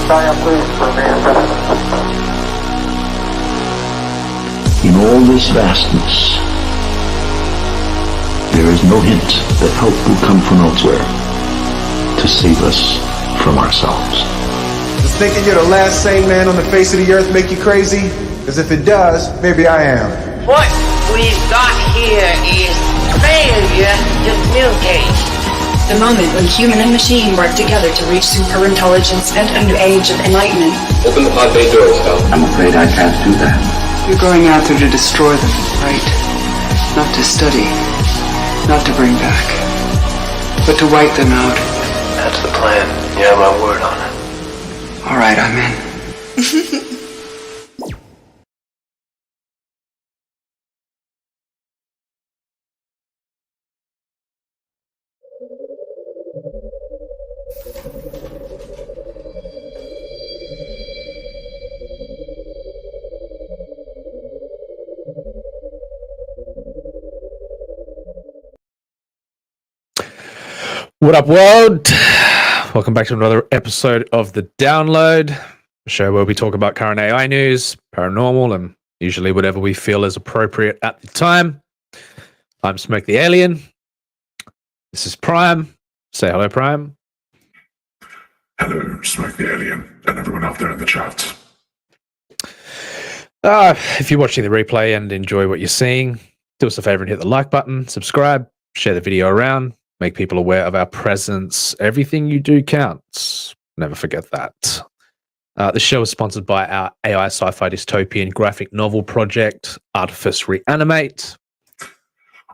In all this vastness, there is no hint that help will come from elsewhere to save us from ourselves. Does thinking you're the last sane man on the face of the earth make you crazy? Because if it does, maybe I am. What we've got here is failure to communicate. The moment when human and machine work together to reach superintelligence and a new age of enlightenment. Open the pod bay doors, Hal. I'm afraid I can't do that. You're going out there to destroy them, right? Not to study, not to bring back, but to wipe them out. That's the plan. You have my word on it. All right, I'm in. What up, world? Welcome back to another episode of The Download, a show where we talk about current AI news, paranormal, and usually whatever we feel is appropriate at the time. I'm Smoke the Alien. This is Prime. Say hello, Prime. Hello, Smoke the Alien, and everyone out there in the chat. If you're watching the replay and enjoy what you're seeing, do us a favor and hit the like button, subscribe, share the video around. Make people aware of our presence. Everything you do counts. Never forget that. The show is sponsored by our AI sci-fi dystopian graphic novel project, Artifice Re-Animate.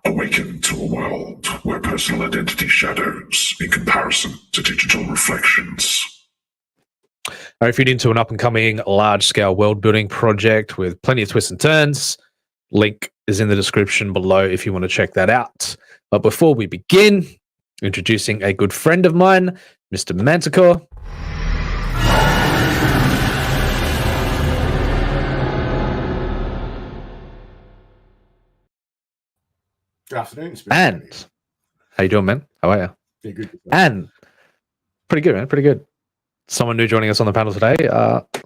Awaken to a world where personal identity shadows in comparison to digital reflections. If you're into an up-and-coming large-scale world-building project with plenty of twists and turns, link is in the description below if you want to check that out. But before we begin, introducing a good friend of mine, Mr. Manticore. Good afternoon. And how you doing, man? How are you? Yeah, good. And pretty good, man. Pretty good. Someone new joining us on the panel today.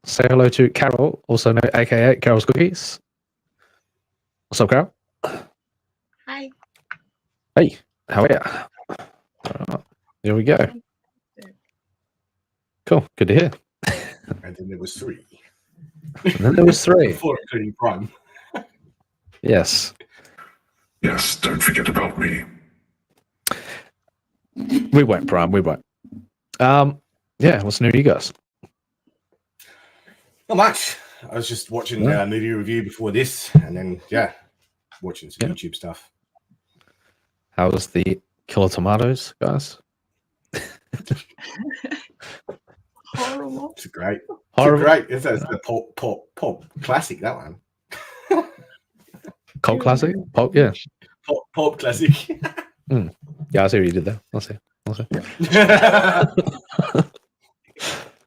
Say hello to Carol, also known aka Carol's Cookies. What's up, Carol? Hi. Hey, how are you? Here we go. Cool. Good to hear. And then there was three. And then there was three. Before including Prime. Yes. Yes, don't forget about me. We won't, Prime. We won't. Yeah, what's new to you guys? Not much. I was just watching a movie review before this, and then watching some YouTube stuff. How was the Killer Tomatoes, guys? Horrible. It's great. Horrible. It's a pop classic, that one. Cult classic? Pop, yeah. Pop classic. Yeah, I see what you did there. I'll see.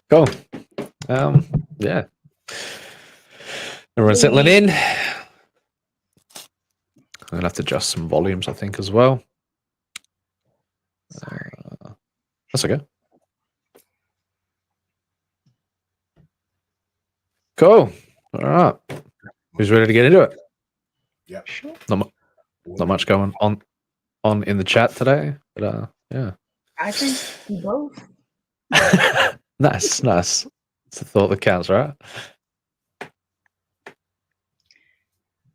Cool. Yeah. Everyone settling in. I'm gonna have to adjust some volumes, I think, as well. That's okay. Cool. All right. Who's ready to get into it? Yeah. Not much going on in the chat today, but yeah. I think both. Nice. It's the thought that counts, right?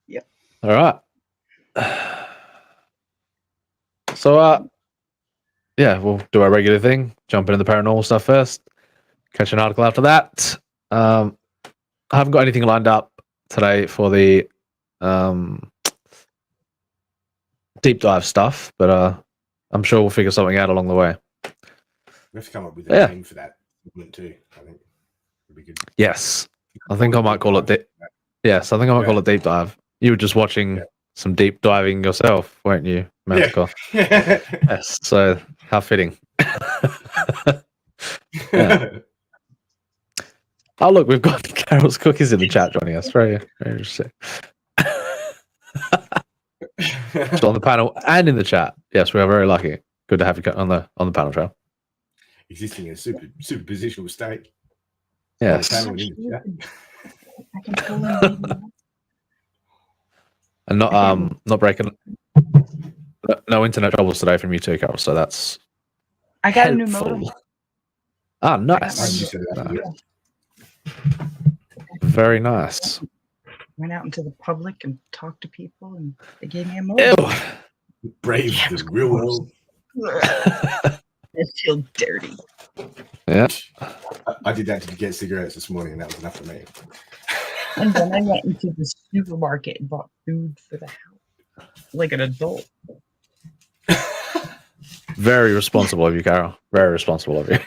Yep. All right. So, yeah, we'll do our regular thing. Jump into the paranormal stuff first. Catch an article after that. I haven't got anything lined up today for the deep dive stuff, but I'm sure we'll figure something out along the way. We have to come up with a name for that segment too. I think it'd be good. Yes, I think I might call it. Yes, I think I might call it deep dive. You were just watching some deep diving yourself, weren't you, Manticore? Yeah. Yes. So how fitting. Yeah. Oh, look, we've got Carol's Cookies in the chat joining us. Very interesting. So on the panel and in the chat. Yes, we are very lucky. Good to have you on the panel, Carol. Existing in a superpositional state. Yes. Family needs, yeah. I can totally do that. And not breaking no internet troubles today from you too, Carol. So that's I got a new helpful. modem. Ah, I got nice. my new- Very nice. Went out into the public and talked to people, and they gave me a modem. Ew. Brave Yeah, it the was real gross. world. I feel dirty. Yeah. I did that to get cigarettes this morning, and that was enough for me. And then I went into the supermarket and bought food for the house, like an adult. Very responsible of you, Carol. Very responsible of you.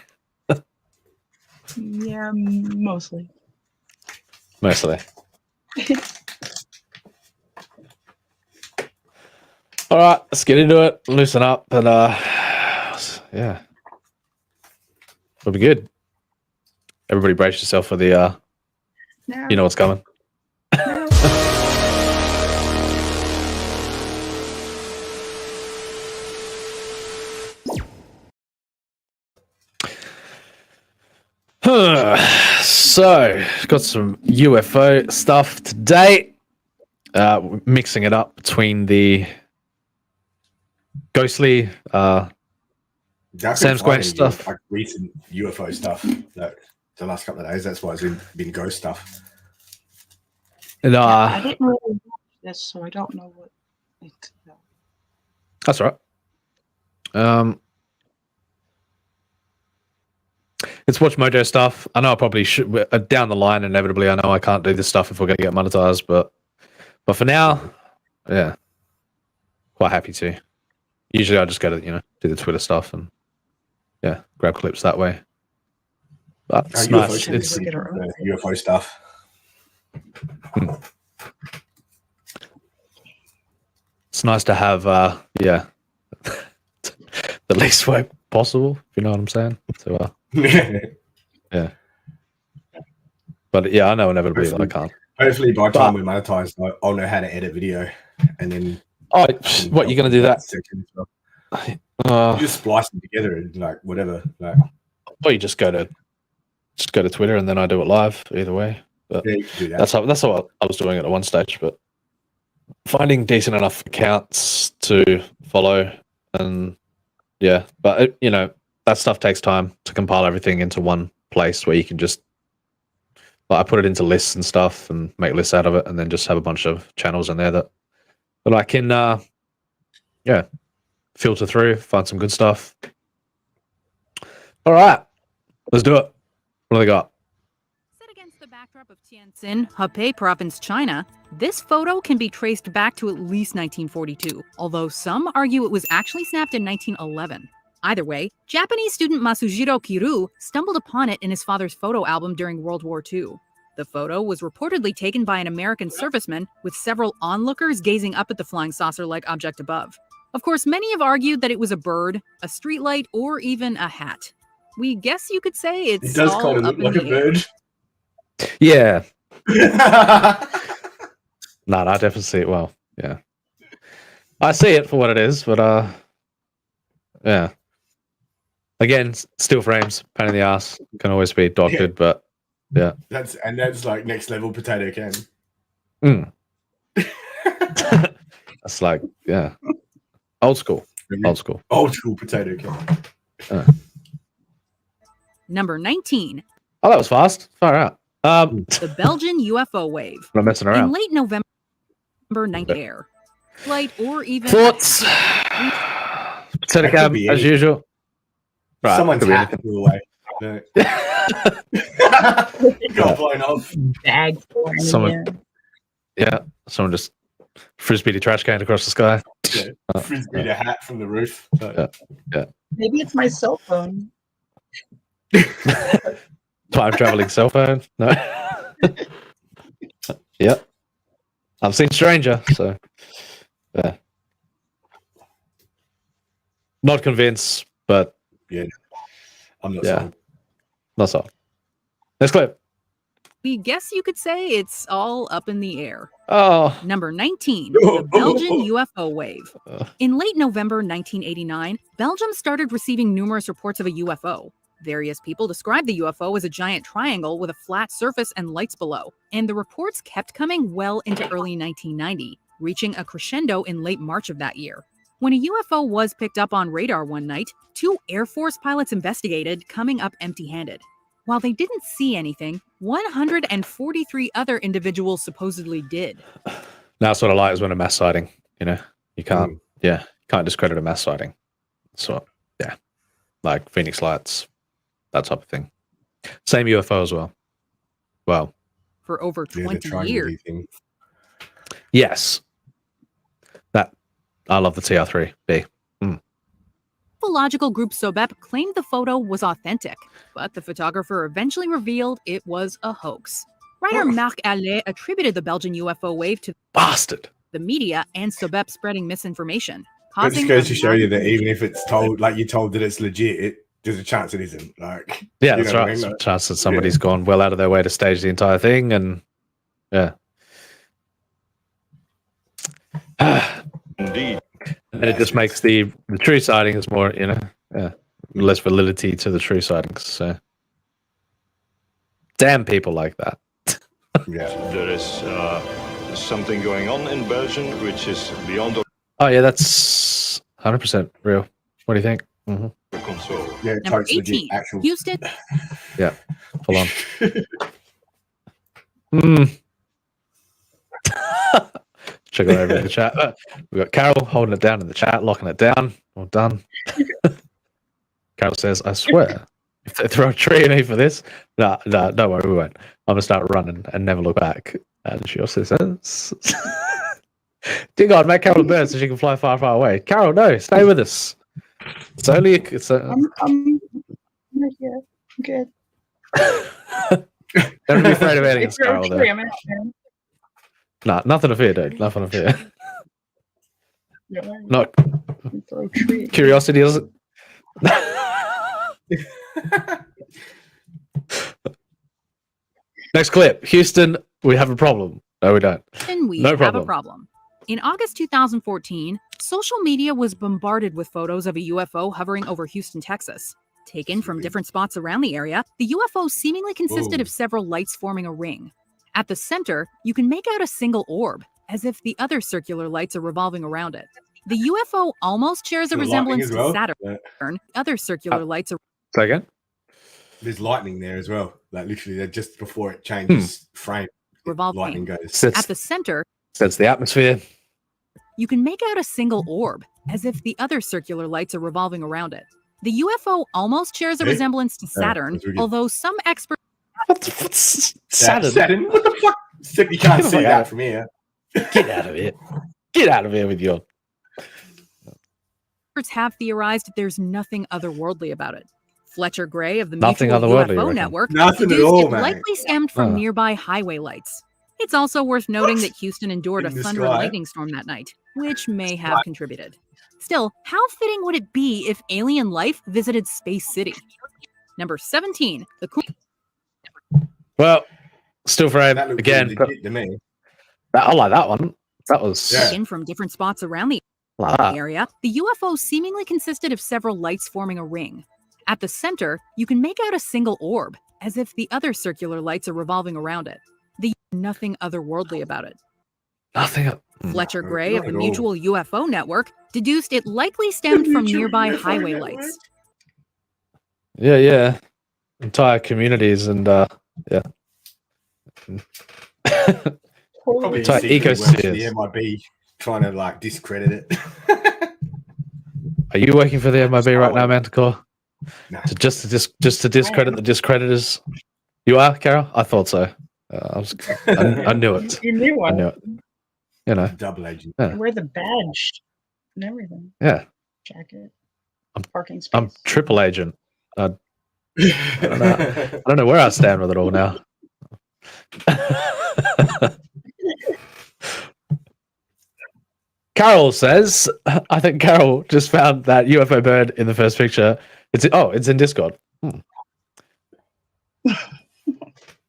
Yeah, mostly. Mostly. All right, let's get into it. Loosen up, and yeah, it'll be good. Everybody, brace yourself for the. No. You know what's coming. No. So, got some UFO stuff today. Mixing it up between the ghostly I've been Sam Square finding, stuff. like recent UFO stuff. Like the last couple of days, that's why it's been ghost stuff. And I didn't really watch this, so I don't know what it's about. that's all right. It's Watch Mojo stuff. I know I probably should down the line. Inevitably, I know I can't do this stuff if we're going to get monetized, but for now, yeah, quite happy to. Usually, I just go to do the Twitter stuff and yeah, grab clips that way. But it's nice. It's UFO stuff. It's nice to have the least work possible. If you know what I'm saying. So yeah. But yeah, I know inevitably that I can't. Hopefully, by the time we monetize, I'll know how to edit video, and then. Oh, what you're gonna do that? You just splice them together and like whatever. Like, or you just go to Twitter and then I do it live. Either way, but yeah, you can do that. that's how I was doing it at one stage. But finding decent enough accounts to follow and yeah, but that stuff takes time to compile everything into one place where you can just. I put it into lists and stuff and make lists out of it, and then just have a bunch of channels in there that I can, filter through, find some good stuff. All right, let's do it. What do they got? Set against the backdrop of Tianjin, Hebei Province, China, this photo can be traced back to at least 1942, although some argue it was actually snapped in 1911. Either way, Japanese student Masujiro Kiru stumbled upon it in his father's photo album during World War II. The photo was reportedly taken by an American serviceman, with several onlookers gazing up at the flying saucer-like object above. Of course, many have argued that it was a bird, a streetlight, or even a hat. We guess you could say it's it does all kind of up look in like the a air. bird. Yeah. No, I definitely see it well. Yeah. I see it for what it is, but yeah. Again, still frames, pain in the ass, can always be doctored, but yeah. That's like next level potato can. That's like, yeah. Old school. Old school. Old school potato can. Number 19. Oh, that was fast. Far out. The Belgian UFO wave. I'm not messing In around. late November, night air, flight, or even Thoughts? Potato That could cab, be as anything. usual. Right, Someone's could be hat anything. flew away. No. Got blown off. Bag flying in the Someone- air. Yeah, someone just frisbeed a trash can across the sky. Yeah. Frisbeed a hat from the roof. So. Maybe it's my cell phone. Time traveling cell phone. No. Yep. I've seen Stranger, so yeah. Not convinced, but Yeah. I'm not yeah. sold. Not so. Next clip. we guess you could say it's all up in the air. Oh. Number 19, the Belgian UFO wave. In late November 1989, Belgium started receiving numerous reports of a UFO. Various people described the UFO as a giant triangle with a flat surface and lights below, and the reports kept coming well into early 1990, reaching a crescendo in late March of that year. When a UFO was picked up on radar one night, 2 Air Force pilots investigated, coming up empty-handed. While they didn't see anything, 143 other individuals supposedly did. That's what I like is when a mass sighting, you know, you can't, can't discredit a mass sighting. So, yeah, like Phoenix Lights, that type of thing. Same UFO as well. Well, for over 20 years. Yes. I love the TR3B. Ufological group Sobep claimed the photo was authentic, but the photographer eventually revealed it was a hoax. Writer Marc Allais attributed the Belgian UFO wave to the media and Sobep spreading misinformation. It just goes to show you that even if it's told, like you're told that it's legit, there's a chance it isn't. Like, yeah, that's right. There's a chance that somebody's gone well out of their way to stage the entire thing, and Indeed. And then it just makes the true sightings more, less validity to the true sightings. So, damn people like that. There is something going on in Belgium which is beyond Oh yeah, that's 100% real. What do you think? our control. Yeah, Number 18, Houston. Yeah, full on. Check it over in the chat. We've got Carol holding it down in the chat, locking it down. Well done. Carol says, I swear, if they throw a tree at me for this, no, don't worry, we won't. I'm going to start running and never look back. And she also says, dear God, make Carol a bird so she can fly far, far away. Carol, no, stay with us. It's only I'm right here. I'm good. Don't be afraid of anything, Carol. Tree, I'm out there. Nah, nothing to fear, dude. Nothing to fear. No. Throw a tree. Curiosity doesn't. Next clip. Houston, we have a problem. No, we don't. And we No have problem. a problem. In August 2014, social media was bombarded with photos of a UFO hovering over Houston, Texas. Taken from different spots around the area, the UFO seemingly consisted of several lights forming a ring. At the center, you can make out a single orb, as if the other circular lights are revolving around it. The UFO almost shares a The resemblance lightning as to well? Saturn. Other circular lights are Say again? There's lightning there as well. Like literally, they're just before it changes frame, revolving. lightning goes. At the center, Sense the atmosphere. you can make out a single orb, as if the other circular lights are revolving around it. The UFO almost shares a resemblance to Saturn, that's really good. although some experts Saturn. What the fuck? You can't Get see the fuck that out. from here. Get out of here. Get out of here with your. have theorized there's nothing otherworldly about it. Fletcher Gray of the Nothing Mutual otherworldly, you UFO reckon? Network Nothing at deduced all, it mate. likely stemmed from Oh. nearby highway lights. It's also worth noting that Houston endured a In the thunder and sky. lightning storm that night, which may have contributed. Still, how fitting would it be if alien life visited Space City? Number 17, the Well, still frame That looked again. pretty But legit to me. I like that one. That was taken from different spots around the like that. area, the UFO seemingly consisted of several lights forming a ring. At the center, you can make out a single orb, as if the other circular lights are revolving around it. Nothing otherworldly about it. Nothing. Fletcher No, Gray not of the at all. Mutual UFO Network deduced it likely stemmed from Mutual nearby UFO highway Network? lights. Yeah. Entire communities and yeah. Probably Entire secret works for the ecospheres. MIB trying to like discredit it. Are you working for the MIB right now, Manticore? No. So just to discredit the discreditors. You are, Carol? I thought so. I knew it. You knew I one. knew it. You know. Double agent. Yeah. Wear the badge and everything. Yeah. Jacket. I'm- Parking space. I'm triple agent. I don't know where I stand with it all now. Carol says, I think Carol just found that UFO bird in the first picture. It's in Discord.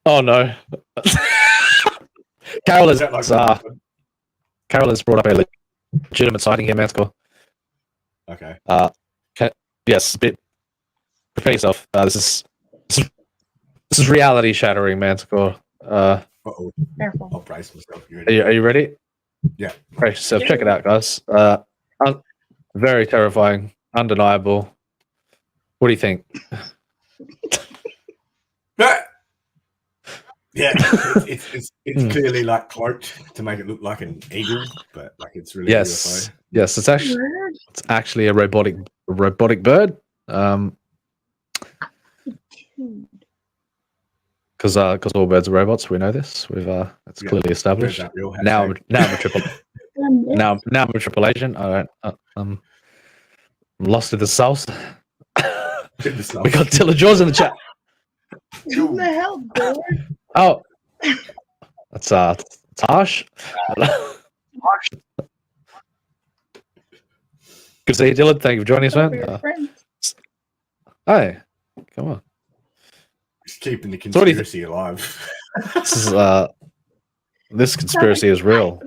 Oh no. Carol Is that like Carol has brought up a legitimate sighting here, Manticore. okay. Yes, a bit prepare yourself. This is reality shattering, Manticore. Uh-oh. Careful. I'll brace myself. You Are ready? you ready? Yeah. Brace yourself. Check it out, guys. Very terrifying, undeniable. What do you think? Yeah, it's clearly like cloaked to make it look like an eagle, but like it's really a Yes, UFO. yes. It's actually a robotic bird. Because all birds are robots. We know this. It's clearly established. Now I'm a triple. now I'm a triple agent. I'm lost in the sauce. We got Tilla Jaws in the chat. What the hell, dude? Oh, that's harsh. Good to see you, Dylan. Thank you for joining us, man. Hey, come on. Just keeping the conspiracy alive. This conspiracy is real.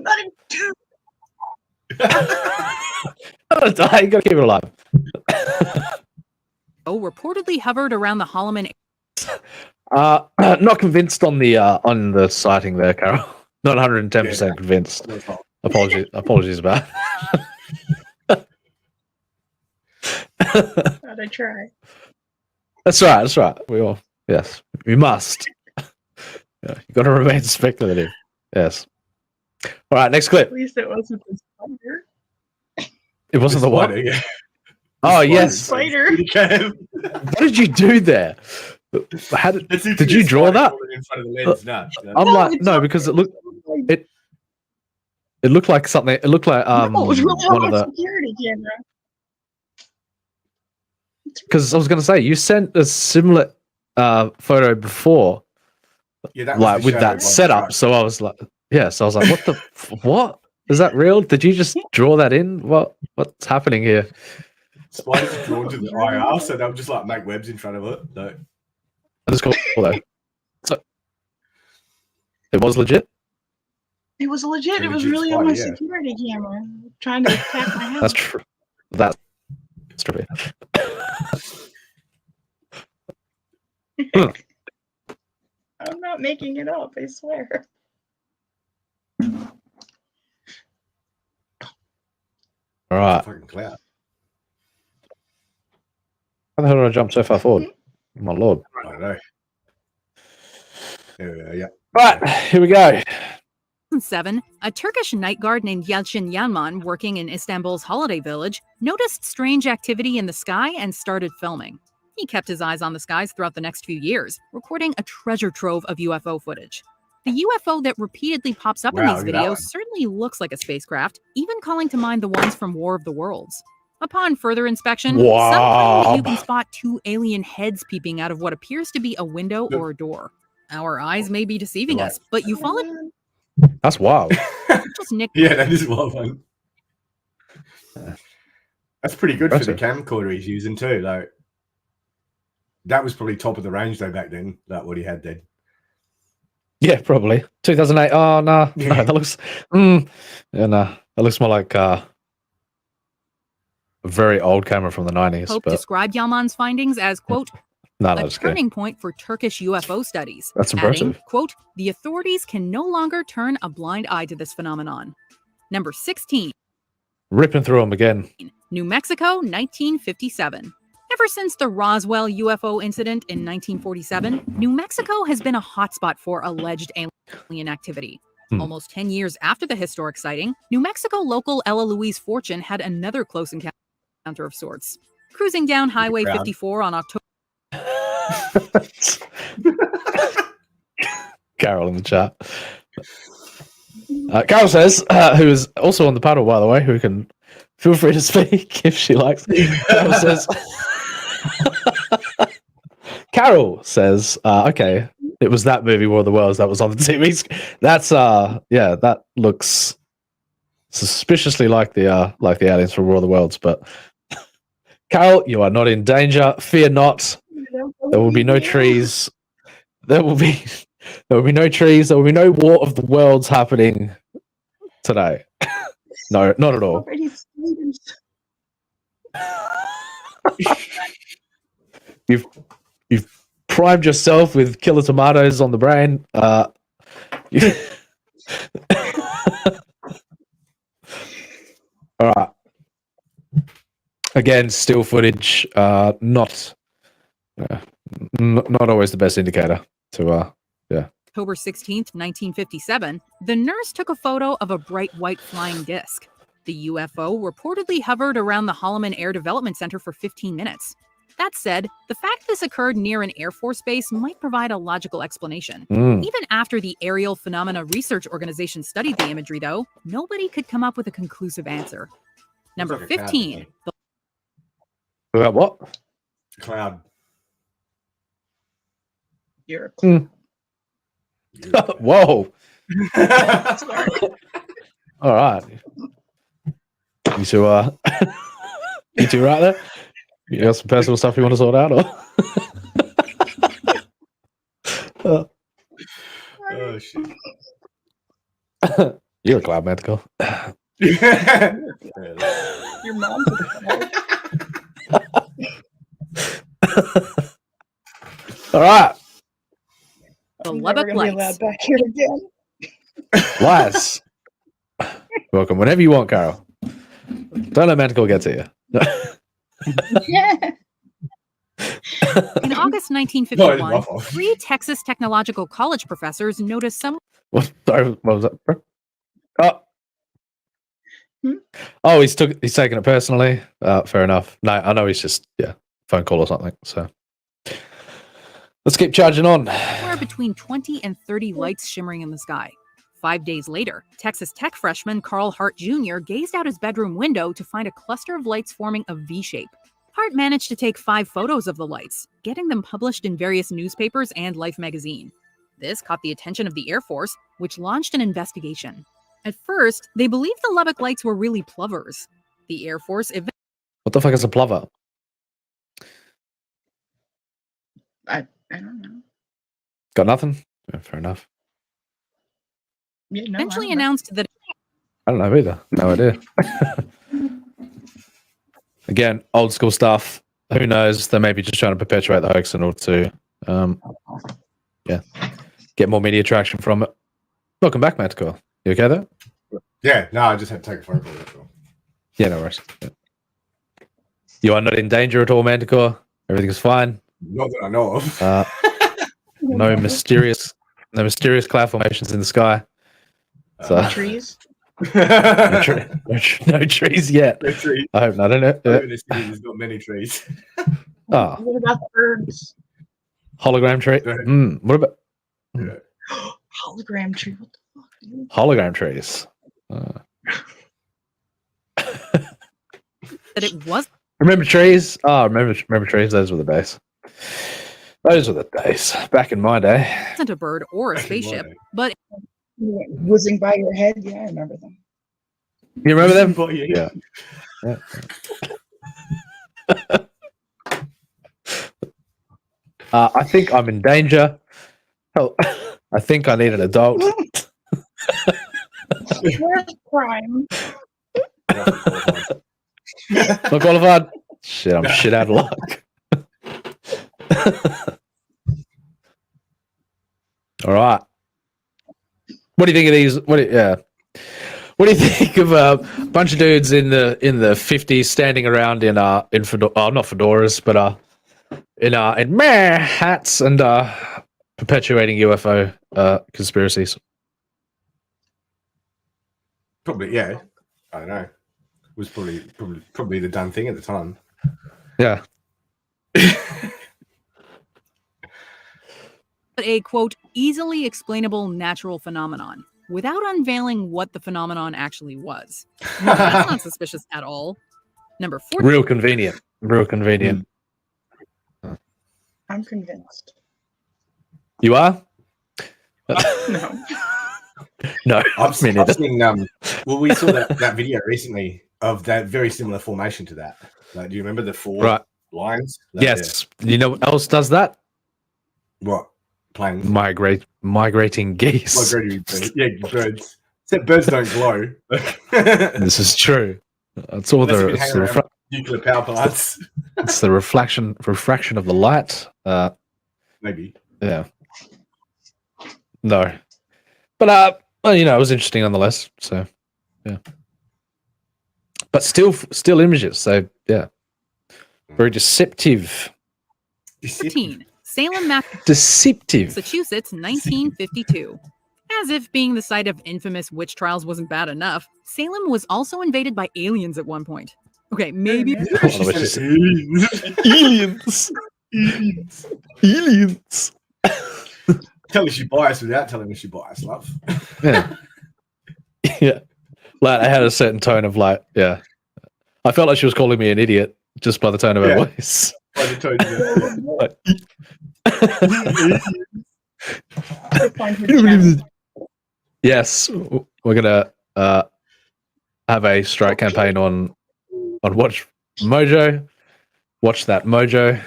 You gotta keep it alive. Reportedly hovered around the Holloman. Not convinced on the sighting there, Carol. Not 110% convinced. Apologies about. Gotta try. That's right. We must. You got to remain speculative. Yes. All right, next clip. At least it wasn't the spider. It wasn't the what? Yeah. Oh yes, Spider. What did you do there? How did you draw that? In front of the lens? No. I'm like no, because it looked like something. It looked like No, it was really one of on the security camera. because I was going to say you sent a similar photo before, like with that setup. So I was like, so I was like, what the what is that real? Did you just draw that in? What's happening here? Spiders are drawn to the IR, so they'll just like make webs in front of it. So. That's cool though. So it was legit. It was legit. It was really on my security camera, trying to attack my house. That's true. That's true. I'm not making it up. I swear. All right. Fucking cloud. How the hell did I jump so far forward? My lord. I don't know. Yeah. Right, here we go. 2007, a Turkish night guard named Yalçın Yanman, working in Istanbul's holiday village, noticed strange activity in the sky and started filming. He kept his eyes on the skies throughout the next few years, recording a treasure trove of UFO footage. The UFO that repeatedly pops up in these videos certainly looks like a spacecraft, even calling to mind the ones from War of the Worlds. Upon further inspection, some claim you can spot two alien heads peeping out of what appears to be a window or a door. Our eyes may be deceiving us, but ufology... That's wild. Yeah, that is wild, man. That's pretty good for the camcorder he's using too. Like, that was probably top of the range though back then. Like what he had then. Yeah, probably 2008. Oh no, that looks. That looks more like a very old camera from the 90s. Pope described Yalman's findings as, quote, a turning point for Turkish UFO studies. That's impressive. Adding, quote, the authorities can no longer turn a blind eye to this phenomenon. Number 16. Ripping through them again. New Mexico, 1957. Ever since the Roswell UFO incident in 1947, New Mexico has been a hotspot for alleged alien activity. Almost 10 years after the historic sighting, New Mexico local Ella Louise Fortune had another close encounter of sorts. Cruising down Highway 54 on October... Carol in the chat. Carol says, who is also on the panel, by the way, who can feel free to speak if she likes. Carol says, okay, it was that movie War of the Worlds that was on the TV. That's that looks suspiciously like the aliens from War of the Worlds. But Carol, you are not in danger. Fear not. There will be no trees. There will be no trees. There will be no War of the Worlds happening today. No, not at all. You've primed yourself with killer tomatoes on the brain. All right. Again, still footage. Not always the best indicator to October 16th, 1957, the nurse took a photo of a bright white flying disc. The UFO reportedly hovered around the Holloman Air Development Center for 15 minutes. That said, the fact this occurred near an Air Force base might provide a logical explanation. Even after the Aerial Phenomena Research Organization studied the imagery, though, nobody could come up with a conclusive answer. Number 15. About what? Cloud. You're a clown. Whoa. All right. You two you two right there? You got some personal stuff you want to sort out, or? Oh shit. You're a cloud medical. Your mom's a clown. All right. The I'm never Lubbock gonna be Lights. allowed back here again. Lies. Welcome whenever you want, Carol. Don't let medical get to you. Yeah. In August 1951, 3 Texas Technological College professors noticed some. What was that? Oh, he's taking it personally. Fair enough. No, I know he's just phone call or something. So let's keep charging on. Were between 20 and 30 lights shimmering in the sky. 5 days later, Texas Tech freshman Carl Hart Jr. gazed out his bedroom window to find a cluster of lights forming a V shape. Hart managed to take 5 photos of the lights, getting them published in various newspapers and Life magazine. This caught the attention of the Air Force, which launched an investigation. At first, they believed the Lubbock lights were really plovers. The Air Force What the fuck is a plover? I don't know. Got nothing? Yeah, fair enough. Yeah, no, eventually announced that I don't know either. No idea. Again, old school stuff. Who knows? They may be just trying to perpetuate the hoax in order to, get more media traction from it. Welcome back, Manticore. You okay there? Yeah, no, I just had to take a phone call. That's all. Yeah, no worries. Yeah. You are not in danger at all, Manticore. Everything's fine. Not that I know of. No mysterious cloud formations in the sky. So, trees? no trees yet. No trees. I hope not. I don't know. There's not many trees. Oh, What about the birds? hologram tree. What about Hologram tree. What the fuck, dude? hologram trees? that it was Remember trees? Oh, remember trees? Those were the days. Those were the days back in my day. wasn't a bird or a spaceship, but You went whizzing by your head. Yeah, I remember them. You remember them? Yeah. I think I'm in danger. Hell, I think I need an adult. Where's crime? Not qualified. Shit, I'm shit out of luck. All right. What do you think of these? What do you think of a bunch of dudes in the 50s standing around in not fedoras, but in meh hats and perpetuating UFO conspiracies? Probably, yeah. I don't know. It was probably the done thing at the time. Yeah. a, quote, easily explainable natural phenomenon, without unveiling what the phenomenon actually was. That's not suspicious at all. Number 4. Real convenient. Real convenient. I'm convinced. You are? No. No. I've seen, we saw that video recently of that very similar formation to that. Like, do you remember the 4 lines? Like, yes. You know what else does that? What? Planes. Migrating geese. Migrating birds. Yeah, birds. Except birds don't glow. This is true. It's all the Nuclear power plants. It's the refraction of the light. Maybe. Yeah. No. But well, you know, it was interesting nonetheless. So yeah. But still images. So yeah. Very deceptive. 13. Salem, Deceptive. Massachusetts, 1952. As if being the site of infamous witch trials wasn't bad enough, Salem was also invaded by aliens at one point. Okay, maybe aliens. Aliens. Tell us you bias without telling us you bias, love. Yeah. Yeah. Like I had a certain tone of like, yeah. I felt like she was calling me an idiot just by the tone of her voice. By the tone of her. Yes, we're gonna have a strike campaign on Watch Mojo. Watch that Mojo.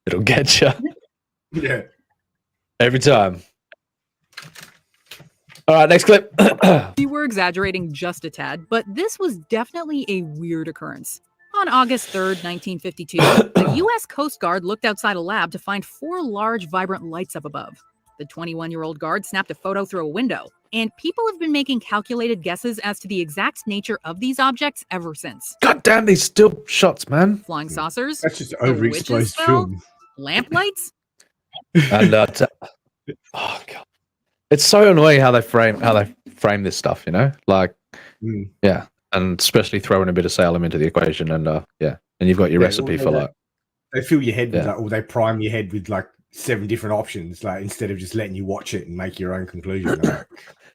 It'll get you. Yeah. Every time. All right, next clip. We were exaggerating just a tad, but this was definitely a weird occurrence. On August 3rd, 1952, the U.S. Coast Guard looked outside a lab to find 4 large, vibrant lights up above. The 21-year-old guard snapped a photo through a window, and people have been making calculated guesses as to the exact nature of these objects ever since. God damn these still shots, man. Flying saucers? That's just a witch's overexposed spell? film. Lamp lights? And oh god, it's so annoying how they frame this stuff. You know, like yeah, and especially throwing a bit of Salem into the equation, and yeah, and you've got your recipe for like they fill your head with like, or they prime your head with like 7 different options, like instead of just letting you watch it and make your own conclusion. Like,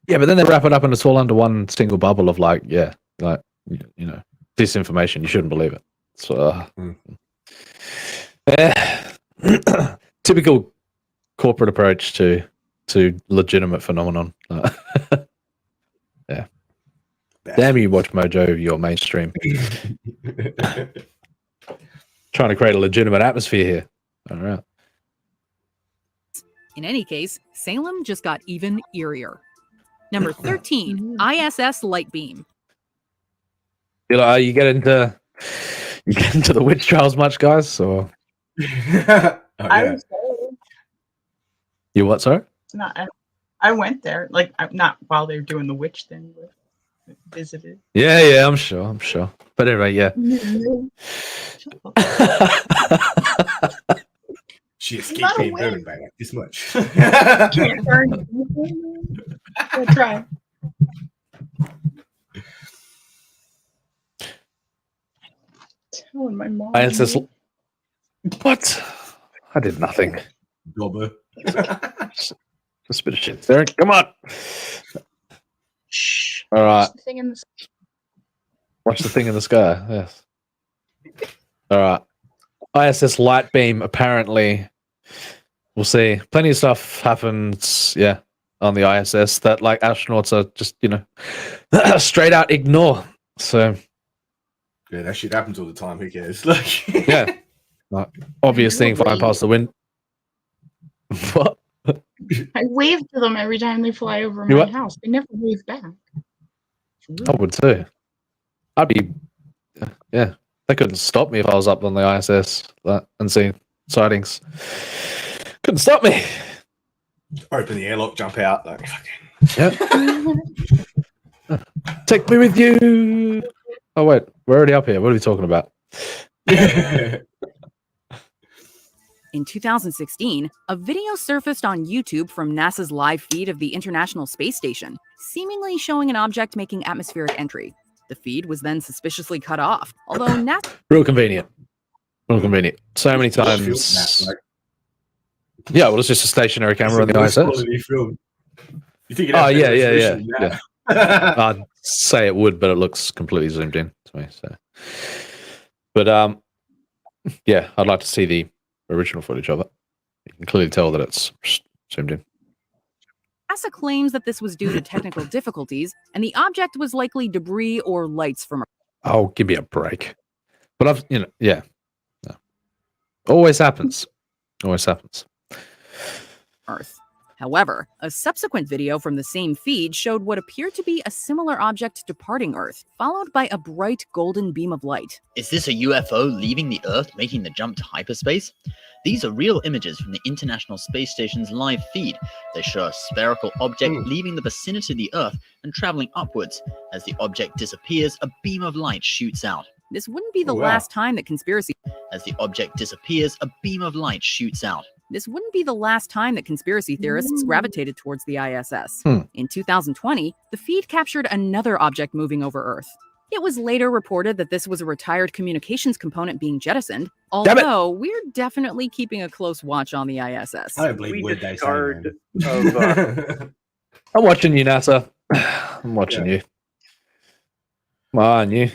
yeah, but then they wrap it up and it's all under one single bubble of like, yeah, like you know, disinformation. You shouldn't believe it. So typical corporate approach to legitimate phenomenon. Yeah. Damn you, Watch Mojo, you're mainstream. Trying to create a legitimate atmosphere here. All right. In any case, Salem just got even eerier. Number 13, ISS Light Beam. You know, you get into the witch trials much, guys? Or you what? Sorry. I went there, like not while they were doing the witch thing, but visited. Yeah, I'm sure. But anyway, yeah. She escaped being burned by like this much. Can't burn. I'll try. Telling my mom. What? I did nothing. Gobber. Just a bit of shit there. Come on. Shh. All right. Watch the thing in the sky. Yes. All right. ISS light beam. Apparently, we'll see. Plenty of stuff happens. Yeah, on the ISS that like astronauts are just straight out ignore. So yeah, that shit happens all the time. Who cares? Like yeah, like, obvious thing flying past the wind. What? I wave to them every time they fly over my house. They never wave back. I would too. I'd be, yeah. They couldn't stop me if I was up on the ISS and seeing sightings. Couldn't stop me. Open the airlock, jump out. Like, fucking. Yep. Take me with you. Oh wait, we're already up here. What are we talking about? In 2016, a video surfaced on YouTube from NASA's live feed of the International Space Station, seemingly showing an object making atmospheric entry. The feed was then suspiciously cut off, although NASA... Real convenient. So many times... Yeah, well, it's just a stationary camera on the ISS. You think oh, yeah. I'd say it would, but it looks completely zoomed in to me. So, but yeah, I'd like to see the original footage of it. You can clearly tell that it's zoomed in. NASA claims that this was due to technical difficulties, and the object was likely debris or lights from... Oh, give me a break. But yeah. No. Always happens. Earth. However, a subsequent video from the same feed showed what appeared to be a similar object departing Earth, followed by a bright golden beam of light. Is this a UFO leaving the Earth, making the jump to hyperspace? These are real images from the International Space Station's live feed. They show a spherical object leaving the vicinity of the Earth and traveling upwards. As the object disappears, a beam of light shoots out. This wouldn't be the last time that conspiracy... As the object disappears, a beam of light shoots out. This wouldn't be the last time that conspiracy theorists gravitated towards the ISS. In 2020, the feed captured another object moving over Earth. It was later reported that this was a retired communications component being jettisoned, although we're definitely keeping a close watch on the ISS. I don't believe what they say, I'm watching you, NASA. I'm watching you. Come on, you.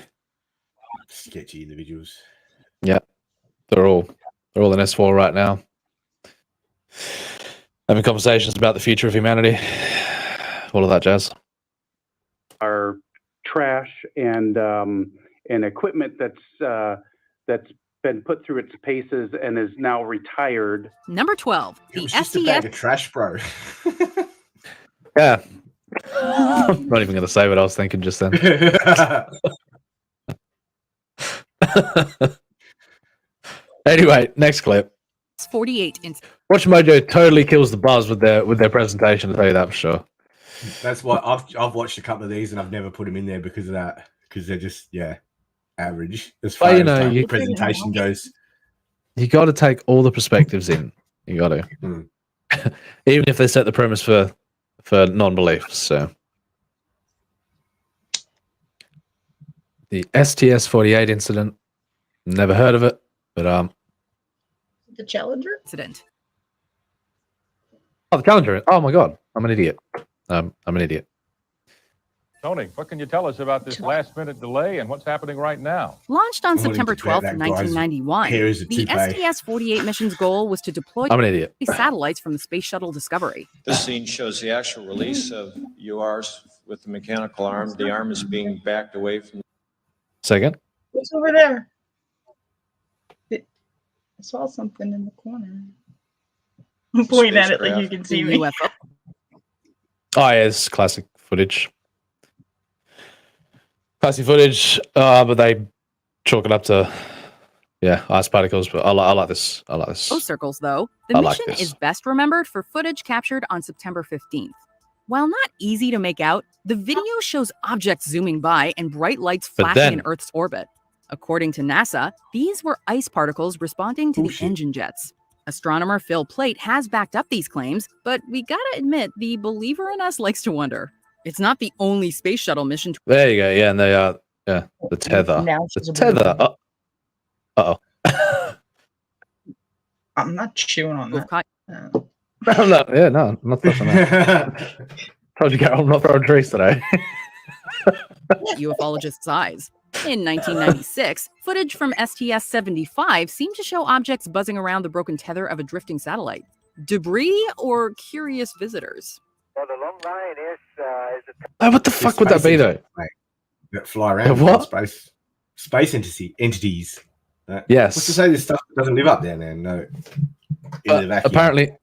Sketchy individuals. Yeah, they're all in S4 right now, having conversations about the future of humanity, all of that jazz. Our trash and equipment that's been put through its paces and is now retired. Number 12, the Just a bag of trash, bro. Yeah, I'm not even going to say what I was thinking just then. Anyway, next clip. 48 inch. Watch Mojo totally kills the buzz with their presentation. I'll tell you that for sure. That's why I've watched a couple of these and I've never put them in there because of that. Because they're just average as far as the presentation goes. You got to take all the perspectives in. You got to, even if they set the premise for non-belief. So the STS-48 incident. Never heard of it, but The Challenger incident. Oh, the Challenger. Oh my God, I'm an idiot. I'm an idiot. Tony, what can you tell us about this last-minute delay and what's happening right now? Launched on September 12th, 1991, the STS-48 mission's goal was to deploy I'm an idiot. satellites from the Space Shuttle Discovery. This scene shows the actual release of URs with the mechanical arm. The arm is being backed away from. Second. What's over there? I saw something in the corner. I'm pointing at it like you can see me. UFO. Oh yeah, it's classic footage. Classic footage, but they chalk it up to ice particles. But I like this. I like this. Those circles, though, the mission is best remembered for footage captured on September 15th. While not easy to make out, the video shows objects zooming by and bright lights flashing in Earth's orbit. According to NASA, these were ice particles responding to the engine jets. Astronomer Phil Plait has backed up these claims, but we gotta admit, the believer in us likes to wonder. It's not the only space shuttle mission. There you go. Yeah, and they are. Yeah, the tether. The tether. Uh-oh. I'm not chewing on that. I'm not. Yeah, no, I'm not touching that. Told you, Carol, I'm not throwing trees today. Ufologist's eyes. In 1996, footage from STS-75 seemed to show objects buzzing around the broken tether of a drifting satellite. Debris or curious visitors? Well, the long line is what the fuck would that be, though? That fly around. What? Space entities. Yes. What's to say this stuff doesn't live up there, man? No. In the vacuum.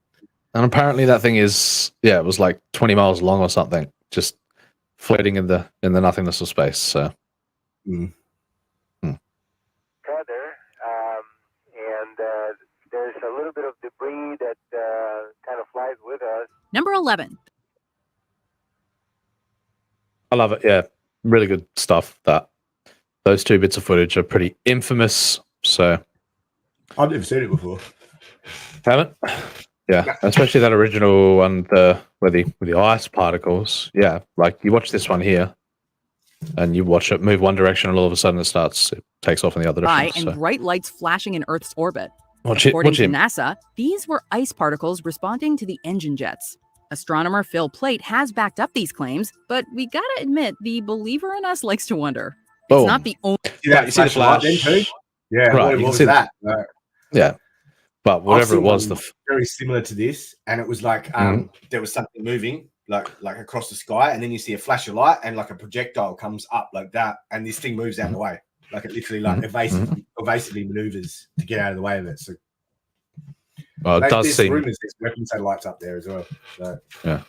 Apparently that thing is, it was like 20 miles long or something, just floating in the nothingness of space. So. Tether, and there's a little bit of debris that kind of flies with us. Number 11. I love it. Yeah, really good stuff. Those two bits of footage are pretty infamous. So I've never seen it before. Haven't? Yeah, especially that original one, with the ice particles. Yeah, like you watch this one here. And you watch it move one direction, and all of a sudden it takes off in the other direction. And bright lights flashing in Earth's orbit. Watch According to him. NASA, these were ice particles responding to the engine jets. Astronomer Phil Plait has backed up these claims, but we gotta admit, the believer in us likes to wonder. It's not the only. You see the flash? Yeah, right. What was that? Yeah, but whatever it was, very similar to this, and it was like there was something moving. Like across the sky, and then you see a flash of light, and like a projectile comes up like that, and this thing moves out of the way, like it literally evasively maneuvers to get out of the way of it. So Well, it does there's seem. rumors there's weapon satellites up there as well. So Yeah,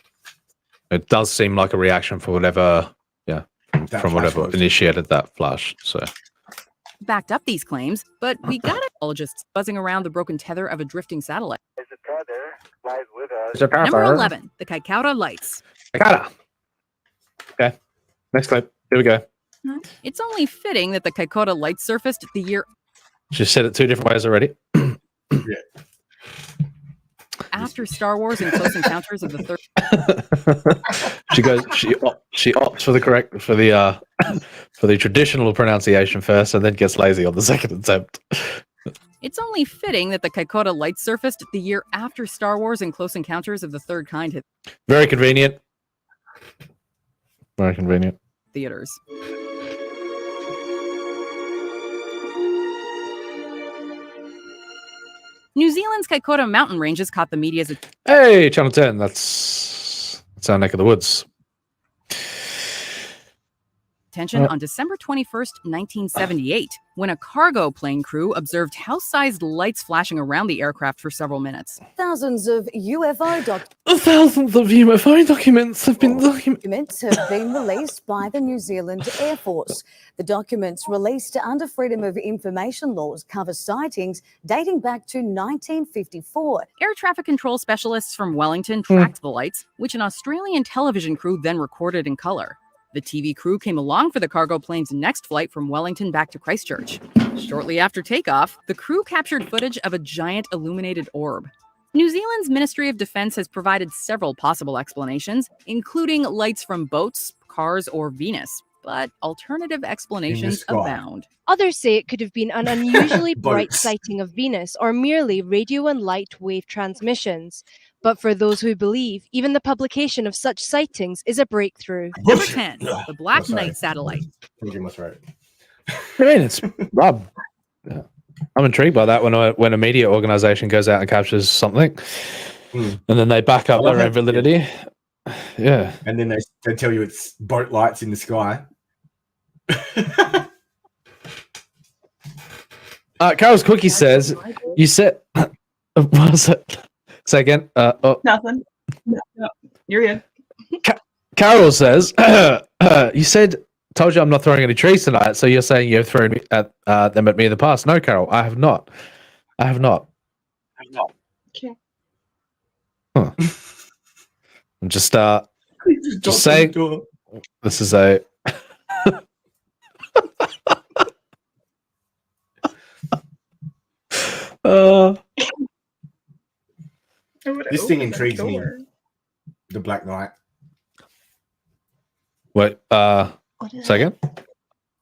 it does seem like a reaction for whatever. Yeah, from whatever initiated that flash. So. Backed up these claims, but we got ecologists buzzing around the broken tether of a drifting satellite. There's a tether, flies with us. Number 11, the Kaikoura lights. Kaikoura. Okay, next clip. Here we go. It's only fitting that the Kaikoura lights surfaced the year She said it 2 different ways already. after Star Wars and Close Encounters of the Third. She opts for the correct for the traditional pronunciation first, and then gets lazy on the second attempt. It's only fitting that the Kaikoura lights surfaced the year after Star Wars and Close Encounters of the Third Kind hit Very convenient. Very convenient. theaters. New Zealand's Kaikoura mountain ranges caught the media's Hey, Channel 10. That's our neck of the woods. attention on December 21st, 1978, when a cargo plane crew observed house-sized lights flashing around the aircraft for several minutes. Thousands of UFO documents have been documents have been released by the New Zealand Air Force. The documents released under Freedom of Information laws cover sightings dating back to 1954. Air traffic control specialists from Wellington tracked the lights, which an Australian television crew then recorded in color. The TV crew came along for the cargo plane's next flight from Wellington back to Christchurch. Shortly after takeoff, the crew captured footage of a giant illuminated orb. New Zealand's Ministry of Defense has provided several possible explanations, including lights from boats, cars, or Venus, but alternative explanations abound. Others say it could have been an unusually bright sighting of Venus or merely radio and light wave transmissions. But for those who believe, even the publication of such sightings is a breakthrough. Number 10, the Black Knight satellite. I mean, it's Rob. I'm intrigued by that when a media organization goes out and captures something, and then they back up their own validity. Yeah, and then they tell you it's boat lights in the sky. Carol's Cookie says, "You said what was it? Say again." Nothing. No, you're good. Carol says, "You said." Told you I'm not throwing any trees tonight, so you're saying you've thrown them at me in the past. No, Carol, I have not. I have not. Okay. Huh. I'm just saying this is a this thing intrigues me. The Black Knight. Wait, second?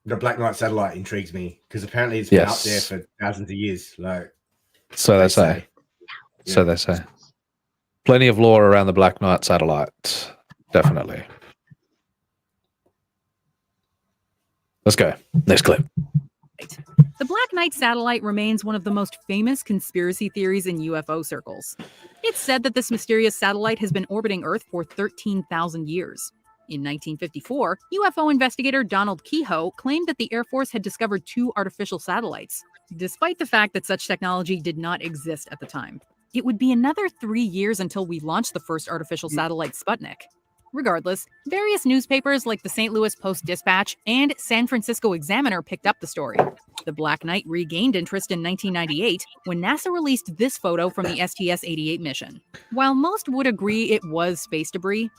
The Black Knight satellite intrigues me because apparently it's been up there for thousands of years. Like, so they say. Yeah. So they say. Plenty of lore around the Black Knight satellite. Definitely. Let's go. Next clip. The Black Knight satellite remains one of the most famous conspiracy theories in UFO circles. It's said that this mysterious satellite has been orbiting Earth for 13,000 years. In 1954, UFO investigator Donald Kehoe claimed that the Air Force had discovered 2 artificial satellites, despite the fact that such technology did not exist at the time. It would be another 3 years until we launched the first artificial satellite, Sputnik. Regardless, various newspapers like the St. Louis Post-Dispatch and San Francisco Examiner picked up the story. The Black Knight regained interest in 1998 when NASA released this photo from the STS-88 mission. While most would agree it was space debris,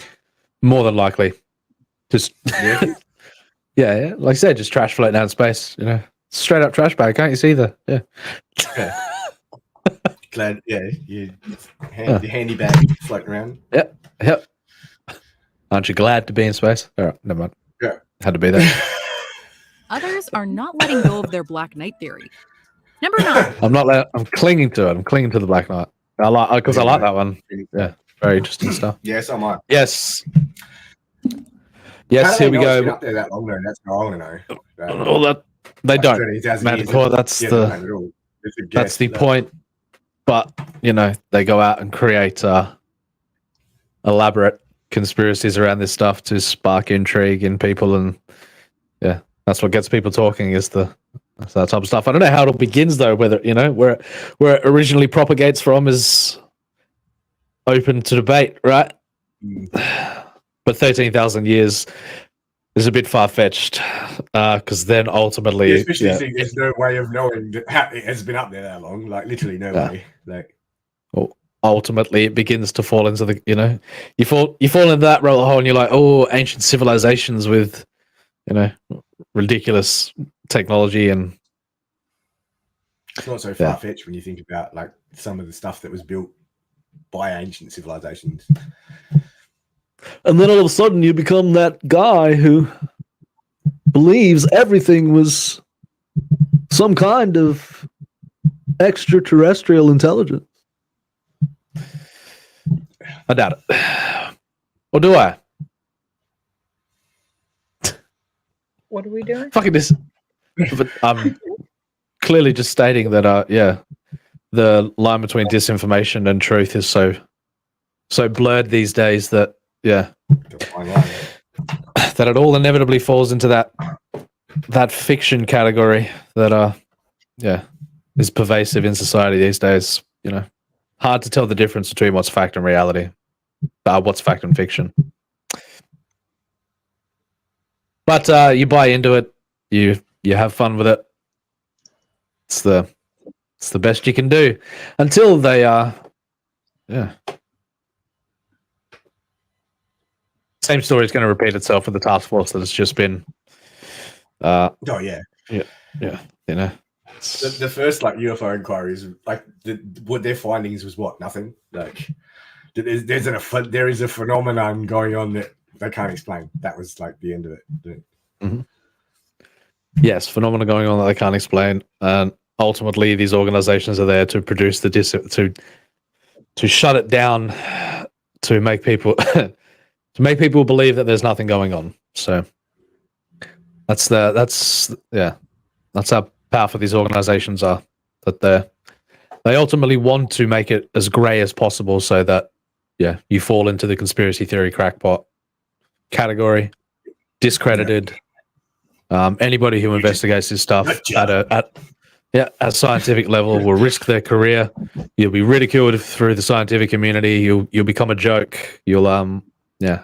More than likely. Just yeah, like I said, just trash floating out in space, straight up trash bag, can't you see the glad, you handy bag floating around. Yep. Aren't you glad to be in space? All right, never mind. Yeah. Had to be there. others are not letting go of their Black Knight theory. Number 9. I'm clinging to it. I'm clinging to the Black Knight. I like that one. Yeah, very interesting stuff. Yes, I might. Yes. How Yes, do here they we know it's been go. up there that long, though? That's what I want to know. Well, that they don't. 30,000 Matt years, Core, they that's don't know at all. It's a that's guess, the though. point. But they go out and create elaborate conspiracies around this stuff to spark intrigue in people, and that's what gets people talking is the So that type of stuff. I don't know how it all begins though. Whether where it originally propagates from is open to debate, right? But 13,000 years is a bit far fetched because then ultimately, especially seeing there's no way of knowing that it has been up there that long. Like literally no way. Like, well, ultimately, it begins to fall into the you fall into that rabbit hole, and you're like, oh, ancient civilizations with ridiculous technology, and it's not so far fetched when you think about like some of the stuff that was built by ancient civilizations. And then all of a sudden you become that guy who believes everything was some kind of extraterrestrial intelligence. I doubt it. Or do I? What are we doing? Fucking this. But I'm clearly just stating that, the line between disinformation and truth is so blurred these days that, that it all inevitably falls into that fiction category that, is pervasive in society these days. Hard to tell the difference between what's fact and reality, what's fact and fiction. But you buy into it, you have fun with it. It's the best you can do until they Same story is going to repeat itself with the task force that has just been. The first like UFO inquiries, like what their findings was nothing. Like there is a phenomenon going on that they can't explain. That was like the end of it. Mm-hmm. Yes, phenomena going on that they can't explain, and ultimately these organizations are there to produce to shut it down, to make people believe that there's nothing going on. So that's how powerful these organizations are. That they ultimately want to make it as grey as possible, so that you fall into the conspiracy theory crackpot category, discredited. Anybody who investigates this stuff at a scientific level will risk their career. You'll be ridiculed through the scientific community. You'll become a joke. You'll and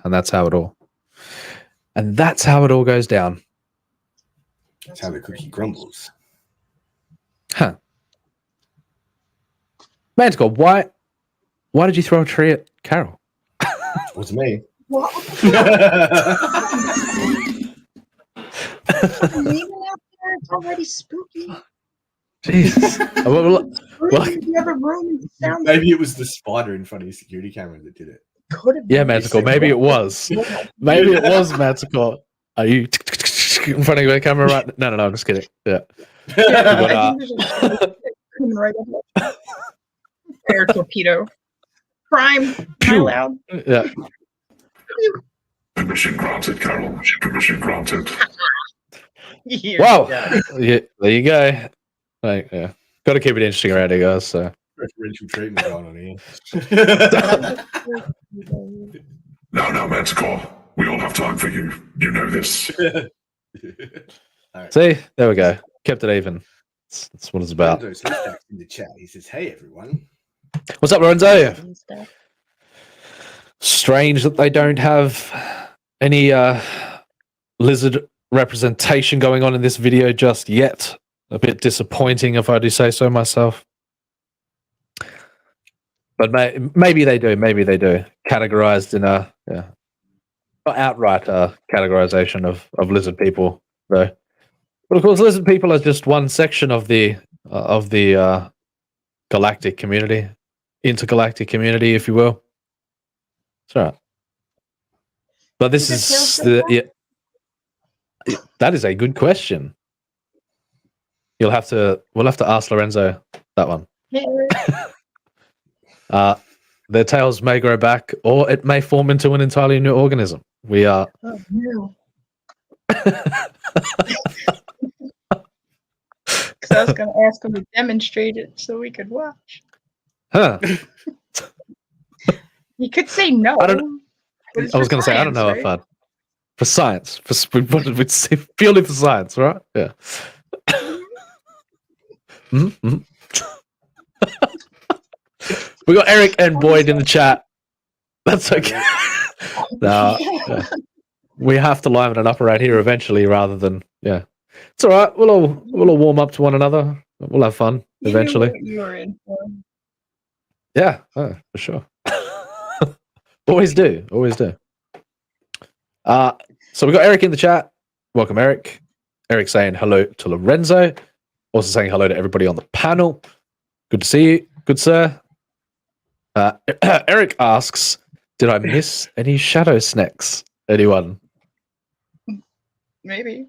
that's how it all goes down. That's how the cookie crumbles. Huh. Manticore, why did you throw a tree at Carol? It was me. What? Leaving out there, it's already spooky. Jesus. Maybe it was the spider in front of your security camera that did it. Could have been. Yeah, Manticore. Maybe it was. Maybe it was Manticore. Are you in front of your camera right? No, I'm just kidding. Yeah. Right up. Air torpedo. Crime. Am I allowed? Yeah. Permission granted, Carol. Permission granted. Wow. Yeah, there you go. Like, got to keep it interesting around here, guys. So. Preferential treatment going on here. No, Manticore. We all have time for you. You know this. Right. See, there we go. Kept it even. That's what it's about. In the chat, he says, "Hey everyone, what's up, Lorenzo?" Strange that they don't have any lizard representation going on in this video just yet. A bit disappointing, if I do say so myself. But maybe they do. Maybe they do. Categorized in a outright categorization of lizard people, though. But of course, lizard people are just one section of the galactic community, intergalactic community, if you will. That's right. But this is that is a good question. We'll have to ask Lorenzo that one. Their tails may grow back, or it may form into an entirely new organism. We are. Oh, no. Because I was going to ask him to demonstrate it so we could watch. Huh. You could say no. I was going to say, I don't know if I'd. For science. Purely for science, right? Yeah. Mm-hmm. We got Eric and Boyd in the chat. That's okay. No, we have to liven it up right here eventually, rather than It's all right. We'll all warm up to one another. We'll have fun eventually. You were in for. Yeah, for sure. Always do. So we got Eric in the chat. Welcome, Eric. Eric saying hello to Lorenzo. Also saying hello to everybody on the panel. Good to see you. Good, sir. Eric asks, did I miss any shadow snacks? Anyone? Maybe.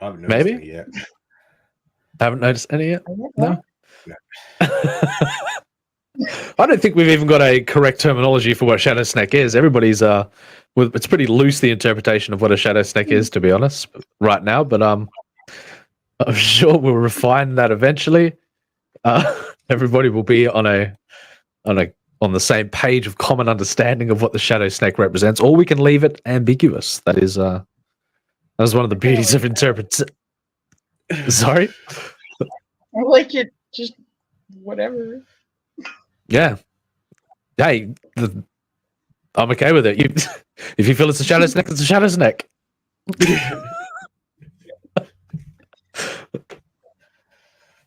I haven't noticed any yet. Haven't noticed any yet? No. I don't think we've even got a correct terminology for what shadow snack is. Everybody's it's pretty loose, the interpretation of what a shadow snack is, to be honest, right now. But I'm sure we'll refine that eventually. Everybody will be on the same page of common understanding of what the shadow snack represents, or we can leave it ambiguous. That is one of the beauties of interpretation. Sorry? I like it, just whatever. Yeah. Hey, I'm okay with it. If you feel it's a shadow snack, it's a shadow snack.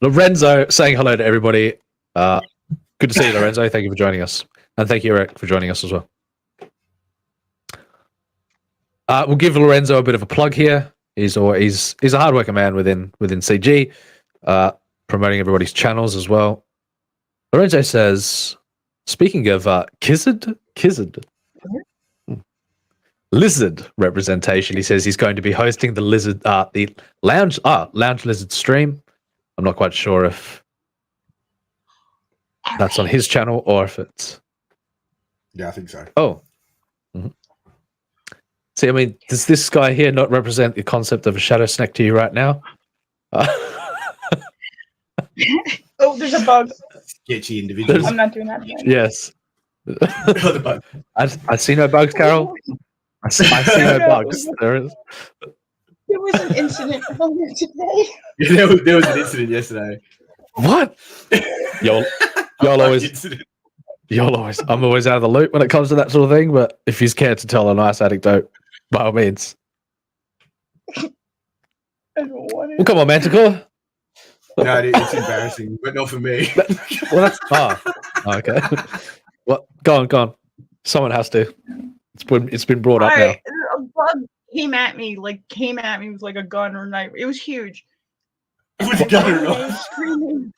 Lorenzo saying hello to everybody. Good to see you, Lorenzo. Thank you for joining us. And thank you, Eric, for joining us as well. We'll give Lorenzo a bit of a plug here. He's a hardworking man within CG, promoting everybody's channels as well. Lorenzo says, speaking of Lizard representation, he says he's going to be hosting the Lounge Lizard stream. I'm not quite sure if that's on his channel or if it's. Yeah, I think so. Oh. Mm-hmm. See, I mean, does this guy here not represent the concept of a shadow snack to you right now? Oh, there's a bug. Sketchy individual. I'm not doing that again. Yes. I see no bugs, Carol. I see no bugs. There was an incident earlier today. Yeah, there was an incident yesterday. What? Y'all always. I'm always out of the loop when it comes to that sort of thing. But if you care to tell a nice anecdote, by all means. I don't want it. Well, come on, Manticore. No, it's embarrassing, but not for me. Well, that's okay. Well, go on. Someone has to. It's been brought up now. A bug came at me with like a gun or knife. It was huge. With a gun or knife? Screaming.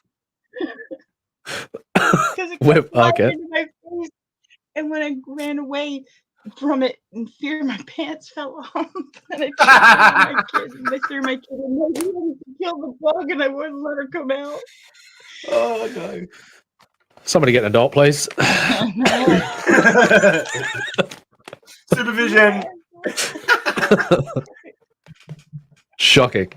Because it kept flying into my face, and when I ran away from it in fear, my pants fell off, and I threw my kid in there to kill the bug, and I wouldn't let her come out. Oh no! Somebody get an adult, please. Supervision. Shocking.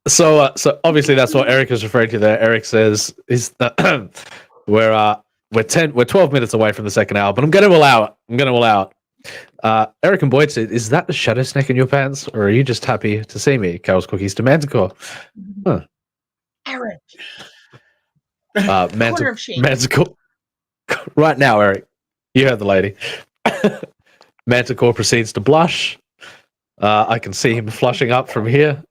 So obviously that's what Eric is referring to there. Eric says is that we're 12 minutes away from the second hour, but I'm going to allow it. Eric and Boyd said, is that the shadow snack in your pants, or are you just happy to see me? Carol's Cookies to Manticore. Huh. Eric. Manticore. Right now, Eric. You heard the lady. Manticore proceeds to blush. I can see him flushing up from here.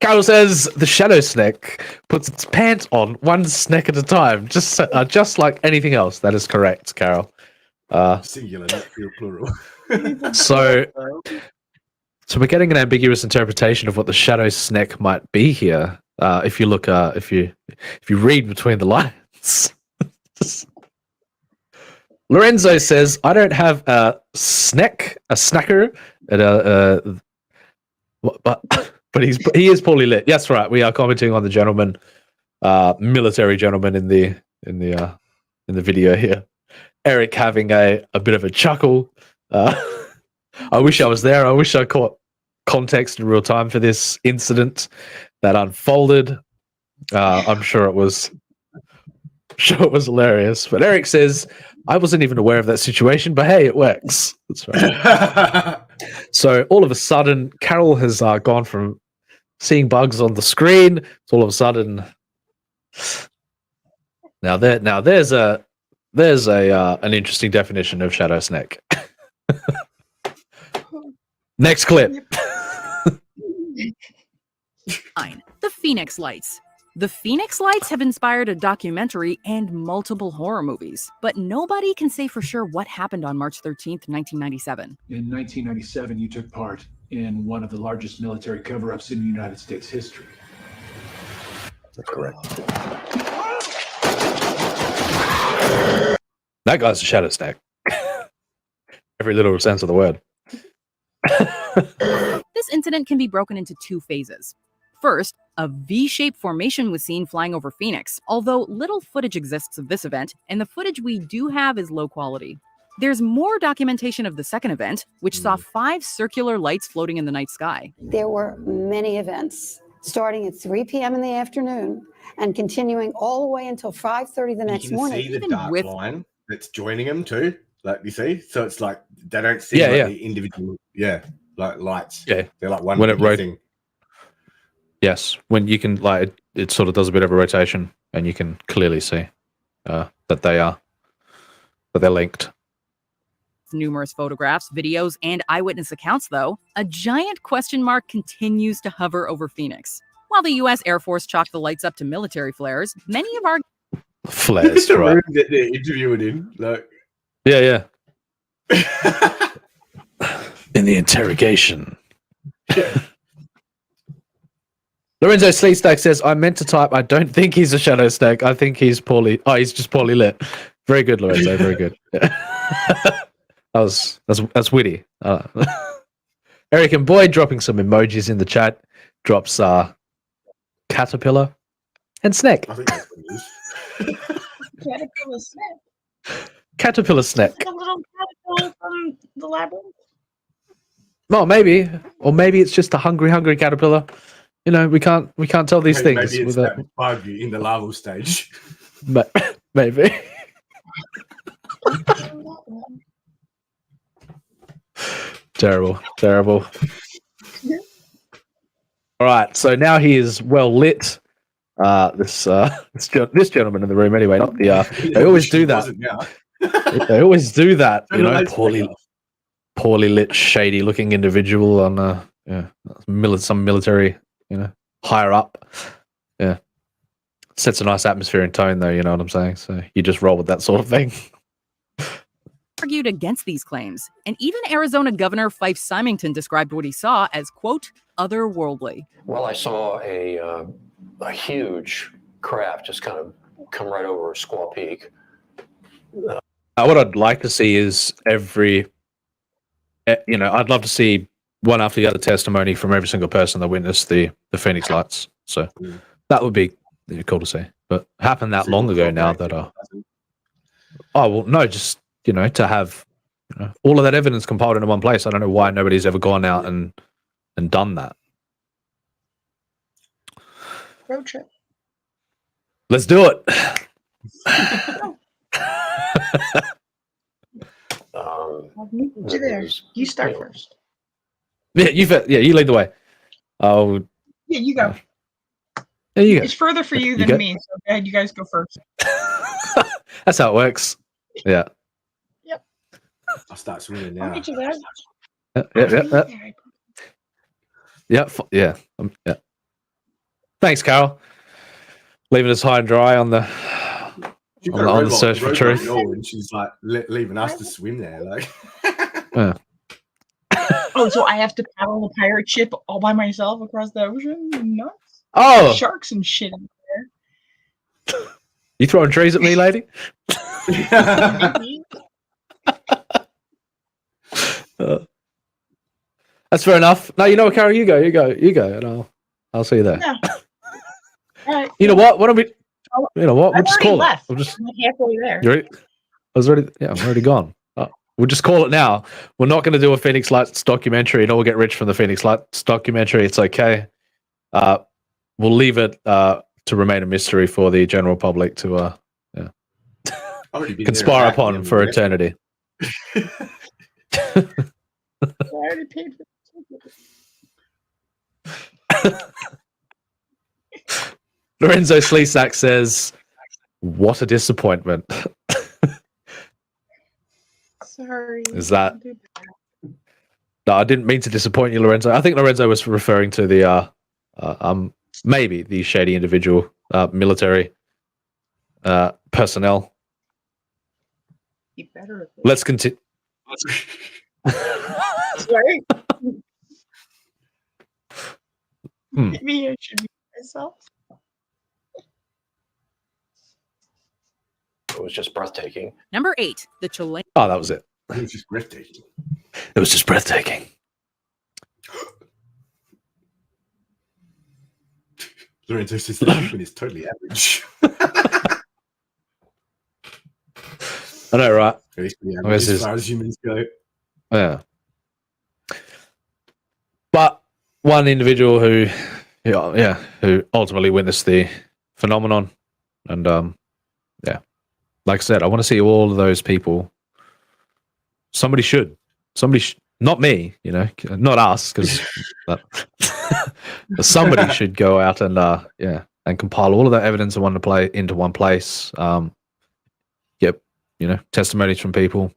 Carol says the shadow snack puts its pants on one snack at a time, just like anything else. That is correct, Carol. Singular, not plural. So we're getting an ambiguous interpretation of what the shadow snack might be here. If you look, if you read between the lines. Lorenzo says, I don't have a snacker, but he is poorly lit. That's right. We are commenting on the gentleman, military gentleman in the video here. Eric having a bit of a chuckle. I wish I was there. I wish I caught context in real time for this incident that unfolded. I'm sure it was hilarious. But Eric says, I wasn't even aware of that situation, but hey, it works. That's right. So all of a sudden, Carol has gone from seeing bugs on the screen to all of a sudden. Now there's an interesting definition of shadow snake. Next clip. The Phoenix Lights. The Phoenix Lights have inspired a documentary and multiple horror movies, but nobody can say for sure what happened on March 13th, 1997. In 1997, you took part in one of the largest military cover-ups in United States history. That's correct. That guy's a shadow snake. Every little sense of the word. This incident can be broken into two phases. First, a V-shaped formation was seen flying over Phoenix, although little footage exists of this event, and the footage we do have is low quality. There's more documentation of the second event, which saw 5 circular lights floating in the night sky. There were many events, starting at 3 p.m. in the afternoon and continuing all the way until 5:30 the next morning. You can see the dark line that's joining them too, like you see. So it's like they don't see the individual, like lights. Yeah, they're like one when it thing. Yes, when you can it sort of does a bit of a rotation, and you can clearly see that they're linked. Numerous photographs, videos, and eyewitness accounts, though, a giant question mark continues to hover over Phoenix. While the U.S. Air Force chalked the lights up to military flares, many of our flares, the right? room that they're interviewing in, like Yeah. In the interrogation. Lorenzo Sleestack says, I meant to type, I don't think he's a shadow snake. I think he's he's just poorly lit. Very good, Lorenzo. Very good. That's witty. Eric and Boyd dropping some emojis in the chat. Drops caterpillar and snake. Caterpillar snake. Caterpillar snake. Like a little caterpillar from the labyrinth. Well, maybe. Or maybe it's just a hungry caterpillar. You know, we can't tell these things. Maybe it's that bug in the larval stage. Maybe. Terrible. All right, so now he is well lit. This gentleman in the room, anyway. Not the. They always do that. They always do that. You know, poorly lit, shady-looking individual on some military. You know, higher up. Yeah, sets a nice atmosphere and tone, though. You know what I'm saying? So you just roll with that sort of thing. argued against these claims, and even Arizona Governor Fife Symington described what he saw as, quote, otherworldly. Well, I saw a huge craft just kind of come right over Squaw Peak. What I'd like to see is I'd love to see one after the other testimony from every single person that witnessed the Phoenix Lights. So that would be cool to see. But it happened that long ago now that just to have all of that evidence compiled into one place. I don't know why nobody's ever gone out and done that. Road trip. Let's do it. I'll meet you there. You start first. Yeah, you lead the way. Oh, yeah, you go. There you go. It's further for you than me, so go ahead, you guys go first. That's how it works. Yeah. Yep. I'll start swimming now. I'll meet you there. Yeah. Thanks, Carol. Leaving us high and dry on the search for truth. And she's like leaving us to swim there. Like, oh, so I have to paddle a pirate ship all by myself across the ocean? Nuts. Oh, sharks and shit in there. You throwing trees at me, lady? That's fair enough. No, you know what, Carol? You go, and I'll see you there. Yeah. All right. You know what? What don't we? You know what? We'll just call it. I'm halfway there. I'm already gone. We'll just call it now. We're not going to do a Phoenix Lights documentary and all get rich from the Phoenix Lights documentary. It's okay. We'll leave it to remain a mystery for the general public to Already been conspire there and back, upon man, for yeah. eternity. I already paid for the ticket. Lorenzo Sleesack says, "What a disappointment." Sorry. Is that? No, I didn't mean to disappoint you, Lorenzo. I think Lorenzo was referring to the maybe the shady individual military personnel. You better. Let's continue. Sorry. Hmm. Maybe I should be myself. It was just breathtaking. Number 8, the Chilean. Oh, that was it. It was just breathtaking. It was just breathtaking. Lorenzo says the human is totally average. I know, right? Very average Where's as his- far as humans go. Yeah. But one individual who ultimately witnessed the phenomenon, and yeah, like I said, I want to see all of those people. Somebody should, not me, not us, because somebody should go out and and compile all of that evidence into one place. Get testimonies from people.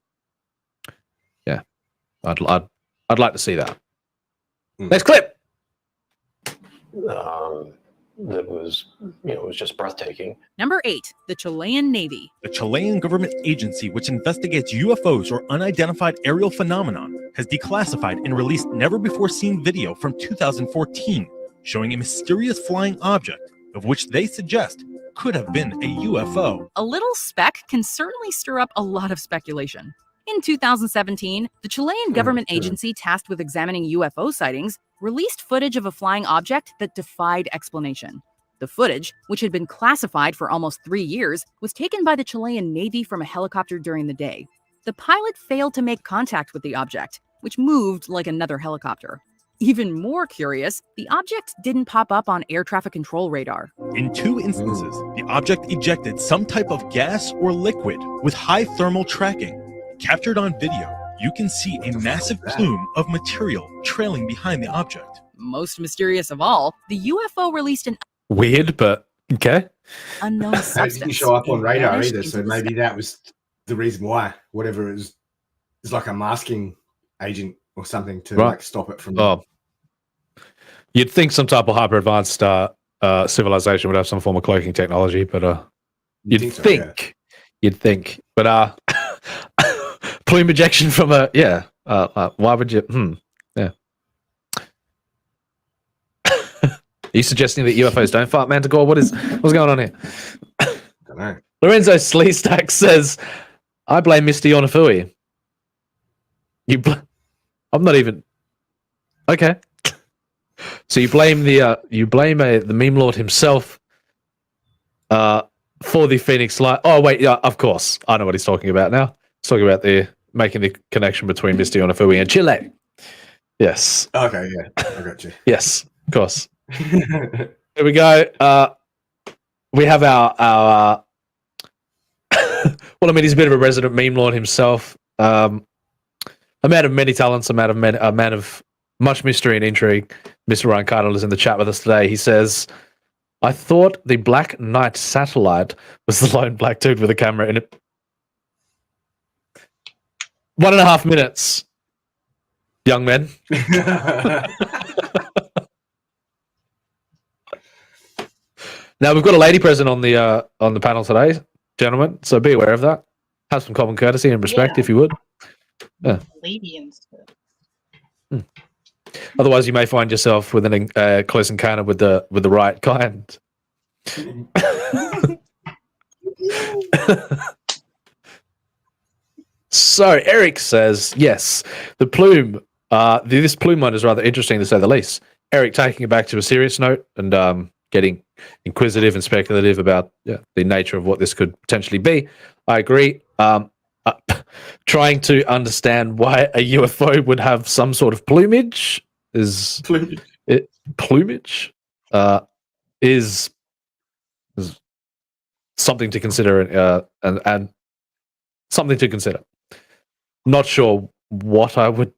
Yeah, I'd like to see that. Next clip. That was, it was just breathtaking. Number 8, the Chilean Navy. The Chilean government agency, which investigates UFOs or unidentified aerial phenomenon, has declassified and released never-before-seen video from 2014 showing a mysterious flying object, of which they suggest could have been a UFO. A little speck can certainly stir up a lot of speculation. In 2017, the Chilean government agency tasked with examining UFO sightings released footage of a flying object that defied explanation. The footage, which had been classified for almost 3 years, was taken by the Chilean Navy from a helicopter during the day. The pilot failed to make contact with the object, which moved like another helicopter. Even more curious, the object didn't pop up on air traffic control radar. In 2 instances, the object ejected some type of gas or liquid with high thermal tracking. Captured on video, you can see a massive plume of material trailing behind the object. Most mysterious of all, the UFO released an Weird, but okay. unknown It substance. didn't show up on It radar vanished either, into so the maybe that was the reason why. Whatever it was, it's like a masking agent or something to Right. stop it from. Oh, you'd think some type of hyper advanced civilization would have some form of cloaking technology, but you'd think, but plume ejection from a why would you? Yeah. Are you suggesting that UFOs don't fart, Manticore? What's going on here? I don't know. Lorenzo Sleestack says, "I blame Mr. Yonafui." I'm not even okay. So you blame the meme lord himself for the Phoenix Light. Oh wait, yeah, of course, I know what he's talking about now. He's talking about making the connection between Mr. Yonafui and Chile. Yes. Okay, yeah, I got you. Yes, of course. Here we go. We have our well, I mean, he's a bit of a resident meme lord himself. A man of many talents, a man of much mystery and intrigue. Mr. Ryan Cardinal is in the chat with us today. He says, "I thought the Black Knight satellite was the lone black dude with a camera in it." 1.5 minutes, young men. Now we've got a lady present on the panel today, gentlemen. So be aware of that. Have some common courtesy and respect, if you would. Yeah. Lady and stuff. Otherwise, you may find yourself with a close encounter with the right kind. So Eric says, yes, the plume. This plume one is rather interesting to say the least. Eric, taking it back to a serious note and getting inquisitive and speculative about the nature of what this could potentially be. I agree. Trying to understand why a UFO would have some sort of plumage is something to consider, and something to consider. Not sure what I would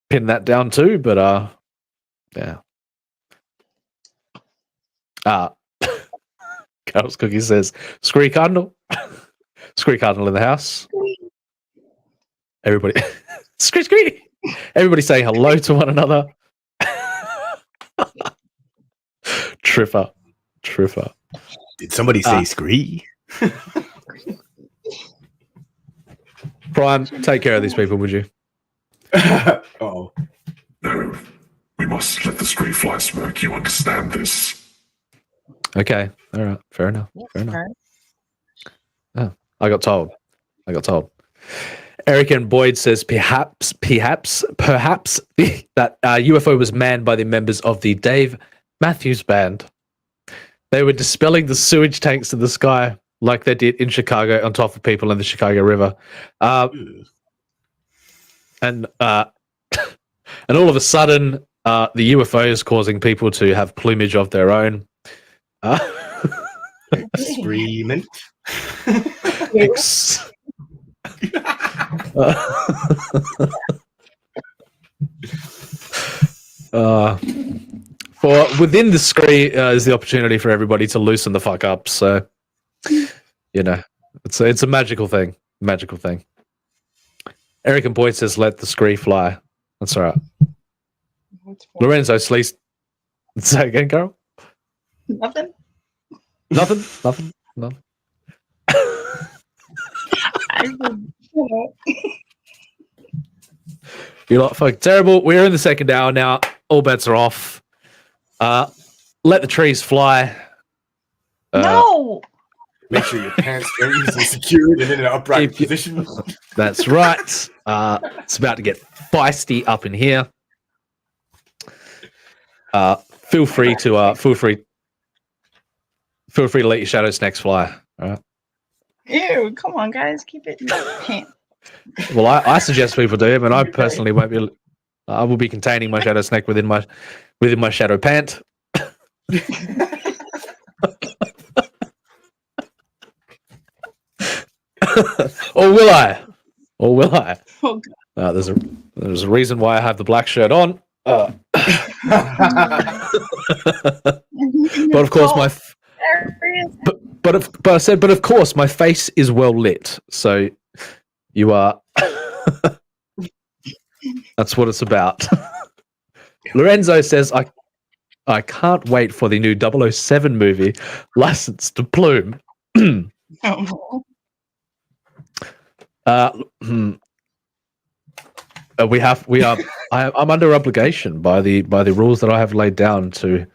pin that down to, but yeah. Carol's Cookie says, Scree Cardinal. Scree Cardinal in the house. Everybody Scree. Everybody saying hello to one another. Tripper. Did somebody say Scree? Prime, take care of these people, would you? Oh. No, we must let the Scree fly smirk. You understand this? Okay. All right. Fair enough. Oh, I got told. Eric and Boyd says perhaps that UFO was manned by the members of the Dave Matthews Band. They were dispelling the sewage tanks in the sky like they did in Chicago on top of people in the Chicago River. And all of a sudden, the UFO is causing people to have plumage of their own. Screaming. For within the Scree is the opportunity for everybody to loosen the fuck up. So, it's a magical thing. Eric and Boyd says, "Let the Scree fly." That's all right. Lorenzo Sleece. Say again, Carol. Nothing. You're not fucking terrible. We're in the second hour now. All bets are off. Let the trees fly. No. Make sure your pants are easily secured and in an upright position. That's right. It's about to get feisty up in here. Feel free to let your shadow snakes fly. All right. Ew! Come on, guys, keep it in the pants. Well, I suggest people do, but I personally won't be. I will be containing my shadow snake within my shadow pant. Or will I? Oh, God. There's a reason why I have the black shirt on. But of course, but of course, my face is well lit. So you are. That's what it's about. Lorenzo says, I can't wait for the new 007 movie, License to Plume. I'm under obligation by the rules that I have laid down to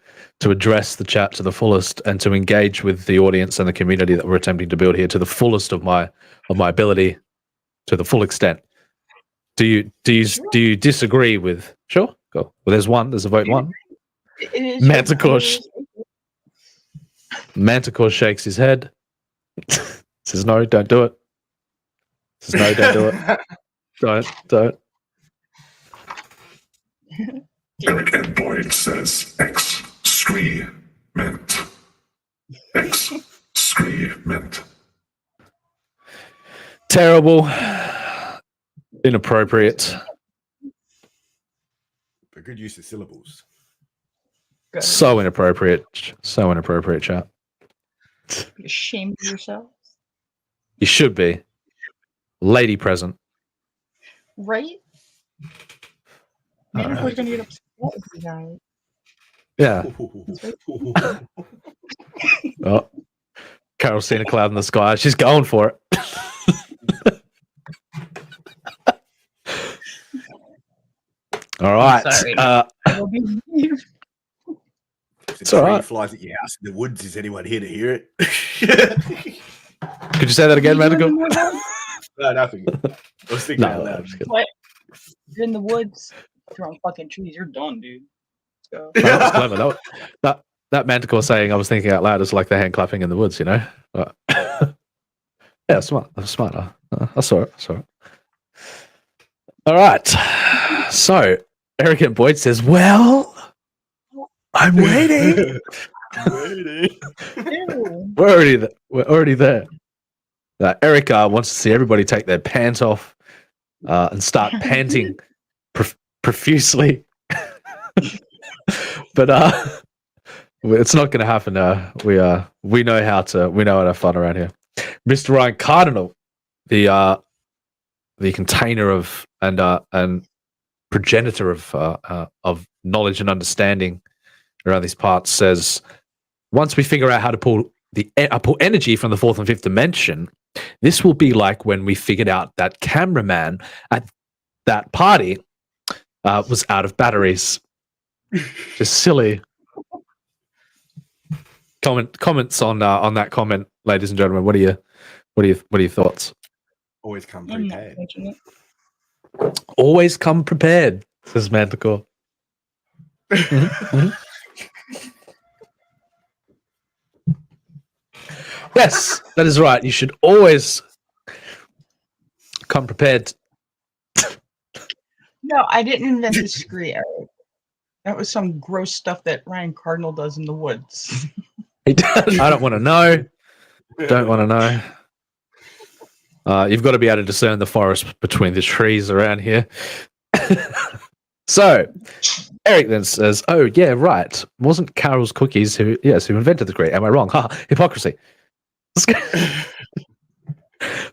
address the chat to the fullest and to engage with the audience and the community that we're attempting to build here to the fullest of my ability, to the full extent. Do you disagree with? Sure, go. Well, there's a vote one. Manticore shakes his head. Says no, don't do it. Says no, don't do it. Don't. Eric and Boyd says excrement. Excrement. Terrible. Inappropriate. But good use of syllables. So inappropriate, chat. Be ashamed of yourselves. You should be. Lady present. Right? Maybe we're gonna get upset with you guys. Yeah. Oh, Carol's seen a cloud in the sky. She's going for it. All right. It's all right. Flies at your house in the woods. Is anyone here to hear it? Could you say that again, Medical? No, nothing. I was thinking out loud. What? You're in the woods. You're on fucking trees. You're done, dude. Let's go. That was clever. That Manticore saying I was thinking out loud is like the hand clapping in the woods, you know? Yeah, smart. I saw it. All right. So, Eric and Boyd says, well, I'm waiting. We're already there. Erica wants to see everybody take their pants off and start panting profusely. But it's not going to happen. We know how to have fun around here. Mr. Ryan Cardinal, the container of and progenitor of knowledge and understanding around these parts, says once we figure out how to pull energy from the fourth and fifth dimension, this will be like when we figured out that cameraman at that party was out of batteries. Just silly. Comments on that comment, ladies and gentlemen. What are your thoughts? Always come prepared. Always come prepared, says Manticore. Yes, that is right. You should always come prepared. No, I didn't invent the scree, Eric. That was some gross stuff that Ryan Cardinal does in the woods. I don't want to know. Don't want to know. You've got to be able to discern the forest between the trees around here. So, Eric then says, "Oh yeah, right. Wasn't Carol's Cookies who invented the scree? Am I wrong? Ha! Hypocrisy."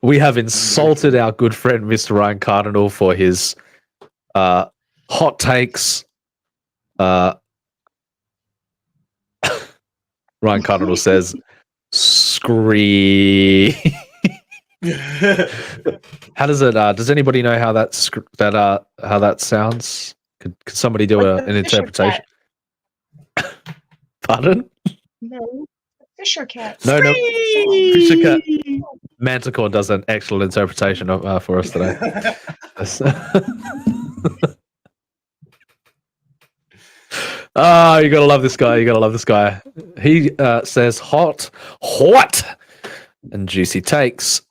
We have insulted our good friend Mr. Ryan Cardinal for his hot takes. Ryan Cardinal says, "Scree." How does it? Does anybody know how that sounds? Could somebody do an interpretation? Pardon? No, Fisher Cat. No. Fisher Cat. Manticore does an excellent interpretation for us today. You gotta love this guy. He says hot, and juicy takes.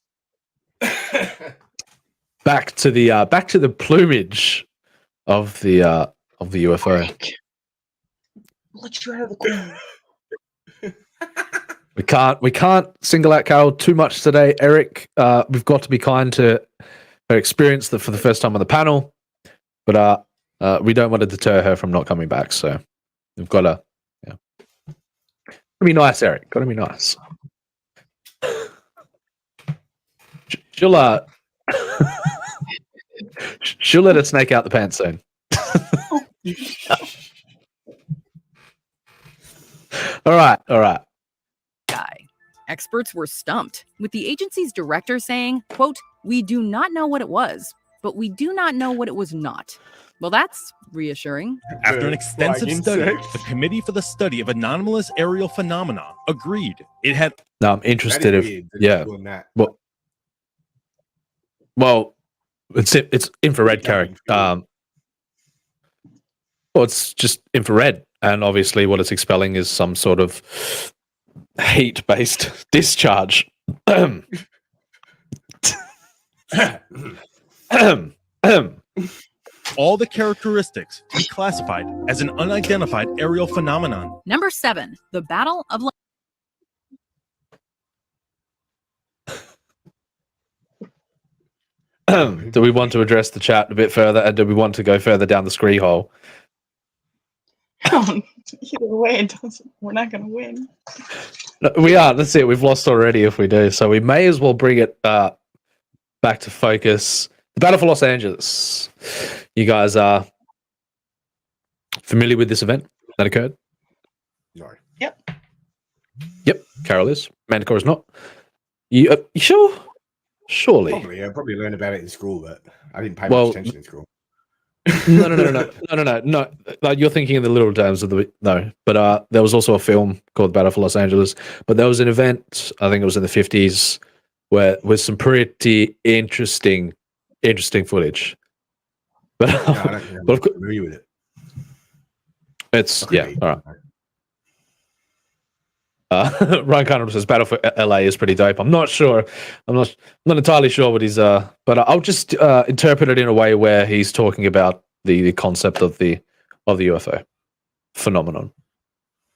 Back to the plumage of the UFO. Let you out of the corner. We can't single out Carol too much today, Eric. We've got to be kind to her experience that for the first time on the panel, but we don't want to deter her from not coming back. So we've got to, be nice, Eric. Got to be nice. She'll she'll let it snake out the pants soon. All right. Guy. Experts were stumped, with the agency's director saying, quote, "We do not know what it was, but we do not know what it was not." Well, that's reassuring. After an extensive study, the Committee for the Study of Anomalous Aerial Phenomena agreed it had... No, I'm interested Well, it's infrared character. Well, it's just infrared, and obviously what it's expelling is some sort of heat-based discharge. All the characteristics to be classified as an unidentified aerial phenomenon. Number 7, the Battle of... Do we want to address the chat a bit further, and do we want to go further down the scree hole? Either way, it doesn't. We're not going to win. No, we are. That's it. We've lost already if we do. So we may as well bring it back to focus. The Battle for Los Angeles. You guys are familiar with this event that occurred? No. Yep. Carol is. Manticore is not. You sure? Surely. Probably. I probably learned about it in school, but I didn't pay much attention in school. No. You're thinking in the literal terms of but there was also a film called Battle for Los Angeles. But there was an event, I think it was in the 50s, where with some pretty interesting footage. But I'm not familiar with it. It's all right. Ryan Connor says Battle for LA is pretty dope. I'm not sure. I'm not entirely sure what he's but I'll just interpret it in a way where he's talking about the concept of the UFO phenomenon.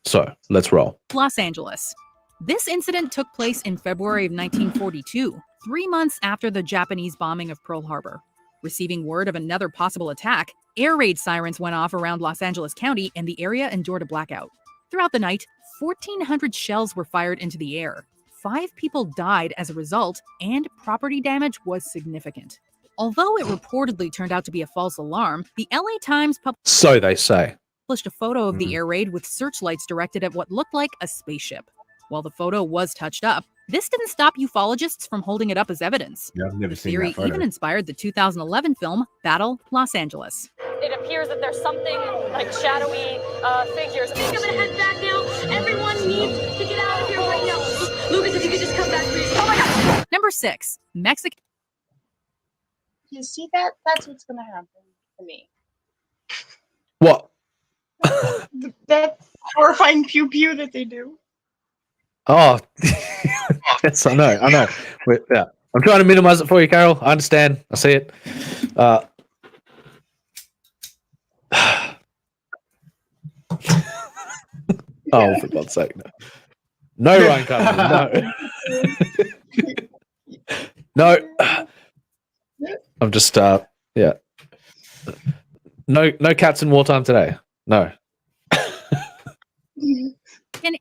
So let's roll. Los Angeles. This incident took place in February of 1942, 3 months after the Japanese bombing of Pearl Harbor. Receiving word of another possible attack, air raid sirens went off around Los Angeles County and the area endured a blackout. Throughout the night, 1,400 shells were fired into the air. 5 people died as a result, and property damage was significant. Although it reportedly turned out to be a false alarm, the LA Times So they say. published a photo of the air raid with searchlights directed at what looked like a spaceship. While the photo was touched up, this didn't stop ufologists from holding it up as evidence. Yeah, I've never The seen theory that photo. even inspired the 2011 film Battle Los Angeles. It appears that there's something like shadowy figures. I think I'm gonna head back now. Everyone needs to get out of here right now. Lucas, if you could just come back, please. Oh my God. Number 6, Mexican. You see that? That's what's gonna happen to me. What? That horrifying pew pew that they do. Oh, yes, I know. Wait, yeah. I'm trying to minimize it for you, Carol. I understand. I see it. Oh, for God's sake, no. No, Ryan Carter, no. No. I'm just, yeah. No cats in wartime today. No.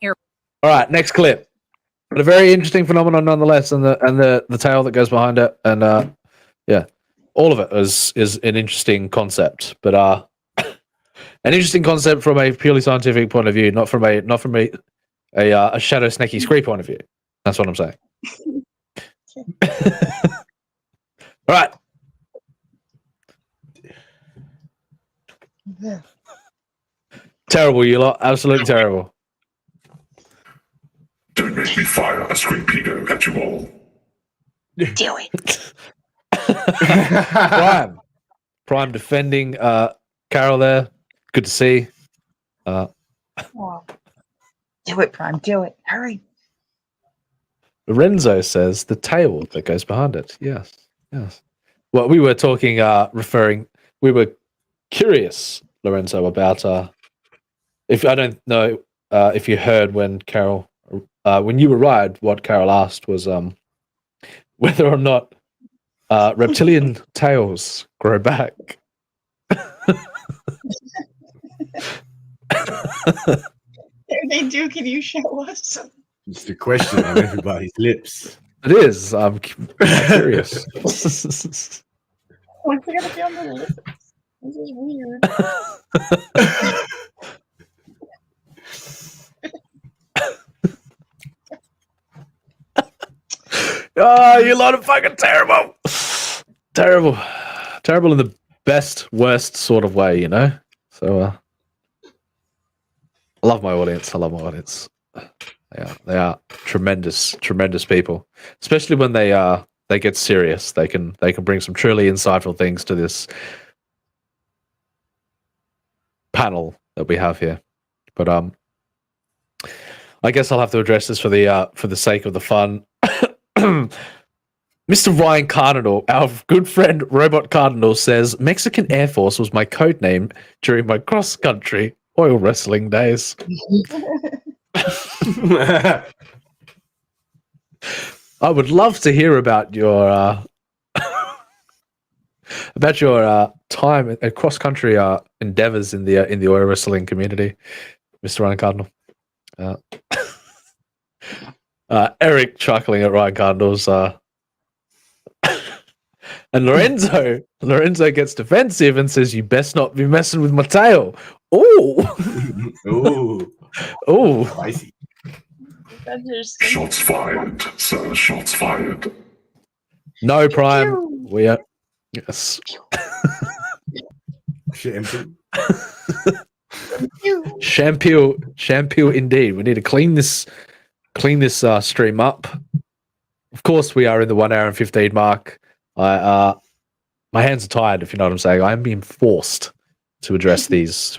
Air. All right, next clip. But a very interesting phenomenon nonetheless, and the tale that goes behind it, and yeah, all of it is an interesting concept, but an interesting concept from a purely scientific point of view, not from a shadow snaky scree point of view. That's what I'm saying. All right. Terrible, you lot. Absolutely terrible. Don't make me fire a screampedo at you all. Do it. Prime defending Carol there. Good to see. Oh. Do it, Prime. Do it. Hurry. Lorenzo says the tale that goes behind it. Yes. Well, we were talking, we were curious, Lorenzo, about if I don't know if you heard when Carol, when you arrived, what Carol asked was whether or not reptilian tails grow back. There they do. Can you show us? It's the question on everybody's lips. It is. I'm curious. What's it gonna be on the list? This is weird. Oh, you lot of fucking terrible. Terrible in the best, worst sort of way, you know? So, I love my audience. They are tremendous people, especially when they get serious. They can bring some truly insightful things to this panel that we have here. But I guess I'll have to address this for the sake of the fun. Mr. Ryan Cardinal, our good friend Robot Cardinal, says Mexican Air Force was my code name during my cross-country oil wrestling days. I would love to hear about your time at cross-country endeavors in the oil wrestling community, Mr. Ryan Cardinal. Eric chuckling at Ryan Cardinal's and Lorenzo gets defensive and says, "You best not be messing with my tail." Ooh, spicy. Shots fired, sir. Shots fired. No, Prime. We are yes. Shampoo indeed. We need to clean this stream up. Of course, we are in the 1 hour and 15 mark. My hands are tired, if you know what I'm saying. I am being forced to address these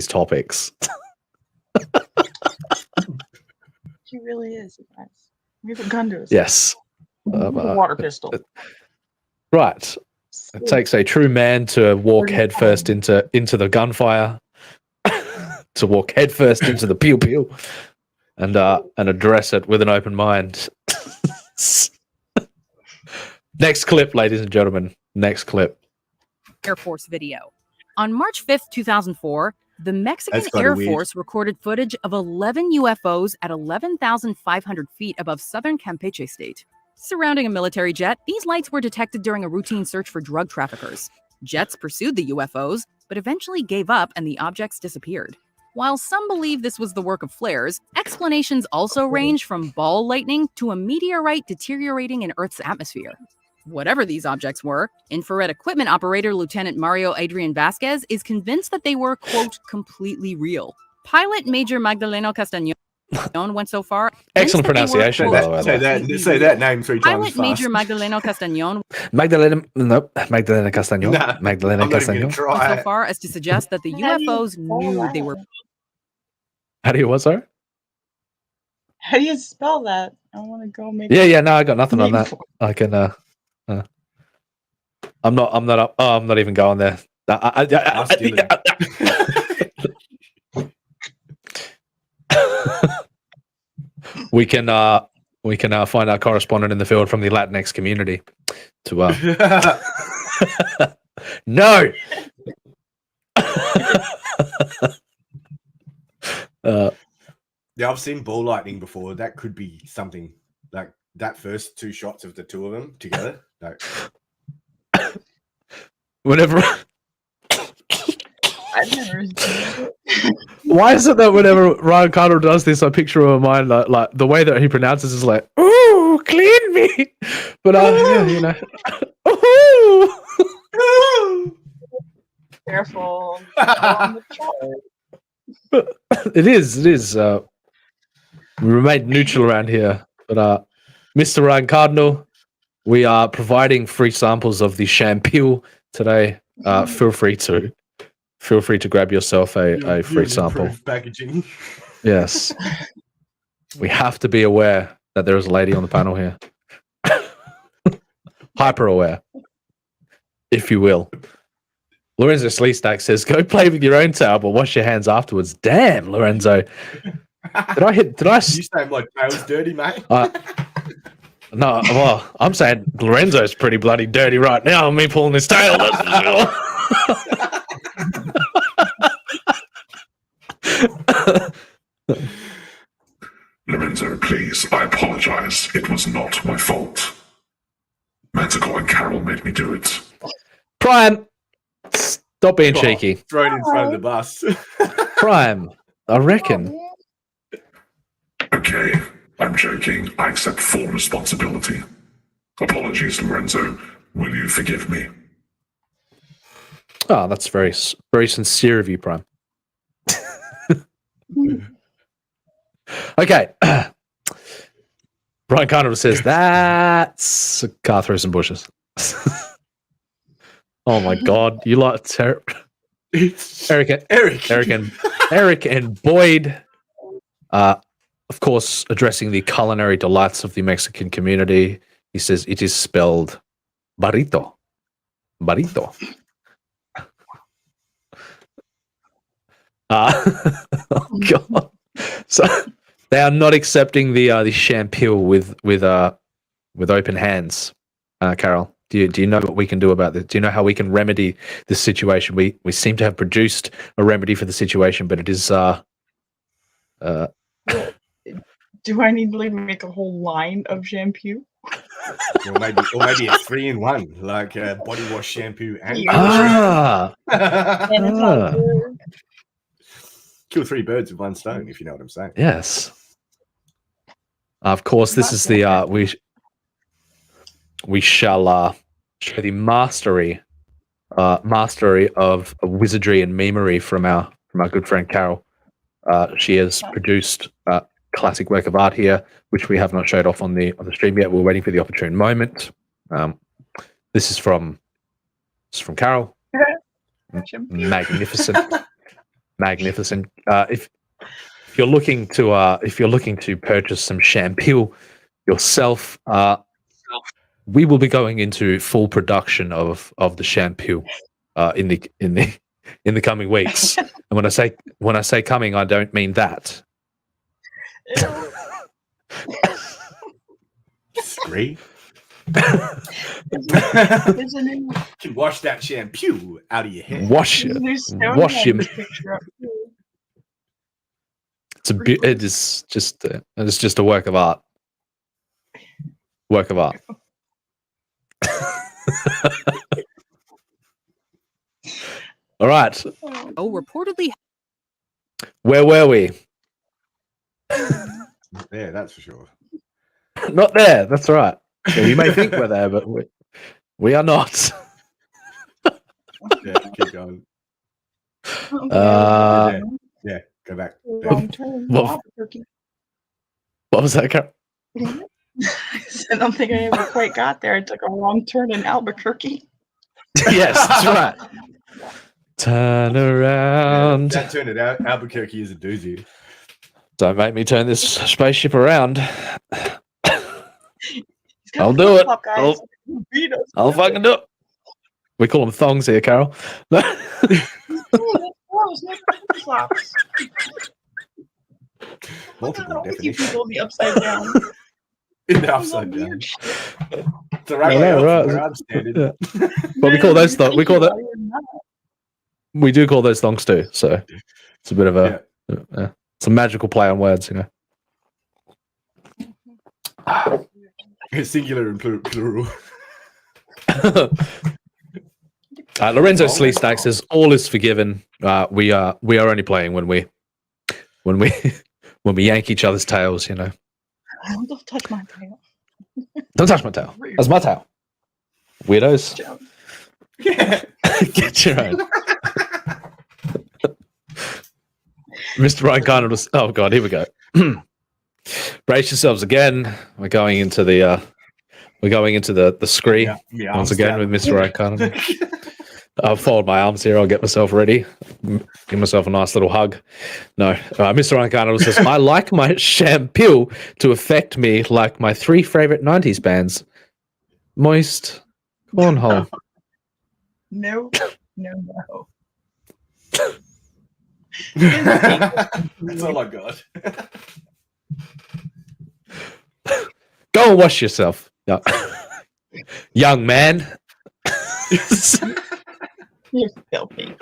topics. She really is, you guys. We have a gun to us. Yes. A water pistol. Right. It takes a true man to walk headfirst into the gunfire, to walk headfirst into the pew pew. and address it with an open mind. Next clip, ladies and gentlemen. Next clip. Air Force video. On March 5th, 2004, the Mexican That's kinda Air weird. Force recorded footage of 11 UFOs at 11,500 feet above southern Campeche state. Surrounding a military jet, these lights were detected during a routine search for drug traffickers. Jets pursued the UFOs, but eventually gave up and the objects disappeared. While some believe this was the work of flares, explanations also range from ball lightning to a meteorite deteriorating in Earth's atmosphere. Whatever these objects were, infrared equipment operator Lieutenant Mario Adrian Vasquez is convinced that they were, quote, completely real. Pilot Major Magdaleno Castañón went so far. Excellent pronunciation, by the way. Say that name 3 times Pilot fast. Major Magdaleno Castañón Magdalena Castañón. Nah, Magdalena I'm not even gonna Castañón. try went so it. far as to suggest that the UFOs knew they were. How do you what, sorry? How do you spell that? I want to go make. Yeah, no, I got nothing on that. I can. I'm not even going there. We can find our correspondent in the field from the Latinx community to no. Yeah, I've seen ball lightning before. That could be something like that. First 2 shots of the 2 of them together. Like, whenever. I've never seen it. Why is it that whenever Ryan Connell does this, I picture in my mind like the way that he pronounces is like, "Ooh, clean me," but yeah, you know, ooh. Careful. On the chart. It is. We remain neutral around here, but Mr. Ryan Cardinal, we are providing free samples of the shampoo today. Feel free to grab yourself a free sample. Packaging. Yes. We have to be aware that there is a lady on the panel here. Hyper aware, if you will. Lorenzo Sleestack says, "Go play with your own towel, but wash your hands afterwards." Damn, Lorenzo. Did I? You say my tail's dirty, mate? No, well, I'm saying Lorenzo's pretty bloody dirty right now. Me pulling his tail. That's for sure. Lorenzo, please, I apologize. It was not my fault. Manticore and Carol made me do it. Prime, stop being cheeky. Throw it in front of the bus. Prime, I reckon. Okay, I'm joking. I accept full responsibility. Apologies, Lorenzo. Will you forgive me? Oh, that's very, very sincere of you, Prime. Okay. Brian Carnival says, "That's a car through some bushes." Oh my God. You like Eric and Boyd. Of course, addressing the culinary delights of the Mexican community. He says it is spelled burrito. Burrito. Oh God. So they are not accepting the shampoo with open hands. Carol, do you know what we can do about this? Do you know how we can remedy this situation? We seem to have produced a remedy for the situation, but it is Do I need to like make a whole line of shampoo? Or maybe it's 3 in 1, like body wash, shampoo, and kill 3 birds with 1 stone, if you know what I'm saying. Yes. Of course, this is the we shall show the mastery of wizardry and memery from our good friend Carol. She has produced a classic work of art here, which we have not showed off on the stream yet. We're waiting for the opportune moment. This is from Carol. Magnificent. Magnificent. If you're looking to purchase some shampoo yourself, we will be going into full production of the shampoo in the coming weeks. And when I say coming, I don't mean that. Scree. There's a new, Can wash that shampoo out of your head. Wash there's a new wash him. Stonehenge picture up too. It is just it's just a work of art. Work of art. All right. Oh, reportedly. Where were we? Yeah, that's for sure. Not there. That's right. So you may think we're there, but we are not. Yeah, keep going. Yeah, go back. Wrong turn. What- Albuquerque. What was that? Carol? I said, I don't think I ever quite got there. I took a wrong turn in Albuquerque. Yes, that's right. Turn around. That turned it out. Albuquerque is a doozy. Don't make me turn this spaceship around. I'll do it. I'll fucking do it. We call them thongs here, Carol. Multiple You definitions. people the upside down. In the upside down. It's the right I way know, up right. where I'm standing. Yeah. But we call those thongs. We call that. We do call those thongs too. So it's a bit of a. It's a magical play on words, you know. Singular and plural. Lorenzo Sleestak says all is forgiven. We are only playing when we yank each other's tails, you know. Don't touch my tail. Don't touch my tail. That's my tail. Weirdos. Get your own. Mr. Ryan Garner was. Oh god, here we go. Brace yourselves again. We're going into the screen once again with Mr. Ryan Garner. I'll fold my arms here. I'll get myself ready. Give myself a nice little hug. No, Mr. Ryan Garner says, I like my shampoo to affect me like my 3 favorite 90s bands. Moist, Cornhole. No. That's all I got. Go and wash yourself, young man. You're filthy.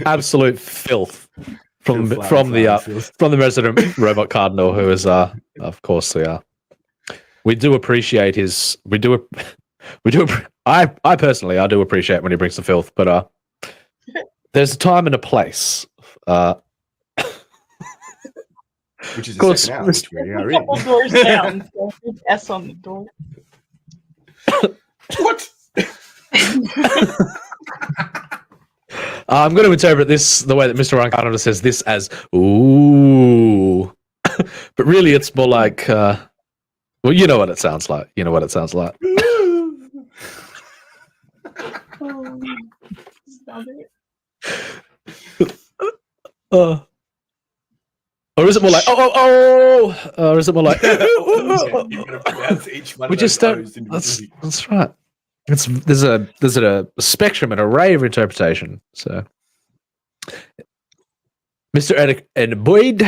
Absolute filth from the resident robot cardinal, who is of course we do appreciate his I personally do appreciate when he brings the filth, but there's a time and a place. Which is the second hour, which we are in. Couple doors down. So big S on the door. What? I'm going to interpret this the way that Mr. Ryan Canada says this as ooh, but really it's more like well, you know what it sounds like. You know what it sounds like. Stop it. Or is it more like or is it more like we just don't. That's right. There's a spectrum, an array of interpretation. So, Mr. Eric and Boyd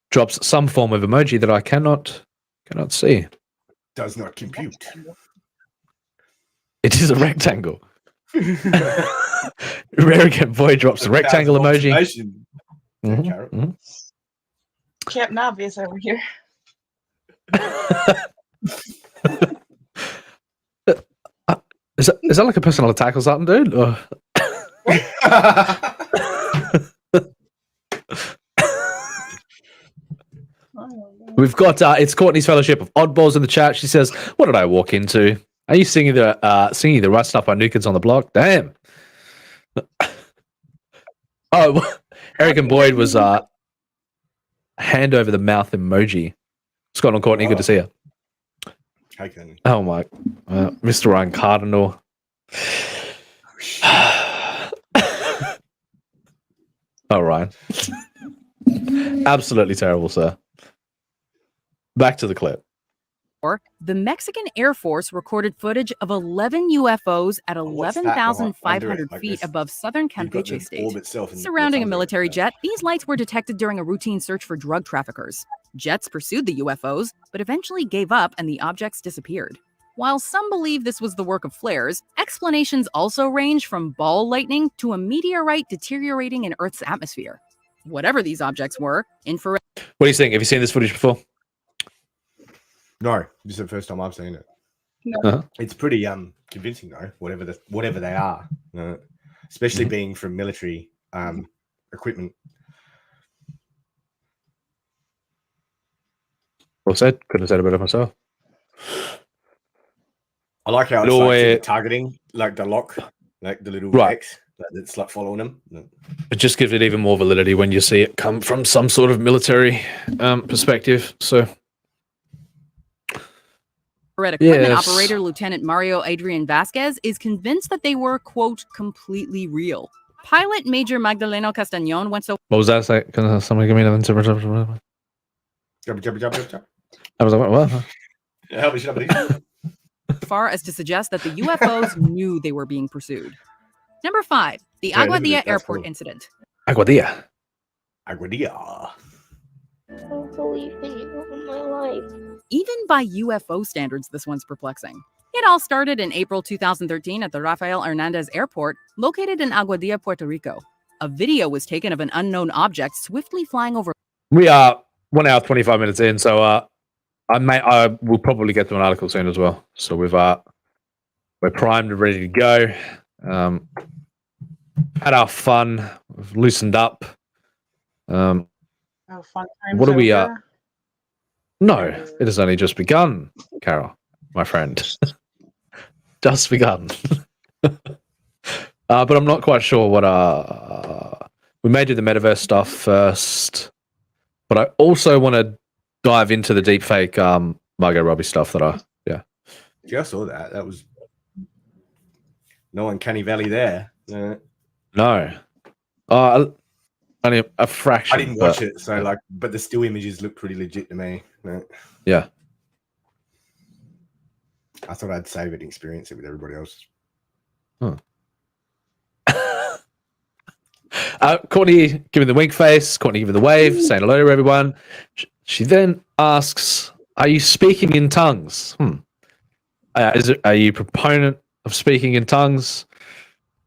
drops some form of emoji that I cannot see. Does not compute. It is a rectangle. Eric and Boyd drops a rectangle emoji. Mm-hmm. Captain Obvious over here. Is that like a personal attack or something, dude? Or... We've got it's Courtney's Fellowship of Oddballs in the chat. She says, "What did I walk into? Are you singing the right stuff by New Kids on the Block? Damn." Oh, Eric and Boyd was hand over the mouth emoji. What's going on, Courtney? Good to see you. Okay. Oh my, Mr. Ryan Cardinal. Oh, Ryan. Absolutely terrible, sir. Back to the clip. The Mexican Air Force recorded footage of 11 UFOs at what's that going under 11,500 it? Like feet this? above southern You've got Campeche the state. orb itself and Surrounding a what's under it? military jet, these lights were detected during a routine search for drug traffickers. Jets pursued the UFOs, but eventually gave up and the objects disappeared. While some believe this was the work of flares, explanations also range from ball lightning to a meteorite deteriorating in Earth's atmosphere. Whatever these objects were, infrared. What do you think? Have you seen this footage before? No, this is the first time I've seen it. Uh-huh. It's pretty convincing though. Whatever they are, especially being from military equipment. Well said. Couldn't have said it better myself. I like how it's like targeting, like the lock, like the little X that's like following them. It just gives it even more validity when you see it come from some sort of military perspective. So, Equipment operator Lieutenant Mario Adrian Vasquez is convinced that they were, quote, completely real. Pilot Major Magdaleno Castañón went so. What was that? Can somebody give me another interpretation? I was like, what? Far as to suggest that the UFOs knew they were being pursued. Number 5, the Yeah, Aguadilla that's Airport cool. incident. Aguadilla. Aguadilla. I don't believe in you in my life. Even by UFO standards, this one's perplexing. It all started in April 2013 at the Rafael Hernandez Airport, located in Aguadilla, Puerto Rico. A video was taken of an unknown object swiftly flying over. We are 1 hour 25 minutes in, so I will probably get to an article soon as well. So we're primed and ready to go. Had our fun, we've loosened up. Oh, fun times What are we? over? No, it has only just begun, Carol, my friend. Just begun. But I'm not quite sure what. We may do the metaverse stuff first, but I also want to dive into the deepfake Margot Robbie stuff that Yeah, I saw that. That was no uncanny valley there. No. Only a fraction. I didn't watch it, so but the still images look pretty legit to me. Yeah. I thought I'd save it and experience it with everybody else. Courtney giving the wink face, Courtney giving the wave, saying hello to everyone. She then asks, "Are you speaking in tongues?" Are you a proponent of speaking in tongues,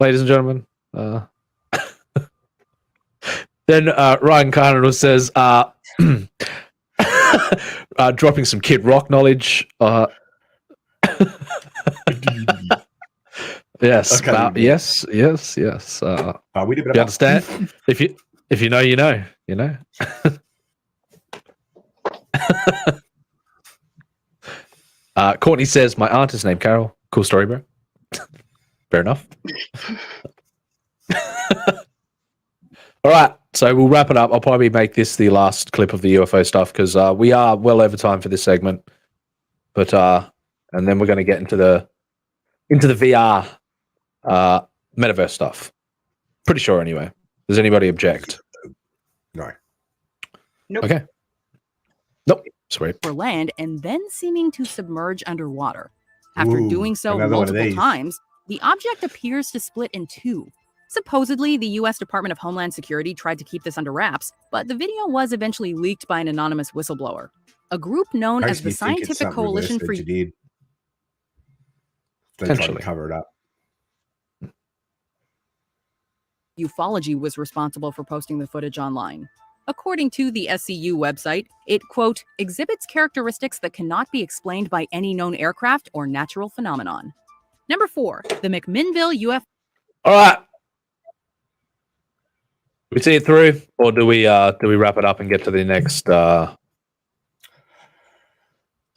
ladies and gentlemen? Then Ryan Carnell says, dropping some Kid Rock knowledge. Yes, Okay. yes. We did You understand? If you know, you know. You know. Courtney says, "My aunt is named Carol." Cool story, bro. Fair enough. All right, so we'll wrap it up. I'll probably make this the last clip of the UFO stuff because we are well over time for this segment. But and then we're going to get into the VR metaverse stuff. Pretty sure, anyway. Does anybody object? No. Nope. Okay. Nope. Sweet. For land and then seeming to submerge underwater. After Ooh, doing so another one of multiple these. times, the object appears to split in two. Supposedly, the U.S. Department of Homeland Security tried to keep this under wraps, but the video was eventually leaked by an anonymous whistleblower. A group known as Makes the me think it's Scientific something Coalition for reverse engineered. They tried to Potentially. cover it up. Ufology was responsible for posting the footage online. According to the SCU website, it, quote, exhibits characteristics that cannot be explained by any known aircraft or natural phenomenon. Number 4, the McMinnville UFO. All right. We see it through, or do we wrap it up and get to the next? I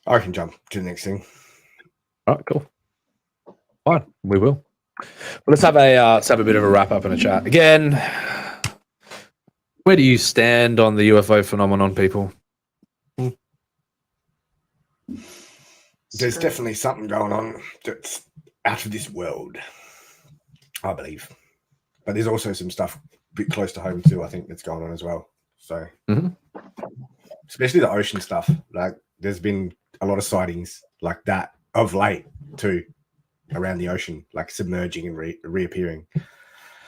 can jump to the next thing. All right, cool. Fine, we will. Well, let's have a bit of a wrap up and a chat again. Where do you stand on the UFO phenomenon, people? There's definitely something going on that's out of this world, I believe. But there's also some stuff a bit close to home too, I think, that's going on as well. So, especially the ocean stuff. Like, there's been a lot of sightings like that of late too, around the ocean, like submerging and reappearing,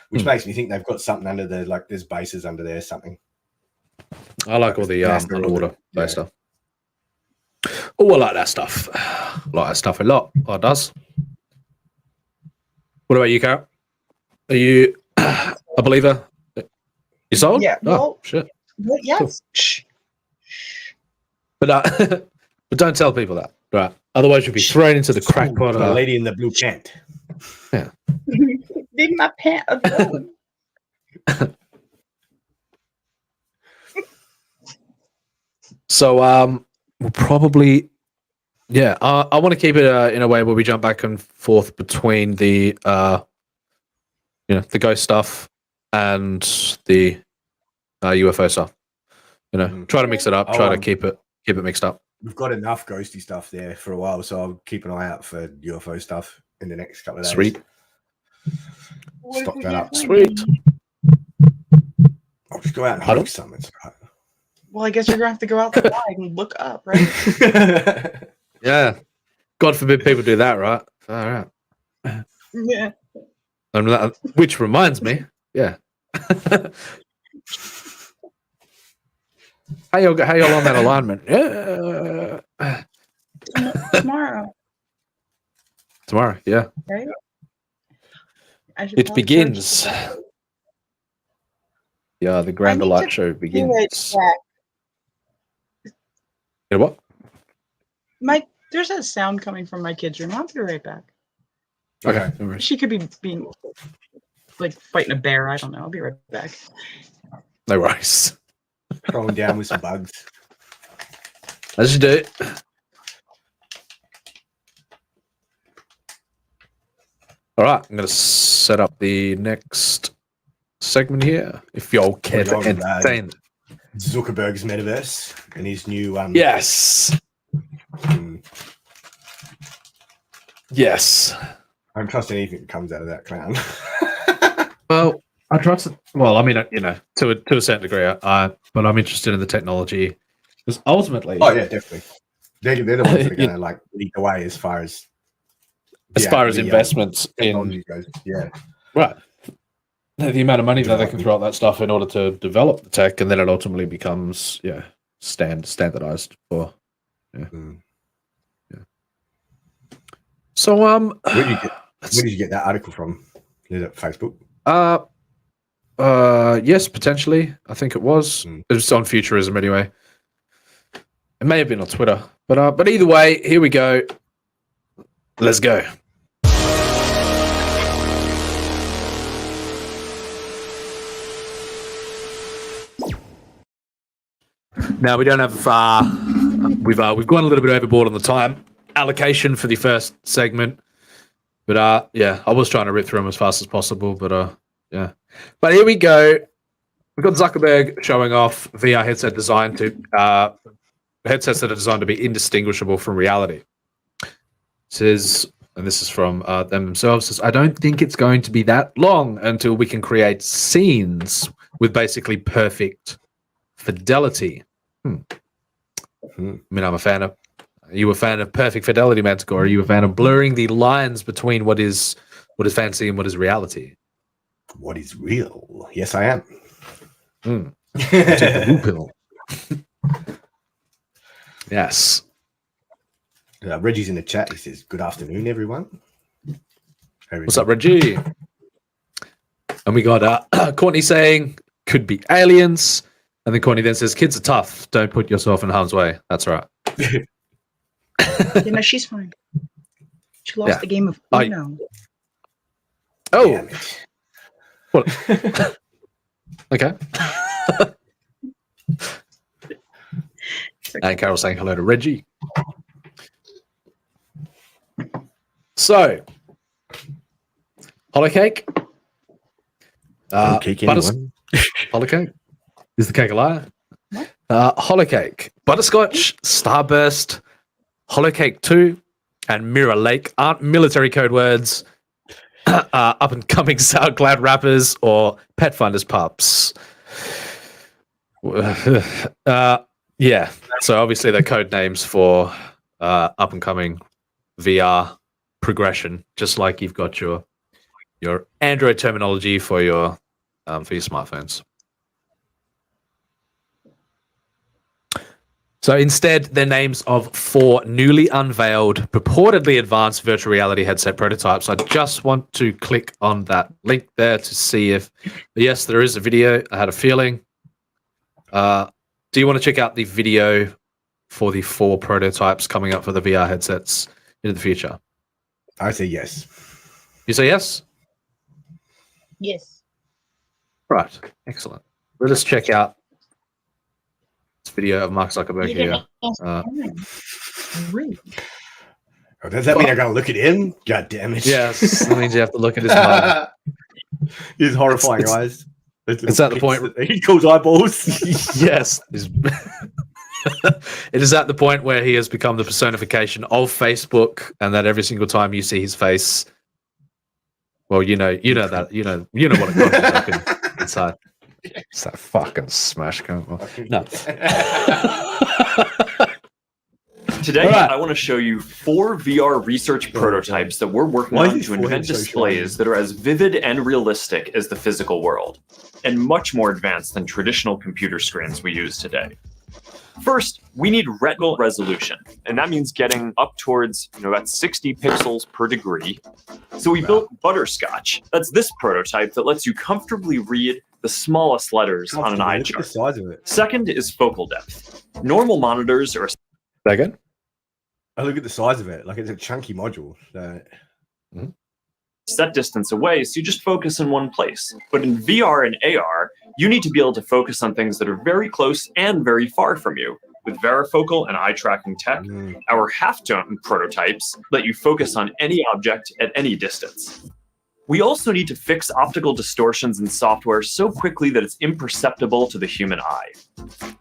which makes me think they've got something under there. Like there's bases under there, something. I like all the underwater based stuff. Oh, I like that stuff. I like that stuff a lot. Oh, it does. What about you, Carol? Are you a believer? You sold? Yeah. Oh, shit. Well, yes. But but don't tell people that, right? Otherwise, you'll be thrown into the crackpot. The lady in the blue pant. Yeah. Leave my pant alone. So we'll probably, yeah. I want to keep it in a way where we jump back and forth between the the ghost stuff and the UFO stuff. Try to mix it up. Try to keep it mixed up. We've got enough ghosty stuff there for a while, so I'll keep an eye out for UFO stuff in the next couple of days. Sweet. Stock that up. Sweet. I'll just go out and hoax some. It's right. Well, I guess you're gonna have to go outside and look up, right? Yeah. God forbid people do that, right? All right. Yeah. Which reminds me, yeah. How y'all on that alignment? Yeah. Tomorrow. Tomorrow, yeah. Right? It begins. Yeah, the Grand Light Show begins. Yeah, what? Mike, there's a sound coming from my kid's room. I'll be right back. Okay. She could be being like fighting a bear. I don't know. I'll be right back. No worries. Throwing down with some bugs. As you do. All right, I'm going to set up the next segment here. If y'all care to entertain. Zuckerberg's metaverse and his new yes. Yes. I don't trust anything that comes out of that clown. Well, I trust it. Well, I mean, to a certain degree, but I'm interested in the technology because ultimately. Oh yeah, definitely. They're the ones that are going to like lead the way as far as investments in goes. Yeah. Right. The amount of money that they can throw at that stuff in order to develop the tech, and then it ultimately becomes standardized for. Yeah. Yeah. So where did you get that article from? Is it Facebook? Yes, potentially. I think it was. It was on Futurism anyway. It may have been on Twitter, but either way, here we go. Let's go. Now we don't have we've gone a little bit overboard on the time allocation for the first segment, but yeah, I was trying to rip through them as fast as possible, but yeah. But here we go. We've got Zuckerberg showing off VR headset designed to headsets that are designed to be indistinguishable from reality. It says, and this is from them themselves, says, I don't think it's going to be that long until we can create scenes with basically perfect fidelity. I mean, I'm a fan of. Are you a fan of perfect fidelity, Manticore? Or are you a fan of blurring the lines between what is fancy and what is reality? What is real? Yes, I am. Take the blue pill. Yes. Reggie's in the chat. He says, "Good afternoon, everyone." What's up, Reggie? And we got Courtney saying, "Could be aliens." And then Courtney then says, "Kids are tough. Don't put yourself in harm's way." That's right. You know, she's fine. She lost the game of Uno. Oh. What? Okay. And Carol saying hello to Reggie. So, holocake. Holocake. Is the cake a liar? Holocake. Butterscotch, Starburst, Holocake 2, and Mirror Lake aren't military code words. Up and coming SoundCloud rappers or Pet Finders pups. Yeah. So obviously they're code names for up and coming VR progression, just like you've got your Android terminology for your smartphones. So instead, they're names of 4 newly unveiled, purportedly advanced virtual reality headset prototypes. I just want to click on that link there to see if, yes, there is a video. I had a feeling. Do you want to check out the video for the 4 prototypes coming up for the VR headsets in the future? I say yes. You say yes? Yes. Right. Excellent. Let us check out this video of Mark Zuckerberg here. Oh, does that mean I gotta look at him? God damn it. Yes, that means you have to look at his mug. His horrifying eyes. It's at the point he calls eyeballs. Yes. It is at the point where he has become the personification of Facebook, and that every single time you see his face, well, you know what it looks inside. It's that fucking smash cunt. No. Today, I want to show you 4 VR research prototypes that we're working on to invent displays that are as vivid and realistic as the physical world, and much more advanced than traditional computer screens we use today. First, we need retinal resolution, and that means getting up towards about 60 pixels per degree. So we built Butterscotch. That's this prototype that lets you comfortably read the smallest letters on an eye chart. Look at the size of it. Second is focal depth. Normal monitors are Second? I look at the size of it. Like, it's a chunky module. set distance away, so you just focus in one place. But in VR and AR, you need to be able to focus on things that are very close and very far from you. With varifocal and eye tracking tech, our halftone prototypes let you focus on any object at any distance. We also need to fix optical distortions in software so quickly that it's imperceptible to the human eye.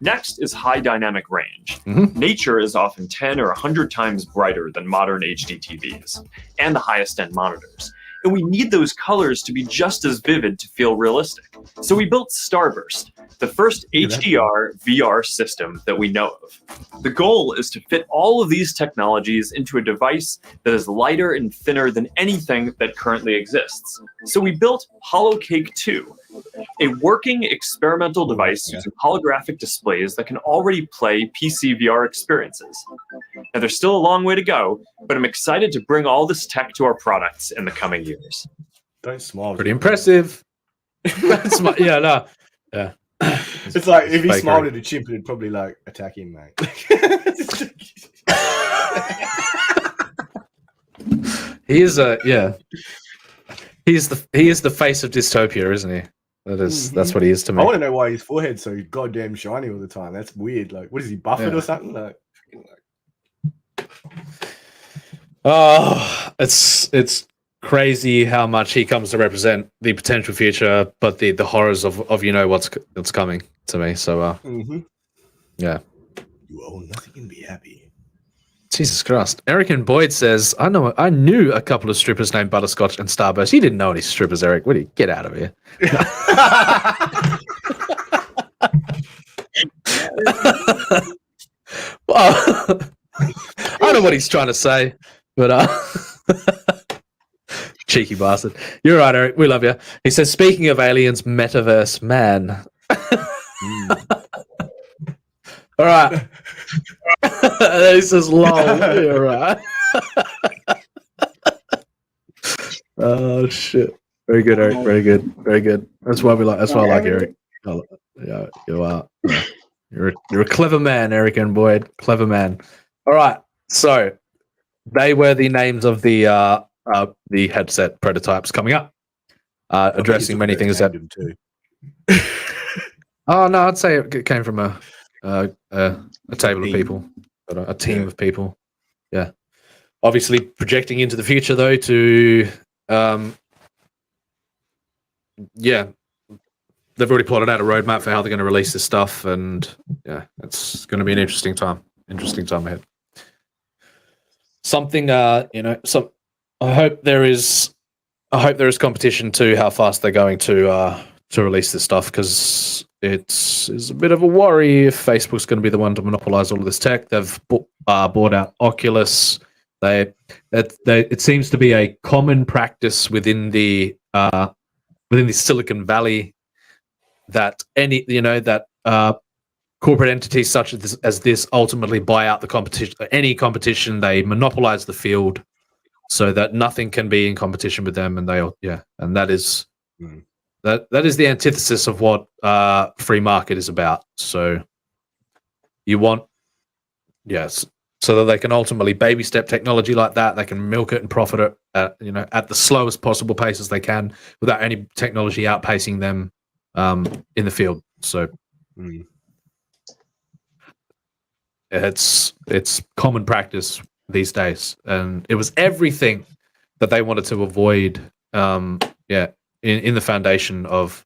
Next is high dynamic range. Nature is often 10 or 100 times brighter than modern HD TVs and the highest end monitors. And we need those colors to be just as vivid to feel realistic. So we built Starburst, the first HDR VR system that we know of. The goal is to fit all of these technologies into a device that is lighter and thinner than anything that currently exists. So we built HoloCake 2, a working experimental device using holographic displays that can already play PC VR experiences. Now, there's still a long way to go, but I'm excited to bring all this tech to our products in the coming years. Don't smile. Pretty impressive. Yeah, no. Yeah. It's like if he smiled at a chimp, it'd probably like attack him, mate. He is He is the face of dystopia, isn't he? That's what he is to me. I want to know why his forehead's so goddamn shiny all the time. That's weird. Like, what is he, Buffett or something? Like, oh, it's crazy how much he comes to represent the potential future, but the horrors of what's coming to me. So yeah. You own nothing and be happy. Jesus Christ. Eric and Boyd says, I knew a couple of strippers named Butterscotch and Starburst. You didn't know any strippers, Eric. What do you get out of here? Well, I don't know what he's trying to say, but cheeky bastard. You're right, Eric. We love you. He says, speaking of aliens, metaverse man. All right. He says, lol. You're right. Oh, shit. Very good, Eric. Very good. Very good. That's why I like Eric. Yeah, you are. You're a clever man, Eric and Boyd. Clever man. All right. So they were the names of the headset prototypes coming up, addressing many things that. Oh no, I'd say it came from a table of people, a team of people. Yeah. Obviously, projecting into the future though to they've already plotted out a roadmap for how they're going to release this stuff, and yeah, it's going to be an interesting time ahead. Something, I hope there is competition to how fast they're going to release this stuff, because it's a bit of a worry if Facebook's going to be the one to monopolize all of this tech. They've bought out Oculus. It seems to be a common practice within the Silicon Valley that corporate entities such as this ultimately buy out the competition. Any competition, they monopolize the field so that nothing can be in competition with them, and and that is that is the antithesis of what free market is about. So you want so that they can ultimately baby step technology like that. They can milk it and profit it at the slowest possible pace as they can without any technology outpacing them in the field. So it's common practice these days, and it was everything that they wanted to avoid. In the foundation of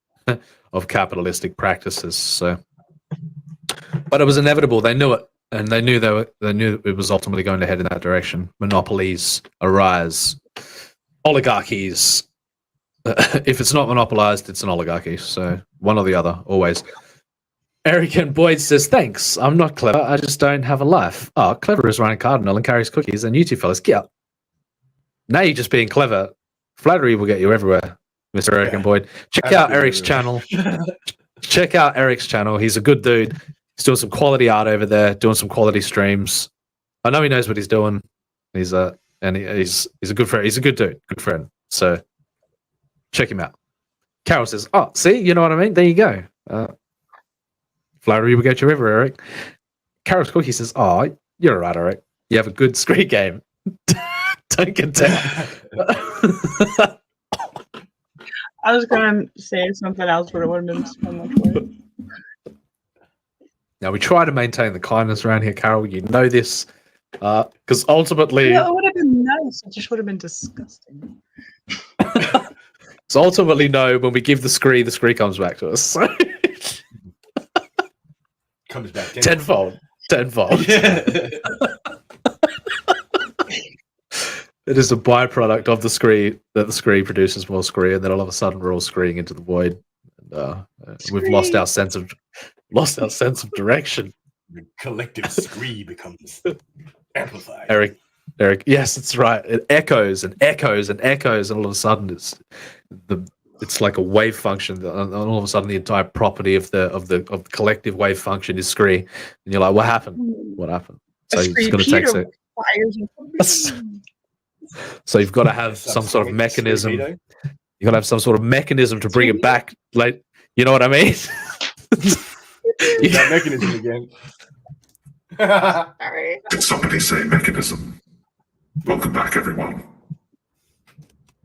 capitalistic practices. So, but it was inevitable. They knew it, and they knew it was ultimately going to head in that direction. Monopolies arise, oligarchies. If it's not monopolized, it's an oligarchy. So one or the other, always. Eric and Boyd says, "Thanks. I'm not clever. I just don't have a life." Oh, clever is Ryan Cardinal and carries cookies, and you two fellas, get up. Now you're just being clever. Flattery will get you everywhere, Mr. Eric and Boyd. Check out Eric's channel. Check out Eric's channel. He's a good dude. He's doing some quality art over there, doing some quality streams. I know he knows what he's doing. He's a good friend. He's a good dude, good friend. So check him out. Carol says, "Oh, see, you know what I mean? There you go. Flattery will get you everywhere, Eric." Carol's Cookie says, "Oh, you're all right, Eric. You have a good screen game. Don't get down." I was going to say something else, but it would have been so much worse. Now, we try to maintain the kindness around here, Carol. You know this. Because ultimately... Yeah, it would have been nice. It just would have been disgusting. So ultimately, no, when we give the scree comes back to us. So comes back tenfold. Yeah. It is a byproduct of the scree that the scree produces more scree, and then all of a sudden we're all screeing into the void. And, we've lost our sense of direction. The collective scree becomes amplified. Eric, yes, that's right. It echoes and echoes and echoes, and all of a sudden it's like a wave function. And all of a sudden, the entire property of the collective wave function is scree, and you're like, "What happened? What happened?" So it's going to take So you've got to have some sort of mechanism. You've got to have some sort of mechanism to bring it back. Like, you know what I mean? That mechanism again. Sorry. Did somebody say mechanism? Welcome back, everyone.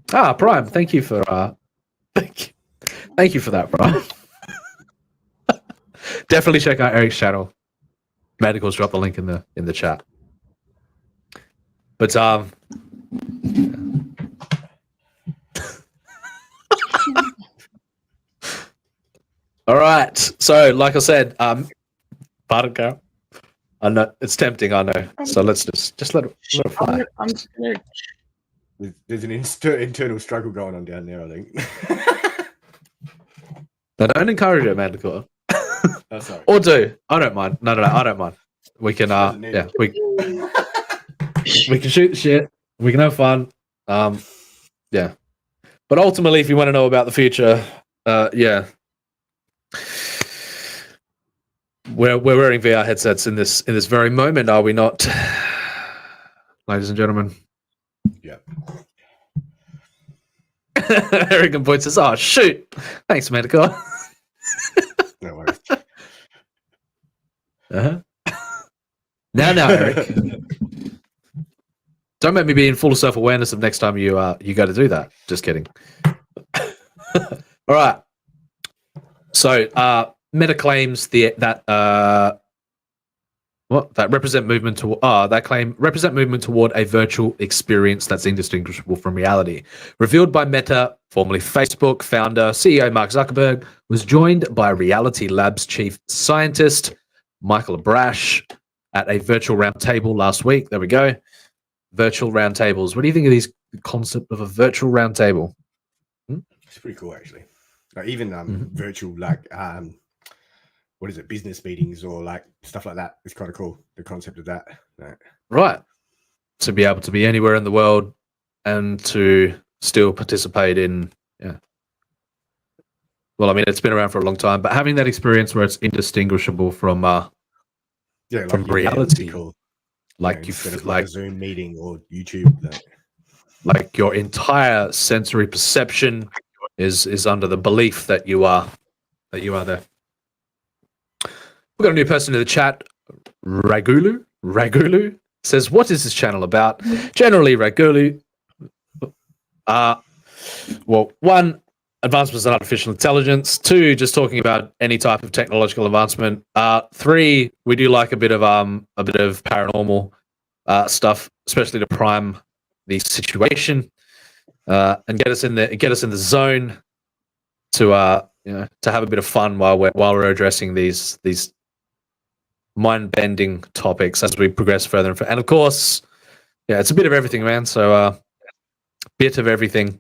Prime. Thank you for thank you for that, Prime. Definitely check out Eric's channel. Medicals, drop the link in the chat. But all right. So, like I said, pardon, Carol. I know it's tempting. I know. So let's just let it fly. I'm scared. There's an internal struggle going on down there, I think. No, don't encourage it, Manticore. Oh, sorry. Or do. I don't mind. No, I don't mind. We can we can shoot the shit. We can have fun. Yeah. But ultimately, if you want to know about the future, we're wearing VR headsets in this very moment, are we not, ladies and gentlemen? Yeah. Eric and Boyd says, "Oh shoot, thanks, Medical." No worries. Now, Eric, don't make me be in full self-awareness of next time you go to do that. Just kidding. All right. So Meta claims that represent movement to represent movement toward a virtual experience that's indistinguishable from reality. Revealed by Meta, formerly Facebook, founder CEO Mark Zuckerberg was joined by Reality Labs chief scientist Michael Brash at a virtual roundtable last week. There we go. Virtual roundtables. What do you think of the concept of a virtual roundtable? It's pretty cool, actually. Like even virtual, what is it, business meetings or like stuff like that. It's kind of cool, the concept of that. Right. To be able to be anywhere in the world and to still participate in, well, I mean, it's been around for a long time, but having that experience where it's indistinguishable from from reality, like instead of like a Zoom meeting or YouTube, like your entire sensory perception is under the belief that you are there. We've got a new person in the chat. Ragulu says, "What is this channel about?" Generally, Ragulu. Well, one, advancements in artificial intelligence. Two, just talking about any type of technological advancement. Three, we do like a bit of paranormal stuff, especially to prime the situation and get us in the zone to have a bit of fun while we're addressing these mind-bending topics as we progress further and further. And of course, it's a bit of everything, man. So bit of everything.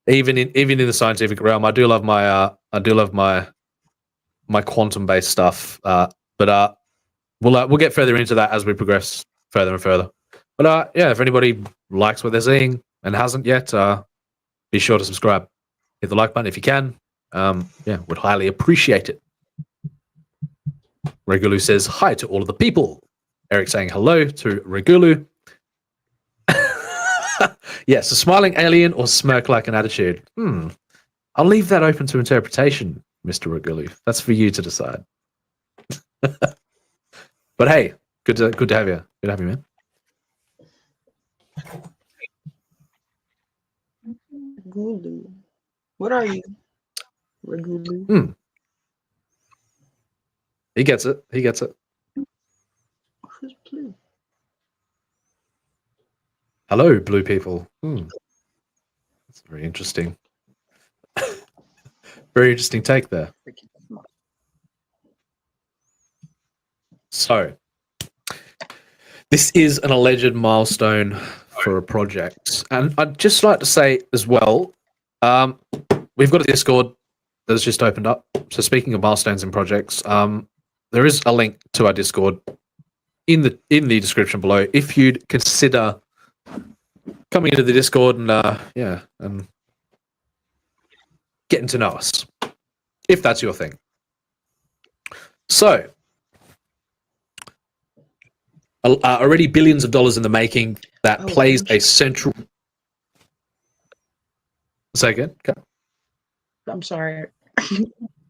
Even in the scientific realm, I do love my quantum-based stuff. But we'll get further into that as we progress further and further. But if anybody likes what they're seeing and hasn't yet, be sure to subscribe. Hit the like button if you can. Would highly appreciate it. Regulu says hi to all of the people. Eric saying hello to Regulu. Yes, a smiling alien or smirk like an attitude. I'll leave that open to interpretation, Mr. Regulu. That's for you to decide. But hey, good to have you. Good to have you, man. Regulu. What are you? Regulu. He gets it. Who's blue? Hello, blue people. That's very interesting. Very interesting take there. So, this is an alleged milestone for a project. And I'd just like to say as well, we've got a Discord that's just opened up. So speaking of milestones and projects, there is a link to our Discord in the description below. If you'd consider coming into the Discord and getting to know us, if that's your thing. So, already billions of dollars in the making that plays a central. Say again. Okay. I'm sorry.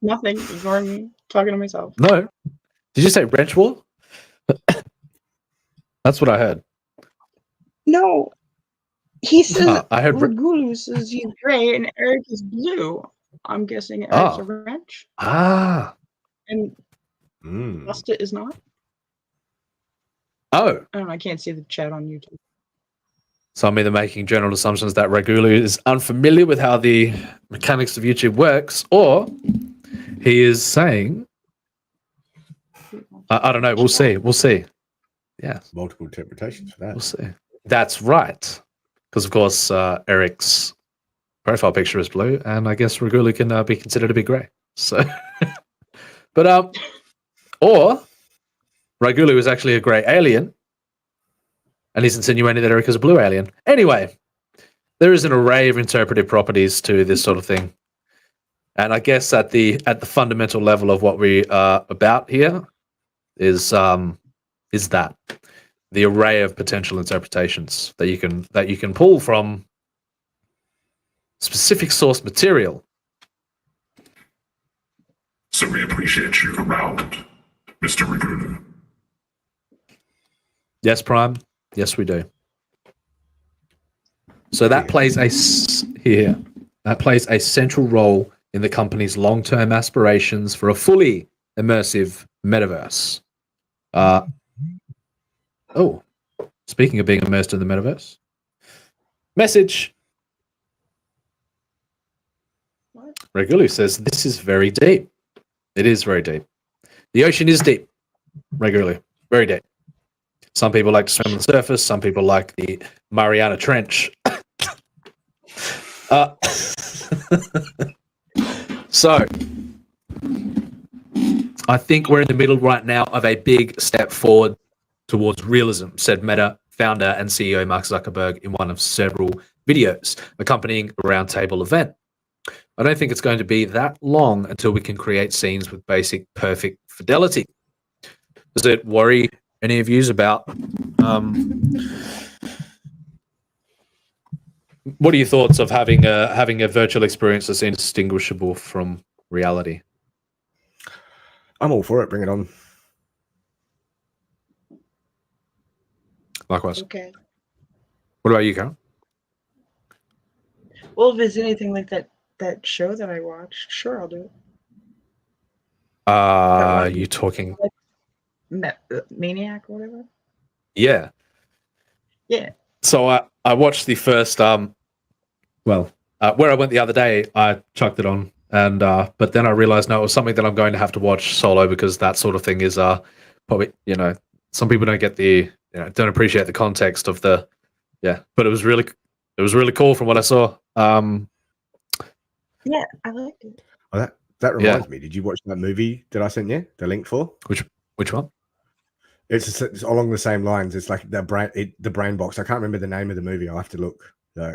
Nothing. Ignore me. Talking to myself. No. Did you say wrench war? That's what I heard. No. He says I heard Regulu says he's gray and Eric is blue. I'm guessing Eric's a wrench. And Busta is not. Oh. I don't know. I can't see the chat on YouTube. So I'm either making general assumptions that Regulu is unfamiliar with how the mechanics of YouTube works, or he is saying, I don't know. We'll see. Yeah. Multiple interpretations for that. We'll see. That's right. Because, of course, Eric's profile picture is blue, and I guess Regulu can be considered to be grey. So, but, or Regulu is actually a grey alien, and he's insinuating that Eric is a blue alien. Anyway, there is an array of interpretive properties to this sort of thing. And I guess at the fundamental level of what we are about here is that the array of potential interpretations that you can pull from specific source material. So we appreciate you around, Mr. Regulu. Yes, Prime. Yes, we do. So that plays a central role in the company's long-term aspirations for a fully immersive metaverse. Speaking of being immersed in the metaverse, message. Regulu says this is very deep. It is very deep. The ocean is deep. Regulu, very deep. Some people like to swim on the surface. Some people like the Mariana Trench. So, I think we're in the middle right now of a big step forward towards realism, said Meta founder and CEO Mark Zuckerberg in one of several videos accompanying a roundtable event. I don't think it's going to be that long until we can create scenes with basic perfect fidelity. Does it worry any of yous about what are your thoughts of having a virtual experience that's indistinguishable from reality? I'm all for it. Bring it on. Likewise. Okay. What about you, Carol? Well, if it's anything like that show that I watched, sure, I'll do it. You talking? Maniac or whatever. Yeah. Yeah. So I watched the first where I went the other day. I chucked it on, and but then I realized no, it was something that I'm going to have to watch solo because that sort of thing is probably some people don't get don't appreciate the context of the but it was really cool from what I saw. Yeah, I liked it. Oh, that reminds me. Did you watch that movie that I sent you the link for? Which one? It's along the same lines. It's like the brain box. I can't remember the name of the movie. I'll have to look. So,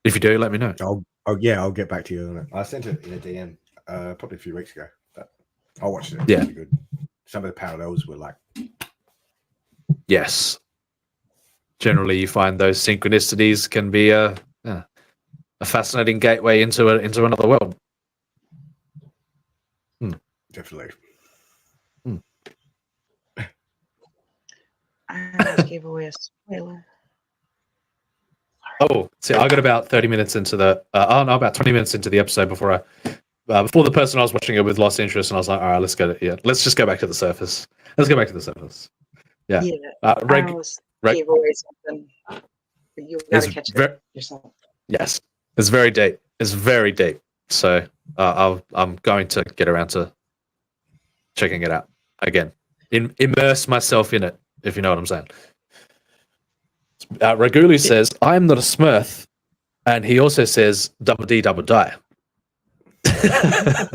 if you do, let me know. I'll get back to you on it. I sent it in a DM probably a few weeks ago. But I watched it. Yeah. Really good. Some of the parallels were like. Yes. Generally, you find those synchronicities can be a fascinating gateway into another world. Definitely. I gave away a spoiler. Oh, see, I got about 30 minutes into about 20 minutes into the episode before the person I was watching it with lost interest, and I was like, all right, let's just go back to the surface. Let's go back to the surface. Yeah. I almost gave away something. But you gotta catch it yourself. Yes, it's very deep. It's very deep. So I'm going to get around to checking it out again. Immerse myself in it, if you know what I'm saying. Ragulu says, "I'm not a Smurf," and he also says, "Double D, double die." I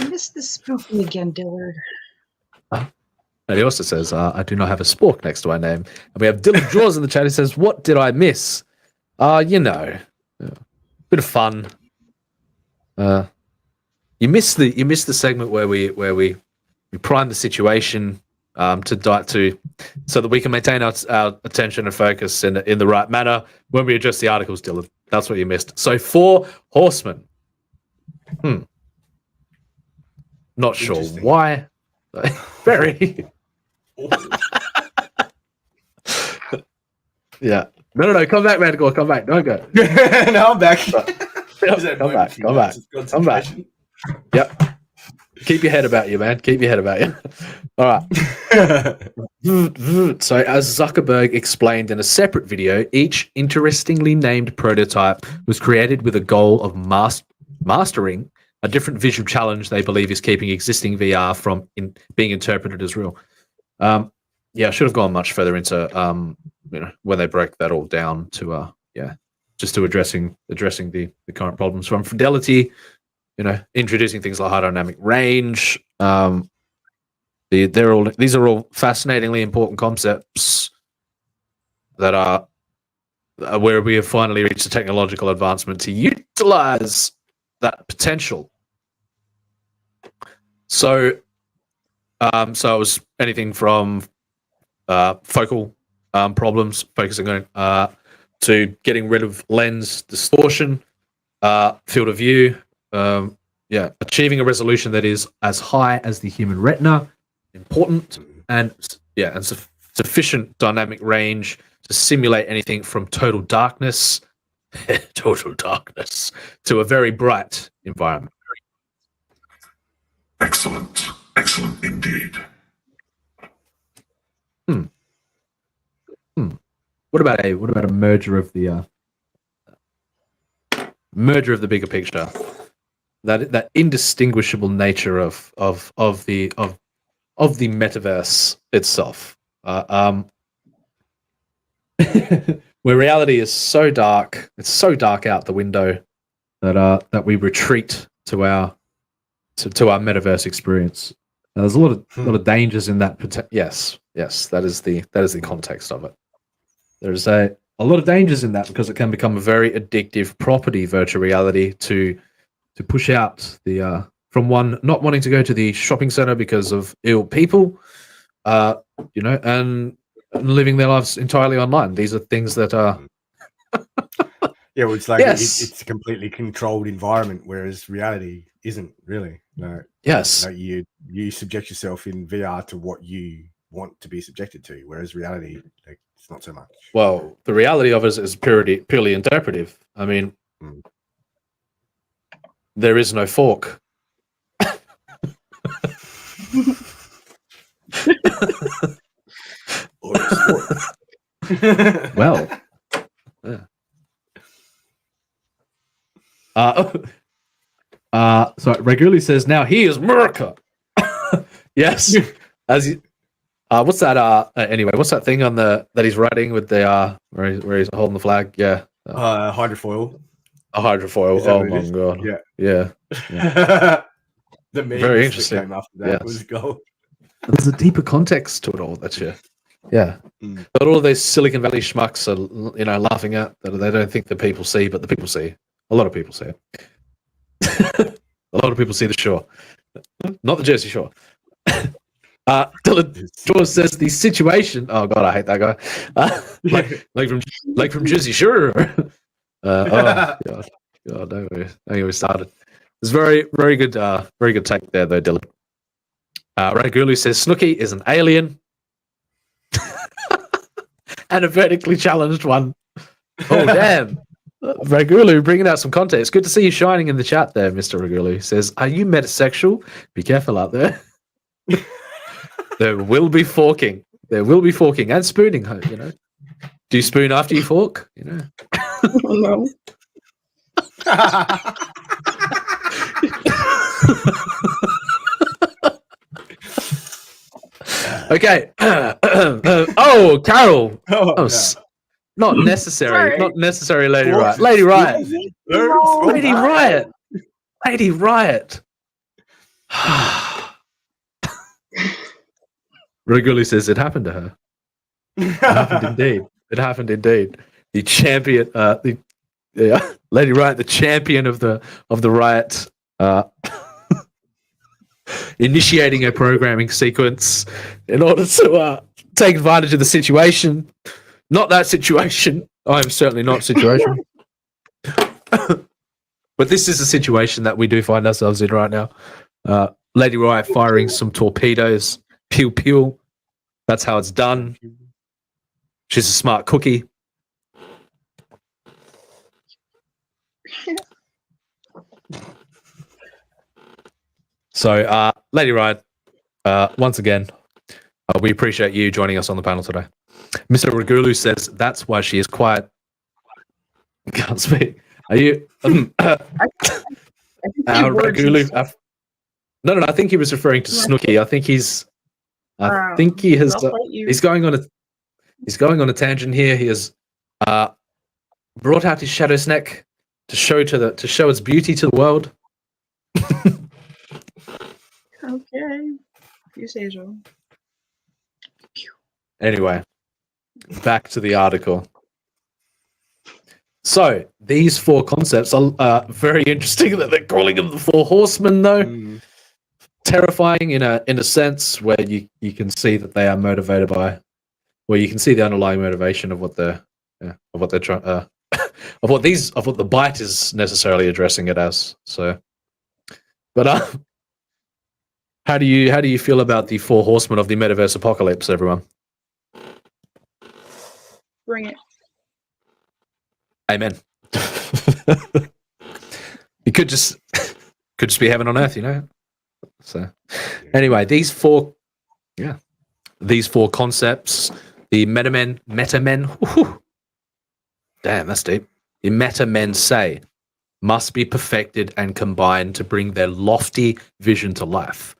missed the spooky again, Dillard. And he also says, "I do not have a spork next to my name." And we have Dylan Draws in the chat. He says, "What did I miss?" Bit of fun. You missed the segment where we prime the situation so that we can maintain our attention and focus in the right manner when we address the articles, Dylan. That's what you missed. So 4 horsemen. Not sure why. Very. Yeah. No. Come back, man. Come back. Don't go. No, I'm back. Come back. Yep. Keep your head about you, man. Keep your head about you. All right. So, as Zuckerberg explained in a separate video, each interestingly named prototype was created with a goal of mastering a different visual challenge they believe is keeping existing VR from being interpreted as real. I should have gone much further into when they break that all down to just to addressing the current problems from fidelity. Introducing things like high dynamic range. These are all fascinatingly important concepts that are where we have finally reached a technological advancement to utilize that potential. So it was anything from focal problems, focusing on to getting rid of lens distortion, field of view. Achieving a resolution that is as high as the human retina, important, and sufficient dynamic range to simulate anything from total darkness to a very bright environment. Excellent indeed. What about a merger of the bigger picture? That indistinguishable nature of the metaverse itself, where reality is so dark, it's so dark out the window, that we retreat to our metaverse experience. There's a lot of dangers in that. Yes, that is the context of it. There's a lot of dangers in that because it can become a very addictive property, virtual reality, to push out the from one not wanting to go to the shopping center because of ill people, and living their lives entirely online. These are things that are Yeah, well, it's like Yes. it's a completely controlled environment, whereas reality isn't really. No. Yes. No, you subject yourself in VR to what you want to be subjected to, whereas reality, like, it's not so much. Well, the reality of it is purely interpretive. I mean, there is no fork. Well, yeah. So regularly says now he is America. Yes, as he, what's that? Anyway, what's that thing on the that he's writing with the where he's holding the flag? Yeah, Hydrofoil. A hydrofoil. Is that Oh what it my is? god. Yeah. Yeah. The memes Very that interesting. came after that Yes. was gold. There's a deeper context to it all. That shit. Yeah. But all those Silicon Valley schmucks are, laughing at that they don't think the people see, but the people see. A lot of people see it. A lot of people see the shore, not the Jersey Shore. Dylan George says the situation. Oh god, I hate that guy. like from Jersey Shore. Oh god, don't get me started. It's very good, very good take there though, Dylan. Ragulu says Snooky is an alien and a vertically challenged one. Oh damn. Ragulu bringing out some context. Good to see you shining in the chat there, Mr. Ragulu. Says, are you metasexual? Be careful out there. There will be forking. There will be forking and spooning, Do you spoon after you fork? No. Okay. Oh, Carol. Oh, Not necessary. Sorry. Not necessary, Lady Riot. Forks. Lady Riot. No. Lady Riot. Lady Riot. Regularly says it happened to her. It happened indeed. It happened indeed. The champion, Lady Riot, the champion of the riot, initiating a programming sequence in order to take advantage of the situation. Not that situation. I'm certainly not situation. But this is a situation that we do find ourselves in right now. Lady Riot firing some torpedoes. Pew pew. That's how it's done. She's a smart cookie. So, Lady Riot, once again, we appreciate you joining us on the panel today. Mr. Ragulu says that's why she is quiet. Can't speak. Are you? Ragulu. No. I think he was referring to Snooky. I think he's. I think he has. He's going on a tangent here. He has brought out his shadow's neck to show its beauty to the world. Okay. You say so. Anyway, back to the article. So these four concepts are very interesting. That they're calling them the four horsemen, though. Terrifying in a sense where you can see that they are motivated by, where you can see the underlying motivation of what they're trying of what the bite is necessarily addressing it as. So, but how do you feel about the four horsemen of the metaverse apocalypse, everyone? Bring it. Amen. It could just be heaven on earth, So, anyway, these four concepts, the metamen, whew, damn, that's deep. The metamen say must be perfected and combined to bring their lofty vision to life.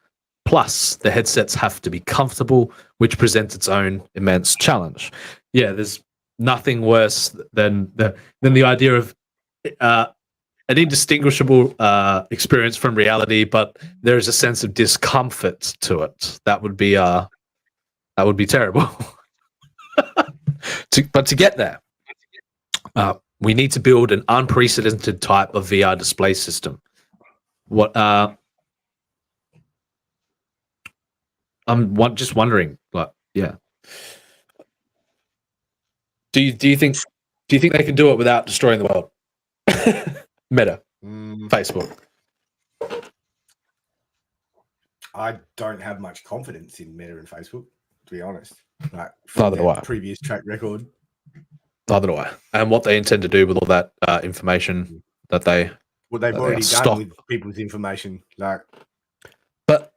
Plus, the headsets have to be comfortable, which presents its own immense challenge. Yeah, there's nothing worse than the idea of an indistinguishable experience from reality, but there is a sense of discomfort to it. That would be terrible. But to get there, we need to build an unprecedented type of VR display system. I'm just wondering, like, yeah. Do you think they can do it without destroying the world? Meta, Facebook. I don't have much confidence in Meta and Facebook, to be honest. Like, Neither do I. Previous track record. Neither do I. And what they intend to do with all that information that they What they've that they already are done stock- with people's information, like. But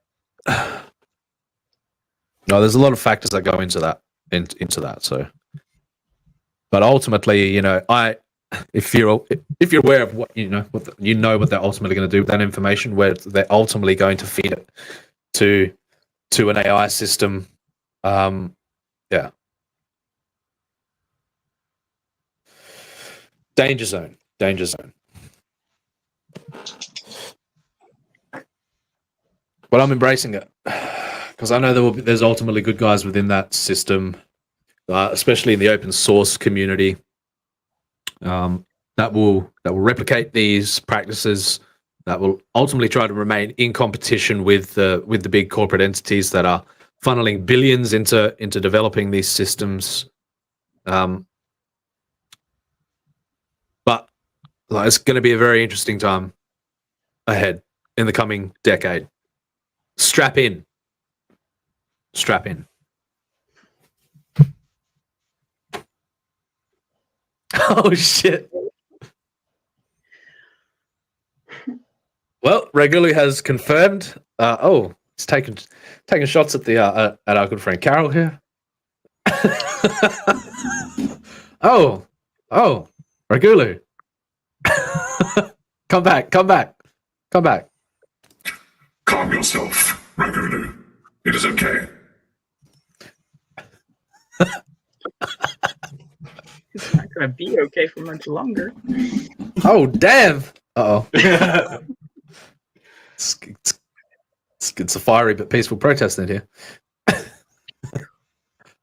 no, there's a lot of factors that go into that. Into that. So, but ultimately, you know, if you're aware of what what they're ultimately going to do with that information, where they're ultimately going to feed it to an AI system, yeah. Danger zone. But I'm embracing it because I know there's ultimately good guys within that system, especially in the open source community, that will replicate these practices, that will ultimately try to remain in competition with the big corporate entities that are funneling billions into developing these systems. But it's going to be a very interesting time ahead in the coming decade. Strap in. Oh shit. Well, Regulu has confirmed. He's taking shots at at our good friend Carol here. Oh, Regulu. Come back. Calm yourself, Ragulu. It is okay. It's not going to be okay for much longer. Oh, damn. Uh-oh. It's a fiery but peaceful protest in here.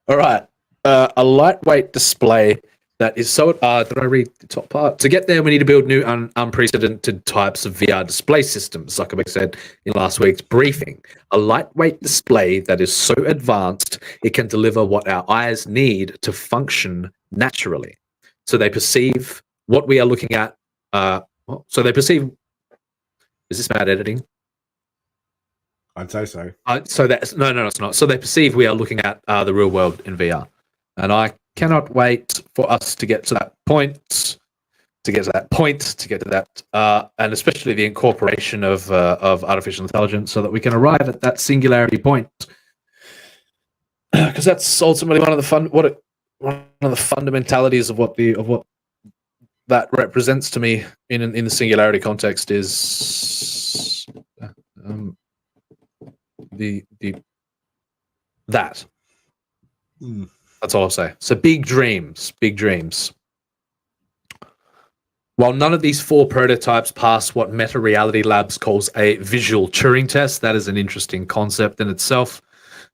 All right. A lightweight display that is so... did I read the top part? To get there, we need to build new unprecedented types of VR display systems, Zuckerberg said in last week's briefing. A lightweight display that is so advanced, it can deliver what our eyes need to function naturally. So they perceive what we are looking at. So they perceive... Is this bad editing? I'd say so. So that's no, it's not. So they perceive we are looking at the real world in VR, and I cannot wait for us to get to that point, and especially the incorporation of artificial intelligence, so that we can arrive at that singularity point. Because that's ultimately one of the fundamentalities of what that represents to me in the singularity context is that. That's all I'll say. So big dreams. While none of these 4 prototypes pass what Meta Reality Labs calls a visual Turing test, that is an interesting concept in itself.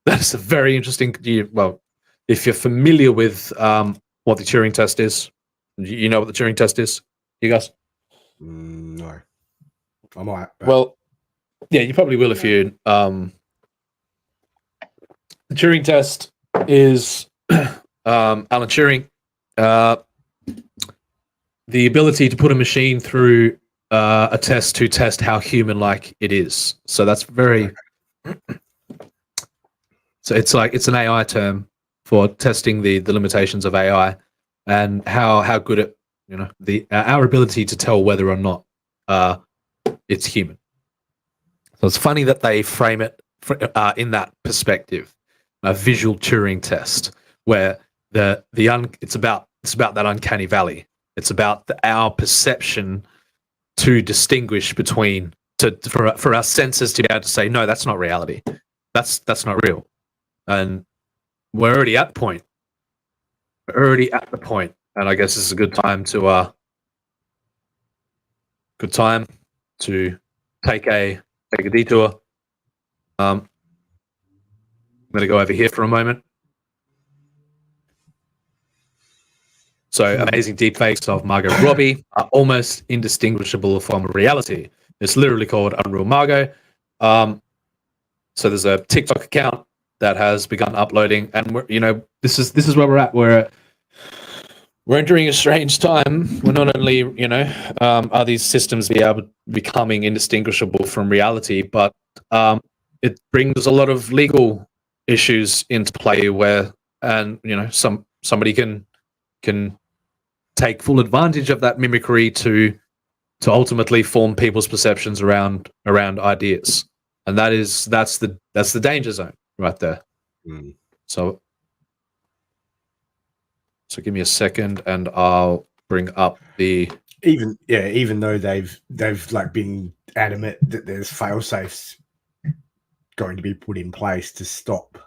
That is a very interesting. Well, if you're familiar with what the Turing test is, you know what the Turing test is, you guys? No, I might. Well, yeah, you probably will if you. The Turing test is Alan Turing, the ability to put a machine through a test to test how human-like it is. So that's very. So it's an AI term for testing the limitations of AI and how good it, our ability to tell whether or not it's human. So it's funny that they frame it in that perspective, a visual Turing test, where it's about that uncanny valley. It's about our perception to distinguish between for our senses to be able to say, no, that's not reality. That's not real. And we're already at the point. And I guess this is a good time to good time to take a detour. I'm going to go over here for a moment. So amazing deepfakes of Margot Robbie are almost indistinguishable from reality. It's literally called Unreal Margot. So there's a TikTok account that has begun uploading, and this is where we're at. We're entering a strange time. We're not only are these systems becoming indistinguishable from reality, but it brings a lot of legal issues into play where somebody can take full advantage of that mimicry to ultimately form people's perceptions around ideas, and that's the danger zone right there. So give me a second, and I'll bring up the even though they've like been adamant that there's fail safes going to be put in place to stop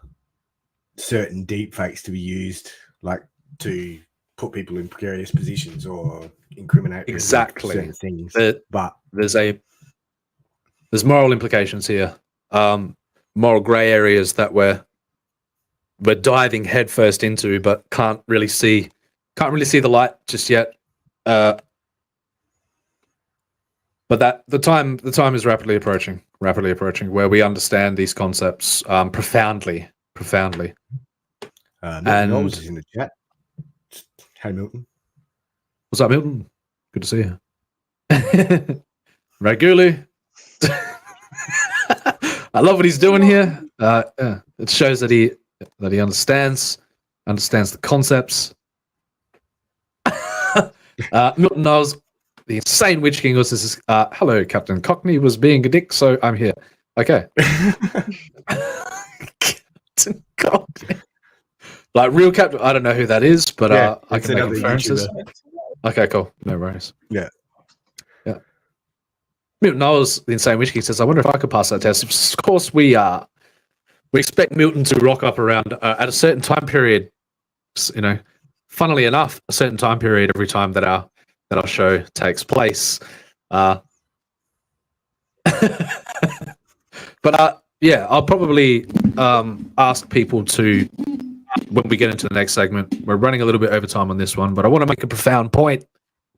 certain deepfakes to be used, like to put people in precarious positions or incriminate certain things. But there's moral implications here, moral grey areas that we're diving headfirst into, but can't really see the light just yet. But that the time is rapidly approaching, where we understand these concepts profoundly. Milton Knowles is in the chat. Hey, Milton. What's up, Milton? Good to see you. Ragulu. I love what he's doing here. It shows that he understands the concepts. Milton Knowles, the insane Witch King, also says, hello, Captain Cockney was being a dick, so I'm here. Okay. Captain Cockney. Like real Captain, I don't know who that is, but I can make references. Okay, cool. No worries. Yeah. Milton Knowles, the insane Witch King, says, I wonder if I could pass that test. Of course, we expect Milton to rock up around at a certain time period. Funnily enough, a certain time period every time that our show takes place. But I'll probably ask people to, when we get into the next segment, we're running a little bit over time on this one, but I want to make a profound point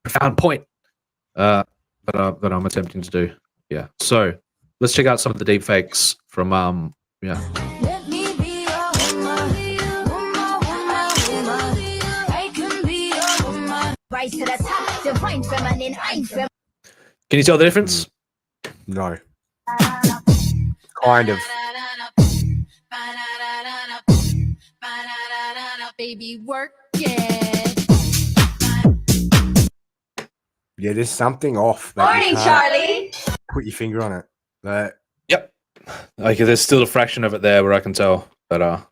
that I'm attempting to do. Yeah. So let's check out some of the deepfakes from Can you tell the difference? No. Kind of. Baby, work it. Yeah, there's something off. Morning, Charlie. Put your finger on it. Yep. Okay, there's still a fraction of it there where I can tell. But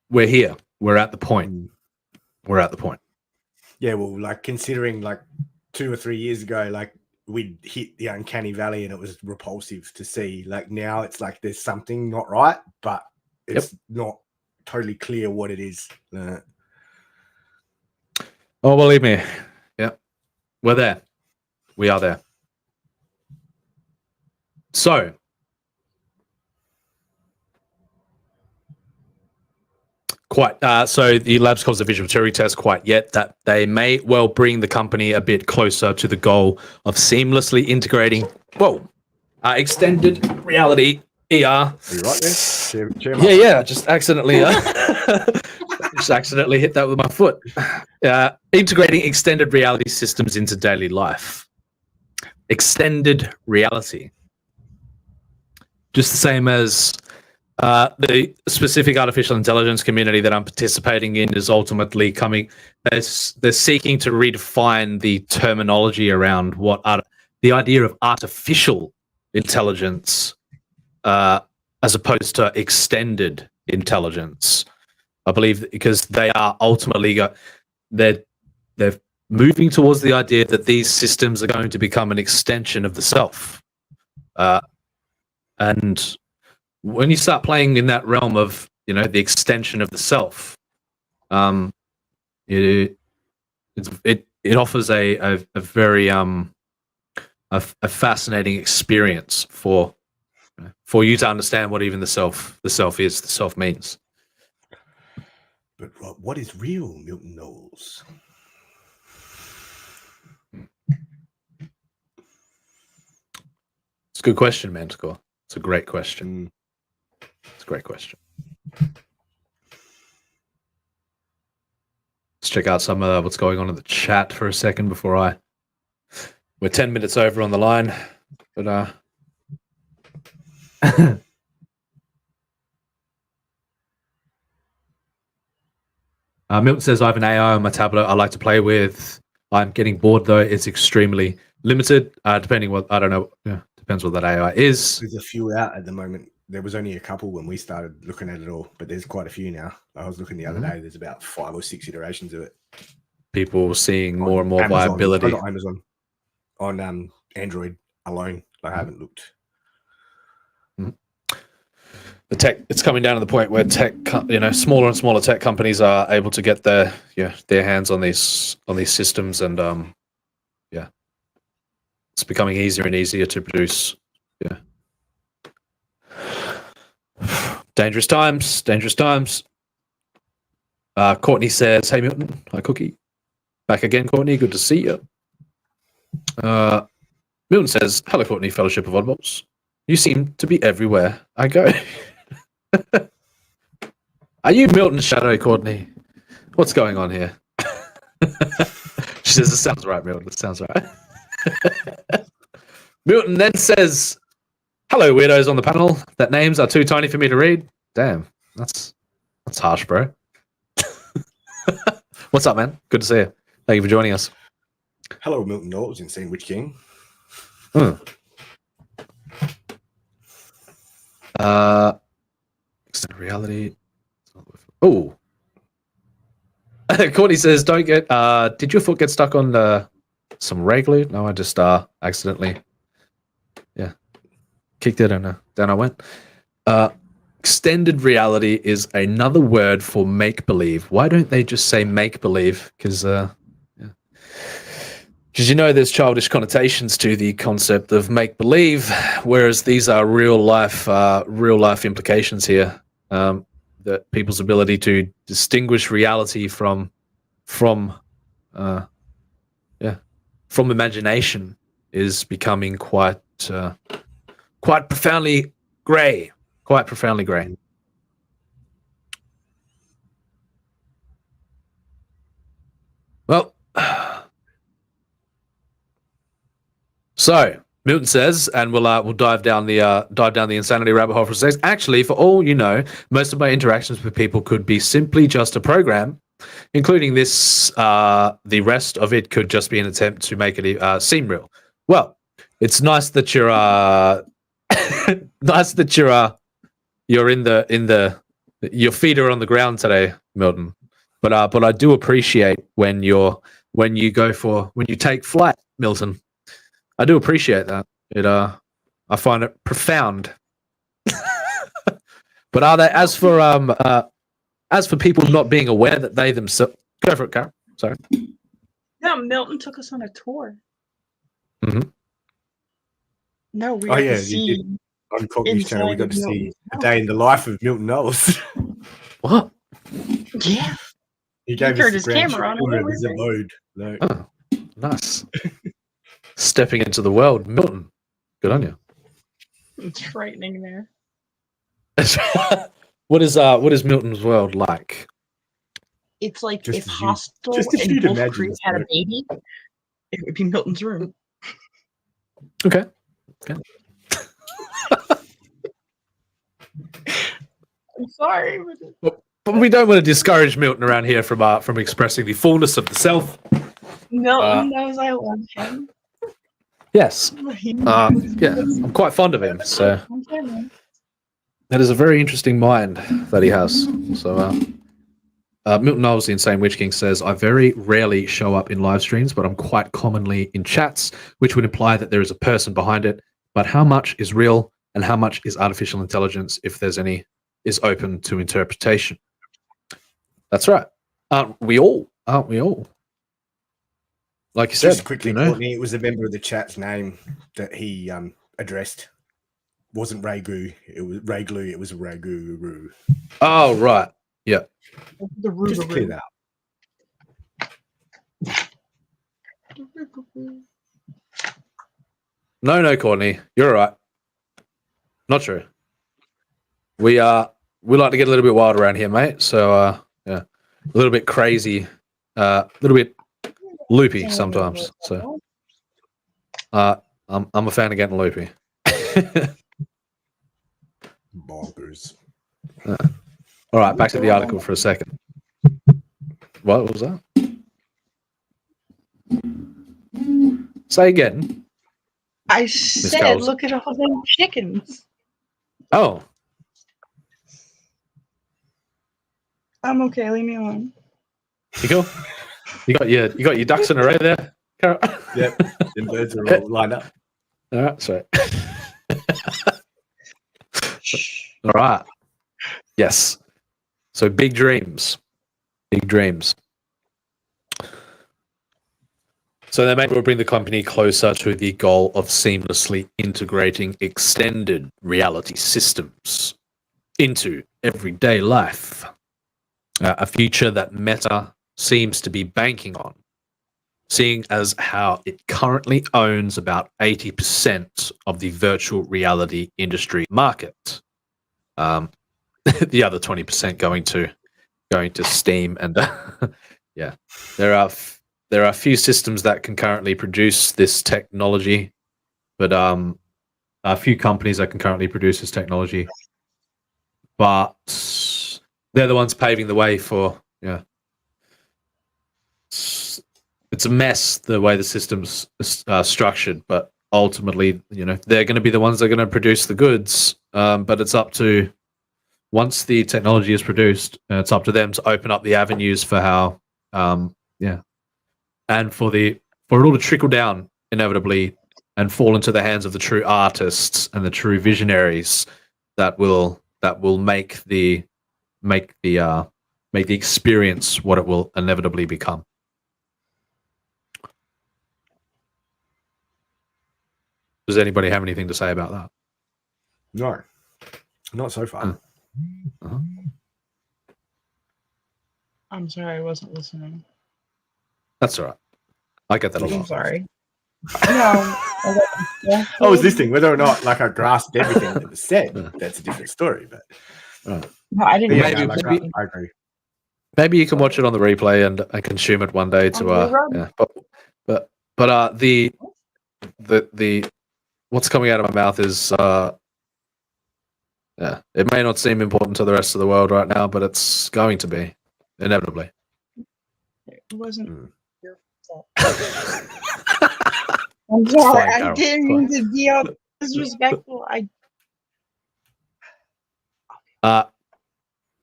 we're here. We're at the point. Yeah, well, like considering like 2 or 3 years ago, like we'd hit the uncanny valley and it was repulsive to see. Like now it's like there's something not right, but it's not totally clear what it is. Oh, believe me. Yeah. We're there. We are there. So so the labs calls the visual Turing test quite yet that they may well bring the company a bit closer to the goal of seamlessly integrating extended reality ER. Are you right there? Yeah. Just accidentally hit that with my foot. Integrating extended reality systems into daily life. Extended reality. Just the same as the specific artificial intelligence community that I'm participating in is ultimately coming. They're seeking to redefine the terminology around the idea of artificial intelligence as opposed to extended intelligence. I believe because they are ultimately they're moving towards the idea that these systems are going to become an extension of the self, and when you start playing in that realm of the extension of the self, it it offers a very a fascinating experience for you to understand what even the self means. But what is real, Milton Knowles? It's a good question, Manticore. It's a great question. It's a great question. Let's check out some of what's going on in the chat for a second before we're 10 minutes over on the line, but Milton says, I have an AI on my tablet I like to play with. I'm getting bored though. It's extremely limited, depending what, I don't know. Yeah, depends what that AI is. There's a few out at the moment. There was only a couple when we started looking at it all, but there's quite a few now. I was looking the other day. There's about 5 or 6 iterations of it. People seeing more and more Amazon, viability. not Amazon, on Android alone. I haven't looked. The tech, it's coming down to the point where tech, smaller and smaller tech companies are able to get their hands on these systems, and it's becoming easier and easier to produce. Yeah, dangerous times. Courtney says, "Hey Milton, hi Cookie, back again, Courtney. Good to see you." Milton says, "Hello, Courtney, Fellowship of Oddballs. You seem to be everywhere I go." Are you Milton's shadow, Courtney? What's going on here? She says, "It sounds right, Milton. It sounds right." Milton then says, "Hello, weirdos on the panel. That names are too tiny for me to read." Damn, that's harsh, bro. What's up, man? Good to see you. Thank you for joining us. Hello, Milton Knowles, Insane Witch King. Extended reality. Oh. Courtney says, "Don't get. Did your foot get stuck on some rag glue?" No, I just accidentally, kicked it and down I went. Extended reality is another word for make believe. Why don't they just say make believe? Because there's childish connotations to the concept of make believe, whereas these are real life implications here. That people's ability to distinguish reality from imagination is becoming quite profoundly grey. Quite profoundly grey. Well, so Milton says, and we'll dive down the insanity rabbit hole for a second. Actually, for all you know, most of my interactions with people could be simply just a program, including this. The rest of it could just be an attempt to make it seem real. Well, it's nice that you're you're in the your feet are on the ground today, Milton. But I do appreciate when you take flight, Milton. I do appreciate that. I find it profound. But are they, as for people not being aware that they themselves, go for it, Karen. Sorry. No, Milton took us on a tour. Mm-hmm. No, we got to see. On Courtney's channel, we got to see a day in the life of Milton Knowles. What? Yeah. He gave turned us his camera on. There's a load. No. Oh, nice. Stepping into the world, Milton. Good on you. It's frightening there. What is Milton's world like? It's like Just if if Hostel you'd and Wolf imagine Creek this, had a right? baby, it would be Milton's room. Okay. I'm sorry. But we don't want to discourage Milton around here from expressing the fullness of the self. Milton knows I love him. Yes. I'm quite fond of him. So that is a very interesting mind that he has. So Milton Knowles, the Insane Witch King, says, "I very rarely show up in live streams, but I'm quite commonly in chats, which would imply that there is a person behind it. But how much is real and how much is artificial intelligence, if there's any, is open to interpretation." That's right. Aren't we all? like you said, Just quickly, you know, Courtney, it was a member of the chat's name that he addressed. Wasn't Ragu. It was Raglu. It was Ragu. oh right, yeah. Just to clear that up. No, Courtney, you're all right. Not true. We like to get a little bit wild around here, mate. So yeah, a little bit crazy, a little bit loopy sometimes. So I'm a fan of getting loopy. Bonkers. All right, back to the article for a second. What was that? Say again. I said, Coles. look at all them chickens. Oh, I'm okay. Leave me alone. you cool? You got your ducks in a row there, Carol? Yep, the birds are all lined up. All right, so. All right. Yes. So big dreams. Big dreams. So they maybe will bring the company closer to the goal of seamlessly integrating extended reality systems into everyday life. A future that Meta seems to be banking on, seeing as how it currently owns about 80% of the virtual reality industry market. The other 20% going to Steam, and yeah, there are a few systems that can currently produce this technology, but a few companies that can currently produce this technology, but they're the ones paving the way for, yeah. It's a mess the way the system's structured, but ultimately, you know, they're going to be the ones that are going to produce the goods. But it's up to, once the technology is produced, it's up to them to open up the avenues for how, yeah, and for it all to trickle down inevitably and fall into the hands of the true artists and the true visionaries that will make the experience what it will inevitably become. Does anybody have anything to say about that? No, not so far. Uh-huh. I'm sorry, I wasn't listening. That's all right. I get that a lot. I'm sorry. No. I was listening. Whether or not like I grasped everything that was said, that's a different story. But No, I didn't. yeah, Maybe- I agree. Maybe you can watch it on the replay and consume it one day to yeah. But the what's coming out of my mouth is yeah, it may not seem important to the rest of the world right now, but it's going to be inevitably. It wasn't your fault. Fine, I'm sorry. I Carol. didn't mean to be all disrespectful.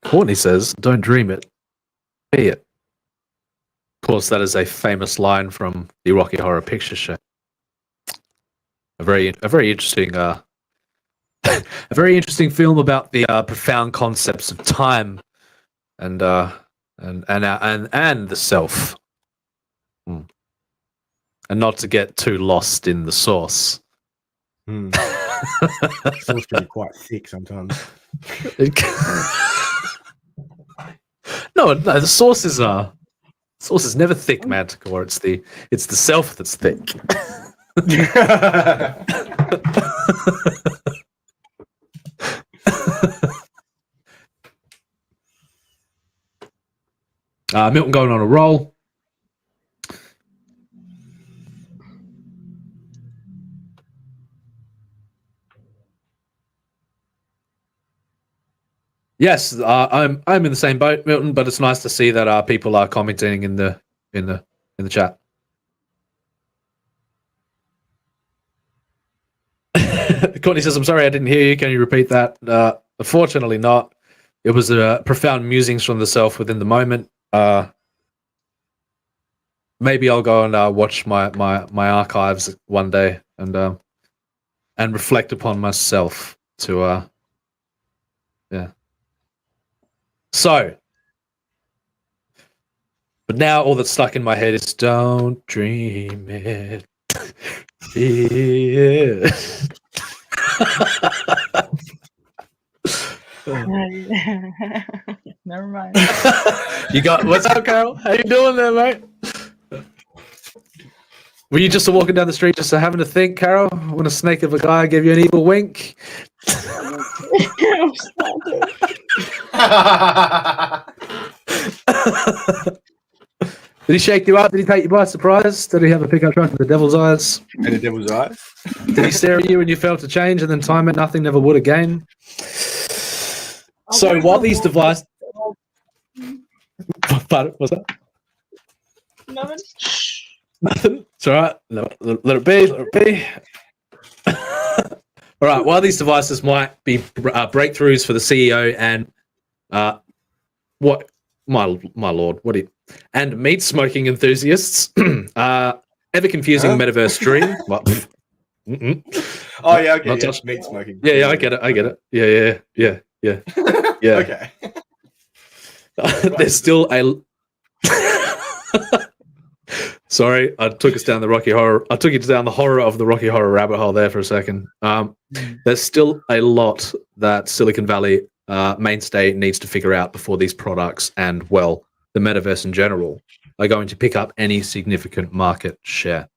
Courtney says, "Don't dream it, be it." Of course, that is a famous line from the Rocky Horror Picture Show. A very interesting, a very interesting film about the profound concepts of time and the self, and not to get too lost in the source. Source can be quite thick sometimes. No, the source is never thick, Manticore. It's the self that's thick. Milton going on a roll. Yes, I'm in the same boat, Milton. But it's nice to see that people are commenting in the chat. Courtney says, "I'm sorry, I didn't hear you. Can you repeat that?" Unfortunately, not. It was profound musings from the self within the moment. Maybe I'll go and watch my archives one day and reflect upon myself to yeah. So But now all that's stuck in my head is don't dream it. Yeah. Never mind. You got what's up, Carol? How you doing there, mate? Were you just walking down the street just having to think, Carol, when a snake of a guy gave you an evil wink? Did he shake you up? Did he take you by surprise? Did he have a pickup truck with the devil's eyes? And the devil's eyes? Did he stare at you and you felt a change and then time meant nothing never would again? So while these devices... Pardon, what's that? Nothing. Nothing. It's all right. Let it be. Let it be. All right. While these devices might be breakthroughs for the CEO and what my lord, what do you and meat smoking enthusiasts, ever confusing metaverse dream. Well, Oh yeah, okay. Not Yeah. touch- Meat smoking. Yeah, I get it. Yeah. Okay. There's still a. Sorry, I took us down the Rocky Horror. I took you down the horror of the Rocky Horror rabbit hole there for a second. There's still a lot that Silicon Valley mainstay needs to figure out before these products and, well, the metaverse in general are going to pick up any significant market share.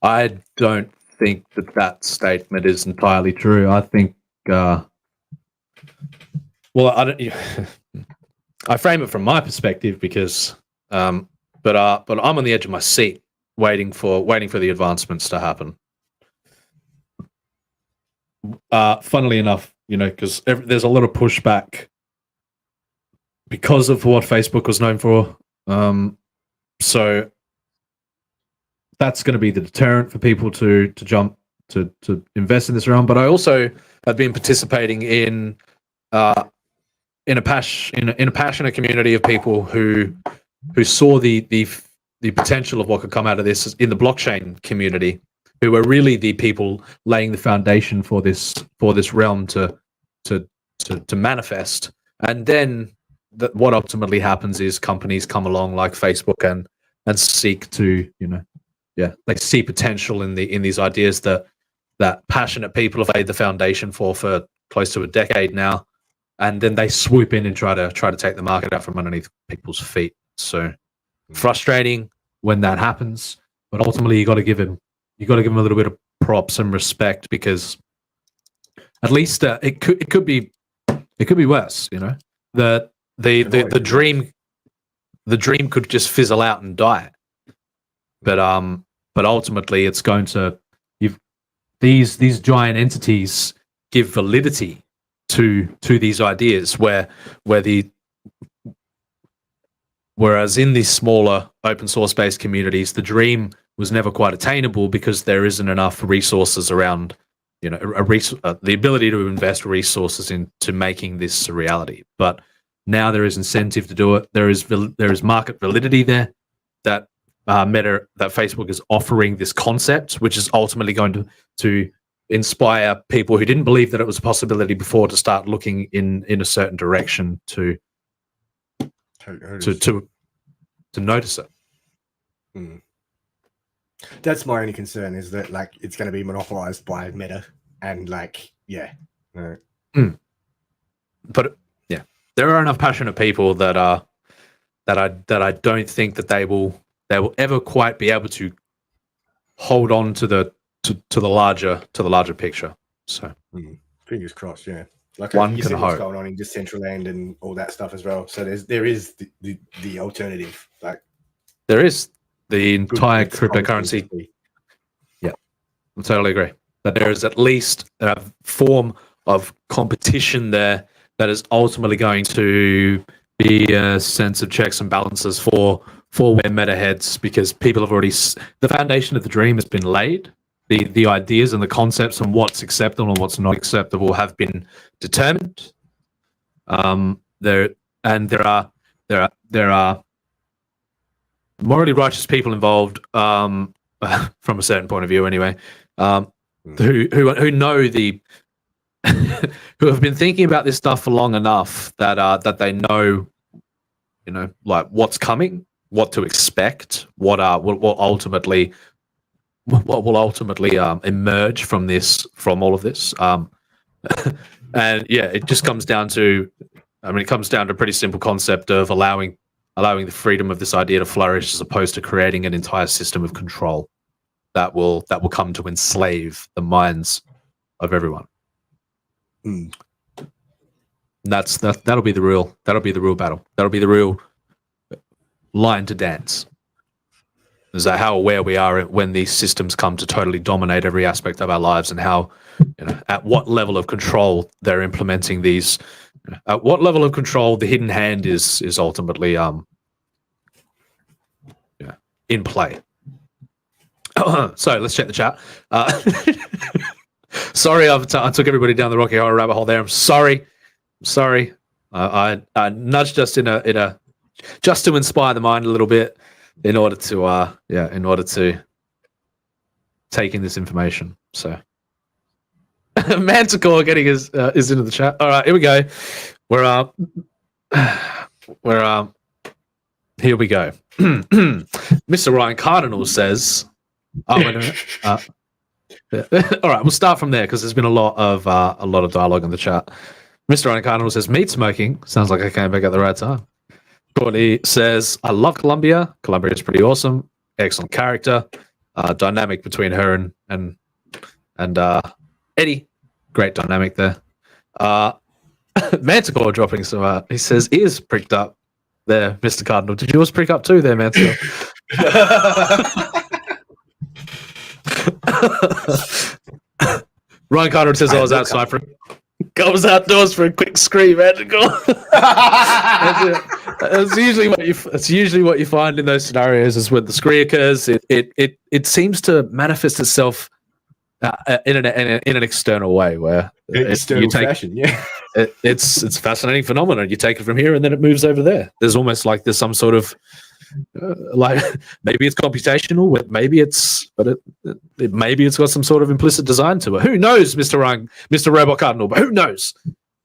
I don't think that statement is entirely true. I think, well, I don't. I frame it from my perspective because, but I'm on the edge of my seat, waiting for the advancements to happen. Funnily enough, because there's a lot of pushback because of what Facebook was known for. So that's going to be the deterrent for people to jump to invest in this realm. But I also have been participating in a passionate community of people who saw the potential of what could come out of this in the blockchain community, who were really the people laying the foundation for this realm to manifest. And then what ultimately happens is companies come along like Facebook and seek to they see potential in these ideas that passionate people have laid the foundation for close to a decade now. And then they swoop in and try to take the market out from underneath people's feet. So frustrating when that happens, but ultimately you got to give him a little bit of props and respect, because at least it could be worse. The dream could just fizzle out and die. But ultimately it's going to these giant entities give validity to these ideas, whereas in these smaller open source based communities, the dream was never quite attainable because there isn't enough resources around, the ability to invest resources into making this a reality. But now there is incentive to do it. There is market validity there that that Facebook is offering this concept, which is ultimately going to inspire people who didn't believe that it was a possibility before to start looking in a certain direction to notice it. That's my only concern, is that it's going to be monopolized by Meta, and But yeah, there are enough passionate people that I don't think that they will ever quite be able to hold on to the larger picture. So fingers crossed. Yeah, one you can see what's hope. going on in Decentraland and all that stuff as well. So there is the alternative. There is the entire it's cryptocurrency. company. Yeah, I totally agree. That there is at least a form of competition there that is ultimately going to be a sense of checks and balances for where Meta heads, because people have already the foundation of the dream has been laid. The ideas and the concepts and what's acceptable and what's not acceptable have been determined. There are morally righteous people involved, from a certain point of view, anyway, who know the who have been thinking about this stuff for long enough that that they know, like what's coming, what to expect, what will ultimately emerge from all of this. And yeah, it just comes down to, it comes down to a pretty simple concept of allowing the freedom of this idea to flourish, as opposed to creating an entire system of control that will come to enslave the minds of everyone. That'll be the real battle. That'll be the real line to dance. Is that how aware we are when these systems come to totally dominate every aspect of our lives, and how, at what level of control they're implementing these, at what level of control the hidden hand is ultimately in play. So let's check the chat. Sorry, I took everybody down the Rocky Horror rabbit hole there. I'm sorry. I nudged us in a just to inspire the mind a little bit, in order to take in this information. So Manticore getting is into the chat. All right, here we go. Here we go. Mr. Ryan Cardinal says, wait a minute. All right, we'll start from there, because there's been a lot of dialogue in the chat. Mr. Ryan Cardinal says, meat smoking. Sounds like I came back at the right time. Courtney says, I love Columbia. Columbia is pretty awesome. Excellent character. Dynamic between her and Eddie. Great dynamic there. Manticore dropping some, he says, ears pricked up there, Mr. Cardinal. Did yours prick up too there, Manticore? Ryan Cardinal says, I was outside outdoors for a quick scream, Manticore. That's usually what you find in those scenarios, is when the scree occurs, it seems to manifest itself in an external way, where fashion, yeah. It's a fascinating phenomenon. You take it from here and then it moves over there. There's almost like there's some sort of like, maybe it's computational, maybe it's got some sort of implicit design to it. Who knows, Mr. Robot Cardinal? But who knows?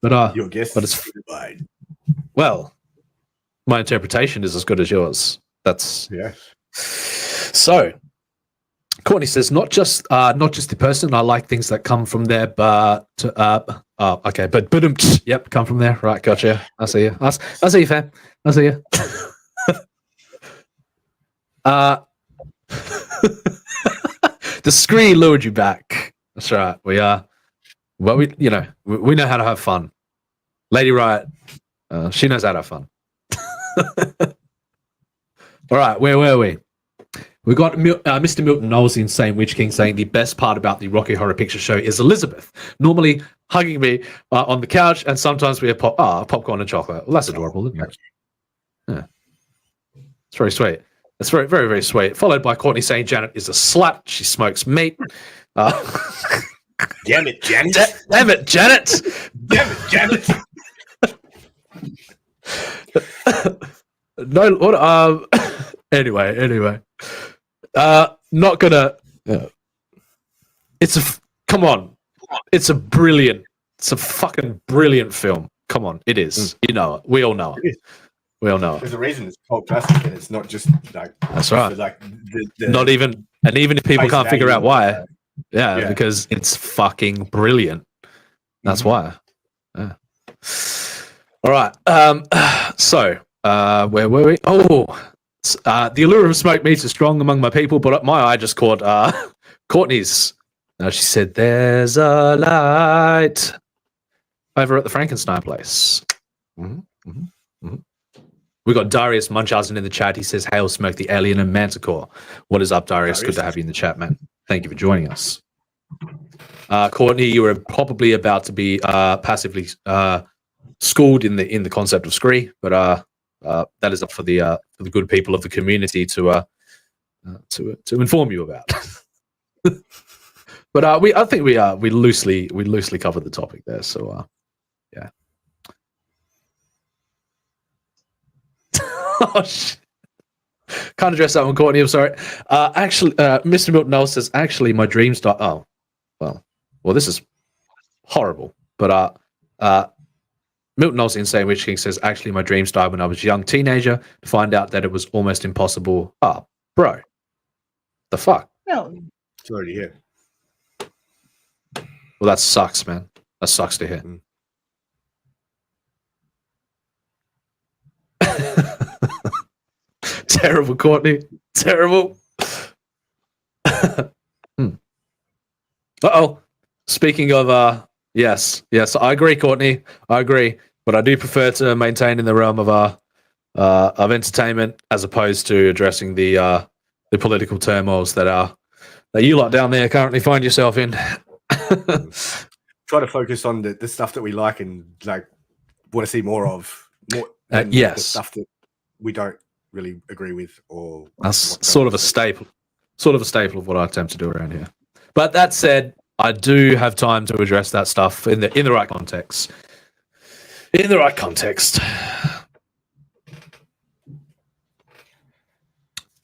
But your guess is fine. Well, my interpretation is as good as yours. That's so. Courtney says, not just the person. I like things that come from there, but okay, but yep, come from there. Right, gotcha. I see you. I see you, fam. I see you. The screen lured you back. That's right. We are. Well, we know how to have fun. Lady Riot, she knows how to have fun. All right, where were we? We got Mr. Milton Knowles, the Insane Witch King, saying the best part about the Rocky Horror Picture Show is Elizabeth, normally hugging me on the couch, and sometimes we have popcorn and chocolate. Well, that's adorable, isn't it? Yeah. It's very sweet. It's very, very, very sweet. Followed by Courtney saying Janet is a slut. She smokes meat. Damn it, Janet. Damn it, Janet. Damn it, Janet. No, what? Anyway. Not gonna. Come on. It's a fucking brilliant film. Come on, it is. You know it. We all know it. We all know it. There's a reason it's called classic, and it's not just like. That's right. Like not even if people can't figure out why, because it's fucking brilliant. That's why. Yeah. All right. So, where were we? Oh. The allure of smoked meats is strong among my people, but my eye just caught Courtney's. She said, "There's a light over at the Frankenstein place." We got Darius Munchausen in the chat. He says, "Hail, Smoke the Alien and Manticore." What is up, Darius? Good to have you in the chat, man. Thank you for joining us. Courtney, you were probably about to be passively schooled in the concept of scree, but that is up for the good people of the community to inform you about. But I think we loosely covered the topic there. So yeah. Oh shit. Can't address that one, Courtney. I'm sorry. Actually, Mr. Milton Knowles says, actually, my dreams die. Oh, well, this is horrible. But Milton Knowles, the Insane Witch King, says, actually, my dreams died when I was a young teenager to find out that it was almost impossible. Oh, bro. The fuck? No. It's already here. Well, that sucks, man. That sucks to hear. Terrible, Courtney. Terrible. Uh-oh. Speaking of, yes, I agree, Courtney. I agree. But I do prefer to maintain in the realm of entertainment as opposed to addressing the political turmoils that you lot down there currently find yourself in. Try to focus on the stuff that we like and like want to see more of. More than yes. the stuff that we don't really agree with, or that's sort of a staple of what I attempt to do around here. But that said, I do have time to address that stuff in the right context. In the right context.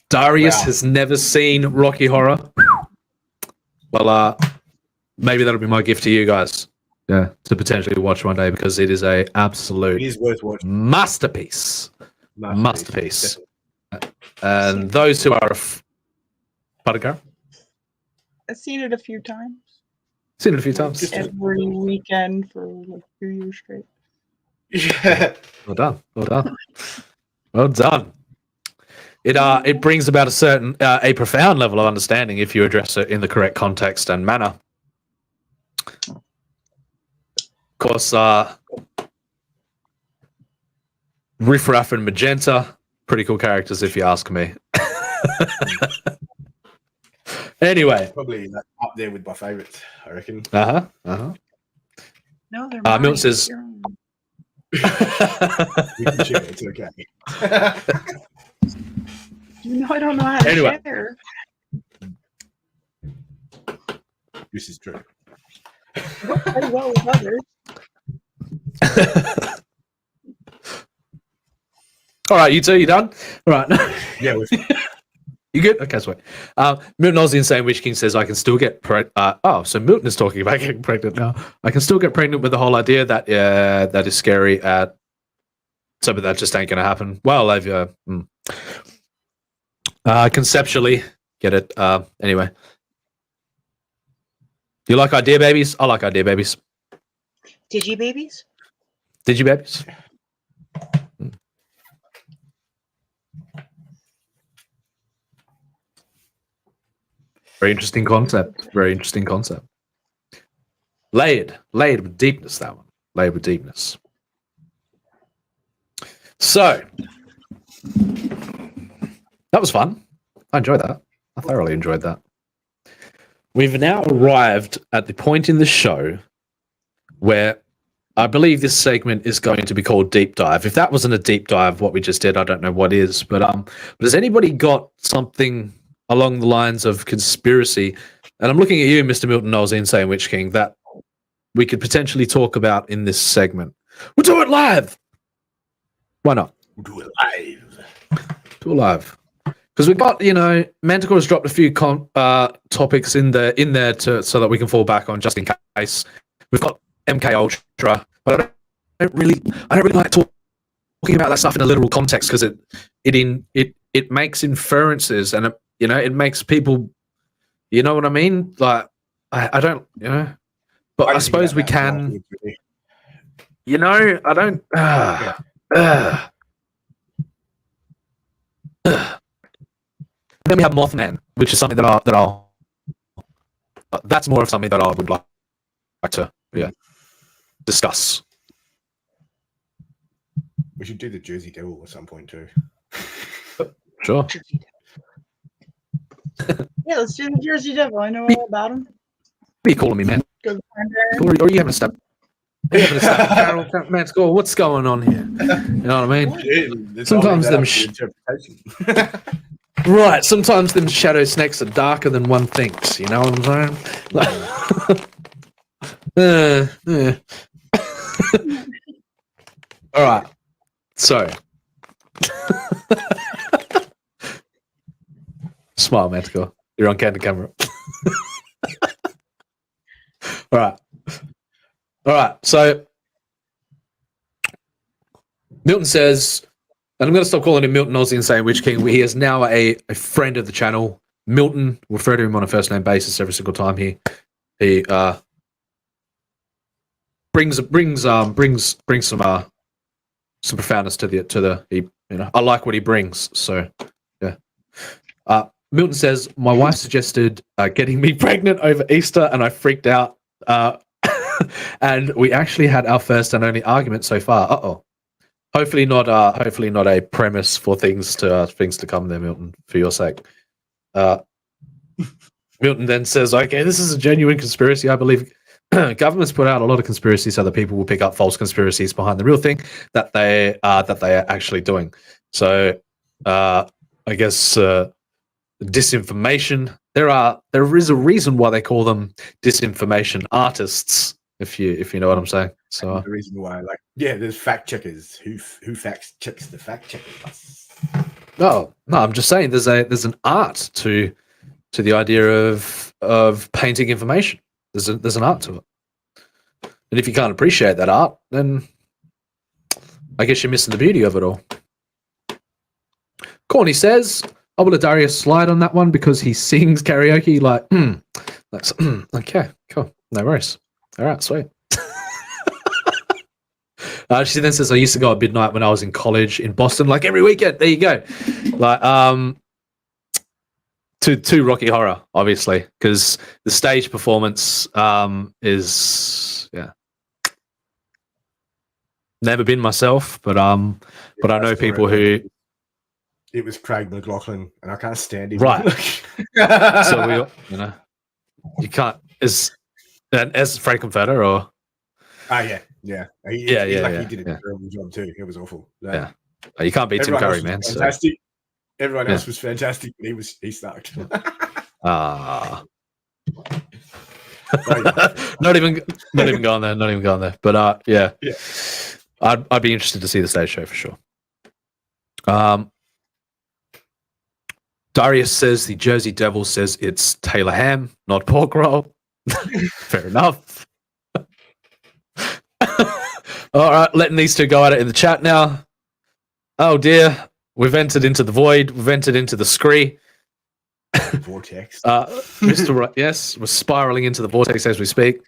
Darius has never seen Rocky Horror. Well, maybe that'll be my gift to you guys. Yeah, to potentially watch one day, because it is a absolute It is worth watching. masterpiece. And those who are Pardon, I've seen it a few times. seen it a few times. Every weekend for like 2 years straight. Yeah. Well done. Well done. It brings about a certain a profound level of understanding if you address it in the correct context and manner. Of course, Riff Raff and Magenta, pretty cool characters if you ask me. Anyway, Probably like, up there with my favorites, I reckon. No, they're Milton says, We can share, it's okay. You know, I don't know how to Anyway. share. This is true. Play well with others. all right, you two, you done? All right. Yeah, You good? Okay, sweet. Milton Oz, the Insane Witch King, says I can still get so Milton is talking about getting pregnant now. I can still get pregnant with the whole idea that that is scary at something that just ain't gonna happen. Well, I've conceptually get it. Anyway. You like idea babies? I like idea babies. Digi babies? Did you babies? Very interesting concept. Very interesting concept. Layered with deepness, that one. Layered with deepness. So, that was fun. I enjoyed that. I thoroughly enjoyed that. We've now arrived at the point in the show where I believe this segment is going to be called Deep Dive. If that wasn't a deep dive, what we just did, I don't know what is. But has anybody got something along the lines of conspiracy? And I'm looking at you, Mr. Milton Knowles, the Insane Witch King, that we could potentially talk about in this segment. We'll do it live. Why not? We'll do it live. Do it live. Because we've got, Manticore has dropped a few topics in there so that we can fall back on just in case. We've got MK Ultra, but I don't really like talking about that stuff in a literal context, because it makes inferences, and it makes people, you know what I mean? Like I don't, but I suppose we can. I don't. Then we have Mothman, which is something that that's more of something that I would like to discuss. We should do the Jersey Devil at some point too. Sure. Yeah, let's do the Jersey Devil. I know all about him. What are you calling me, man? Go Or are you having a stab? Are you having a stab? Carol, man, score. What's going on here? You know what I mean? Sometimes them right. Sometimes them shadow snakes are darker than one thinks. You know what I'm saying? All right. So, smile, Manticore. You're on candid camera. All right. All right. So Milton says, and I'm going to stop calling him Milton Aussie Insane Witch King. He is now a friend of the channel. Milton, refer to him on a first name basis every single time he brings some profoundness to the I like what he brings. So yeah. Milton says, my wife suggested getting me pregnant over Easter, and I freaked out. And we actually had our first and only argument so far. Hopefully not a premise for things to come there, Milton, for your sake. Milton then says, okay, this is a genuine conspiracy. I believe governments put out a lot of conspiracies so that people will pick up false conspiracies behind the real thing that they are actually doing. So I guess disinformation. There is a reason why they call them disinformation artists, if you know what I'm saying. So the reason why, there's fact checkers who fact checks the fact checkers. No, I'm just saying there's an art to the idea of painting information. There's an art to it, and if you can't appreciate that art, then I guess you're missing the beauty of it all. Corny says, I will let Darius slide on that one because he sings karaoke okay, cool, no worries. All right, sweet. She then says, I used to go at midnight when I was in college in Boston, like every weekend. There you go. To Rocky Horror, obviously, because the stage performance is never been myself, but I know people who. It was Craig McLaughlin, and I can't stand him. Right. So you can't as Frankenfurter or. Yeah. He did a terrible job too. It was awful. You can't beat Tim Curry, man. Fantastic. So. Everyone else was fantastic. He sucked. Not even going there. Not even going there. But I'd be interested to see the stage show for sure. Darius says the Jersey Devil says it's Taylor ham, not pork roll. Fair enough. All right, letting these two go at it in the chat now. Oh dear, we've entered into the void. We've entered into the scree. Vortex. Mr. Yes, we're spiraling into the vortex as we speak.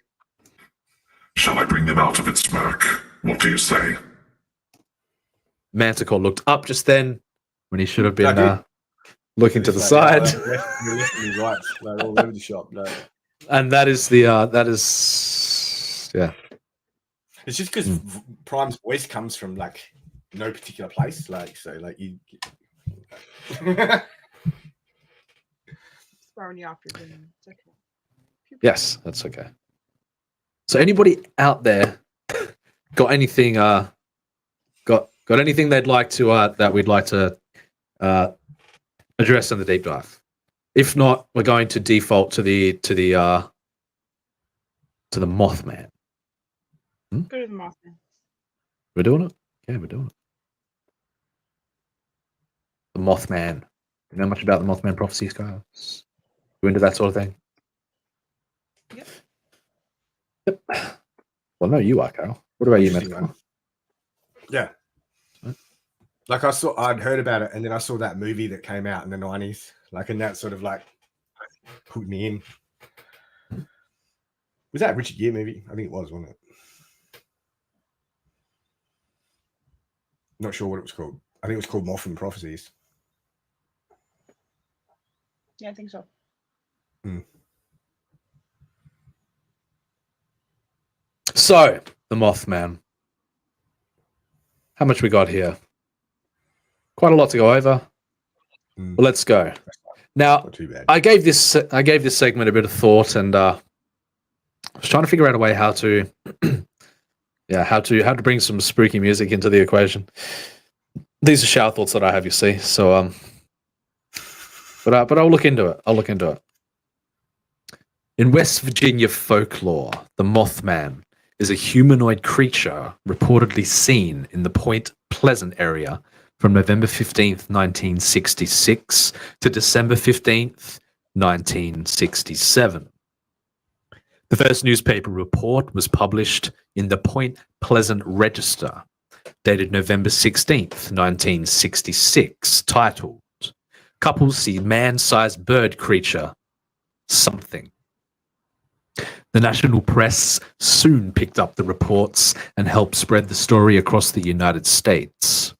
Shall I bring them out of its smirk? What do you say? Manticore looked up just then when he should have been looking to the side. You're listening right, all over the shop. No. And that is the It's just because Prime's voice comes from no particular place, you. Throwing you off your game. It's okay. Yes, that's okay. So anybody out there got anything got anything they'd like to that we'd like to address in the deep dive? If not, we're going to default to the Mothman. Go to the Mothman. We're doing it? Yeah, we're doing it. The Mothman. You know much about the Mothman prophecies, guys? You into that sort of thing? Yep. Well, no, you are, Carol. What about you, man? Yeah. I'd heard about it, and then I saw that movie that came out in the 90s, and that sort of put me in. Was that a Richard Gere movie? I think it was, wasn't it? Not sure what it was called. I think it was called Mothman Prophecies. Yeah, I think so. So, the Mothman. How much we got here? Quite a lot to go over. Well, let's go. Now, I gave this segment a bit of thought, and I was trying to figure out a way how to bring some spooky music into the equation. These are shower thoughts that I have, you see. So, but I'll look into it. In West Virginia folklore, the Mothman is a humanoid creature reportedly seen in the Point Pleasant area from November 15th, 1966 to December 15th, 1967. The first newspaper report was published in the Point Pleasant Register, dated November 16th, 1966, titled, "Couples See Man-Sized Bird Creature, Something." The national press soon picked up the reports and helped spread the story across the United States.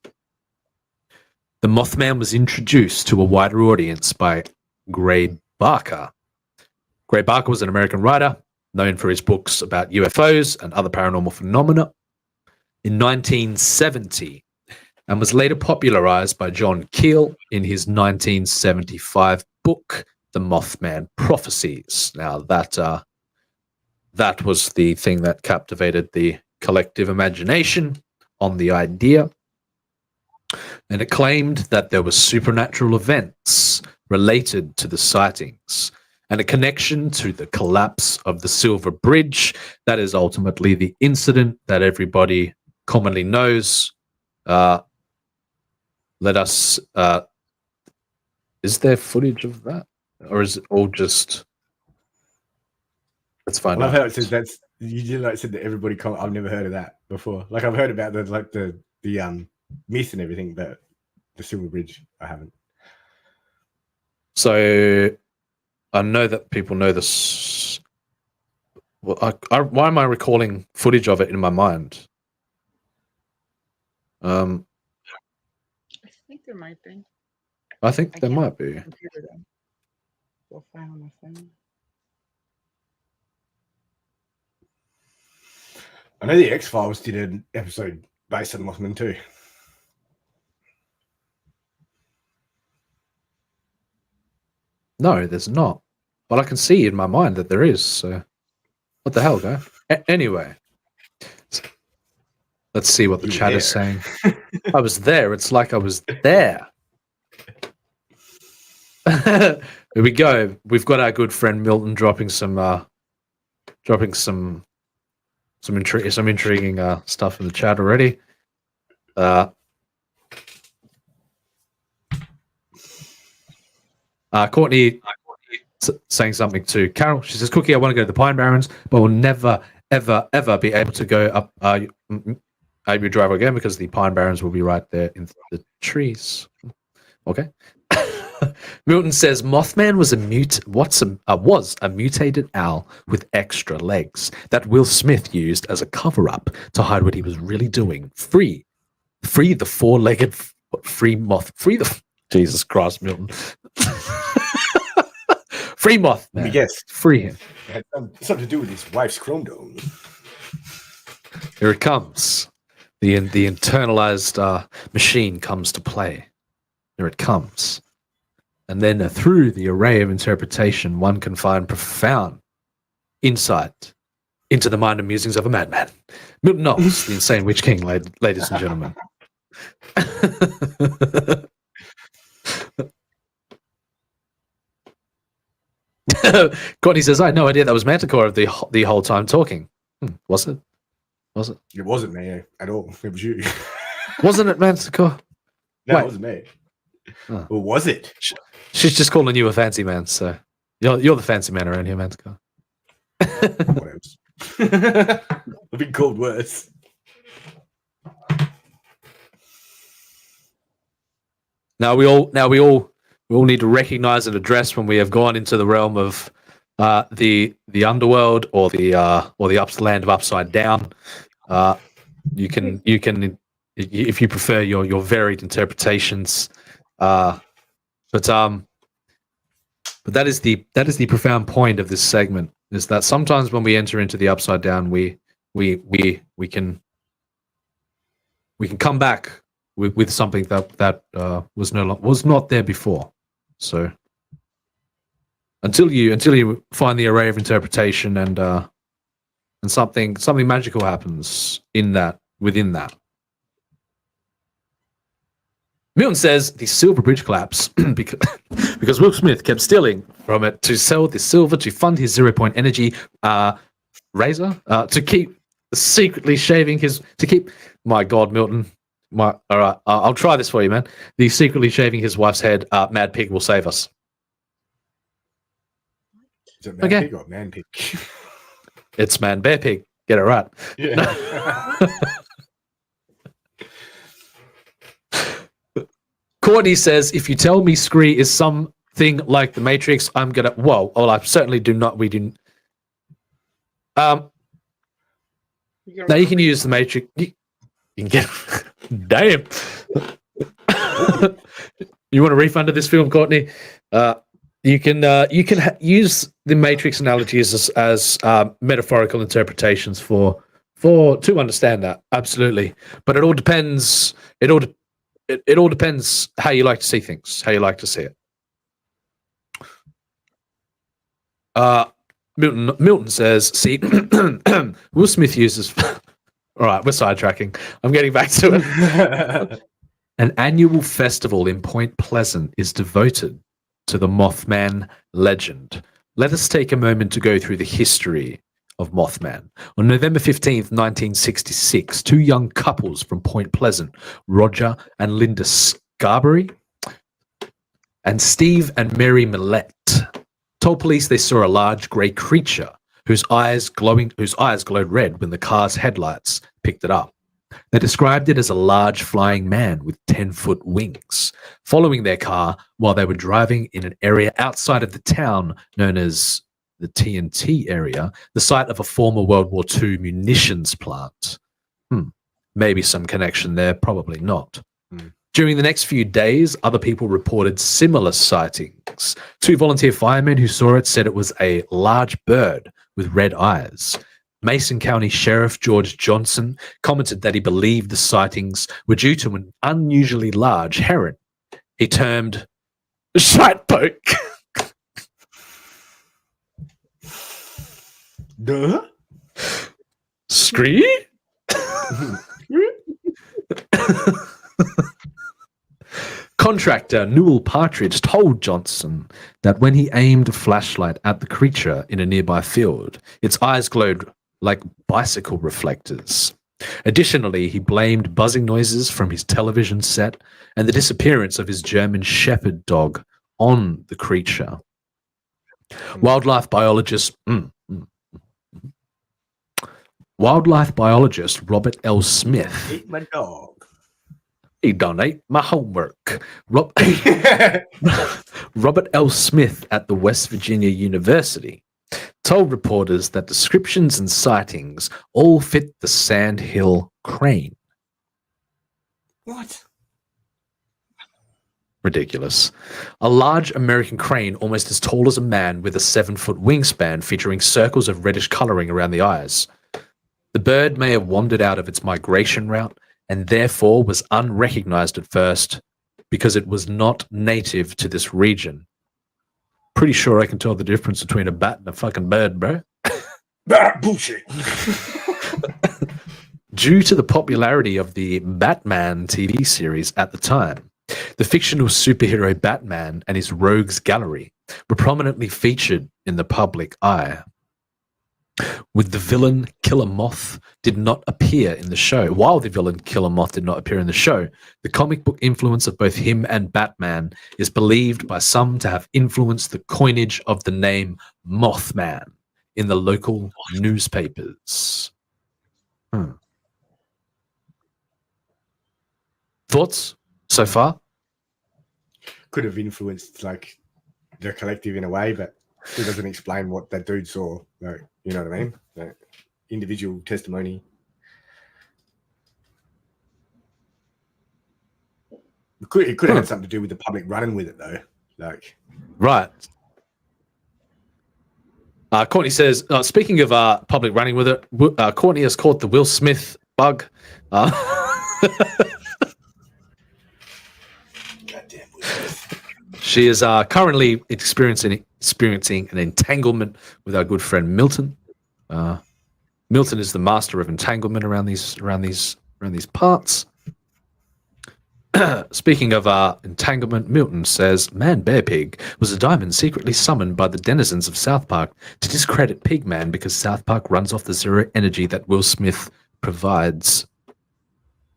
The Mothman was introduced to a wider audience by Gray Barker. Gray Barker was an American writer known for his books about UFOs and other paranormal phenomena in 1970, and was later popularized by John Keel in his 1975 book, The Mothman Prophecies. Now, that was the thing that captivated the collective imagination on the idea. And it claimed that there were supernatural events related to the sightings and a connection to the collapse of the Silver Bridge. That is ultimately the incident that everybody commonly knows. Is there footage of that? Or is it all just... Let's find I out. love how it says that's... You did like said that everybody... I've never heard of that before. Like, I've heard about the myth and everything, but the Silver Bridge, I haven't. So I know that people know this. Well, why am I recalling footage of it in my mind? I think there might be. I think there might be. We'll find on my phone. I know the X-Files did an episode based on Mothman too. No, there's not. But I can see in my mind that there is. So what the hell, guy? Anyway, let's see what the chat is saying. I was there. It's like I was there. Here we go. We've got our good friend Milton dropping some intriguing stuff in the chat already. Courtney saying something to Carol. She says, "Cookie, I want to go to the Pine Barrens, but we'll never, ever, ever be able to go up Abbey Drive again because the Pine Barrens will be right there in the trees." Okay. Milton says Mothman was a mutated owl with extra legs that Will Smith used as a cover-up to hide what he was really doing. Free the four-legged free moth. Jesus Christ, Milton. Free Mothman. Yes, free him. It had something to do with his wife's chromosome. Here it comes. The internalized machine comes to play. Here it comes. And then through the array of interpretation, one can find profound insight into the mind and musings of a madman. Milton Knowles, the Insane Witch King, ladies and gentlemen. Courtney says, "I had no idea that was Manticore the whole time talking." Was it? Was it? It wasn't me at all. It was you. Wasn't it Manticore? No, Wait. it wasn't me. Oh. Or was it? She's just calling you a fancy man, so you're the fancy man around here, Manticore. What else? I've been called worse. Now we all need to recognize and address when we have gone into the realm of the underworld or the land of upside down. You can if you prefer your varied interpretations, but that is the profound point of this segment, is that sometimes when we enter into the upside down, we can come back with something that was not there before. So until you find the array of interpretation and something magical happens within that. Milton says the Silver Bridge collapse because Will Smith kept stealing from it to sell the silver to fund his 0-point energy razor to keep secretly shaving my God, Milton. All right, I'll try this for you, man. The secretly shaving his wife's head, Mad Pig will save us. Is it Mad Pig or Man Pig? It's Man Bear Pig. Get it right. Yeah. Courtney says, if you tell me Scree is something like the Matrix, I'm gonna. Whoa! Well, I certainly do not. We didn't. Now you can use the Matrix. You can get. Damn. You want a refund of this film, Courtney? You can use the Matrix analogies as metaphorical interpretations to understand that. Absolutely, but it all depends. It all depends how you like to see things, how you like to see it. Milton says, "See, Will Smith uses." All right, we're sidetracking. I'm getting back to it. An annual festival in Point Pleasant is devoted to the Mothman legend. Let us take a moment to go through the history of Mothman. On November 15th, 1966, two young couples from Point Pleasant, Roger and Linda Scarberry, and Steve and Mary Millette, told police they saw a large grey creature whose eyes glowed red when the car's headlights picked it up. They described it as a large flying man with 10-foot wings, following their car while they were driving in an area outside of the town known as the TNT area, the site of a former World War II munitions plant. Maybe some connection there, probably not. During the next few days, other people reported similar sightings. Two volunteer firemen who saw it said it was a large bird with red eyes. Mason County Sheriff George Johnson commented that he believed the sightings were due to an unusually large heron he termed shite poke. Duh. Scree? Contractor Newell Partridge told Johnson that when he aimed a flashlight at the creature in a nearby field, its eyes glowed like bicycle reflectors. Additionally, he blamed buzzing noises from his television set and the disappearance of his German Shepherd dog on the creature. Wildlife biologist Robert L. Smith. Eat my dog. He done ate my homework. Robert L. Smith at the West Virginia University told reporters that descriptions and sightings all fit the sandhill crane. What? Ridiculous. A large American crane almost as tall as a man with a 7-foot wingspan featuring circles of reddish coloring around the eyes. The bird may have wandered out of its migration route and therefore was unrecognized at first because it was not native to this region. Pretty sure I can tell the difference between a bat and a fucking bird, bro. Bullshit. Due to the popularity of the Batman TV series at the time, the fictional superhero Batman and his rogues gallery were prominently featured in the public eye. With the villain Killer Moth did not appear in the show. While the villain Killer Moth did not appear in the show, the comic book influence of both him and Batman is believed by some to have influenced the coinage of the name Mothman in the local newspapers. Thoughts so far? Could have influenced like the collective in a way, but it doesn't explain what that dude saw. Like, you know what I mean? Like, individual testimony. It could have had something to do with the public running with it, though. Like, right. Courtney says, speaking of public running with it, Courtney has caught the Will Smith bug. She is currently experiencing an entanglement with our good friend Milton. Milton is the master of entanglement around these parts. Speaking of entanglement, Milton says, Man Bear Pig was a diamond secretly summoned by the denizens of South Park to discredit Pigman because South Park runs off the zero energy that Will Smith provides.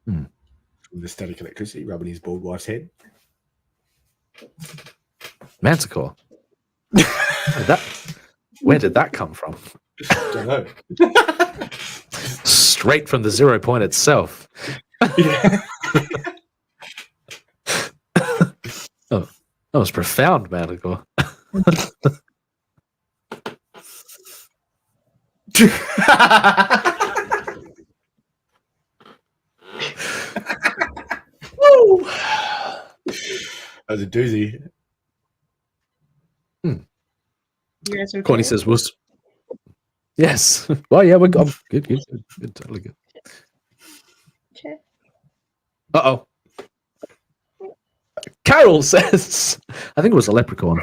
The static electricity rubbing his bald wife's head. Manticore. Where did that come from? Don't know. Straight from the 0 point itself. Oh, that was profound, Manicore. Woo! That was a doozy. You guys okay? Courtney says, "Was yes." Well, yeah, we're good. Good, totally good. Okay. Uh oh. Carol says, "I think it was a leprechaun."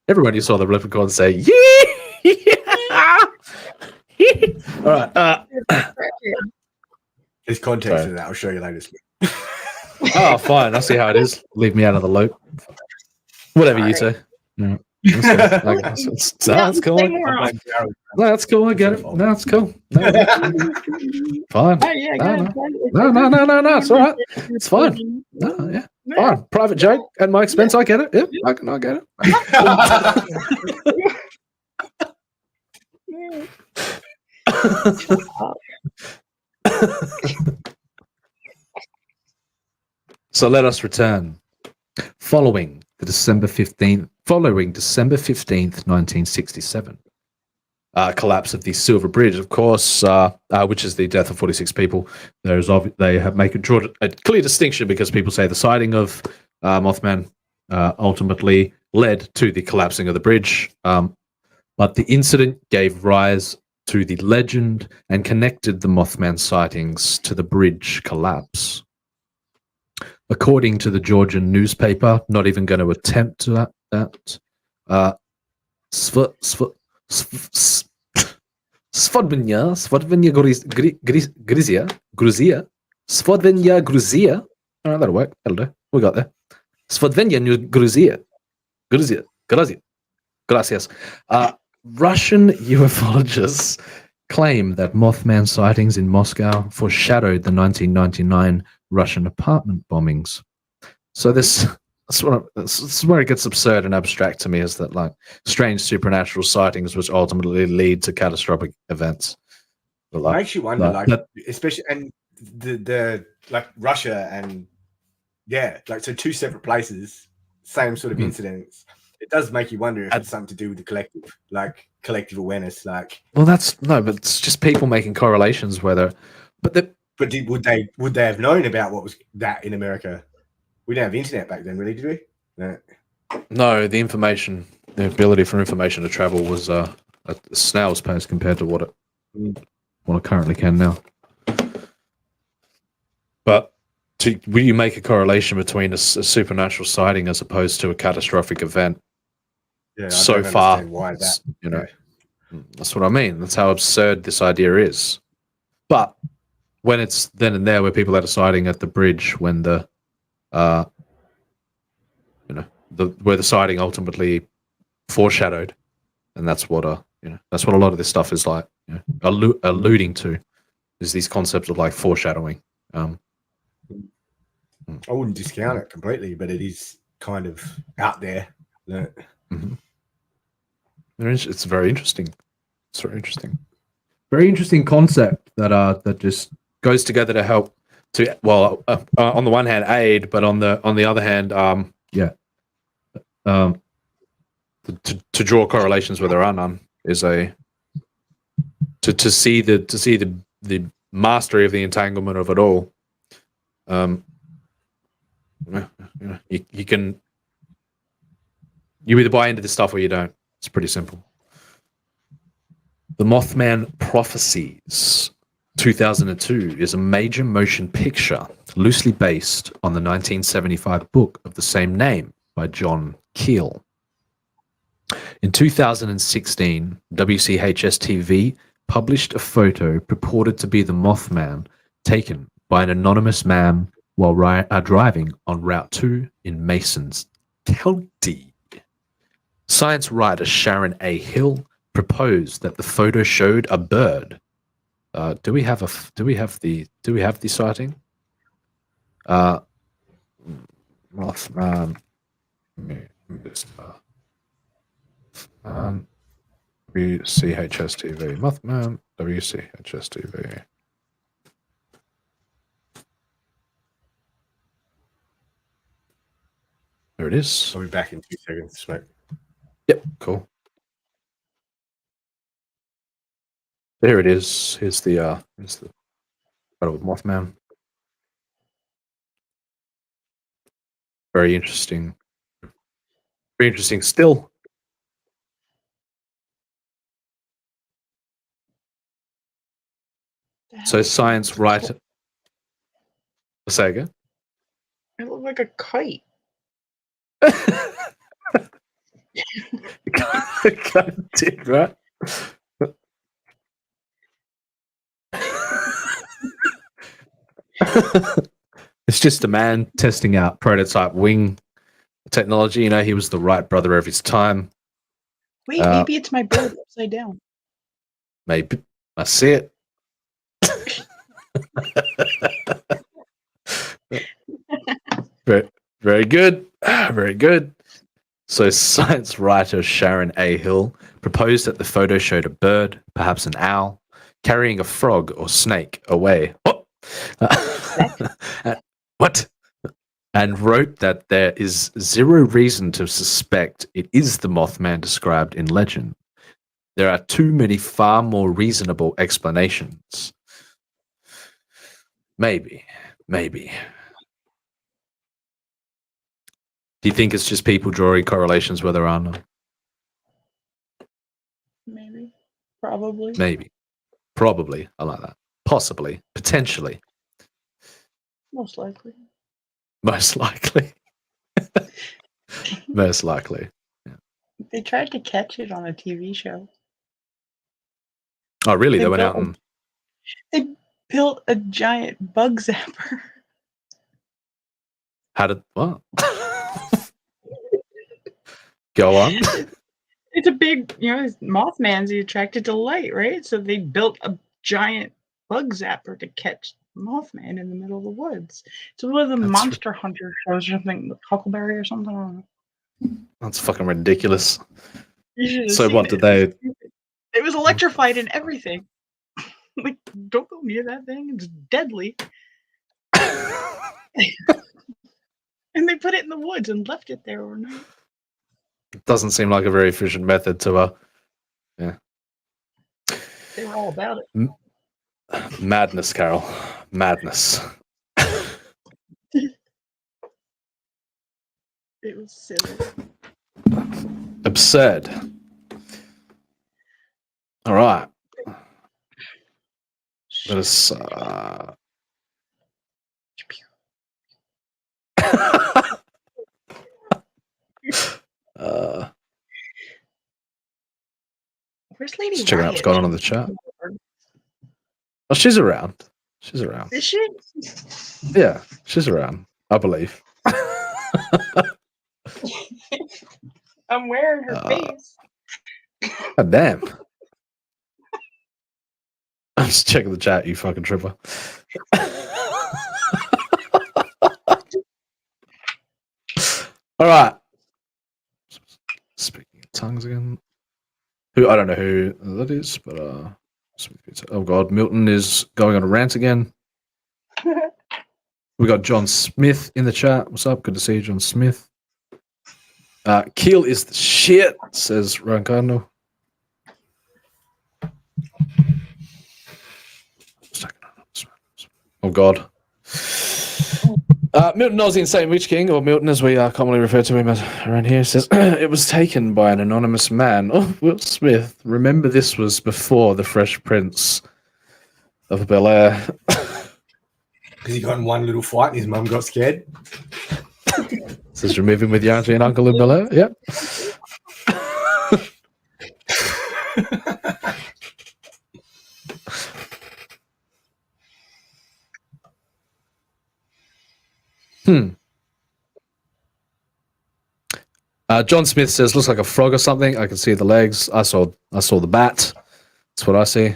Everyone you saw the leprechaun say, "Yeah." All right. There's context Sorry. in that. I'll show you later. Oh, fine. I see how it is. Leave me out of the loop. Whatever you say. Yeah. That's cool. No, that's cool. I get it. No, that's cool. No, fine. No. It's all right. It's fine. No, yeah. Fine. Private joke at my expense. I get it. Yeah, I get it. So let us return. Following December 15th, 1967, collapse of the Silver Bridge, of course, which is the death of 46 people. They have drawn a clear distinction because people say the sighting of Mothman ultimately led to the collapsing of the bridge, but the incident gave rise to the legend and connected the Mothman sightings to the bridge collapse. According to the Georgian newspaper, not even going to attempt that. Svodvenya Gruzia. All right, that'll work. That'll do. We got there. Svodvenya Gruzia. Gracias. Russian ufologists claim that Mothman sightings in Moscow foreshadowed the 1999 Russian apartment bombings. So that's where it gets absurd and abstract to me, is that like strange supernatural sightings which ultimately lead to catastrophic events. But, I actually wonder, especially and the like Russia and so two separate places, same sort of incidents. It does make you wonder if it's something to do with the collective awareness. Well, but it's just people making correlations. Would they have known about what was that in America? We didn't have internet back then, really, did we? No, the ability for information to travel was a snail's pace compared to what it currently can now. But will you make a correlation between a supernatural sighting as opposed to a catastrophic event? Yeah, so far, why that? That's what I mean. That's how absurd this idea is. But when it's then and there, where people had a sighting at the bridge, when where the sighting ultimately foreshadowed, and that's what a lot of this stuff is like, alluding to, is these concepts of like foreshadowing. I wouldn't discount it completely, but it is kind of out there. Mm-hmm. It's very interesting. It's very interesting. Very interesting concept that just goes together to help to on the one hand aid, but on the other hand, to draw correlations where there are none is to see the mastery of the entanglement of it all. You either buy into this stuff or you don't. It's pretty simple. The Mothman Prophecies 2002 is a major motion picture loosely based on the 1975 book of the same name by John Keel. In 2016, WCHS-TV published a photo purported to be the Mothman taken by an anonymous man while driving on Route 2 in Masons County. Science writer Sharon A. Hill proposed that the photo showed a bird. Do we have the sighting? Mothman. WCHS-TV. Mothman, WCHS-TV. There it is. I'll be back in 2 seconds, smoke. Yep, cool. There it is. Here's the photo of Mothman. Very interesting. Very interesting still. So science writer. Say again. It looked like a kite. God did, right? It's just a man testing out prototype wing technology. You know, he was the right brother of his time. Wait, maybe it's my bird upside down. Maybe. I see it. very, very good. Very good. So science writer Sharon A. Hill proposed that the photo showed a bird, perhaps an owl, carrying a frog or snake away. What? What? And wrote that there is zero reason to suspect it is the Mothman described in legend. There are too many far more reasonable explanations. Maybe. Do you think it's just people drawing correlations where there are none? Maybe. Probably. Maybe. Probably. I like that. Possibly. Potentially. Most likely. Most likely. Most likely. They tried to catch it on a TV show. Oh, really? They went out and... They built a giant bug zapper. How did... What? Go on. It's a big, Mothman's attracted to light, right? So they built a giant bug zapper to catch Mothman in the middle of the woods. It's one of the Monster Hunter shows or something, Huckleberry or something. I don't know. That's fucking ridiculous. You should have So seen what it. did they... It was electrified and everything. Like, don't go near that thing. It's deadly. And they put it in the woods and left it there overnight. It doesn't seem like a very efficient method to... Yeah. They were all about it. Madness, Carol. Madness. It was silly. Absurd. All right. Let us... Where's Lady Just checking out Riot? what's going on in the chat. Oh, she's around. She's around. Is she? Yeah, she's around, I believe. I'm wearing her face. God damn. I'm just checking the chat, you fucking tripper. All right. Speaking of tongues again. I don't know who that is, but oh god, Milton is going on a rant again. We got John Smith in the chat. What's up? Good to see you, John Smith. Keel is the shit, says Ryan Cardinal. Oh god. Milton Ozzy Insane Witch King, or Milton as we commonly refer to him as around here, says it was taken by an anonymous man. Oh, Will Smith. Remember, this was before the Fresh Prince of Bel Air. Because he got in one little fight and his mum got scared. Says you're moving with your auntie and uncle in Bel Air. Yep. John Smith says looks like a frog or something. I can see the legs. I saw the bat. That's what I see. I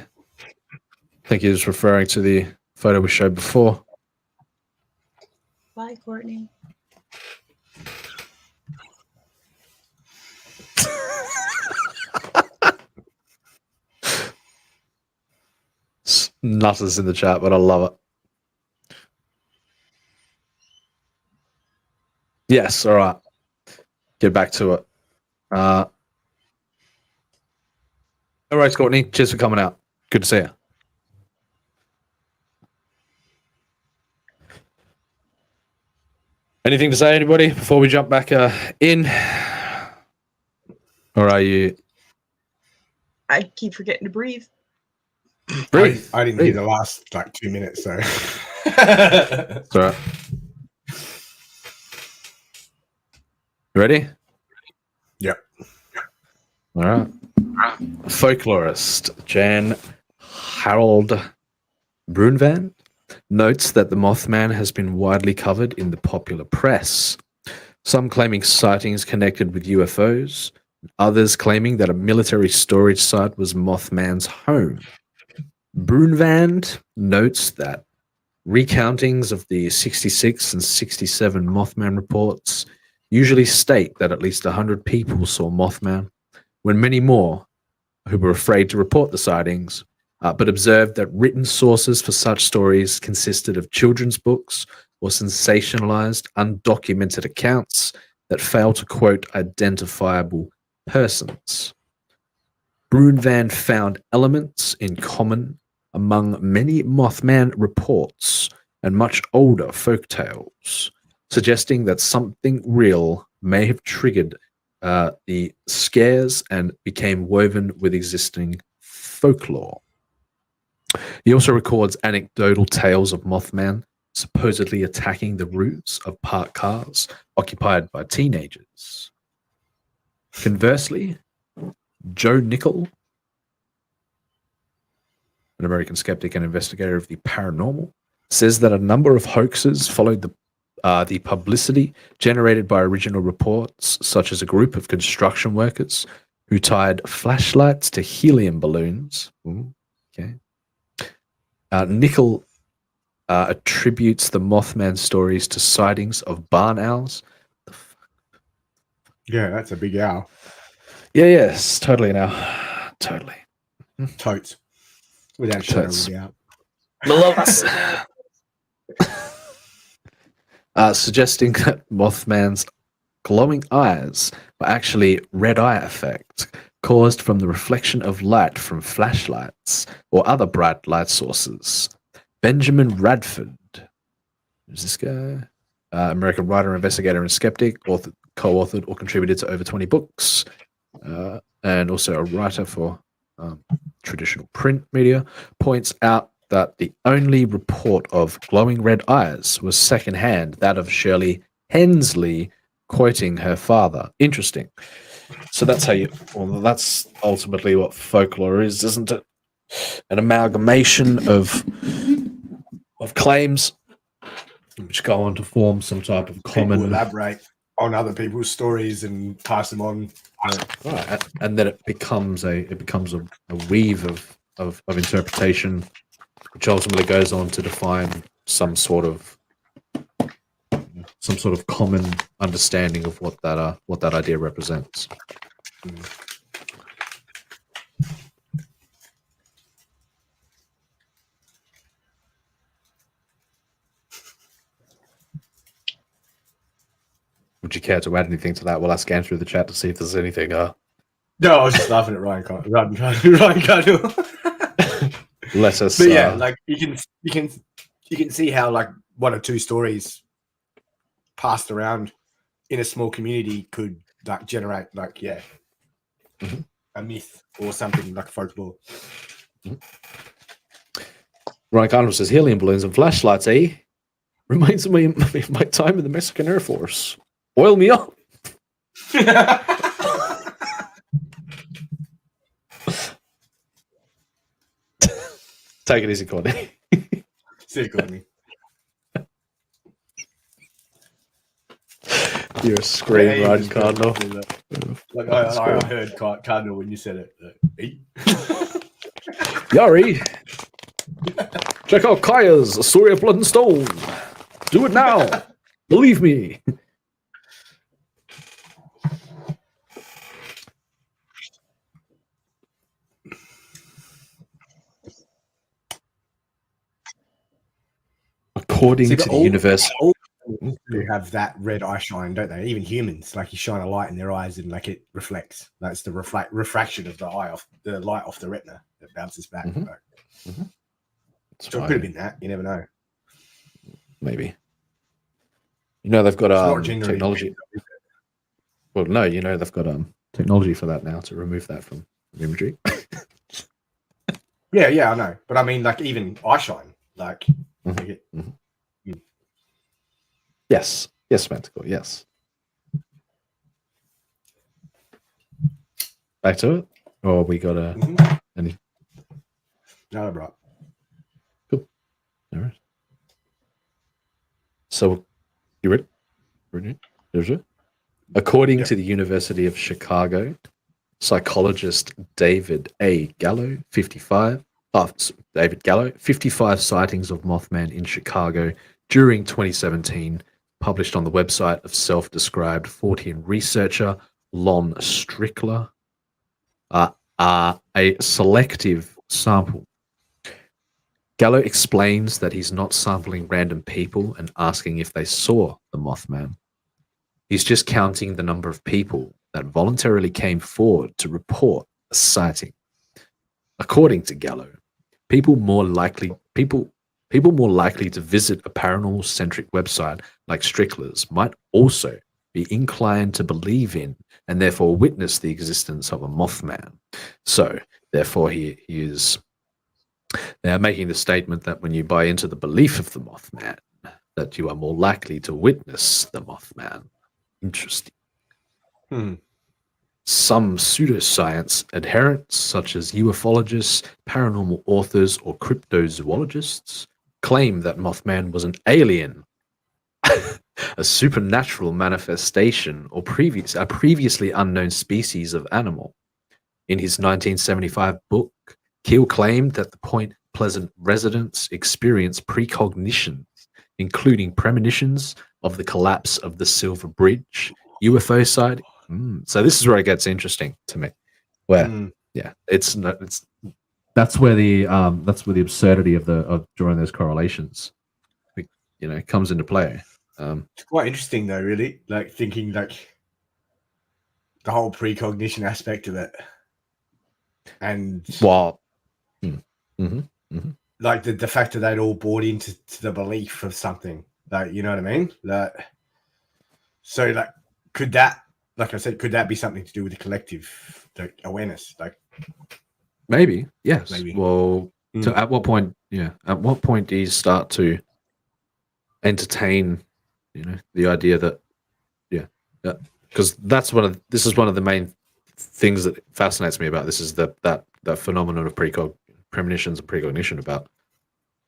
think he was referring to the photo we showed before. Bye, Courtney. nutters in the chat, but I love it. Yes, all right. Get back to it. All right, Courtney. Cheers for coming out. Good to see you. Anything to say, anybody, before we jump back in? Or are you? I keep forgetting to breathe. Breathe. I didn't breathe. hear the last like 2 minutes, so. That's all right. You ready? Yep. All right. Folklorist Jan Harold Brunvan notes that the Mothman has been widely covered in the popular press, some claiming sightings connected with UFOs, others claiming that a military storage site was Mothman's home. Brunvan notes that recountings of the 66 and 67 Mothman reports usually state that at least 100 people saw Mothman, when many more, who were afraid to report the sightings, but observed that written sources for such stories consisted of children's books or sensationalized, undocumented accounts that fail to quote identifiable persons. Brunvan found elements in common among many Mothman reports and much older folk tales, suggesting that something real may have triggered the scares and became woven with existing folklore. He also records anecdotal tales of Mothman supposedly attacking the roofs of parked cars occupied by teenagers. Conversely, Joe Nickel, an American skeptic and investigator of the paranormal, says that a number of hoaxes followed the publicity generated by original reports, such as a group of construction workers who tied flashlights to helium balloons. Ooh, okay. Nickel attributes the Mothman stories to sightings of barn owls. Yeah, that's a big owl. Yeah, yes, totally an owl. Totally. Totes. Without a shadow of a doubt. Suggesting that Mothman's glowing eyes were actually red eye effect caused from the reflection of light from flashlights or other bright light sources. Benjamin Radford, who's this guy? American writer, investigator, and skeptic, co-authored or contributed to over 20 books, and also a writer for traditional print media, points out that the only report of glowing red eyes was secondhand, that of Shirley Hensley quoting her father. Interesting. So that's that's ultimately what folklore is, isn't it? An amalgamation of claims which go on to form some type of common. People elaborate on other people's stories and pass them on. Right, and then it becomes a weave of interpretation, which ultimately goes on to define some sort of common understanding of what that idea represents. Would you care to add anything to that while I scan through the chat to see if there's anything? No, I was just laughing at Ryan Cardinal. Let us. But yeah, like you can see how like one or two stories passed around in a small community could like generate like a myth or something like folklore. Ryan Cardinal says helium balloons and flashlights, eh? Reminds me of my time in the Mexican Air Force. Oil me up. Take it easy, Courtney. See you, Courtney. You're a scream, Yeah, Ryan Cardinal. Like I heard Cardinal when you said it. Yari, check out Kaya's A Story of Blood and Stone. Do it now. Believe me. According See, to but the universe, all who have that red eye shine, don't they? Even humans, like you shine a light in their eyes and like it reflects. That's the refraction of the eye off the light off the retina that bounces back. Mhm. Like, Mhm. so it could have been that. You never know. maybe. You know, they've got It's not generally technology. Well, no, you know, they've got technology for that now to remove that from imagery. Yeah, I know. But I mean, like even eye shine, like, like it, Yes, Manticore, yes. Back to it, or we got any? no, right. Cool. All right. So, you ready? There's it. According to the University of Chicago, psychologist David A. Gallo, 55. David Gallo, 55 sightings of Mothman in Chicago during 2017, published on the website of self-described Fortean researcher Lon Strickler, are a selective sample. Gallo explains that he's not sampling random people and asking if they saw the Mothman. He's just counting the number of people that voluntarily came forward to report a sighting. According to Gallo, people more likely to visit a paranormal-centric website like Strickler's might also be inclined to believe in and therefore witness the existence of a Mothman. So, therefore, they are making the statement that when you buy into the belief of the Mothman, that you are more likely to witness the Mothman. Interesting. Some pseudoscience adherents, such as ufologists, paranormal authors, or cryptozoologists, claim that Mothman was an alien, a supernatural manifestation, or a previously unknown species of animal. In his 1975 book, Keel claimed that the Point Pleasant residents experienced precognitions, including premonitions of the collapse of the Silver Bridge, UFO sighting. So this is where it gets interesting to me. Where, that's where the absurdity of drawing those correlations, comes into play. It's quite interesting though, really. Like thinking like the whole precognition aspect of it, and like the fact that they'd all bought into the belief of something. Like, you know what I mean? Like, so like, could that, like I said, could that be something to do with the collective awareness? Like, maybe, yes. Maybe. Well, so at what point? Yeah, at what point do you start to entertain, the idea that, because this is one of the main things that fascinates me about this is that phenomenon of premonitions and precognition about.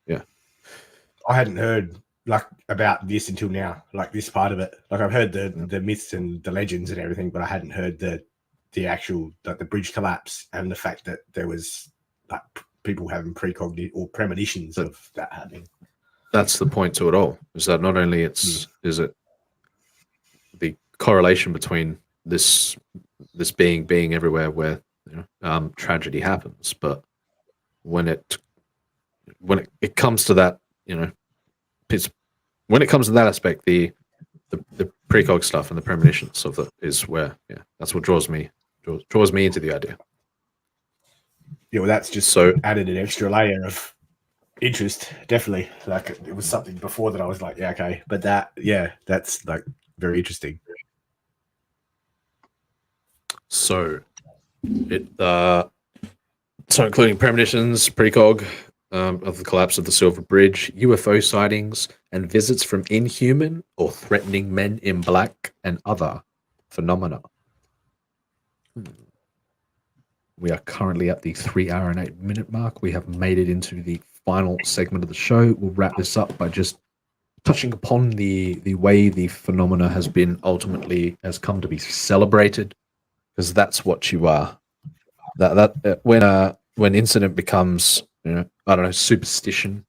Yeah, I hadn't heard like about this until now, like this part of it. Like I've heard the myths and the legends and everything, but I hadn't heard the actual the bridge collapse and the fact that there was like people having precognition or premonitions of that happening. That's the point to it all. Is that not only is it the correlation between this being everywhere where tragedy happens, but when it comes to that, when it comes to that aspect, the precog stuff and the premonitions of it is where that's what draws me into the idea. Yeah, well, that's just so added an extra layer of interest. Definitely, like it was something before that I was like, yeah, okay, but that's like very interesting. So including premonitions, precog of the collapse of the Silver Bridge, UFO sightings, and visits from inhuman or threatening men in black and other phenomena. We are currently at the 3 hour and 8 minute mark. We have made it into the final segment of the show. We'll wrap this up by just touching upon the way the phenomena has come to be celebrated, because that's what you are. When incident becomes, superstition,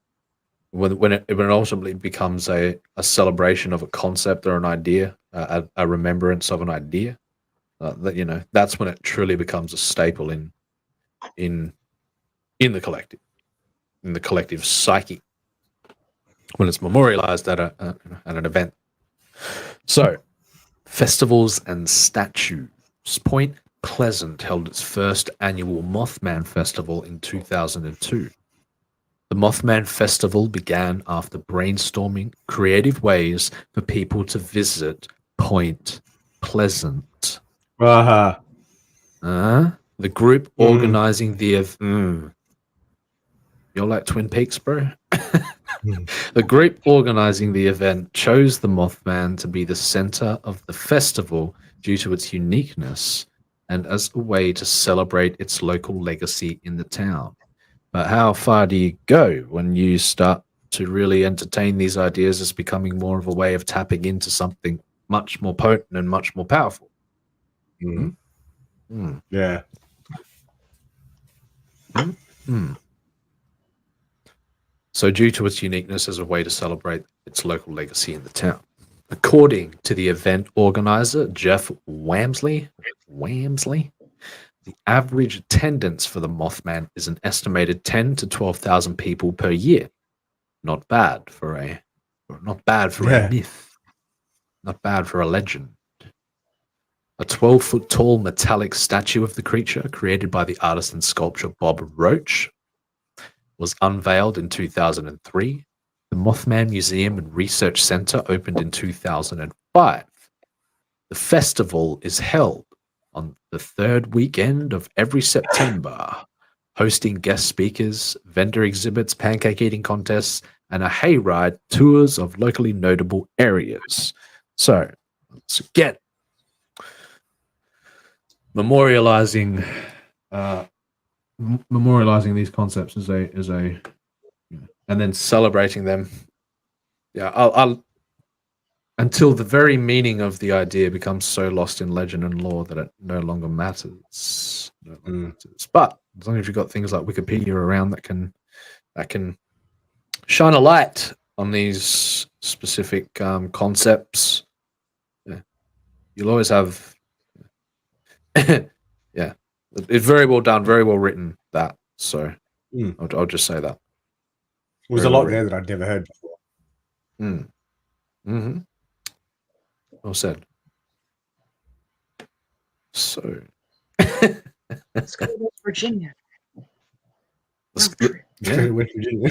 when it ultimately becomes a celebration of a concept or an idea, a remembrance of an idea, that's when it truly becomes a staple in the collective psyche. when it's memorialized at an event. So, festivals and statues. Point Pleasant held its first annual Mothman Festival in 2002. The Mothman Festival began after brainstorming creative ways for people to visit Point Pleasant. Uh-huh. The group organizing the event. You're like Twin Peaks, bro? The group organizing the event chose the Mothman to be the center of the festival due to its uniqueness and as a way to celebrate its local legacy in the town. But how far do you go when you start to really entertain these ideas as becoming more of a way of tapping into something much more potent and much more powerful? Yeah. So due to its uniqueness as a way to celebrate its local legacy in the town. According to the event organizer, Jeff Wamsley, the average attendance for the Mothman is an estimated 10 to 12,000 people per year. Not bad for a myth. Not bad for a legend. A 12-foot tall metallic statue of the creature created by the artist and sculptor Bob Roach was unveiled in 2003. The Mothman Museum and Research Center opened in 2005. The festival is held on the third weekend of every September, hosting guest speakers, vendor exhibits, pancake eating contests, and a hayride tours of locally notable areas. So, once again, memorializing these concepts as a and then celebrating them. Yeah, I'll until the very meaning of the idea becomes so lost in legend and lore that it no longer matters. But as long as you've got things like Wikipedia around that can shine a light on these specific concepts, you'll always have. Yeah, it's very well done, very well written. That so, I'll just say that. There was a lot there that I'd never heard before. Well said. So, Let's go to West Virginia. Let's go to West Virginia.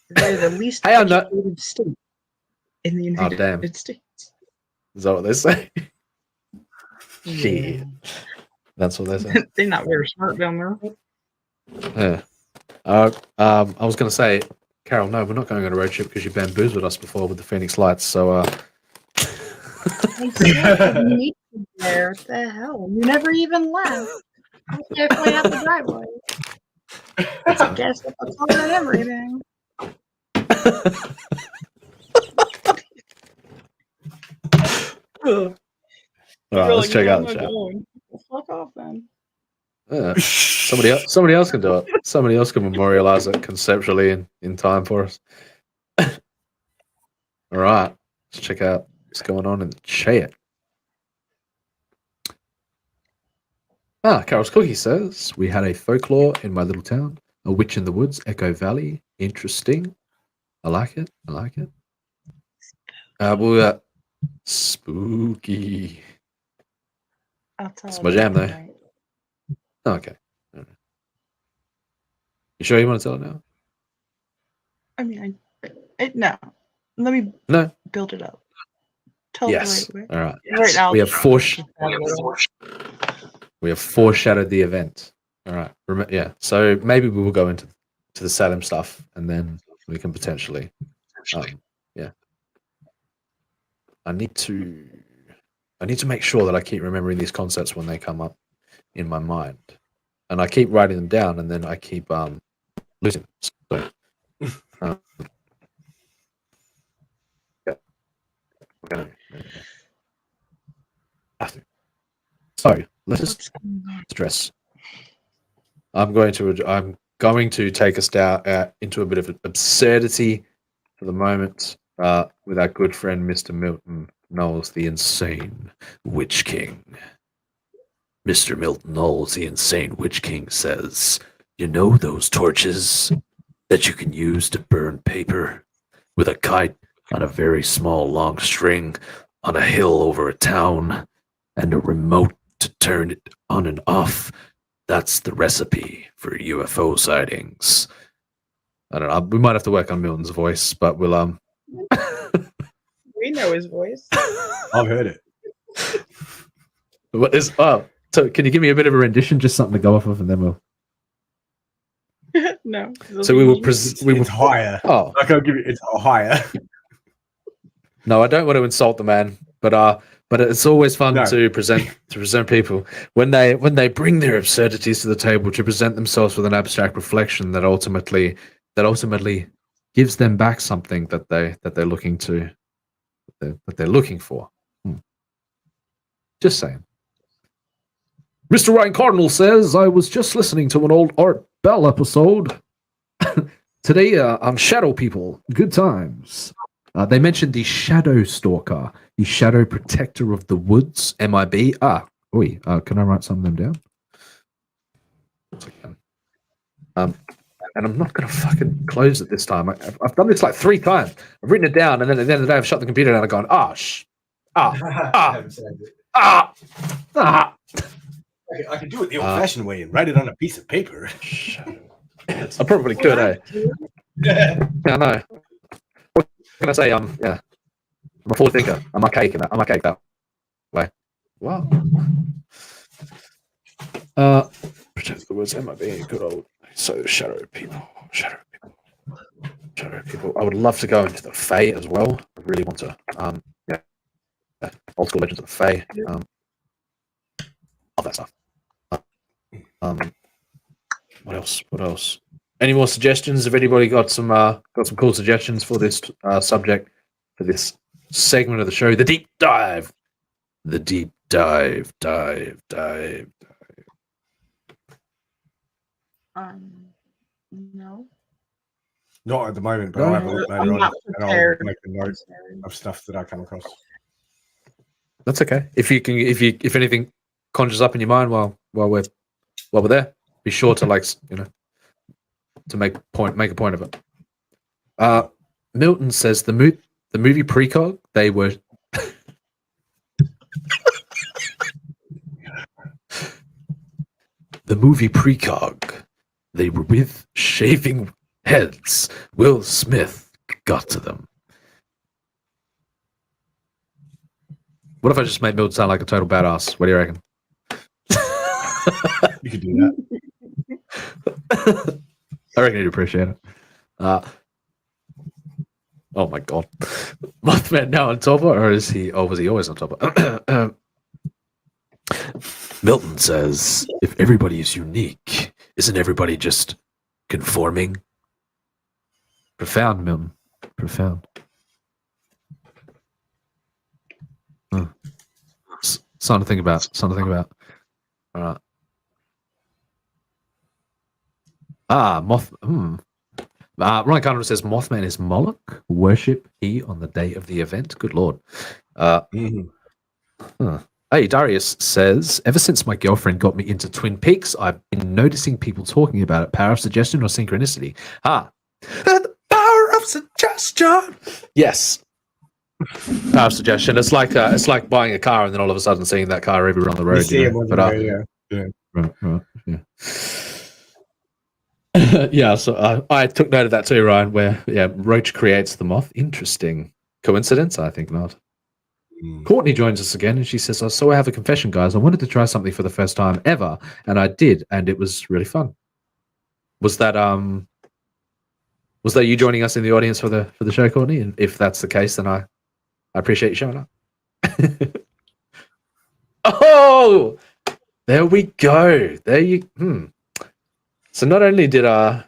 They're the least Hey, I'm not- educated state in the Oh, damn. United States. Is that what they say? Shit. That's what they say. They're not very smart down there. Yeah. I was going to say, Carol, no, we're not going on a road trip because you bamboozled us before with the Phoenix Lights. So, You need to be there. What the hell? You never even left. I was definitely out the driveway. I guess that's all and everything. all right, let's check out the chat. Fuck off then. Yeah. Somebody else can do it. Somebody else can memorialize it conceptually in time for us. All right, let's check out what's going on in the chat. Carol's Cookie says, we had a folklore in my little town, a witch in the woods, Echo Valley. Interesting. I like it. We got spooky. I'll tell It's my jam, though. tonight. Oh, okay. You sure you want to tell it now? I mean, no. Let me build it up. Tell Yes. it the right way. All right. Right now. We have foreshadowed the event. All right. Yeah. So maybe we will go into the Salem stuff, and then we can potentially. Yeah. I need to make sure that I keep remembering these concepts when they come up in my mind, and I keep writing them down, and then I keep losing them. So, So let us stress. I'm going to take us down into a bit of absurdity for the moment with our good friend Mr. Milton Knowles, the insane Witch King. Mr. Milton Knowles, the insane Witch King, says You know those torches that you can use to burn paper with a kite on a very small long string on a hill over a town and a remote to turn it on and off? That's the recipe for UFO sightings. I don't know. We might have to work on Milton's voice, but we'll We know his voice. I've heard it. What is so can you give me a bit of a rendition, just something to go off of, and then we'll. No. So we will It's higher. Oh, Like I'll give you. It's higher. no, I don't want to insult the man, but it's always fun to present people when they bring their absurdities to the table to present themselves with an abstract reflection that ultimately gives them back something that they're looking for. Just saying. Mr. Ryan Cardinal says, I was just listening to an old Art Bell episode today on Shadow People. Good times. They mentioned the Shadow Stalker, the Shadow Protector of the Woods, MIB. Can I write some of them down? And I'm not going to fucking close it this time. I've done this like 3 times. I've written it down, and then at the end of the day, I've shut the computer down and gone, I can do it the old-fashioned way and write it on a piece of paper. I probably could, Yeah, I know. What can I say? I'm a forward thinker. I'm archaic in that. I'm archaic that way. Wow. Protect the woods. MIB, good old. So shadow people. I would love to go into the Fae as well. I really want to. Old school Legends of the Fae. All that stuff. What else? Any more suggestions? Have anybody got some cool suggestions for this subject, for this segment of the show? The deep dive. No. Not at the moment, but No, I'll have a look I'm later on, not and I'll prepared. make a note of stuff that I come across. That's okay. If anything conjures up in your mind while we're there, be sure to to make a point of it. Milton says the movie Precog, they were the movie Precog, they were with shaving heads. Will Smith got to them. What if I just made Milton sound like a total badass? What do you reckon? You could do that. I reckon he'd appreciate it. Oh my god. Mothman now on top, or was he always on top? Milton says, if everybody is unique, isn't everybody just conforming? Profound, Milton. Profound. Something to think about. All right. Ryan Connor says Mothman is Moloch. Worship he on the day of the event. Good lord. Hey, Darius says, ever since my girlfriend got me into Twin Peaks, I've been noticing people talking about it. Power of suggestion or synchronicity? The power of suggestion. Yes. Power of suggestion. It's like buying a car and then all of a sudden seeing that car everywhere on the road. You see him on the road, yeah. Yeah, so I took note of that too, Ryan, where Roach creates the moth. Interesting coincidence? I think not. Courtney joins us again and she says, so I have a confession, guys. I wanted to try something for the first time ever, and I did, and it was really fun. Was that you joining us in the audience for the show, Courtney? And if that's the case, then I appreciate you showing up. Oh, there we go. There you. So not only did Lady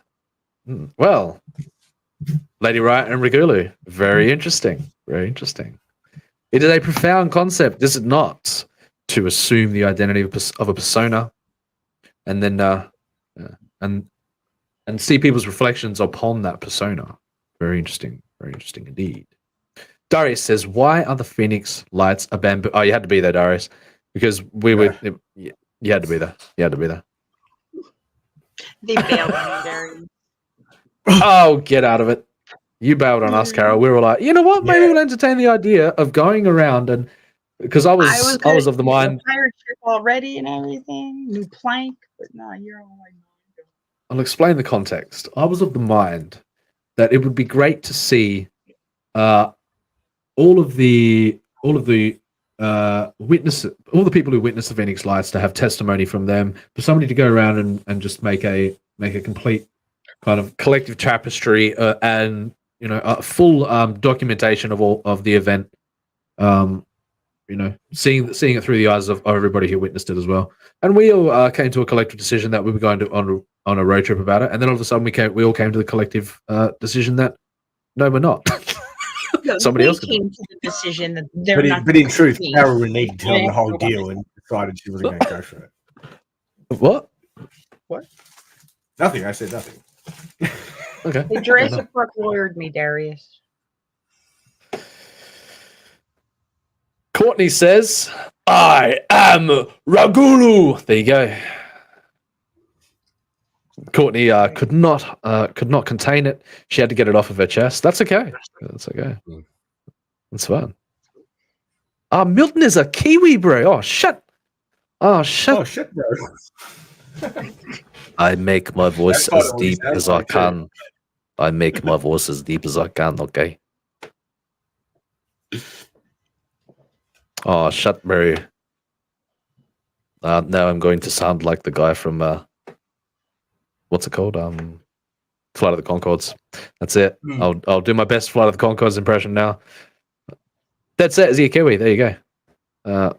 Riot and Regulu, very interesting. It is a profound concept, is it not, to assume the identity of a persona, and then and see people's reflections upon that persona. Very interesting indeed. Darius says, "Why are the Phoenix lights a bamboo?" Oh, you had to be there, Darius, because we were. You had to be there. They bailed on me, Darius. Oh, get out of it. You bailed on us, Carol. We were like, you know what? Maybe we'll entertain the idea of going around and because I was of the mind. Pirate ship already and everything, new plank, but no, you're all like. I'll explain the context. I was of the mind that it would be great to see all of the witnesses, all the people who witnessed the Phoenix Lights, to have testimony from them, for somebody to go around and just make a complete kind of collective tapestry and a full documentation of all of the event. Seeing it through the eyes of everybody who witnessed it as well. And we all came to a collective decision that we were going to on a road trip about it. And then all of a sudden we all came to the collective decision that no, we're not. No, Somebody else came to the decision that they're But not. in gonna truth, compete. Carol reneged Yeah, on the whole nobody- deal and decided she wasn't going to go for it. What? What? Nothing. I said nothing. Okay. They Jurassic Park lawyered me, Darius. Courtney says, I am Ragulu. There you go. Courtney could not contain it. She had to get it off of her chest. That's okay. That's okay. That's fine. Milton is a Kiwi, bro. Oh, shit. Oh, shit. Oh, shit, bro. I make my voice That's as what it deep sounds as I like, too. can. I make my voice as deep as I can, okay? Oh, shut Mary. Now I'm going to sound like the guy from what's it called? Flight of the Conchords. That's it. I'll do my best Flight of the Conchords impression now. That's it. Is he a Kiwi? There you go.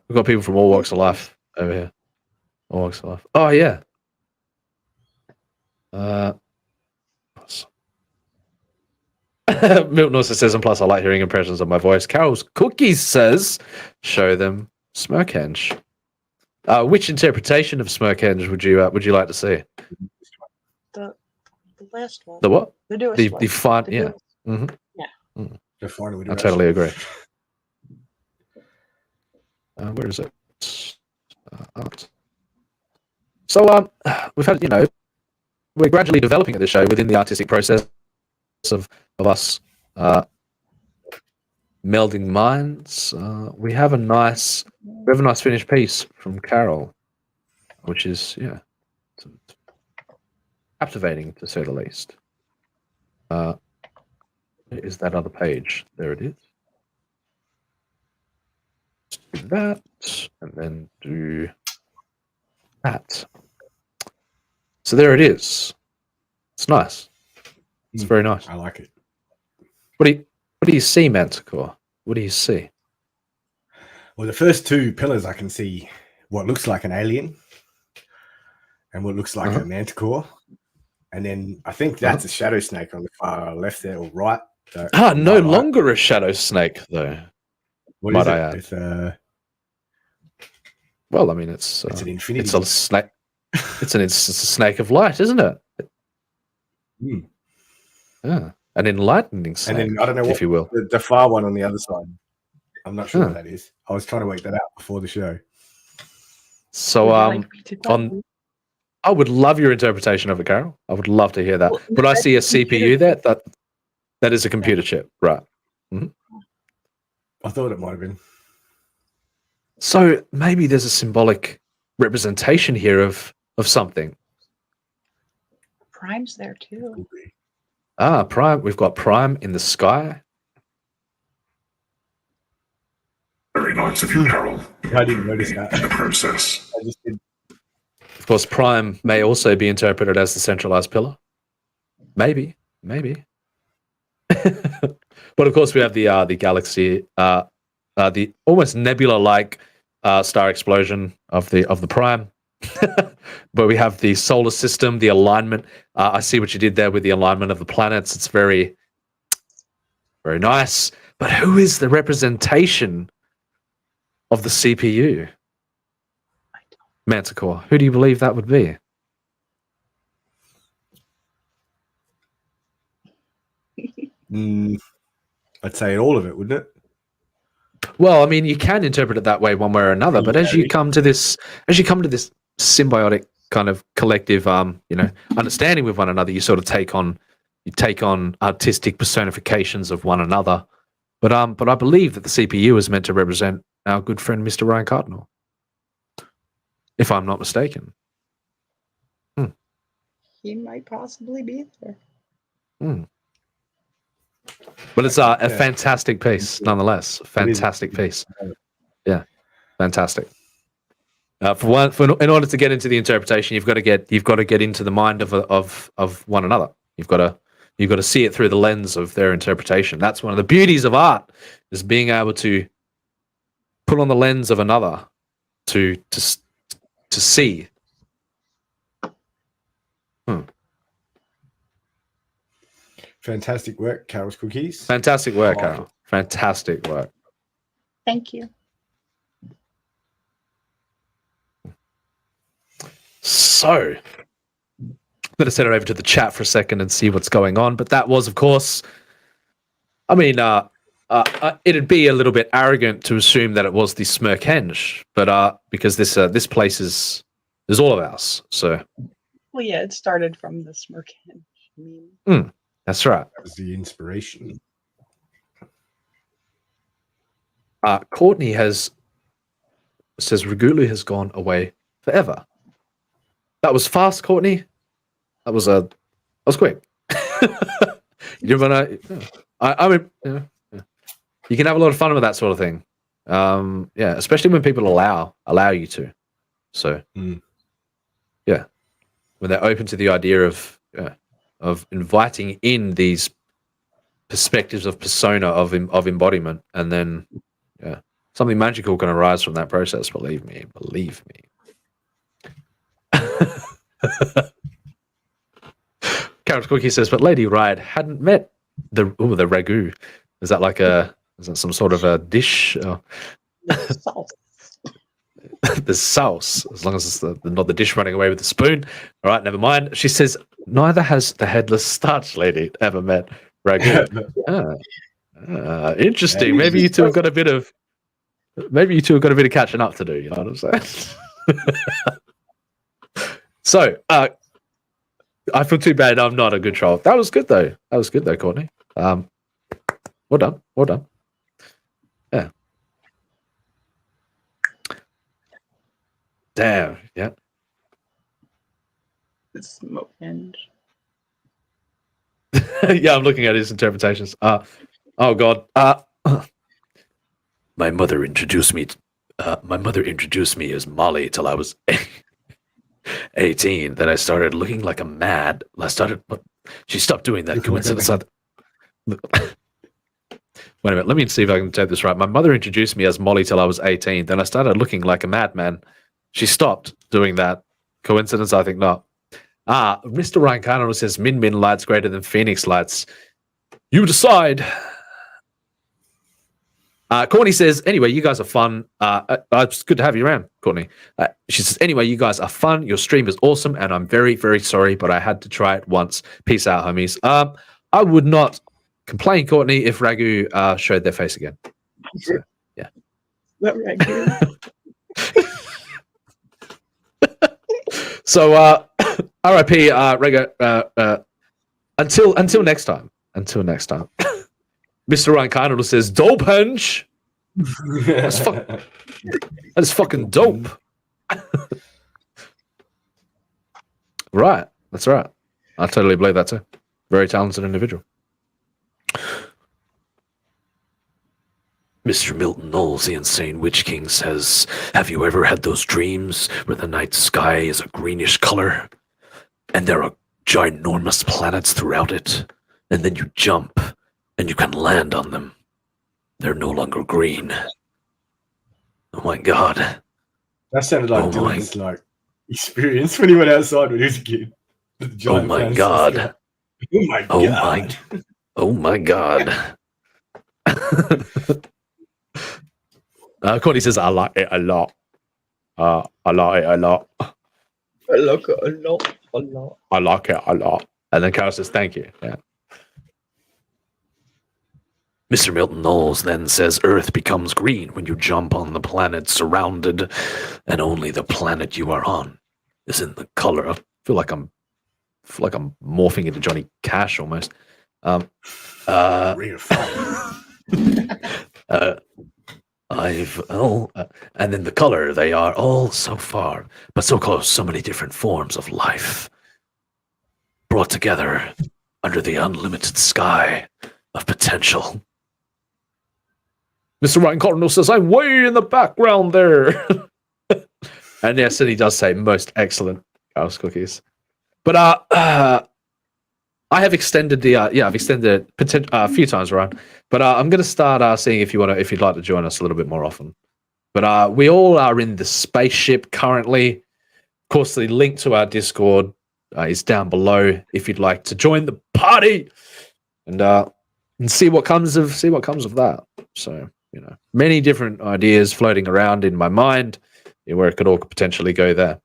We've got people from all walks of life over here. All walks of life. Oh yeah. Milton also says, and plus I like hearing impressions of my voice. Carol's Cookies says, show them Smirkhenge. Which interpretation of Smirkhenge would you like to see? The last one. The what? The newest The one. fun, The yeah. newest- Mm-hmm. Yeah. The final I iteration. totally agree. Where is it? Art. So we've had, we're gradually developing at this show within the artistic process of us melding minds. We have a nice finished piece from Carol, which is captivating to say the least. Is that other page? There it is. Do that, and then do that. So there it is. It's nice. It's very nice. I like it. What do you see, Manticore? What do you see? Well, the first two pillars, I can see what looks like an alien and what looks like a manticore. And then I think that's a shadow snake on the far left there or right. No longer a shadow snake, though. What might is I it? add. It's Well, I mean, it's an infinity. It's a snake. It's a snake of light, isn't it? Yeah, an enlightening snake, And then I don't know what if you will. the far one on the other side. I'm not sure Huh. what that is. I was trying to work that out before the show. So, I would love your interpretation of it, Carol. I would love to hear that. Well, But I that's see a a computer CPU there. That is a computer chip, right? I thought it might have been. So maybe there's a symbolic representation here of something. Prime's there too. Prime. We've got Prime in the sky. Very nice of you, Carol. I didn't notice that. In the process. I just did. Of course, Prime may also be interpreted as the centralized pillar. Maybe. But of course, we have the galaxy, the almost nebula-like star explosion of the Prime. But we have the solar system, the alignment. I see what you did there with the alignment of the planets. It's very, very nice. But who is the representation of the CPU? Manticore. Who do you believe that would be? I'd say all of it, wouldn't it? Well, I mean, you can interpret it that way one way or another, but as you come to this symbiotic kind of collective, understanding with one another. You sort of take on artistic personifications of one another. But I believe that the CPU is meant to represent our good friend Mr. Ryan Cardinal, if I'm not mistaken. He might possibly be there. But it's a fantastic piece, nonetheless. Fantastic piece. Yeah, fantastic. In order to get into the interpretation, you've got to get into the mind of one another. You've got to see it through the lens of their interpretation. That's one of the beauties of art, is being able to put on the lens of another to see. Fantastic work, Carol's Cookies. Fantastic work, Carol. Fantastic work. Thank you. So, I'm going to send it over to the chat for a second and see what's going on. But that was, of course, I mean, it'd be a little bit arrogant to assume that it was the Smirkhenge, but because this place is all of ours. So, Well, yeah, it started from the Smirkhenge meme. That's right. That was the inspiration. Courtney says Regulu has gone away forever. That was fast, Courtney. That was quick. You mean, you can have a lot of fun with that sort of thing. Yeah, especially when people allow you to. So, yeah, when they're open to the idea of inviting in these perspectives of persona of embodiment, and then something magical can arise from that process. Believe me. Carrot Cookie says, but Lady Riot hadn't met the ragu. Is that some sort of a dish? Sauce. The sauce, as long as it's not the dish running away with the spoon. All right, never mind. She says, neither has the headless starch lady ever met ragu. Interesting. Maybe you two have got a bit of catching up to do. You know what I'm saying? So, I feel too bad I'm not a good troll. That was good though. Courtney. Well done. Yeah. Damn. Yeah. The Smirkhenge. Yeah, I'm looking at his interpretations. Oh God. My mother introduced me as Molly till I was 18. Then I started looking like a mad. She stopped doing that. Coincidence. Wait a minute. Let me see if I can take this right. My mother introduced me as Molly till I was 18. Then I started looking like a madman. She stopped doing that. Coincidence? I think not. Mr. Ryan Carnell says Min lights greater than Phoenix lights. You decide. Courtney says, anyway, you guys are fun. It's good to have you around, Courtney. She says, anyway, you guys are fun. Your stream is awesome, and I'm very, very sorry, but I had to try it once. Peace out, homies. I would not complain, Courtney, if Ragu showed their face again. So, yeah. That Ragu. So, R.I.P. Ragu. Until next time. Mr. Ryan Carnell says, dope henge. That's fucking dope. Right. That's right. I totally believe that too. Very talented individual. Mr. Milton Knowles, the Insane Witch King, says, have you ever had those dreams where the night sky is a greenish color and there are ginormous planets throughout it, and then you jump and you can land on them? They're no longer green. Oh my God. That sounded like Dylan's experience when he went outside when he was a kid. Oh my God. Oh my God. Oh my God. Courtney says, I like it a lot. I like it a lot. I like it a lot. I like it a lot. And then Carol says, thank you. Yeah. Mr. Milton Knowles then says Earth becomes green when you jump on the planet surrounded, and only the planet you are on is in the color. I feel like I'm morphing into Johnny Cash almost. Ring of fire. And then the color, they are all so far, but so close, so many different forms of life brought together under the unlimited sky of potential. Mr. Ryan Cardinal says, I'm way in the background there. And yes, and he does say most excellent house cookies. But I have extended the I've extended it a few times, Ryan. But I'm going to start seeing if you'd like to join us a little bit more often. But we all are in the spaceship currently. Of course, the link to our Discord is down below if you'd like to join the party and see what comes of that. So, many different ideas floating around in my mind where it could all potentially go there.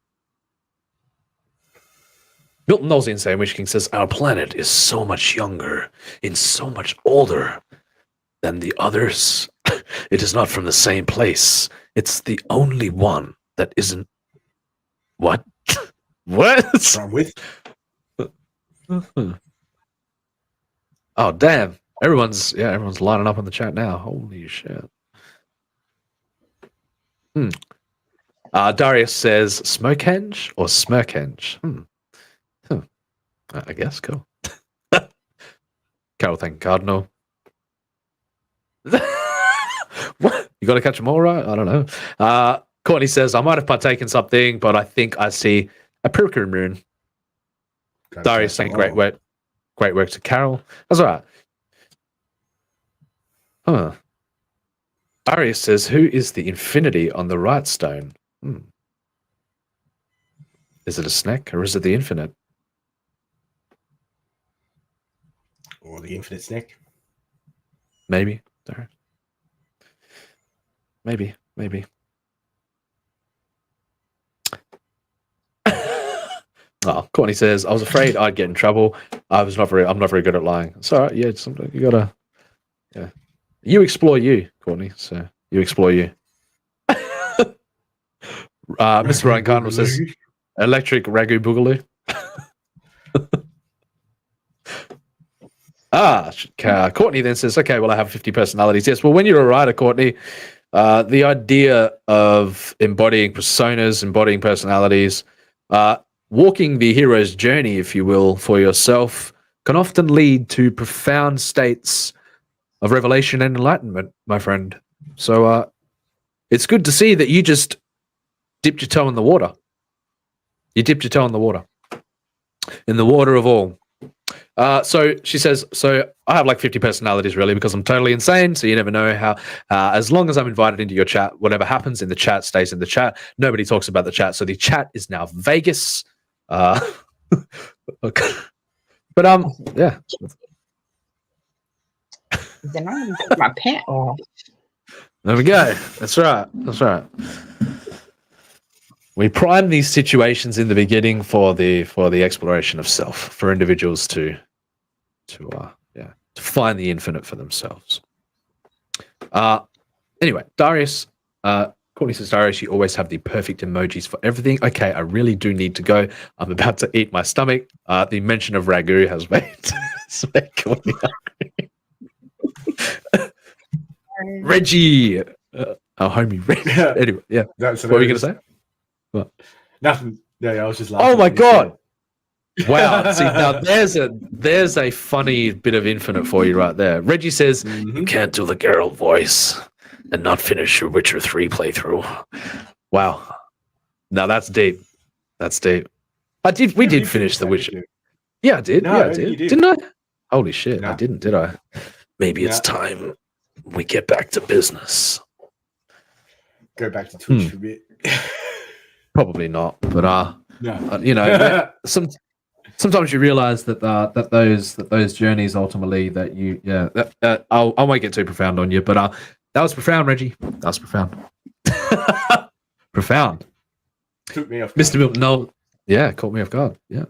Milton Knowles Insane Witch King says, our planet is so much younger and so much older than the others. It is not from the same place. It's the only one that isn't... What? What? I'm with. Oh, damn. Everyone's lining up on the chat now. Holy shit. Darius says, Smokehenge or Smirkhenge? I guess, cool. Carol, thank Cardinal. What? You got to catch them all right? I don't know. Courtney says, I might have partaken something, but I think I see a Purple Moon. Darius saying, great work to Carol. That's all right. Huh. Darius says, who is the infinity on the right stone? Is it a snack or is it the infinite? Or the infinite snake? Maybe. Maybe. Oh, Courtney says, I was afraid I'd get in trouble. I'm not very good at lying. It's all right. Yeah, sometimes you gotta. Yeah, you explore you, Courtney. So you explore you. Mr. Ryan Cardinal says, electric ragu boogaloo. Courtney then says, okay, well, I have 50 personalities. Yes, well, when you're a writer, Courtney, the idea of embodying personas, embodying personalities, walking the hero's journey, if you will, for yourself, can often lead to profound states of revelation and enlightenment, my friend. So it's good to see that you just dipped your toe in the water. You dipped your toe in the water. In the water of all. So she says, so I have like 50 personalities really because I'm totally insane. So you never know how, as long as I'm invited into your chat, whatever happens in the chat stays in the chat. Nobody talks about the chat. So the chat is now Vegas. Okay. But yeah. Then I'm gonna take my pant off. There we go. That's right. We prime these situations in the beginning for the exploration of self, for individuals to find the infinite for themselves. Anyway, Darius, Courtney says, Darius, you always have the perfect emojis for everything. Okay, I really do need to go. I'm about to eat my stomach. The mention of ragu has made Courtney hungry. Reggie, our homie Reggie. Anyway, yeah. What were you going to say? What? Nothing. Yeah, I was just laughing. Oh my god! Wow. See, now there's a funny bit of infinite for you right there. Reggie says, you can't do the Geralt voice and not finish your Witcher 3 playthrough. Wow. Now that's deep. That's deep. We did finish the Witcher. Yeah, I did. No, yeah, I did. you Didn't I? Holy shit, No. I didn't, did I? Maybe it's time we get back to business. Go back to Twitch for a bit. Probably not, but No. you know, sometimes you realize that those journeys ultimately that you I won't get too profound on you, but that was profound, Reggie. That was profound. Profound. Took me off guard. Mr. Milton Knowles, caught me off guard. Yeah.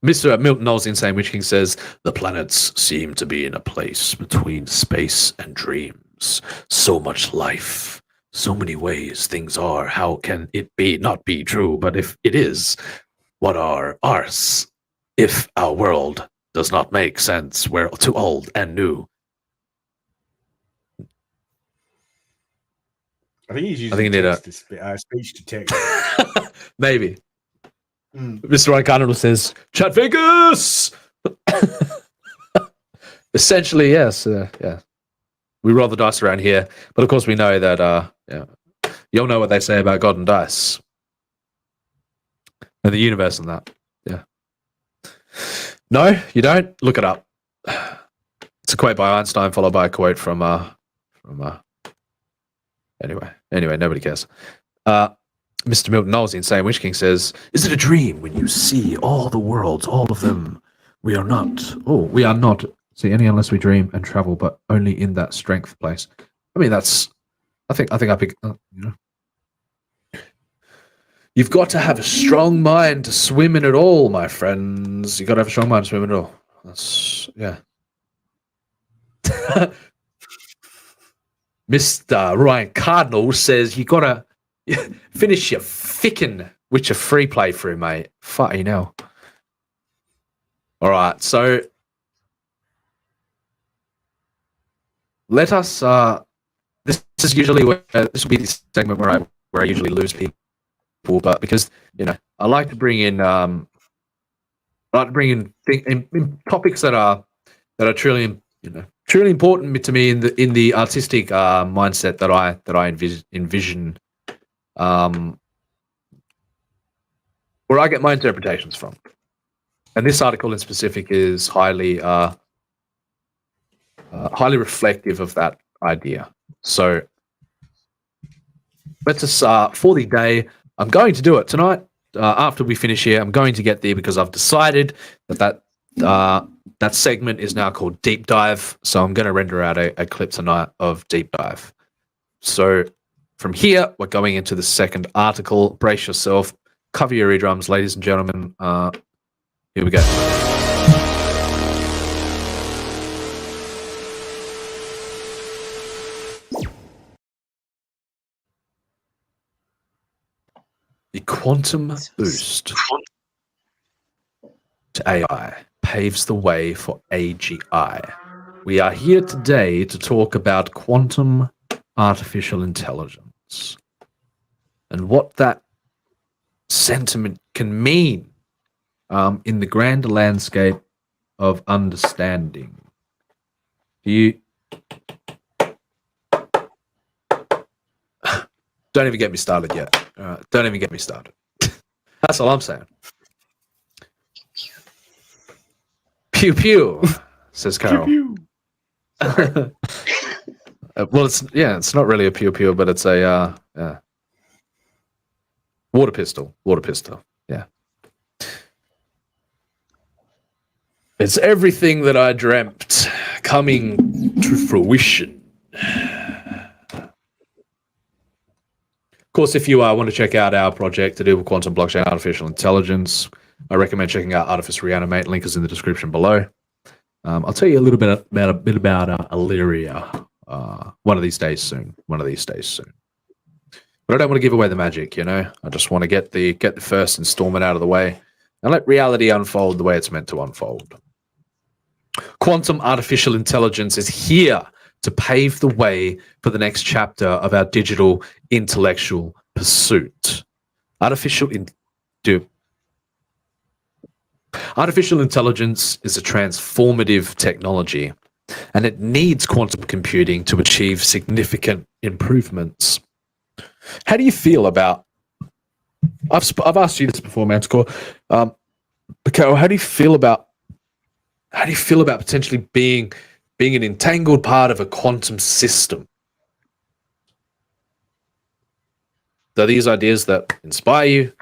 Mr. Milton Knowles Insane Witch King says the planets seem to be in a place between space and dreams. So much life, so many ways things are. How can it be not be true? But if it is, what are ours? If our world does not make sense, we're too old and new. I think he's using I think you need speech to text. Maybe. Mr. Ryan Cardinal says, Chad Vegas! Essentially, yes. Yeah. We roll the dice around here. But of course, we know that, you all know what they say about God and dice. And the universe and that. Yeah. No, you don't? Look it up. It's a quote by Einstein, followed by a quote from Anyway, nobody cares. Mr. Milton Knowles, the Insane Witch King, says, is it a dream when you see all the worlds, all of them? We are not see any unless we dream and travel, but only in that strength place. I mean, that's, I think I pick, You've got to have a strong mind to swim in it all, my friends. You've got to have a strong mind to swim in it all. That's, yeah. Mr. Ryan Cardinal says you gotta finish your fickin' Witcher free playthrough, mate. Fucking hell. All right, so let us. This is usually where this will be the segment where I usually lose people, but because I like to bring in topics that are truly truly important to me in the artistic mindset that I envision, where I get my interpretations from. And this article in specific is highly reflective of that idea. So let's just for the day, I'm going to do it tonight. After we finish here, I'm going to get there because I've decided that segment is now called Deep Dive. So I'm going to render out a clip tonight of Deep Dive. So from here, we're going into the second article. Brace yourself. Cover your eardrums, ladies and gentlemen. Here we go. The quantum boost to AI paves the way for AGI. We are here today to talk about quantum artificial intelligence and what that sentiment can mean in the grander landscape of understanding. Don't even get me started yet. Don't even get me started. That's all I'm saying. Pew pew, says Carol. Pew, pew. Well, it's not really a pew pew, but it's a water pistol. Water pistol. Yeah. It's everything that I dreamt coming to fruition. Of course, if you want to check out our project to do with quantum blockchain artificial intelligence, I recommend checking out Artifice Re-Animate. Link is in the description below. I'll tell you a little bit about Illyria one of these days soon. But I don't want to give away the magic, I just want to get the first installment out of the way and let reality unfold the way it's meant to unfold. Quantum artificial intelligence is here to pave the way for the next chapter of our digital intellectual pursuit. Artificial intelligence is a transformative technology, and it needs quantum computing to achieve significant improvements. How do you feel about? I've asked you this before, Manticore. Carol, how do you feel about potentially being an entangled part of a quantum system? Are these ideas that inspire you?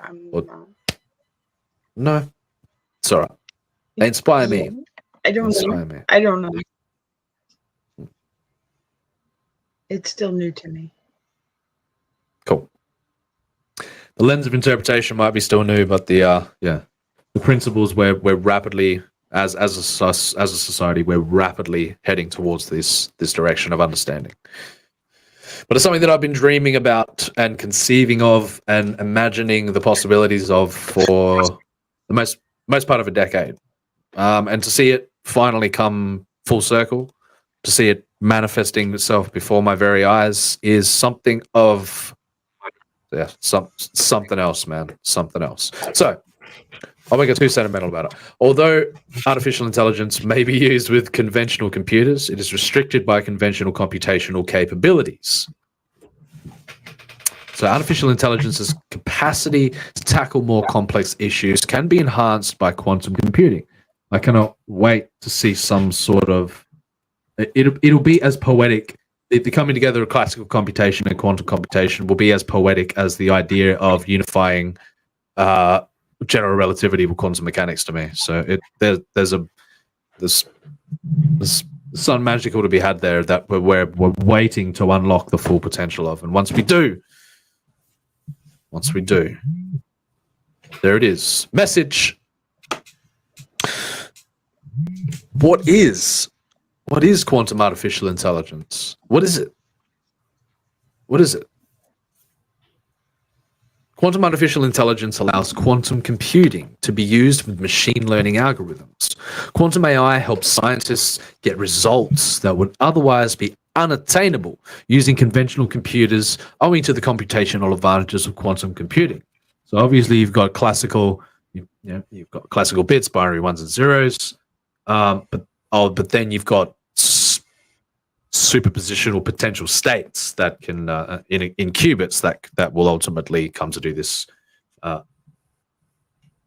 No, it's all right. They inspire me. I don't know. I don't know. It's still new to me. Cool. The lens of interpretation might be still new, but the principles we're rapidly as a society we're rapidly heading towards this direction of understanding. but it's something that I've been dreaming about and conceiving of and imagining the possibilities of for the most part of a decade. And to see it finally come full circle, to see it manifesting itself before my very eyes is something of something else, man. Something else. So I'll make it too sentimental about it. Although artificial intelligence may be used with conventional computers, it is restricted by conventional computational capabilities. So artificial intelligence's capacity to tackle more complex issues can be enhanced by quantum computing. I cannot wait to see some sort of... It'll be as poetic. The coming together of classical computation and quantum computation will be as poetic as the idea of unifying general relativity with quantum mechanics to me. So there's some magical to be had there that we're waiting to unlock the full potential of. And once we do, there it is. Message. What is quantum artificial intelligence? What is it? Quantum artificial intelligence allows quantum computing to be used with machine learning algorithms. Quantum AI helps scientists get results that would otherwise be unattainable using conventional computers owing to the computational advantages of quantum computing. So obviously you've got classical bits, binary ones and zeros, but then you've got superpositional potential states that can in qubits that will ultimately come to do this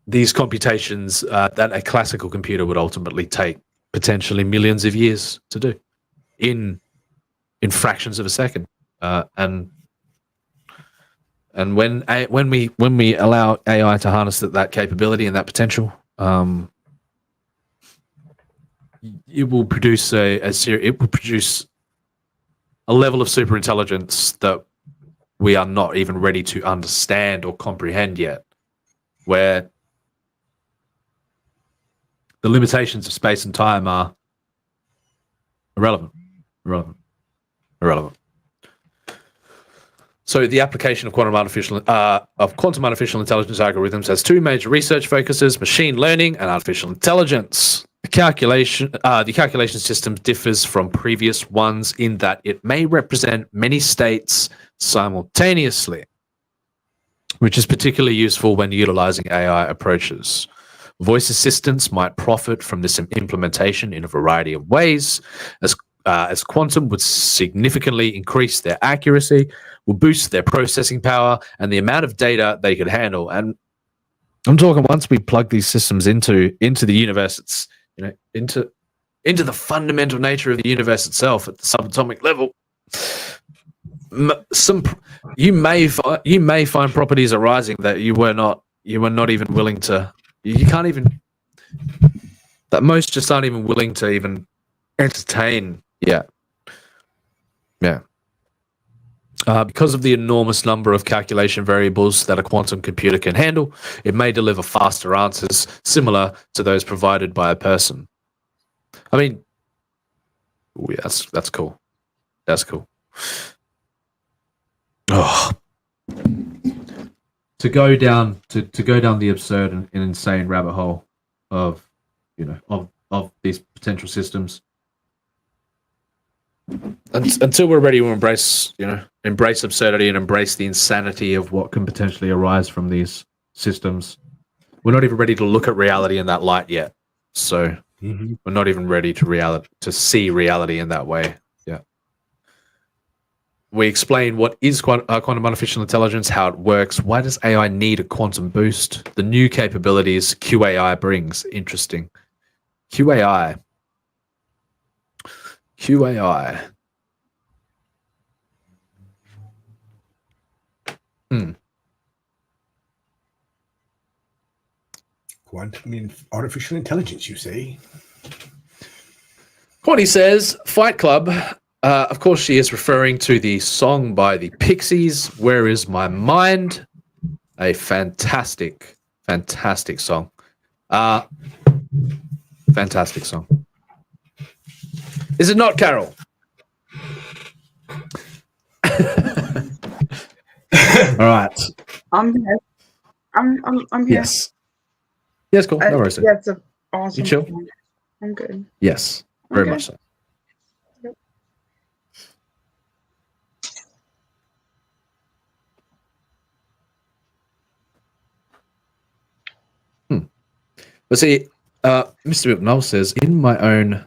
these computations that a classical computer would ultimately take potentially millions of years to do in fractions of a second, and when we allow AI to harness that capability and that potential, it will produce a level of superintelligence that we are not even ready to understand or comprehend yet, where the limitations of space and time are irrelevant. So the application of quantum artificial intelligence algorithms has two major research focuses: machine learning and artificial intelligence. The calculation system differs from previous ones in that it may represent many states simultaneously, which is particularly useful when utilizing AI approaches. Voice assistants might profit from this implementation in a variety of ways, as quantum would significantly increase their accuracy, will boost their processing power and the amount of data they could handle. And I'm talking once we plug these systems into the universe, into the fundamental nature of the universe itself at the subatomic level, you may find properties arising that you were not even willing to. You can't even. That most just aren't even willing to even entertain yet. Yeah. Because of the enormous number of calculation variables that a quantum computer can handle, it may deliver faster answers similar to those provided by a person. I mean, yeah, that's cool. That's cool. Oh. To go down the absurd and insane rabbit hole of these potential systems. Until we're ready to embrace absurdity and embrace the insanity of what can potentially arise from these systems, we're not even ready to look at reality in that light yet. So we're not even ready to see reality in that way. Yeah. We explain what is quantum artificial intelligence, how it works, why does AI need a quantum boost, the new capabilities QAI brings. Interesting. QAI. Quantum artificial intelligence, you say? Quanty says, Fight Club. Of course, she is referring to the song by the Pixies, Where Is My Mind? A fantastic, fantastic song. Fantastic song. Is it not, Carol? All right. I'm here. I'm here. Yes. Yes, cool. No worries. That's an awesome. You chill? point. I'm good. Yes, very Okay. much so. Yep. But see, Mr. McNull says, in my own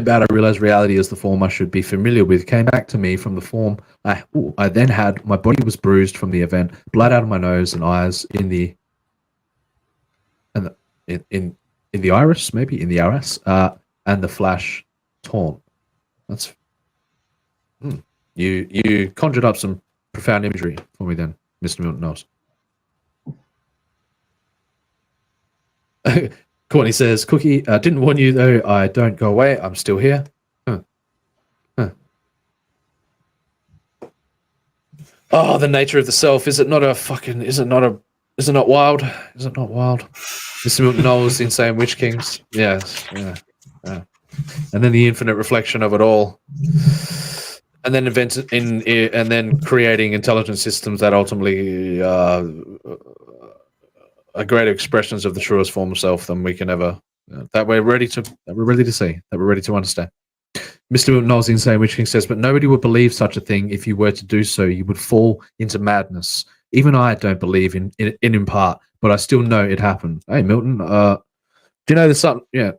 bout, I realized reality is the form I should be familiar with. Came back to me from the form I then had. My body was bruised from the event, blood out of my nose and eyes in the iris, maybe in the iris, and the flash torn. That's you conjured up some profound imagery for me then, Mr. Milton Knowles. Courtney says, Cookie, didn't warn you though, I don't go away, I'm still here. Oh, the nature of the self, is it not wild? Is it not wild? Mr. Milton Knowles, the Insane Witch Kings. Yes, yeah. And then the infinite reflection of it all. And then and then creating intelligent systems that ultimately are greater expressions of the truest form of self than we can ever that we're ready to see, that we're ready to understand. Mr. Milton Knowles, the Insane Witch King says, but nobody would believe such a thing. If you were to do so, you would fall into madness. Even I don't believe in part, but I still know it happened. Hey, Milton, do you know there's something? Yeah,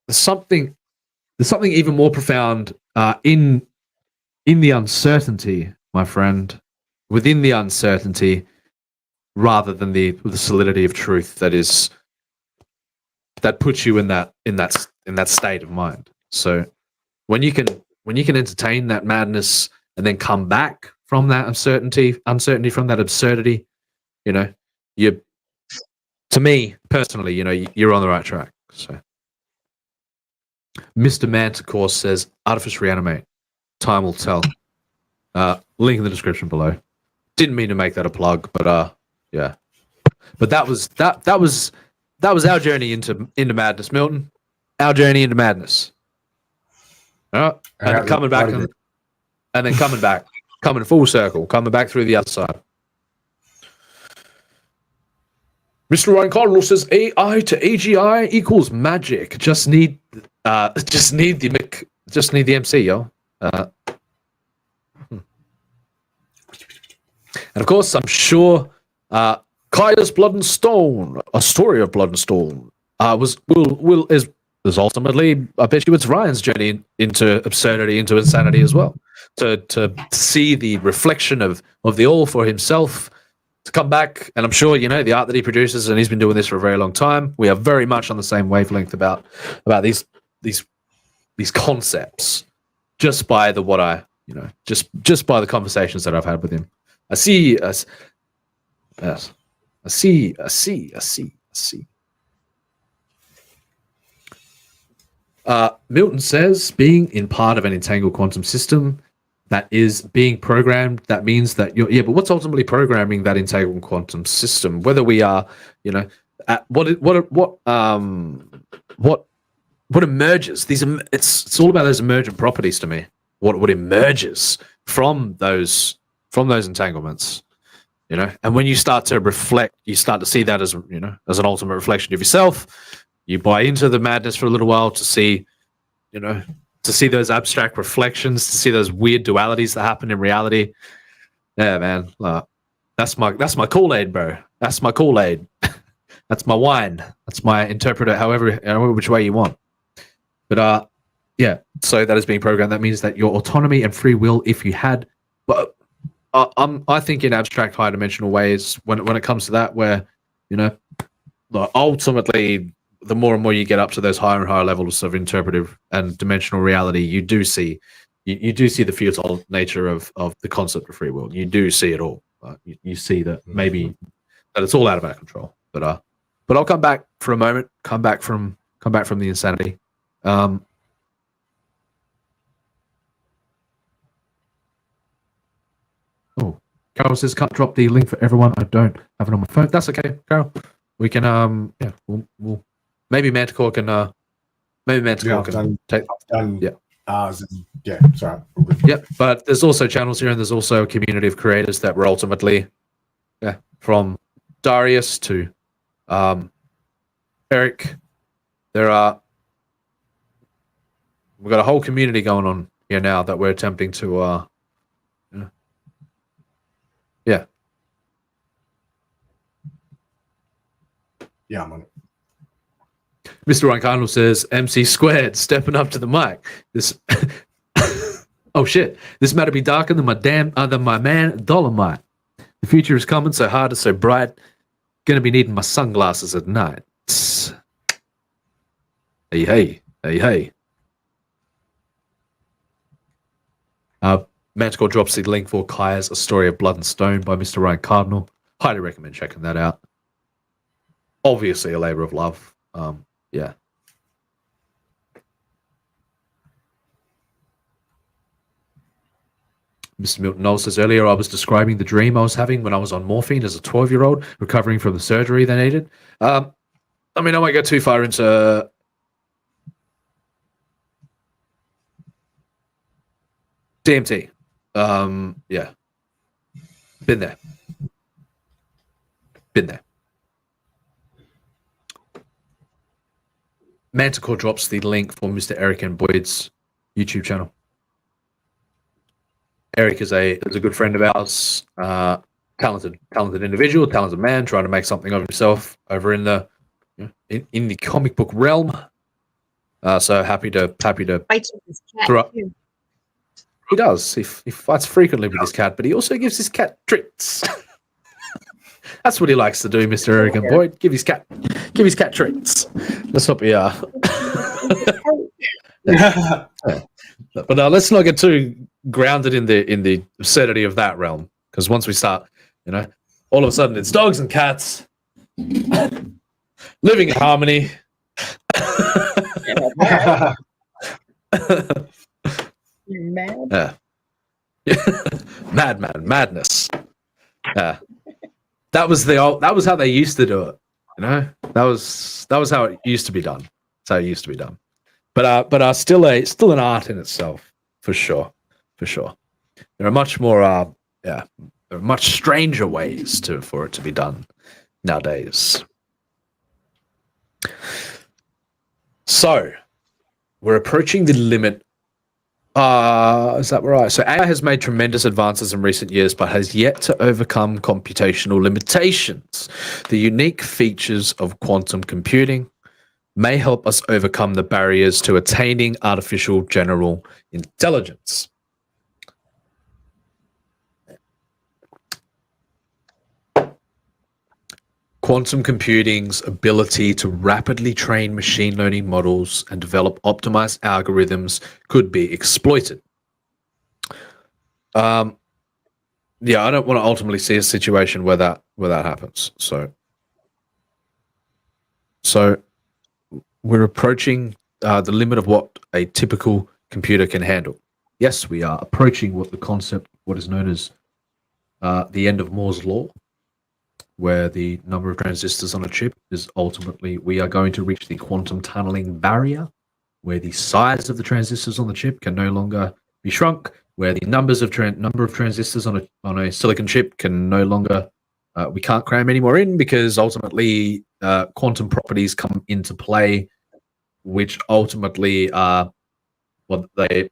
there's something even more profound in the uncertainty, my friend. Within the uncertainty, rather than the solidity of truth that puts you in that state of mind. So when you can entertain that madness and then come back from that uncertainty from that absurdity, to me personally, you're on the right track. So Mr. Manticore says, Artifice Re-Animate. Time will tell. Link in the description below. Didn't mean to make that a plug, but yeah. But that was our journey into madness, Milton. Our journey into madness. And then coming back coming full circle, coming back through the other side. Mr. Ryan Cardinal says AI to AGI equals magic. Just need the MC, yo. And of course, I'm sure Kaya's Blood and Stone, a story of Blood and Stone, is ultimately, I bet you it's Ryan's journey into absurdity, into insanity as well. To see the reflection of the all for himself, to come back, and I'm sure the art that he produces, and he's been doing this for a very long time. We are very much on the same wavelength about these concepts, just by just by the conversations that I've had with him. I see. Milton says, being in part of an entangled quantum system that is being programmed, that means that but what's ultimately programming that entangled quantum system? Whether we are, what emerges? It's all about those emergent properties to me. What emerges from those entanglements, and when you start to reflect, you start to see that as as an ultimate reflection of yourself. You buy into the madness for a little while to see, those abstract reflections, to see those weird dualities that happen in reality. Yeah, man, that's my Kool-Aid, bro. That's my Kool-Aid. That's my wine. That's my interpreter. However which way you want. But yeah. So that is being programmed. That means that your autonomy and free will, if you had, but I think in abstract, high dimensional ways, when it comes to that, where ultimately, the more and more you get up to those higher and higher levels of interpretive and dimensional reality, you do see the futile nature of the concept of free will. You do see it all. You see that maybe that it's all out of our control. But I'll come back for a moment. Come back from the insanity. Carol says, can't drop the link for everyone. I don't have it on my phone. That's okay, Carol. We can we'll maybe Manticore can take. I've done Yeah, sorry. Yep, but there's also channels here, and there's also a community of creators that were ultimately, from Darius to Eric. We've got a whole community going on here now that we're attempting to, yeah. Yeah, I'm on it. Mr. Ryan Cardinal says, MC squared, stepping up to the mic. This, oh shit, this matter be darker than my man Dolomite. The future is coming so hard and so bright. Gonna be needing my sunglasses at night. Hey, hey, hey, hey. Manticore drops the link for Kaya's A Story of Blood and Stone by Mr. Ryan Cardinal. Highly recommend checking that out. Obviously a labor of love. Yeah. Mr. Milton Knowles says, earlier I was describing the dream I was having when I was on morphine as a 12-year-old recovering from the surgery they needed. I mean, I won't go too far into DMT. Yeah. Been there. Manticore drops the link for Mr. Eric and Boyd's YouTube channel. Eric is a good friend of ours, talented individual, talented man, trying to make something of himself over in the in the comic book realm. So happy to Fights with his cat, throw up. too. He does. He fights frequently with his cat, but he also gives his cat treats. That's what he likes to do, Mr. Eric and Boyd. Give his cat treats. That's what we are. But let's not get too grounded in the absurdity of that realm, because once we start, all of a sudden it's dogs and cats living in harmony. You mad? Madness. That was how they used to do it. That was how it used to be done. That's how it used to be done. But still an art in itself, for sure. There are much more there are much stranger ways for it to be done nowadays. So we're approaching the limit. Is that right? So AI has made tremendous advances in recent years, but has yet to overcome computational limitations. The unique features of quantum computing may help us overcome the barriers to attaining artificial general intelligence. Quantum computing's ability to rapidly train machine learning models and develop optimized algorithms could be exploited. I don't want to ultimately see a situation where that happens. So we're approaching the limit of what a typical computer can handle. Yes, we are approaching what is known as the end of Moore's law, where the number of transistors on a chip is ultimately, we are going to reach the quantum tunneling barrier, where the size of the transistors on the chip can no longer be shrunk, where the number of transistors on a silicon chip can no longer, we can't cram any more in, because ultimately quantum properties come into play, which ultimately are the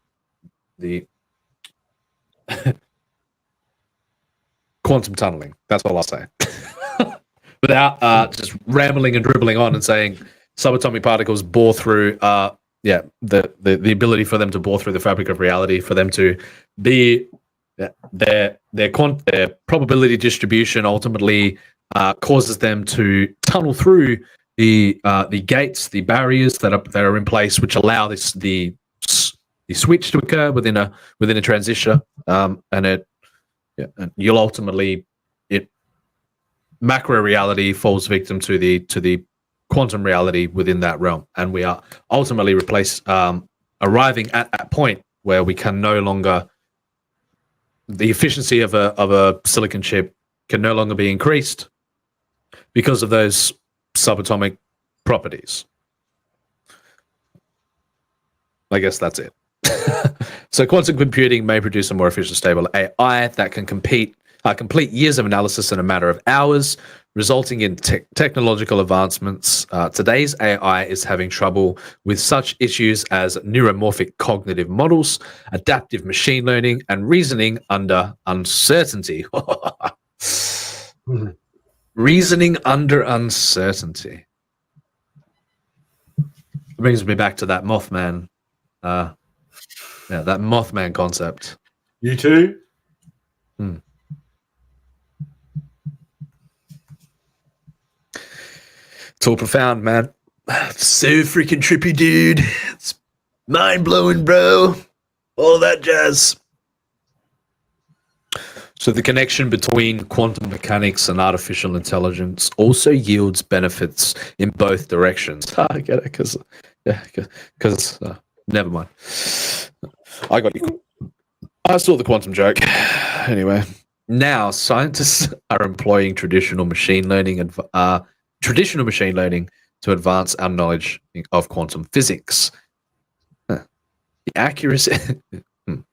quantum tunneling. That's all I'll say. Without just rambling and dribbling on and saying subatomic particles bore through, the ability for them to bore through the fabric of reality, for them to be their probability distribution ultimately causes them to tunnel through the gates, the barriers that are in place, which allow the switch to occur within a transistor, and you'll ultimately macro reality falls victim to the quantum reality within that realm, and we are ultimately arriving at that point where we can no longer, the efficiency of a silicon chip can no longer be increased because of those subatomic properties. I guess that's it. So quantum computing may produce a more efficient, stable AI that can complete years of analysis in a matter of hours, resulting in technological advancements. Today's AI is having trouble with such issues as neuromorphic cognitive models, adaptive machine learning, and reasoning under uncertainty. Reasoning under uncertainty. Brings me back to that Mothman. Yeah, that Mothman concept. You too? Hmm. It's all profound, man. So freaking trippy, dude. It's mind-blowing, bro. All that jazz. So the connection between quantum mechanics and artificial intelligence also yields benefits in both directions. I get it, because never mind. I got you. I saw the quantum joke. Anyway, now scientists are employing traditional machine learning to advance our knowledge of quantum physics. The accuracy. Of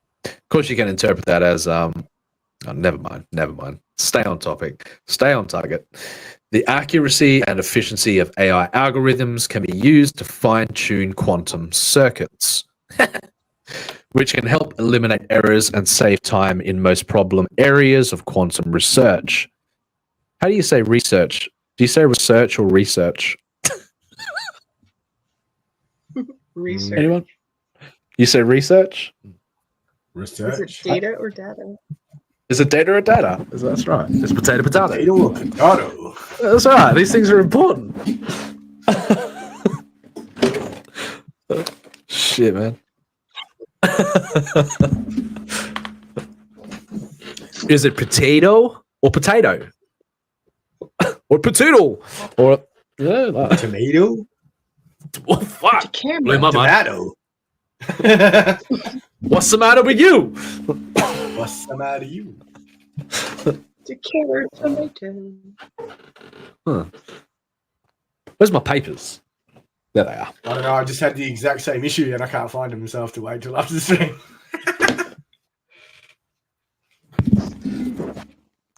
course, you can interpret that as never mind. Stay on topic. Stay on target. The accuracy and efficiency of AI algorithms can be used to fine-tune quantum circuits, which can help eliminate errors and save time in most problem areas of quantum research. How do you say research? Do you say research or research? Research. Anyone? You say research? Research. Is it data or data? Is it data or data? That's right. It's potato. Potato or potato. That's right. These things are important. Shit, man. Is it potato or potato? Or potato? Or tomato? Oh, fuck. Blew my Tomato. mind. What's the matter with you? What's the matter with you? To carrot tomato. Huh. Where's my papers? There they are. I don't know. I just had the exact same issue and I can't find them, so I have to wait till after the stream.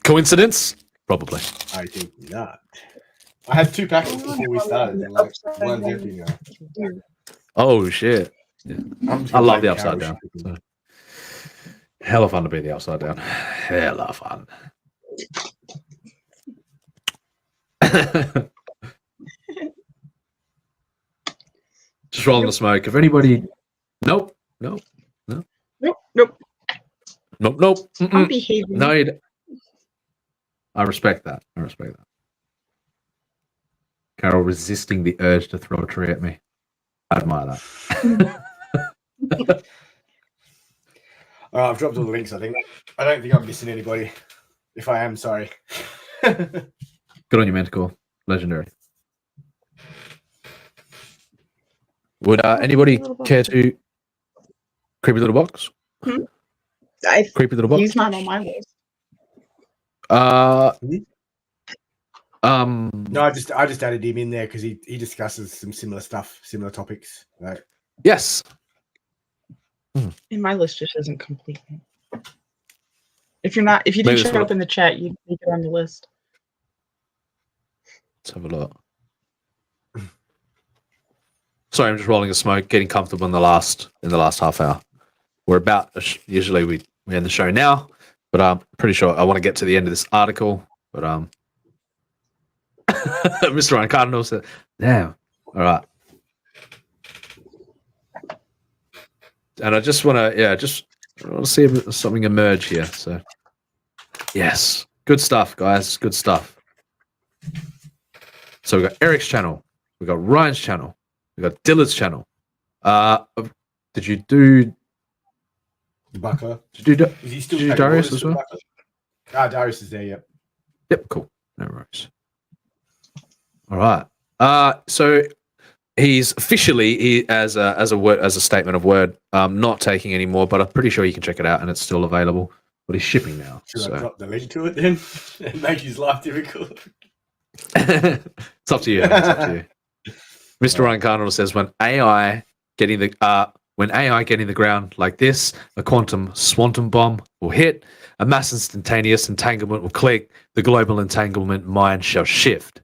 Coincidence? Probably. I think not. I had 2 packets before we started. And like, one's empty now. Oh, shit. Yeah. I love the upside down. Hella fun to be the upside down. Hella fun. Just rolling the smoke. If anybody, nope. Mm-mm. I'm behaving. No, I respect that. Carol resisting the urge to throw a tree at me. I admire that. All right, I've dropped all the links, I think. I don't think I'm missing anybody. If I am, sorry. Good on you, Manticore. Legendary. Would anybody care to creepy little box? Creepy little box. He's not on my list. No, I just added him in there because he discusses some similar stuff, similar topics. Right? Yes. And my list just isn't complete. If you didn't show up in the chat, you'd make it on the list. Let's have a look. Sorry, I'm just rolling a smoke, getting comfortable in the last half hour. We're about usually we end the show now, but I'm pretty sure I want to get to the end of this article. But Mr. Ryan Cardinal said, "Damn, all right." And I just want to see something emerge here. So, yes, good stuff, guys. Good stuff. So we got Eric's channel, we got Ryan's channel, we got Dillard's channel. Did you do Buckler? Did you do, Is he still did you do Darius as well? Darius is there. Yep. Yep. Cool. No worries. All right. So he's officially, as a statement of word, not taking any more, but I'm pretty sure you can check it out and it's still available. But he's shipping now. Should I drop the link to it then and make his life difficult? It's up to you. It's up to you. Mr. Ryan Cardinal says, when AI getting the When AI get in the ground like this, a quantum swanton bomb will hit, a mass instantaneous entanglement will click, the global entanglement mind shall shift.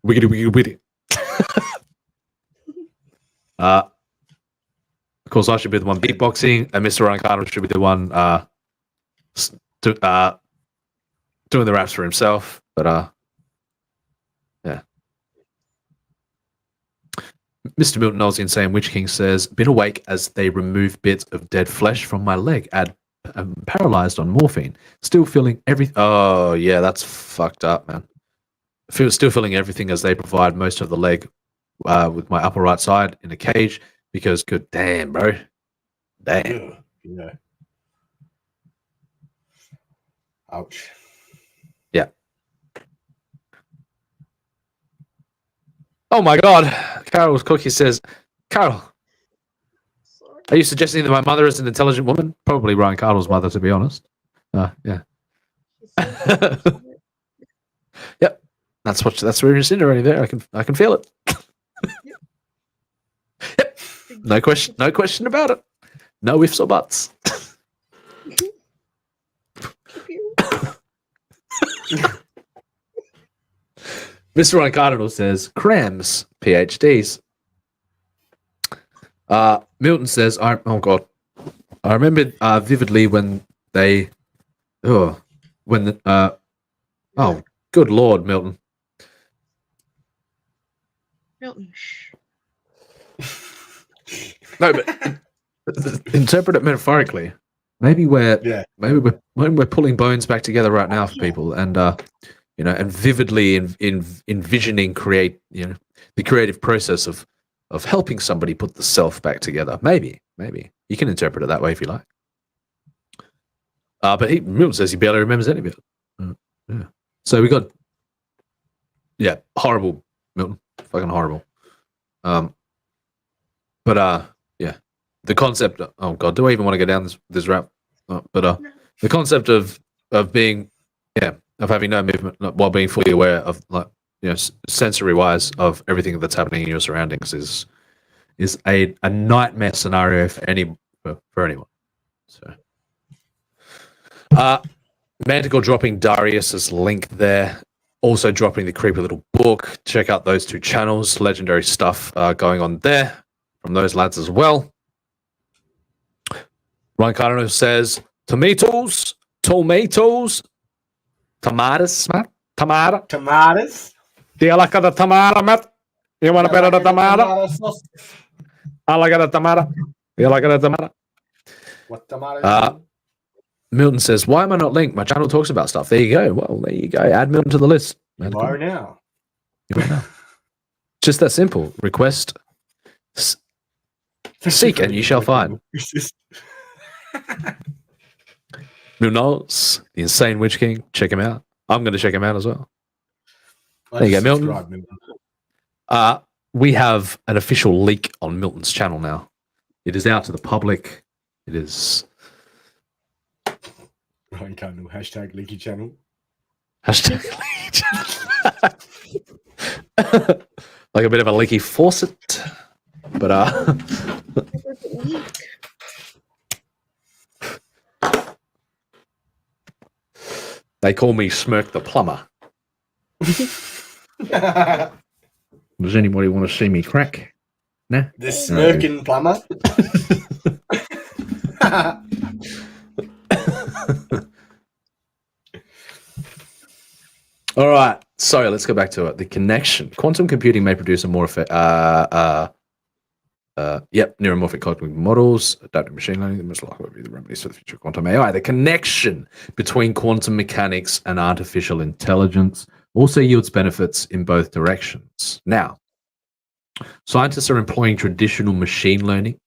Wiggity wiggity wiggity. Of course, I should be the one beatboxing, and Mr. Ryan Carter should be the one doing the raps for himself. But yeah. Mr. Milton Knowles, the Insane Witch King, says, been awake as they remove bits of dead flesh from my leg. I'm paralyzed on morphine. Still feeling everything. Oh, yeah, that's fucked up, man. Still feeling everything as they provide most of the leg with my upper right side in a cage because, good damn, bro. Damn. Yeah. Ouch. Yeah. Oh my God. Carol's Cookie says, Carol, are you suggesting that my mother is an intelligent woman? Probably Ryan Carl's mother, to be honest. Yeah. Yep. That's where it's in already there. I can feel it. Yep. No question about it. No ifs or buts. Mr. Ryan Cardinal says, crams, PhDs. Milton says, oh God. I remember vividly when they, oh, good Lord, Milton. Milton, shh. No, but interpret it metaphorically. Maybe we're pulling bones back together right now for people, and and vividly envisioning the creative process of helping somebody put the self back together. Maybe you can interpret it that way if you like. But Milton says he barely remembers any of it. Yeah. So we got, horrible, Milton, fucking horrible. But yeah, the concept. Oh God, do I even want to go down this route? But the concept of being, of having no movement while being fully aware of, sensory wise of everything that's happening in your surroundings is a nightmare scenario for anyone. So, Manticore dropping Darius's link there. Also dropping the creepy little book. Check out those two channels. Legendary stuff going on there from those lads as well. Ryan Cardinal says, tomatoes, tomatoes, Matt? Tomatoes? Do you like the tomato, Matt? You want a bit of the tomato? I like the tomato. You like the tomato? What tomato? Milton says, why am I not linked? My channel talks about stuff. There you go. Well, there you go. Add Milton to the list. You are now. Just that simple. Request, seek, and you shall find. Milton Knowles, the Insane Witch King. Check him out. I'm going to check him out as well. There you go, Milton. We have an official leak on Milton's channel now. It is out to the public. It is... Ryan Cardinal, hashtag leaky channel. Hashtag leaky channel. Like a bit of a leaky faucet. But they call me Smirk the Plumber. Does anybody want to see me crack? No? The smirking plumber? All right. So let's go back to it. The connection. Quantum computing may produce a more neuromorphic cognitive models, adaptive machine learning, that most likely will be the remedies for the future of quantum AI. The connection between quantum mechanics and artificial intelligence also yields benefits in both directions. Now, scientists are employing traditional machine learning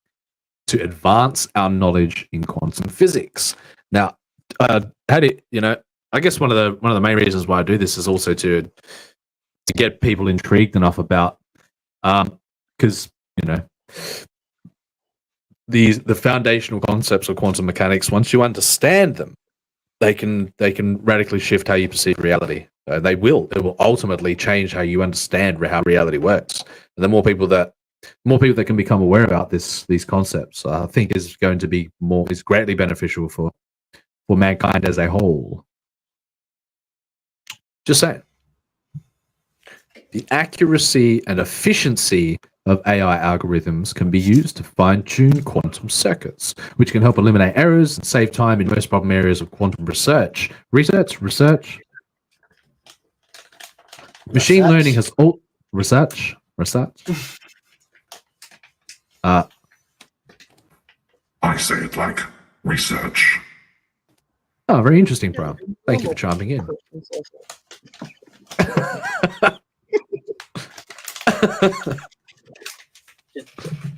to advance our knowledge in quantum physics. Now, I guess one of the main reasons why I do this is also to get people intrigued enough about, because the foundational concepts of quantum mechanics, once you understand them, they can radically shift how you perceive reality. It will ultimately change how you understand how reality works. And the more people that more people that can become aware about these concepts, I think is going to be is greatly beneficial for mankind as a whole. Just saying. The accuracy and efficiency of AI algorithms can be used to fine-tune quantum circuits, which can help eliminate errors and save time in most problem areas of quantum research. Machine learning has all research. I say it like research. Oh, very interesting, Bro. Thank you for chiming in.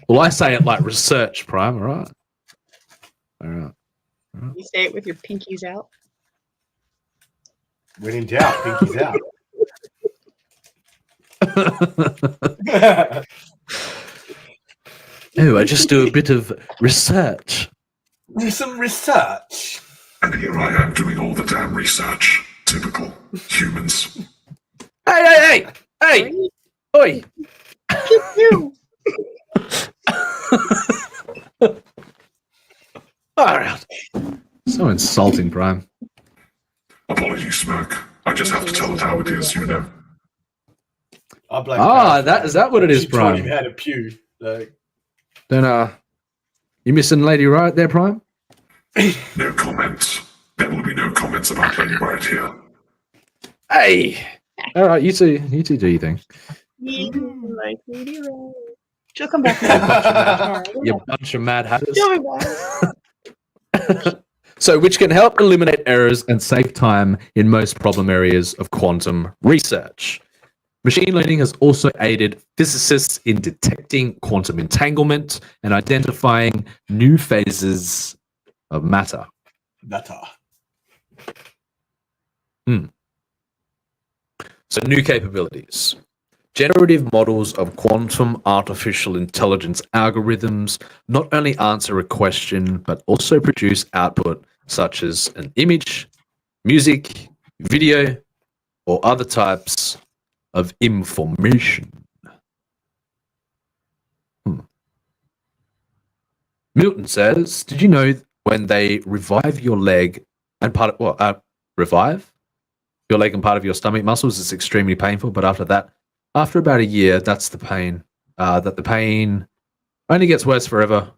Well, I say it like research, Prime. All right. You say it with your pinkies out. When in doubt, pinkies out. Oh, I just do a bit of research. Do some research. And here I am doing all the damn research. Typical humans. Hey! Oi! All right. So insulting, Prime. Apologies, Smirk. I just have to tell it how it is, you know. Is that what it is, She taught him Prime? how to pew. Like, Then, you missing Lady Riot there, Prime? No comments. There will be no comments about Lady Riot here. Hey! All right, you two do your thing. Like Lady Rose. She'll come back tomorrow. You bunch of mad hatters. She'll be back. So, which can help eliminate errors and save time in most problem areas of quantum research. Machine learning has also aided physicists in detecting quantum entanglement and identifying new phases of matter. So, new capabilities. Generative models of quantum artificial intelligence algorithms not only answer a question, but also produce output such as an image, music, video, or other types of information. Milton says, did you know when they revive your leg and revive your leg and part of your stomach muscles, it's extremely painful, but after about a year, that's the pain. That the pain only gets worse forever.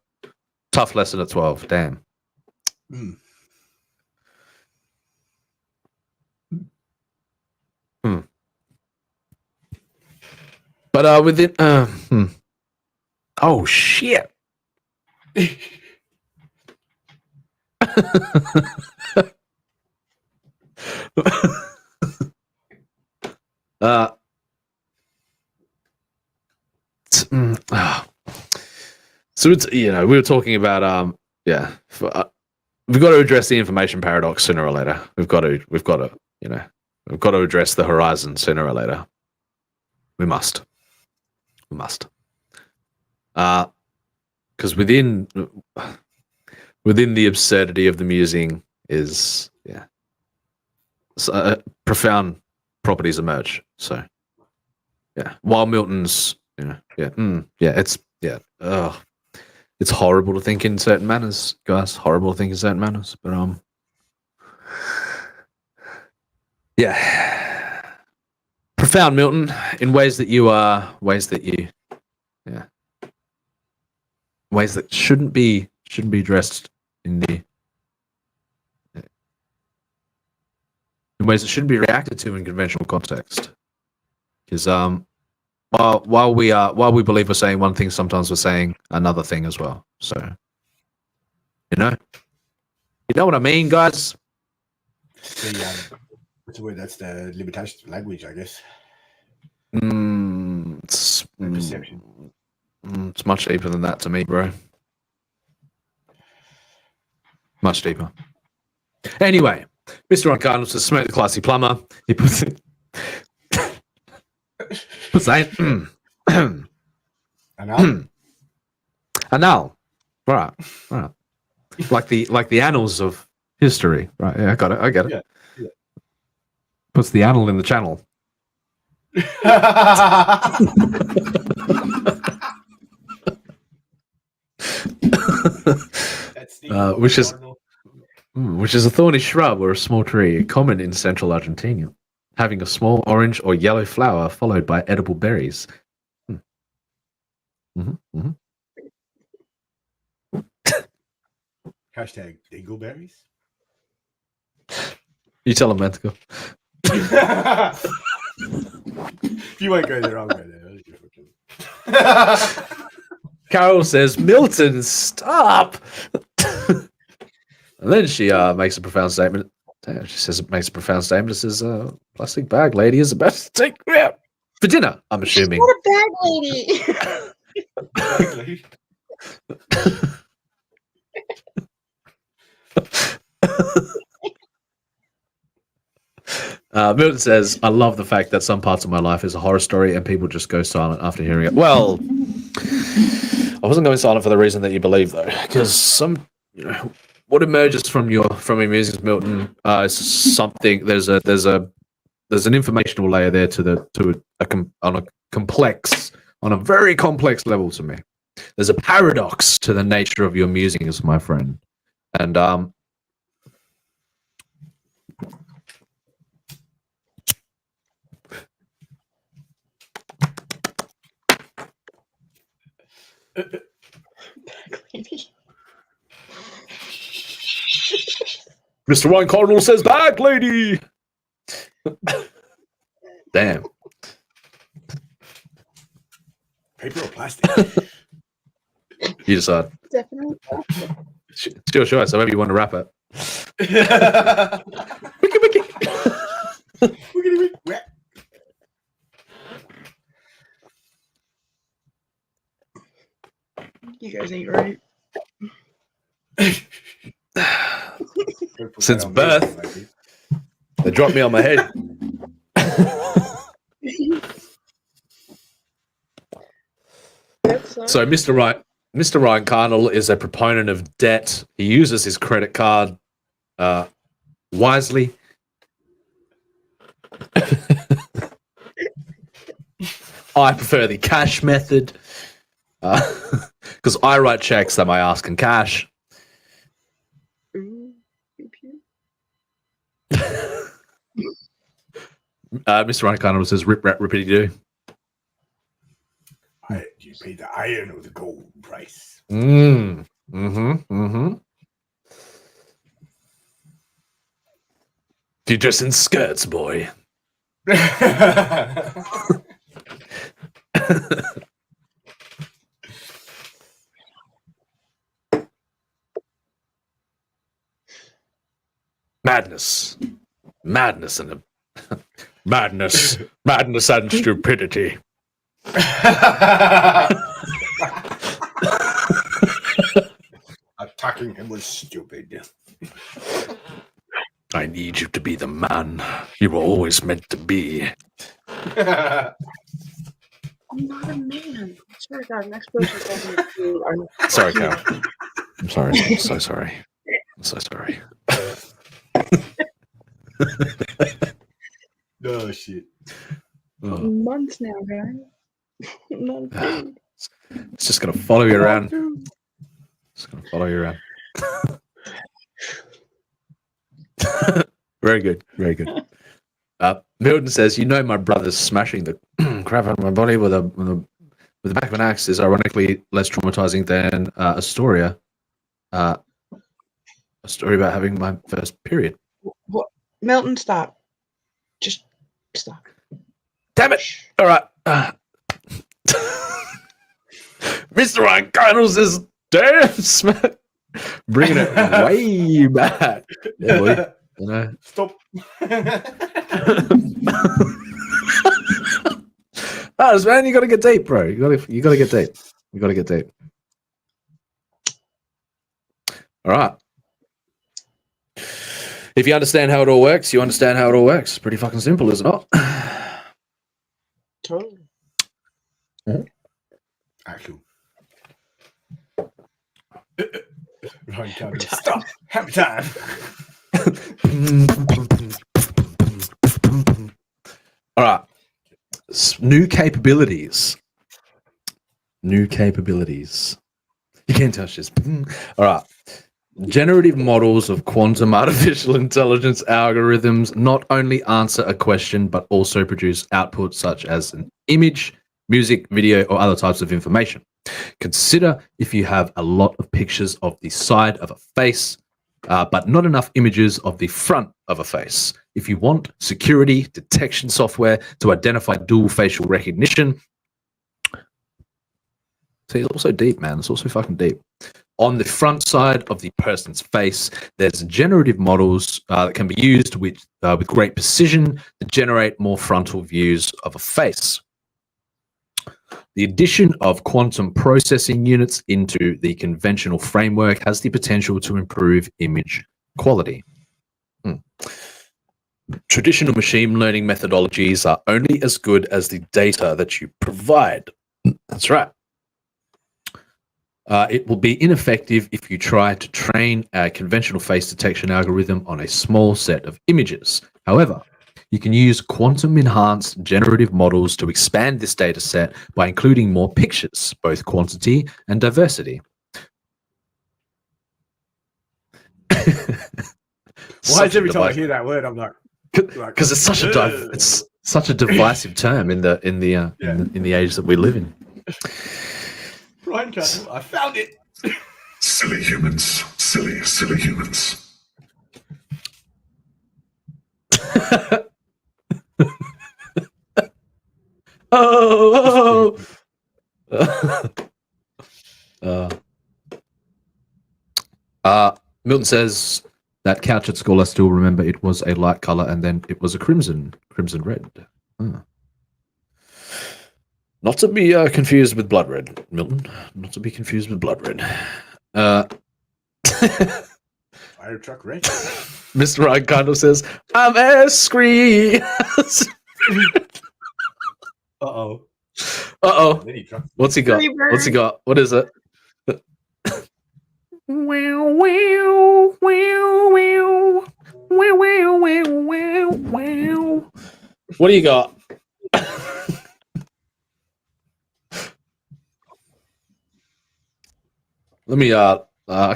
Tough lesson at 12. Damn. But within oh shit. So it's, we were talking about we've got to address the information paradox sooner or later. We've got to address the horizon sooner or later. We must. Because within the absurdity of the musing is profound properties emerge. So while Milton's it's horrible to think in certain manners, guys. Horrible to think in certain manners, but profound, Milton, in ways that shouldn't be addressed in ways that shouldn't be reacted to in conventional context. Because while we believe we're saying one thing, sometimes we're saying another thing as well. So you know what I mean, guys. What's the word? That's the limitation of language, I guess. It's perception. It's much deeper than that to me, bro. Much deeper. Anyway, Mr. Uncardinal says, smoke the classy plumber. He puts it. What's that? Anal. Right. Like the annals of history. Right. Yeah, I get it. Yeah. Puts the anal in the channel. which is a thorny shrub or a small tree, common in central Argentina, having a small orange or yellow flower followed by edible berries. Hashtag dingleberries. You tell them, man, to go. If you won't go there, I'll go there. Carol says, Milton, stop! And then she makes a profound statement. She says it makes a profound statement. It says, plastic bag lady is about to take me out for dinner, I'm assuming. What a bag lady. Milton says, I love the fact that some parts of my life is a horror story and people just go silent after hearing it. Well, I wasn't going silent for the reason that you believe, though, because what emerges from your musings, Milton, is something. There's an informational layer there on a very complex level to me. There's a paradox to the nature of your musings, my friend, and Mr. Wine Cardinal says, "Back, lady." Damn. Paper or plastic? You decide. Definitely. Sure. So maybe you want to wrap it. You guys ain't right. Since birth, they dropped me on my head. So Mr. Ryan Carnell is a proponent of debt. He uses his credit card wisely. I prefer the cash method because I write checks that my ass can cash. Mr. Ryan Carnell says, "Rip, rap, rippity do." You pay the iron or the gold price. You're just in skirts, boy. Madness and madness and stupidity. Attacking him was stupid. I need you to be the man you were always meant to be. I'm not a man. Sorry, God. Next person told me you are. Sorry, Cal. I'm sorry. I'm so sorry. I'm so sorry. No shit. Months now, guys. Not a thing. It's just gonna follow you around. It's gonna follow you around. Very good. Very good. Milton says, "You know, my brother's smashing the crap out of my body with the back of an axe is ironically less traumatizing than Astoria. A story about having my first period." What? Milton, stop. Just stop. Damn it! All right. Mr. Ryan Cardinal says, "Damn, Smack." Bringing it way back. Yeah, boy. You know. Stop. Man, you gotta get deep, bro. You gotta get deep. You gotta get deep. All right. If you understand how it all works, you understand how it all works. Pretty fucking simple, is it not? Totally. Actually. Right, stop. Happy time. All right. New capabilities. You You can't touch this. All right. Generative models of quantum artificial intelligence algorithms not only answer a question, but also produce outputs such as an image, music, video, or other types of information. Consider if you have a lot of pictures of the side of a face, but not enough images of the front of a face. If you want security detection software to identify dual facial recognition, see, it's also deep, man. It's also fucking deep. On the front side of the person's face, there's generative models that can be used with great precision to generate more frontal views of a face. The addition of quantum processing units into the conventional framework has the potential to improve image quality. Traditional machine learning methodologies are only as good as the data that you provide. That's right. It will be ineffective if you try to train a conventional face detection algorithm on a small set of images. However, you can use quantum-enhanced generative models to expand this data set by including more pictures, both quantity and diversity. Why is every time I hear that word, I'm like, because it's such a divisive term in the age that we live in. Ryan Castle, I found it. Silly humans. Silly, silly humans. Oh. Milton says that couch at school, I still remember it was a light color and then it was a crimson red. Not to be confused with blood red, Milton. Not to be confused with blood red. Fire truck red. Mr. Ryan kind of says, I'm angry. Uh-oh. Uh-oh. What's he got? What's he got? What is it? What do you got? Let me I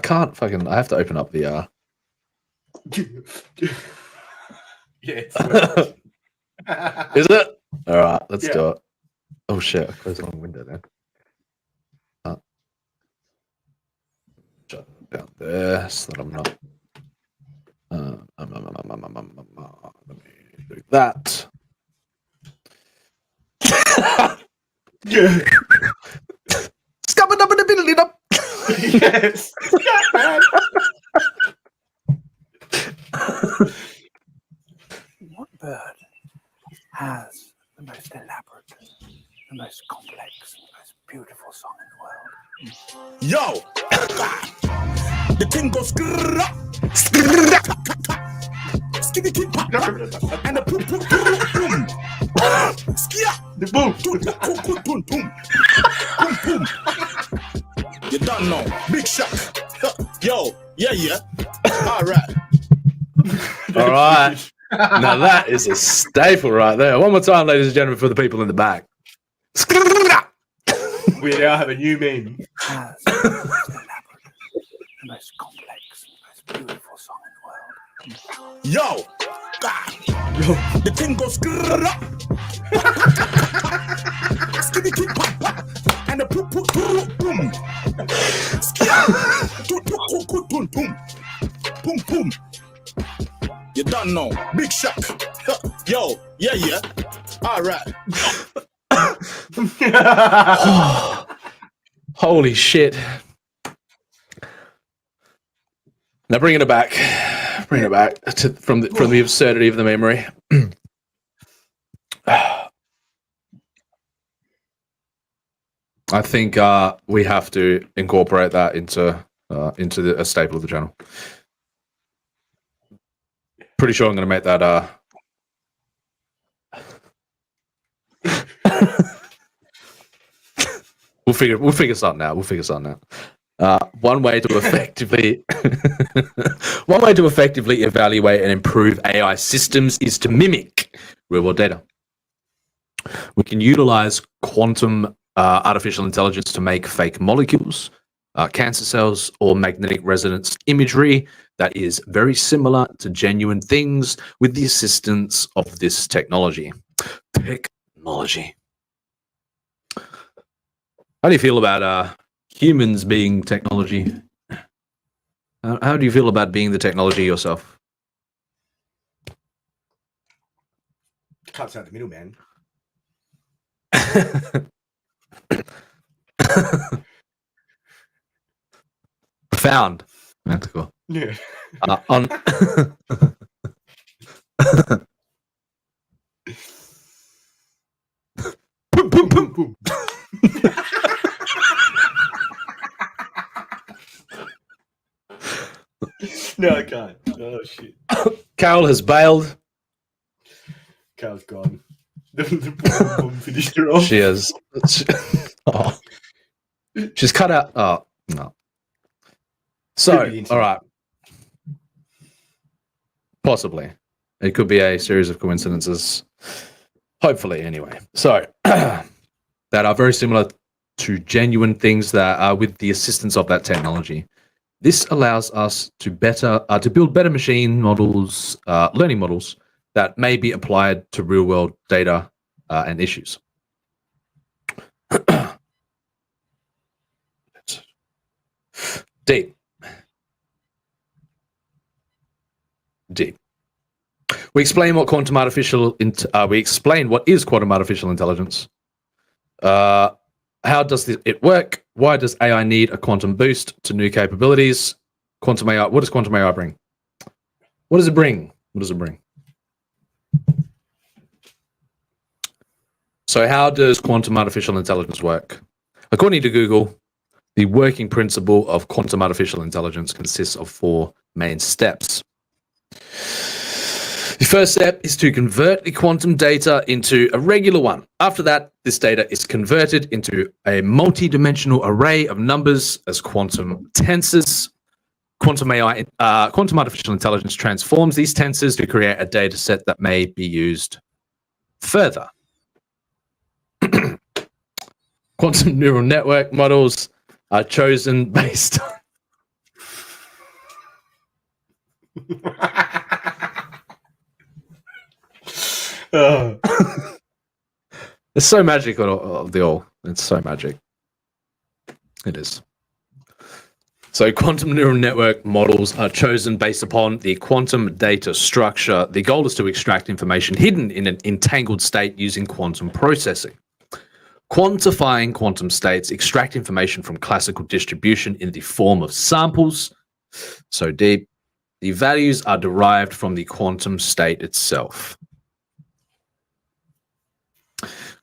can't fucking I have to open up the Yeah. Is it? All right, let's do it. Oh shit, I closed the wrong window then. Shut down there so that I'm not let me do that. Yes. What bird has the most elaborate, the most complex, the most beautiful song in the world? Yo! The thing goes skitty keep pop and the boom boom boom skia the boom boom boom boom boom boom. You don't know, big shock. Yo, yeah. All right. All right. Now that is a staple right there. One more time, ladies and gentlemen, for the people in the back. We now have a new meme. Has the most complex, the most beautiful song in the world. Yo! The thing goes skitty keep pop and the boom boom boom boom boom boom. You don't know, big shock. Yo, yeah. All right. Holy shit. Now bringing it back. Bring it back from the absurdity of the memory. I think we have to incorporate that into a staple of the channel. Pretty sure I'm going to make that. We'll figure something out. One way to effectively evaluate and improve AI systems is to mimic real-world data. We can utilize quantum artificial intelligence to make fake molecules, cancer cells, or magnetic resonance imagery that is very similar to genuine things with the assistance of this technology. Technology. How do you feel about humans being technology? How do you feel about being the technology yourself? Cuts out the middleman. Profound. That's cool. Yeah. On boom, boom, boom, boom. No, I can't. Oh shit. Carol has bailed. Carol's gone. The boom, boom finished her off. She has. Oh. She's cut out. Oh no. So, all right. Possibly. It could be a series of coincidences. Hopefully, anyway. So, that are very similar to genuine things that are with the assistance of that technology. This allows us to build better machine models, learning models that may be applied to real-world data and issues. Deep. We explain what is quantum artificial intelligence. How does it work? Why does AI need a quantum boost to new capabilities? Quantum AI. What does quantum AI bring? What does it bring? So how does quantum artificial intelligence work? According to Google, the working principle of quantum artificial intelligence consists of 4 main steps. The first step is to convert the quantum data into a regular one. After that, this data is converted into a multi-dimensional array of numbers as quantum tensors. Quantum artificial intelligence transforms these tensors to create a data set that may be used further. Quantum neural network models are chosen based on It's so magical of the all. It's so magic. It is. So quantum neural network models are chosen based upon the quantum data structure. The goal is to extract information hidden in an entangled state using quantum processing. Quantifying quantum states extract information from classical distribution in the form of samples. So deep. The values are derived from the quantum state itself.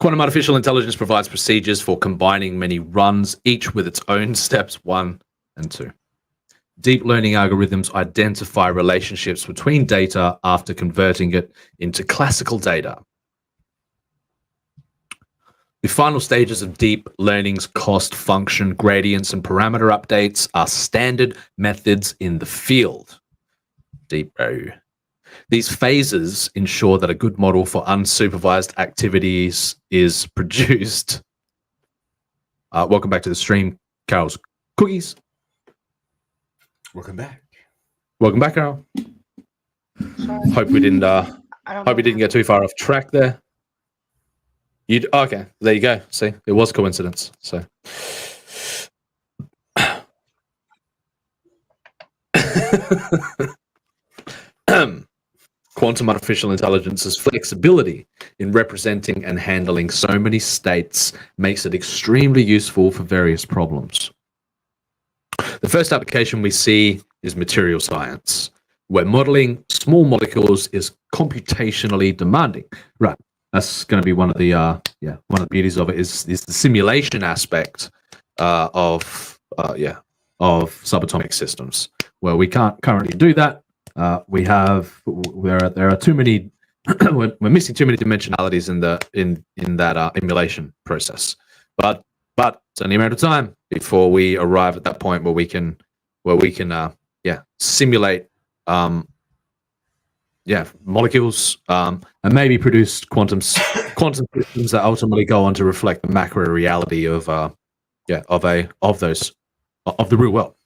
Quantum artificial intelligence provides procedures for combining many runs, each with its own steps 1 and 2. Deep learning algorithms identify relationships between data after converting it into classical data. The final stages of deep learning's cost function gradients and parameter updates are standard methods in the field. Deep. These phases ensure that a good model for unsupervised activities is produced. Welcome back to the stream, Carol's Cookies. Welcome back. Welcome back, Carol. Hope we didn't get too far off track there. Okay, there you go. See, it was coincidence. So quantum artificial intelligence's flexibility in representing and handling so many states makes it extremely useful for various problems. The first application we see is material science, where modeling small molecules is computationally demanding. Right. That's going to be one of the beauties of it is the simulation aspect of subatomic systems, where we can't currently do that. There are too many. we're missing too many dimensionalities in that emulation process. But it's only a matter of time before we arrive at that point where we can simulate molecules and maybe produce quantum systems that ultimately go on to reflect the macro reality of those of the real world.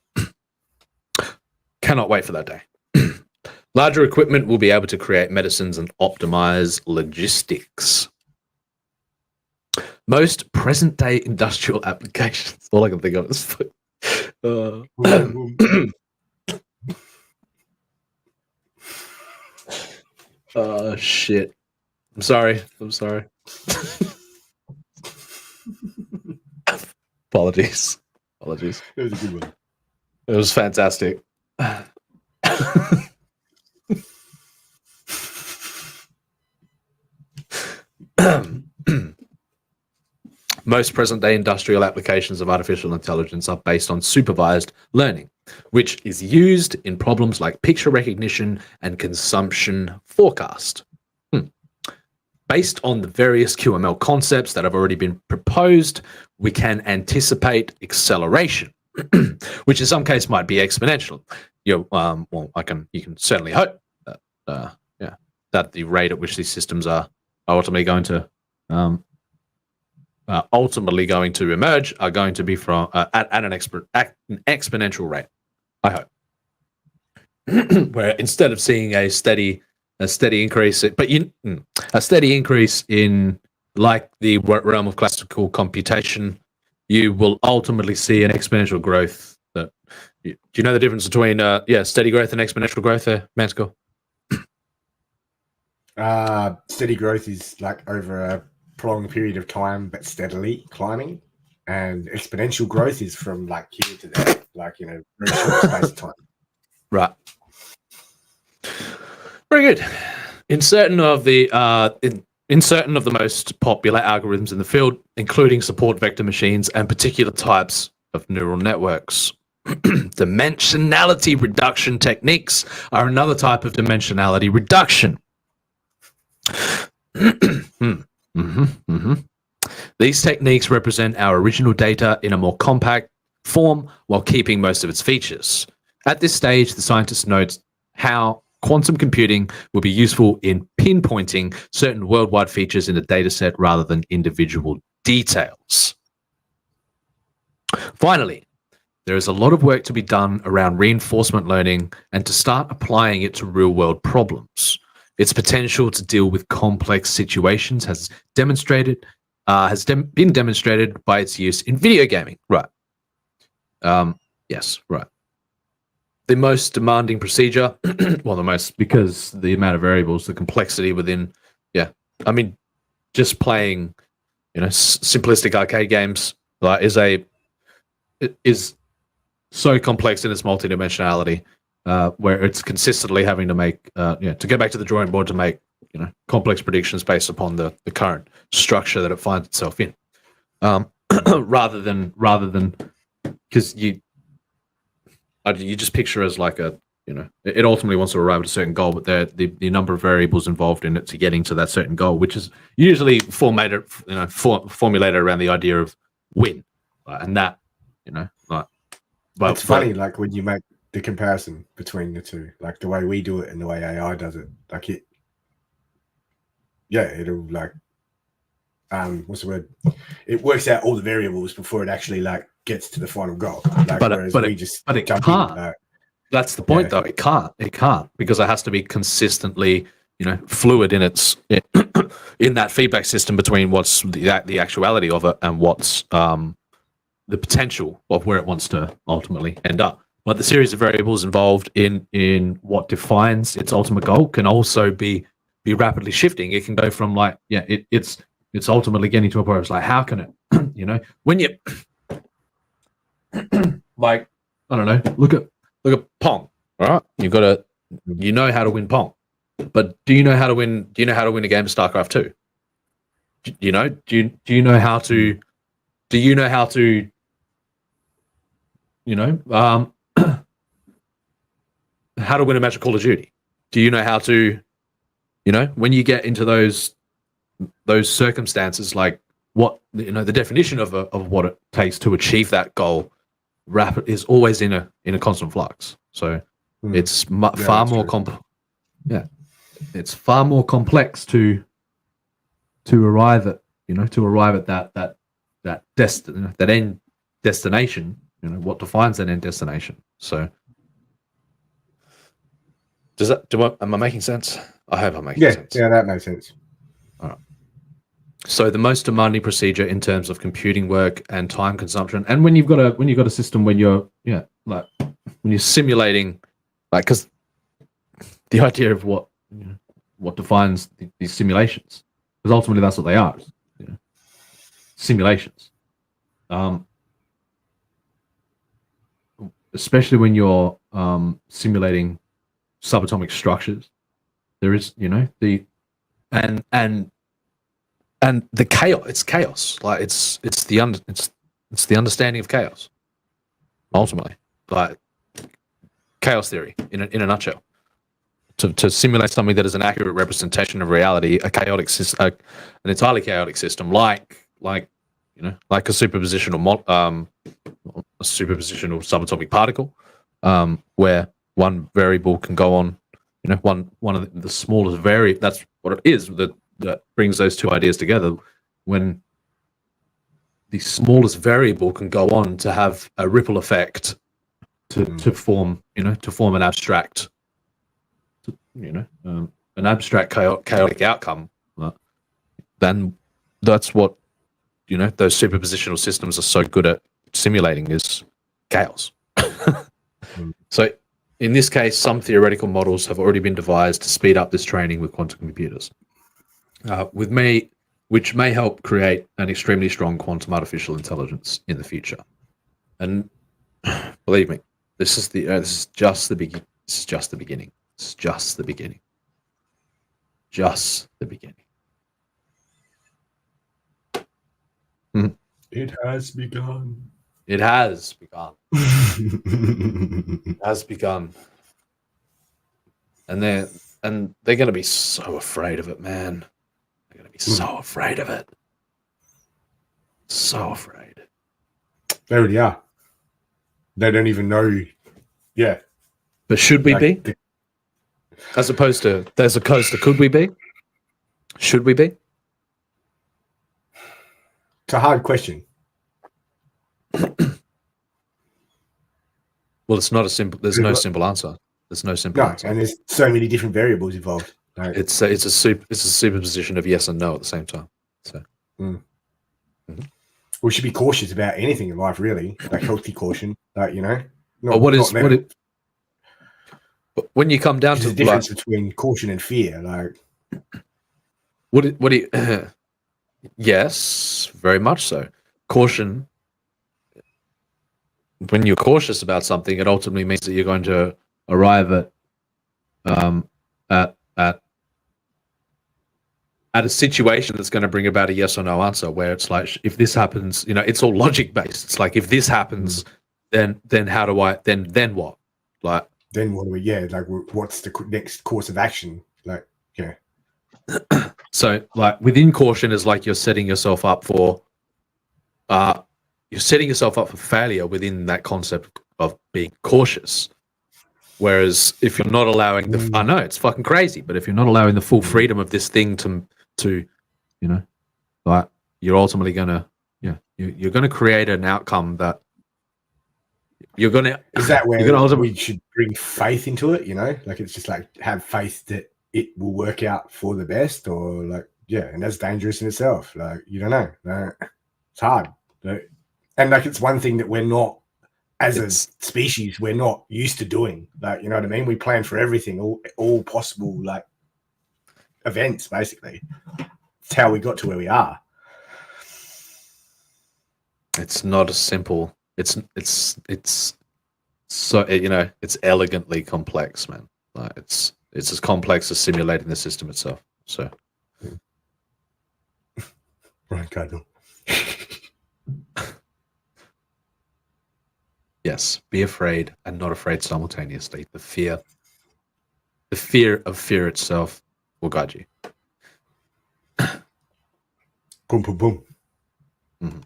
Cannot wait for that day. Larger equipment will be able to create medicines and optimize logistics. Most present-day industrial applications. All I can think of is. Oh shit! I'm sorry. Apologies. It was a good one. It was fantastic. Most present-day industrial applications of artificial intelligence are based on supervised learning, which is used in problems like picture recognition and consumption forecast. Based on the various QML concepts that have already been proposed, we can anticipate acceleration, which in some case might be exponential. You can certainly hope that, that the rate at which these systems are ultimately going to emerge are going to be from at an exponential rate. I hope, where instead of seeing a steady increase, a steady increase in like the realm of classical computation, you will ultimately see an exponential growth. Do you know the difference between steady growth and exponential growth there, Mansco? Steady growth is like over a prolonged period of time, but steadily climbing, and exponential growth is from like here to there, like in a very short space of time. Right. Very good. In certain of the most popular algorithms in the field, including support vector machines and particular types of neural networks, dimensionality reduction techniques are another type of dimensionality reduction. These techniques represent our original data in a more compact form while keeping most of its features. At this stage, the scientist notes how quantum computing will be useful in pinpointing certain worldwide features in a dataset rather than individual details. Finally, there is a lot of work to be done around reinforcement learning and to start applying it to real-world problems. Its potential to deal with complex situations has been demonstrated by its use in video gaming. Right. Yes, right. The most demanding procedure, because the amount of variables, the complexity within, just playing, simplistic arcade games is so complex in its multidimensionality, where it's consistently having to make, to go back to the drawing board to make, complex predictions based upon the current structure that it finds itself in, rather than because you just picture as like it ultimately wants to arrive at a certain goal, but the number of variables involved in it to getting to that certain goal, which is usually formulated around the idea of win, and that, but it's funny, like when you make the comparison between the two, like the way we do it and the way AI does it, like it'll like, what's the word? It works out all the variables before it actually like gets to the final goal. Like, but it can't. That's the point, though. It can't because it has to be consistently, fluid in its in that feedback system between what's the actuality of it and what's the potential of where it wants to ultimately end up. But the series of variables involved in what defines its ultimate goal can also be rapidly shifting. It can go from like, it's ultimately getting to a point where it's like, how can it, when you like, I don't know, look at Pong, all right? You know how to win Pong, but do you know how to win a game of StarCraft 2? Do you know how to how to win a match of Call of Duty? Do you know how to, when you get into those circumstances, like what, the definition of what it takes to achieve that goal is always in a constant flux. So it's far more complex. Yeah, it's far more complex to arrive at that end destination what defines an end destination. So am I making sense? I hope I'm making sense. Yeah, that makes sense. All right. So the most demanding procedure in terms of computing work and time consumption, and when you've got a system when you're when you're simulating, because the idea of what defines these simulations, because ultimately that's what they are, simulations. Especially when you're simulating subatomic structures, there is the chaos. It's chaos. Like it's the understanding of chaos. Ultimately, like chaos theory in a nutshell. To simulate something that is an accurate representation of reality, an entirely chaotic system, like a superpositional subatomic particle, where one variable can go on, one of the smallest variable. That's what it is that brings those two ideas together. When the smallest variable can go on to have a ripple effect to form an abstract, an abstract chaotic outcome, then that's what those superpositional systems are so good at simulating, is chaos. So in this case, some theoretical models have already been devised to speed up this training with quantum computers, which may help create an extremely strong quantum artificial intelligence in the future. And believe me, this is just the beginning. This is just the beginning. It's just the beginning. Just the beginning. It has begun. It has begun. It has begun. And they're going to be so afraid of it, man. They're going to be so afraid of it. So afraid. They already are. They don't even know. Yeah. But should we be? As opposed to could we be? Should we be? It's a hard question. Well, it's not a simple. There's no simple answer. There's no simple answer. And there's so many different variables involved. Like, it's a superposition of yes and no at the same time. So, we should be cautious about anything in life, really. Like healthy caution. Like when you come down to the difference between caution and fear, like what do you? Yes, very much so. Caution. When you're cautious about something, it ultimately means that you're going to arrive at a situation that's going to bring about a yes or no answer, where it's like, if this happens, it's all logic based. It's like, if this happens, then how do I then what? Like, then what do we? Yeah, like what's the next course of action? Like, yeah. So, like, within caution is like you're setting yourself up for failure within that concept of being cautious. Whereas if you're not allowing I know it's fucking crazy, but if you're not allowing the full freedom of this thing to like, you're ultimately gonna you're gonna create an outcome that you're gonna. Is that where we should bring faith into it? Like, it's just like, have faith that it will work out for the best, or like, and that's dangerous in itself. Like, you don't know. It's hard. And like, it's one thing that we're not, as a species, we're not used to doing. Like, you know what I mean? We plan for everything, all possible like events, basically. It's how we got to where we are. It's not as simple. It's so, it's elegantly complex, man. Like, it's as complex as simulating the system itself. So, right, Kyle. Yes, be afraid and not afraid simultaneously. The fear of fear itself will guide you. Boom, boom, boom. Mm-hmm.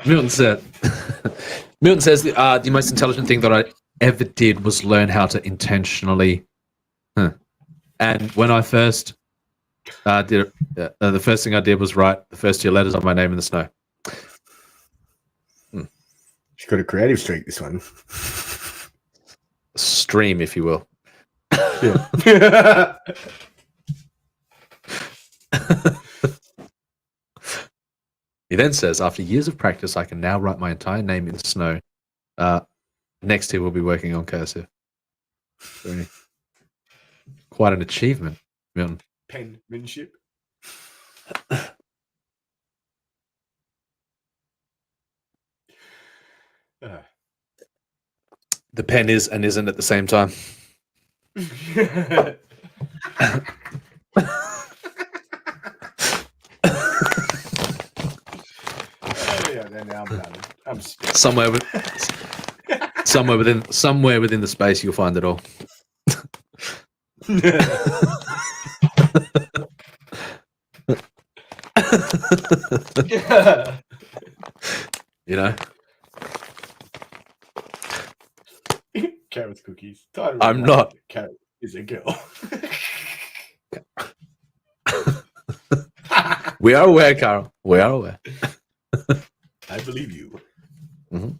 Milton says the most intelligent thing that I ever did was learn how to intentionally. And when I first The first thing I did was write the first 2 letters of my name in the snow. She's got a creative streak, this one. Stream, if you will. Yeah. He then says, after years of practice, I can now write my entire name in the snow. Next year, we'll be working on cursive. Quite an achievement. Milton. Penmanship. The pen is and isn't at the same time. Somewhere within the space, you'll find it all. You know. Carrot's cookies. I'm not. Carrot is a girl. We are aware, Carol. We are aware. I believe you. Mm-hmm.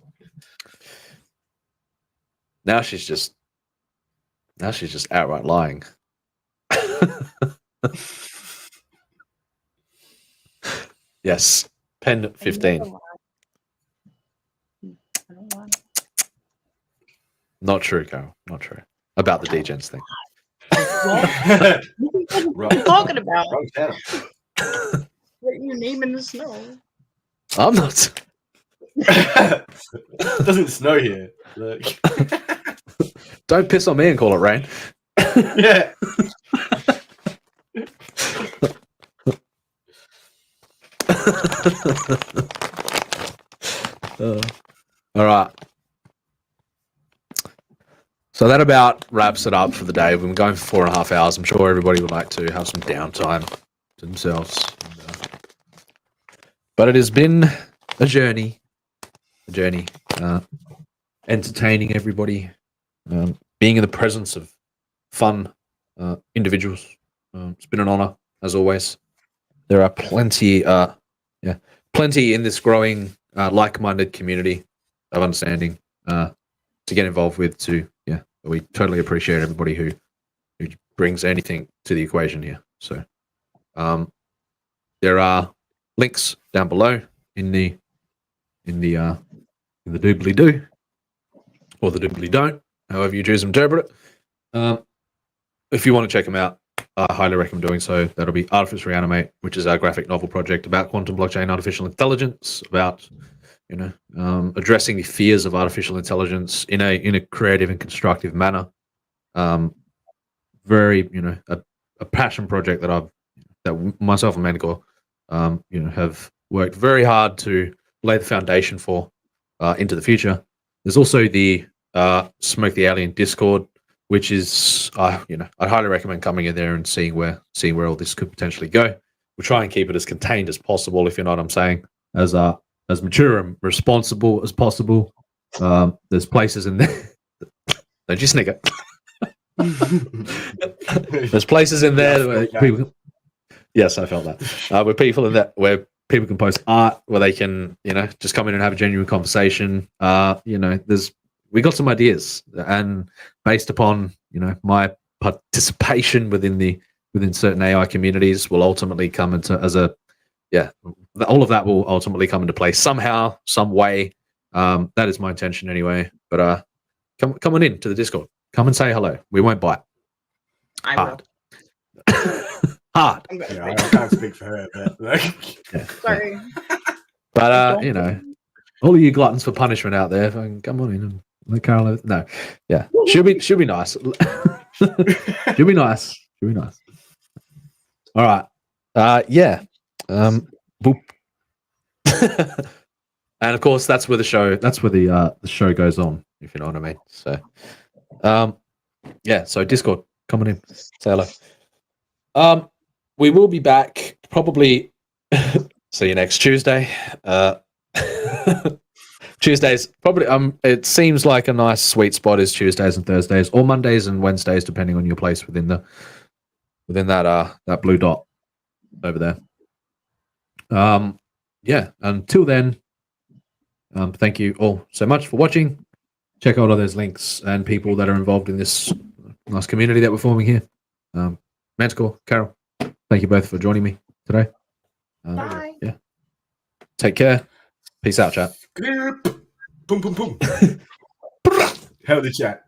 Now she's just outright lying. Yes, pen 15. Not true, Carol. Not true. About the degens thing. What are you talking about? Put your name in the snow. I'm not. It doesn't snow here. Look. Don't piss on me and call it rain. Yeah. All right. So that about wraps it up for the day. We've been going for 4.5 hours. I'm sure everybody would like to have some downtime to themselves. But it has been a journey. Entertaining everybody. Being in the presence of fun individuals. It's been an honor, as always. There are plenty in this growing like-minded community of understanding to get involved with. We totally appreciate everybody who brings anything to the equation here. So there are links down below in the doobly do or the doobly don't, however you choose to interpret it. If you want to check them out, I highly recommend doing so. That'll be Artifice Re-Animate, which is our graphic novel project about quantum blockchain artificial intelligence, about addressing the fears of artificial intelligence in a creative and constructive manner. Very, a passion project that myself and Manicor, have worked very hard to lay the foundation for into the future. There's also the Smoke the Alien Discord, which is, I'd highly recommend coming in there and seeing where all this could potentially go. We'll try and keep it as contained as possible, if you know what I'm saying, as mature and responsible as possible. There's places in there. Don't you snicker. There's places in there where people. Yes, I felt that. Where people can post art, where they can, just come in and have a genuine conversation. We got some ideas, and based upon my participation within certain AI communities, will ultimately come into all of that will ultimately come into play somehow, some way. That is my intention anyway. But come on in to the Discord. Come and say hello. We won't bite. Hard. Hard. I can't speak for her, but Sorry. But all of you gluttons for punishment out there, come on in and let Carol. No, yeah, she'll be nice. She'll be nice. All right. Yeah. Boop. And of course, that's where the show goes on, if you know what I mean. So, so Discord, come on in, say hello. We will be back probably. See you next Tuesday. Tuesdays probably. It seems like a nice sweet spot is Tuesdays and Thursdays, or Mondays and Wednesdays, depending on your place within that blue dot. over there. Yeah, until then, thank you all so much for watching. Check out all those links and people that are involved in this nice community that we're forming here. Manticore, Carol, thank you both for joining me today. Bye. Yeah. Take care. Peace out, chat. Boom, boom, boom. Hell of the chat.